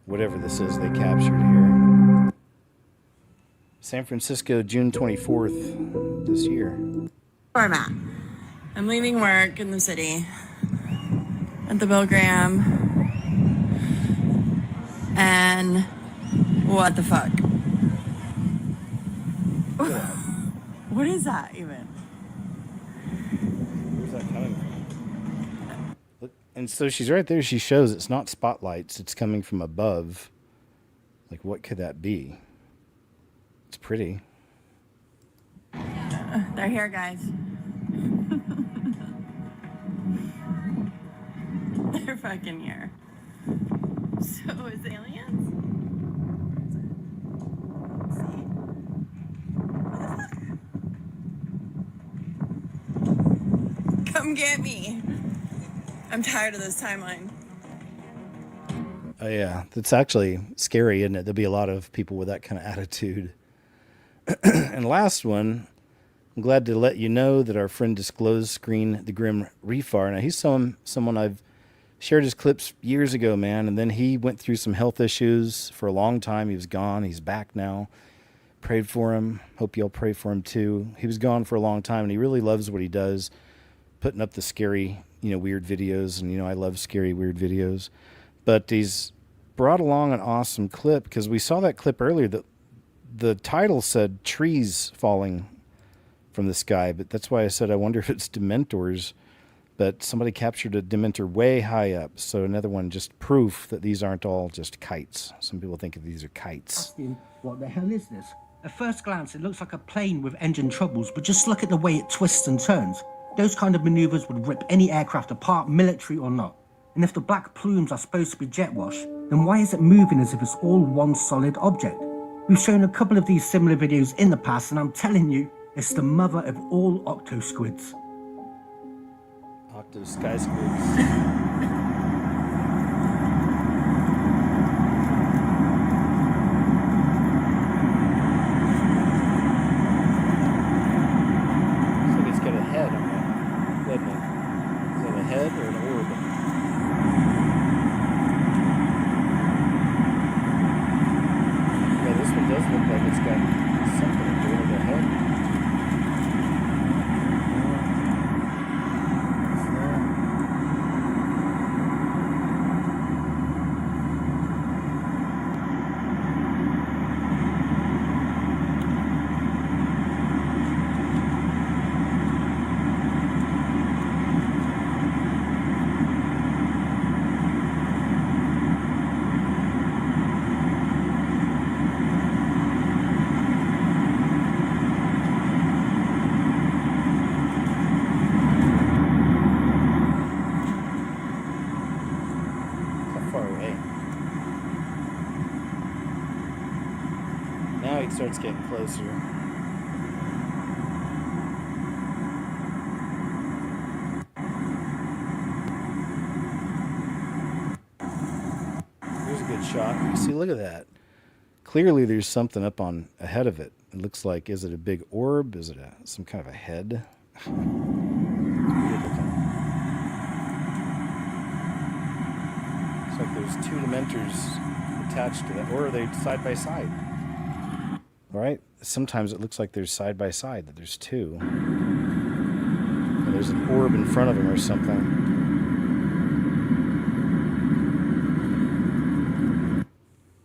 whatever this is they captured here. San Francisco, June 24th this year. Where I'm at. I'm leaving work in the city at the Bill Graham. And what the fuck? What is that even? Where's that coming from? Look, and so she's right there. She shows it's not spotlights. It's coming from above. Like, what could that be? It's pretty. They're here, guys. They're fucking here. So is aliens? Come get me. I'm tired of this timeline. Oh, yeah. That's actually scary, isn't it? There'll be a lot of people with that kind of attitude. And last one, I'm glad to let you know that our friend disclosed Screen the Grim Reefer. Now, he's someone I've shared his clips years ago, man, and then he went through some health issues for a long time. He was gone. He's back now. Prayed for him. Hope y'all pray for him, too. He was gone for a long time, and he really loves what he does, putting up the scary, weird videos. And, I love scary, weird videos. But he's brought along an awesome clip, because we saw that clip earlier. The title said trees falling from the sky, but that's why I said I wonder if it's Dementors. But somebody captured a Dementor way high up. So another one, just proof that these aren't all just kites. Some people think these are kites. What the hell is this? At first glance, it looks like a plane with engine troubles, but just look at the way it twists and turns. Those kind of maneuvers would rip any aircraft apart, military or not. And if the black plumes are supposed to be jet wash, then why is it moving as if it's all one solid object? We've shown a couple of these similar videos in the past, and I'm telling you, it's the mother of all octosquids. Octo sky squids. Now he starts getting closer. Here's a good shot. You see, look at that. Clearly there's something up on ahead of it. It looks like, is it a big orb? Is it some kind of a head? Looks like there's two Dementors attached to that. Or are they side by side? Right? Sometimes it looks like there's side by side, that there's two. And there's an orb in front of him or something.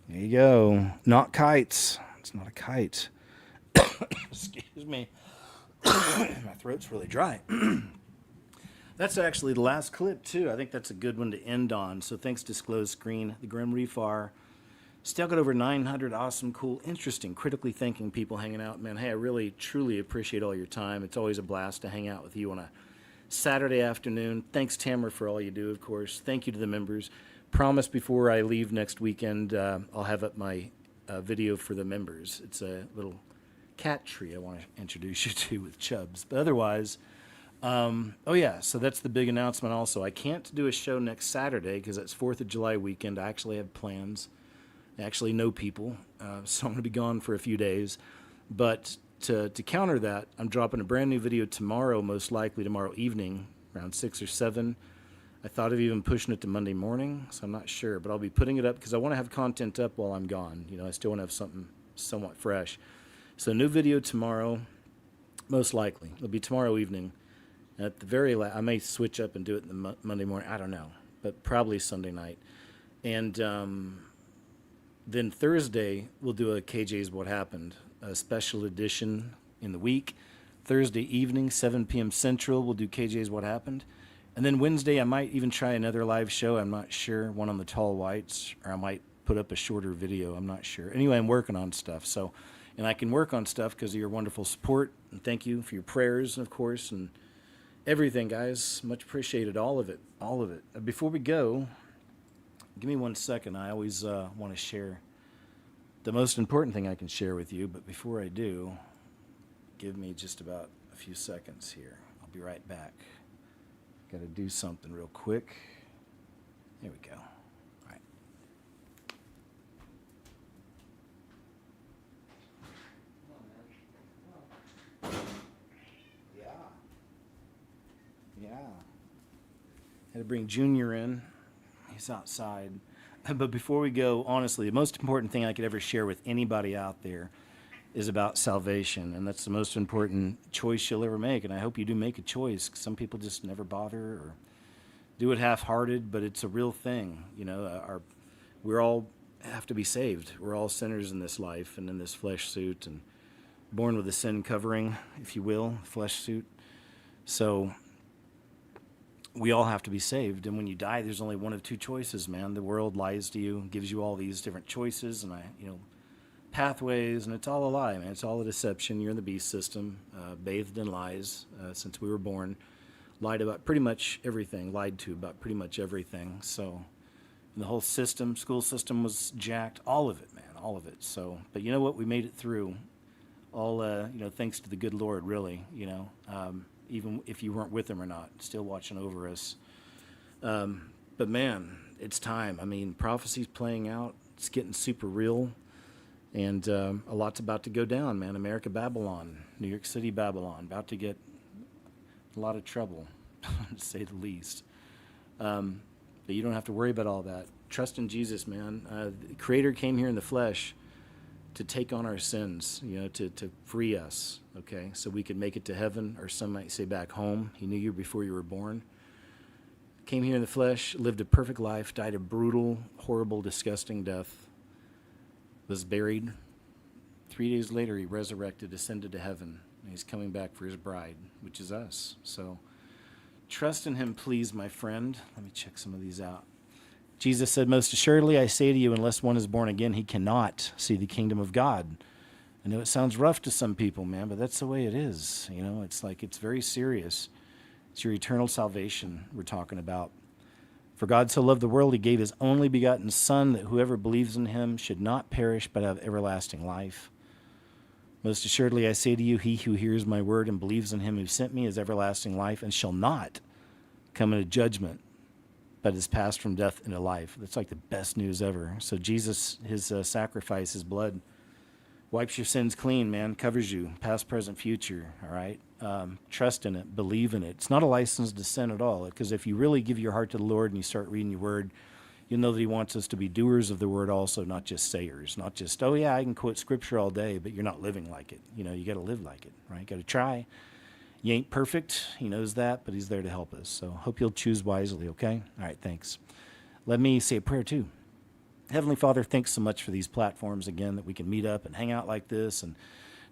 There you go. Not kites. It's not a kite. Excuse me. My throat's really dry. That's actually the last clip, too. I think that's a good one to end on. So thanks, Disclosed Screen, the Grim Reaper. Still got over 900 awesome, cool, interesting, critically thinking people hanging out. Man, hey, I really, truly appreciate all your time. It's always a blast to hang out with you on a Saturday afternoon. Thanks, Tamara, for all you do, of course. Thank you to the members. Promise before I leave next weekend, I'll have up my video for the members. It's a little cat tree I want to introduce you to with Chubbs. But otherwise, oh yeah, so that's the big announcement also. I can't do a show next Saturday because it's 4th of July weekend. I actually have plans. I actually know people, so I'm going to be gone for a few days. But to counter that, I'm dropping a brand new video tomorrow, most likely tomorrow evening, around 6 or 7. I thought of even pushing it to Monday morning, so I'm not sure. But I'll be putting it up because I want to have content up while I'm gone. You know, I still want to have something somewhat fresh. So new video tomorrow, most likely. It'll be tomorrow evening. At the very last, I may switch up and do it in the Monday morning. I don't know, but probably Sunday night. And then Thursday, we'll do a KJ's What Happened, a special edition in the week. Thursday evening, 7 p.m. Central, we'll do KJ's What Happened. And then Wednesday, I might even try another live show. I'm not sure. One on the Tall Whites, or I might put up a shorter video. I'm not sure. Anyway, I'm working on stuff. So, and I can work on stuff because of your wonderful support. And thank you for your prayers, of course, and everything, guys. Much appreciated. All of it. All of it. Before we go, give me 1 second. I always want to share the most important thing I can share with you. But before I do, give me just about a few seconds here. I'll be right back. Got to do something real quick. There we go. All right. Yeah. Had to bring Junior in. He's outside. But before we go, honestly, the most important thing I could ever share with anybody out there is about salvation, and that's the most important choice you'll ever make. And I hope you do make a choice. Some people just never bother or do it half-hearted, but it's a real thing. You know, we're all have to be saved. We're all sinners in this life and in this flesh suit, and born with a sin covering, if you will, flesh suit. So we all have to be saved. And when you die, there's only one of two choices, man. The world lies to you, gives you all these different choices, and pathways, and it's all a lie, man. It's all a deception. You're in the beast system, bathed in lies since we were born. Lied about pretty much everything, lied to about pretty much everything. So the whole system, school system was jacked, all of it, man, all of it. So, but you know what? We made it through, all, thanks to the good Lord, really, even if you weren't with him or not, still watching over us. But man, it's time. I mean, prophecy's playing out. It's getting super real. And a lot's about to go down, man. America, Babylon, New York City, Babylon, about to get a lot of trouble, to say the least. But you don't have to worry about all that. Trust in Jesus, man. The Creator came here in the flesh to take on our sins, to free us, okay? So we could make it to heaven, or some might say back home. He knew you before you were born. Came here in the flesh, lived a perfect life, died a brutal, horrible, disgusting death. Was buried. 3 days later, he resurrected, ascended to heaven, and he's coming back for his bride, which is us. So trust in him, please, my friend. Let me check some of these out. Jesus said, "Most assuredly, I say to you, unless one is born again, he cannot see the kingdom of God." I know it sounds rough to some people, man, but that's the way it is. It's like, it's very serious. It's your eternal salvation we're talking about. For God so loved the world, he gave his only begotten Son, that whoever believes in him should not perish but have everlasting life. Most assuredly, I say to you, he who hears my word and believes in him who sent me has everlasting life and shall not come into judgment, but is passed from death into life. That's like the best news ever. So Jesus, his sacrifice, his blood, wipes your sins clean, man, covers you, past, present, future, all right? Trust in it, believe in it. It's not a license to sin at all, because if you really give your heart to the Lord and you start reading your word, you'll know that he wants us to be doers of the word also, not just sayers, not just, oh yeah, I can quote scripture all day, but you're not living like it. You know, you got to live like it, right? Got to try. You ain't perfect. He knows that, but he's there to help us. So hope you'll choose wisely, okay? All right, thanks. Let me say a prayer too. Heavenly Father, thanks so much for these platforms again that we can meet up and hang out like this, and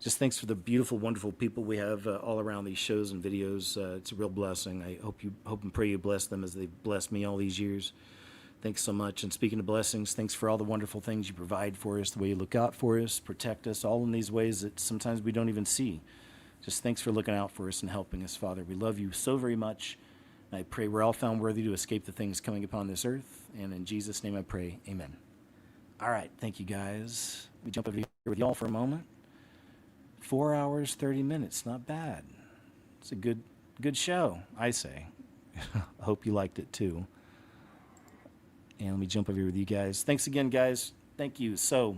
just thanks for the beautiful, wonderful people we have all around these shows and videos. It's a real blessing. I hope and pray you bless them as they've blessed me all these years. Thanks so much. And speaking of blessings, thanks for all the wonderful things you provide for us, the way you look out for us, protect us, all in these ways that sometimes we don't even see. Just thanks for looking out for us and helping us, Father. We love you so very much. And I pray we're all found worthy to escape the things coming upon this earth. And in Jesus' name I pray, amen. All right, thank you guys. Let me jump over here with y'all for a moment. 4 hours, 30 minutes, not bad. It's a good show, I say. I hope you liked it too. And let me jump over here with you guys. Thanks again, guys. Thank you. So,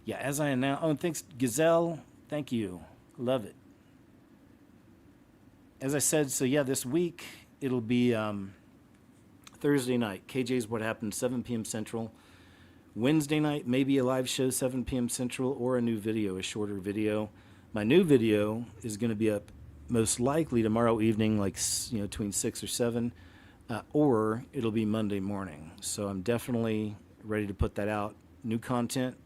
yeah, as I announced, and thanks, Gazelle. Thank you. Love it. As I said, so yeah, this week it'll be Thursday night. KJ's What Happened, 7 p.m. Central. Wednesday night, maybe a live show, 7 p.m. Central, or a new video, a shorter video. My new video is going to be up most likely tomorrow evening, like, between 6 or 7. Or it'll be Monday morning. So I'm definitely ready to put that out. New content.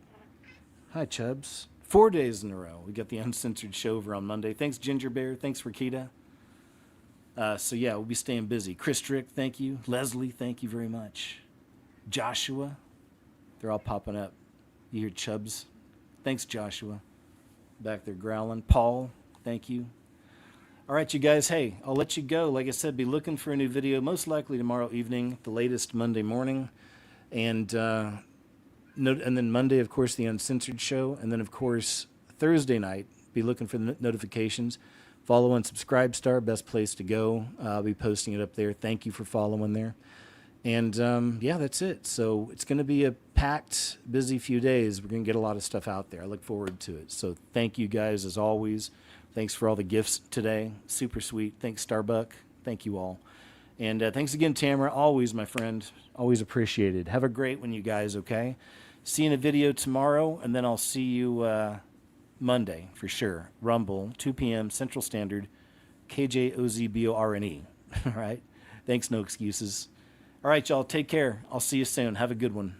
Hi, Chubbs. 4 days in a row. We got the Uncensored show over on Monday. Thanks, Ginger Bear. Thanks, Rakita. So yeah, we'll be staying busy. Chris Strick, thank you. Leslie, thank you very much. Joshua. They're all popping up. You hear Chubbs? Thanks, Joshua. Back there growling. Paul, thank you. All right, you guys, hey, I'll let you go. Like I said, be looking for a new video, most likely tomorrow evening, the latest Monday morning. And then Monday, of course, the Uncensored show. And then, of course, Thursday night, be looking for the notifications. Follow and subscribe star, best place to go. I'll be posting it up there. Thank you for following there. And, yeah, that's it. So it's going to be a packed, busy few days. We're going to get a lot of stuff out there. I look forward to it. So thank you guys, as always. Thanks for all the gifts today. Super sweet. Thanks, Starbuck. Thank you all. And thanks again, Tamara. Always, my friend. Always appreciated. Have a great one, you guys, okay? See you in a video tomorrow, and then I'll see you Monday for sure. Rumble, 2 p.m. Central Standard, KJOZBORNE. All right? Thanks, no excuses. All right, y'all. Take care. I'll see you soon. Have a good one.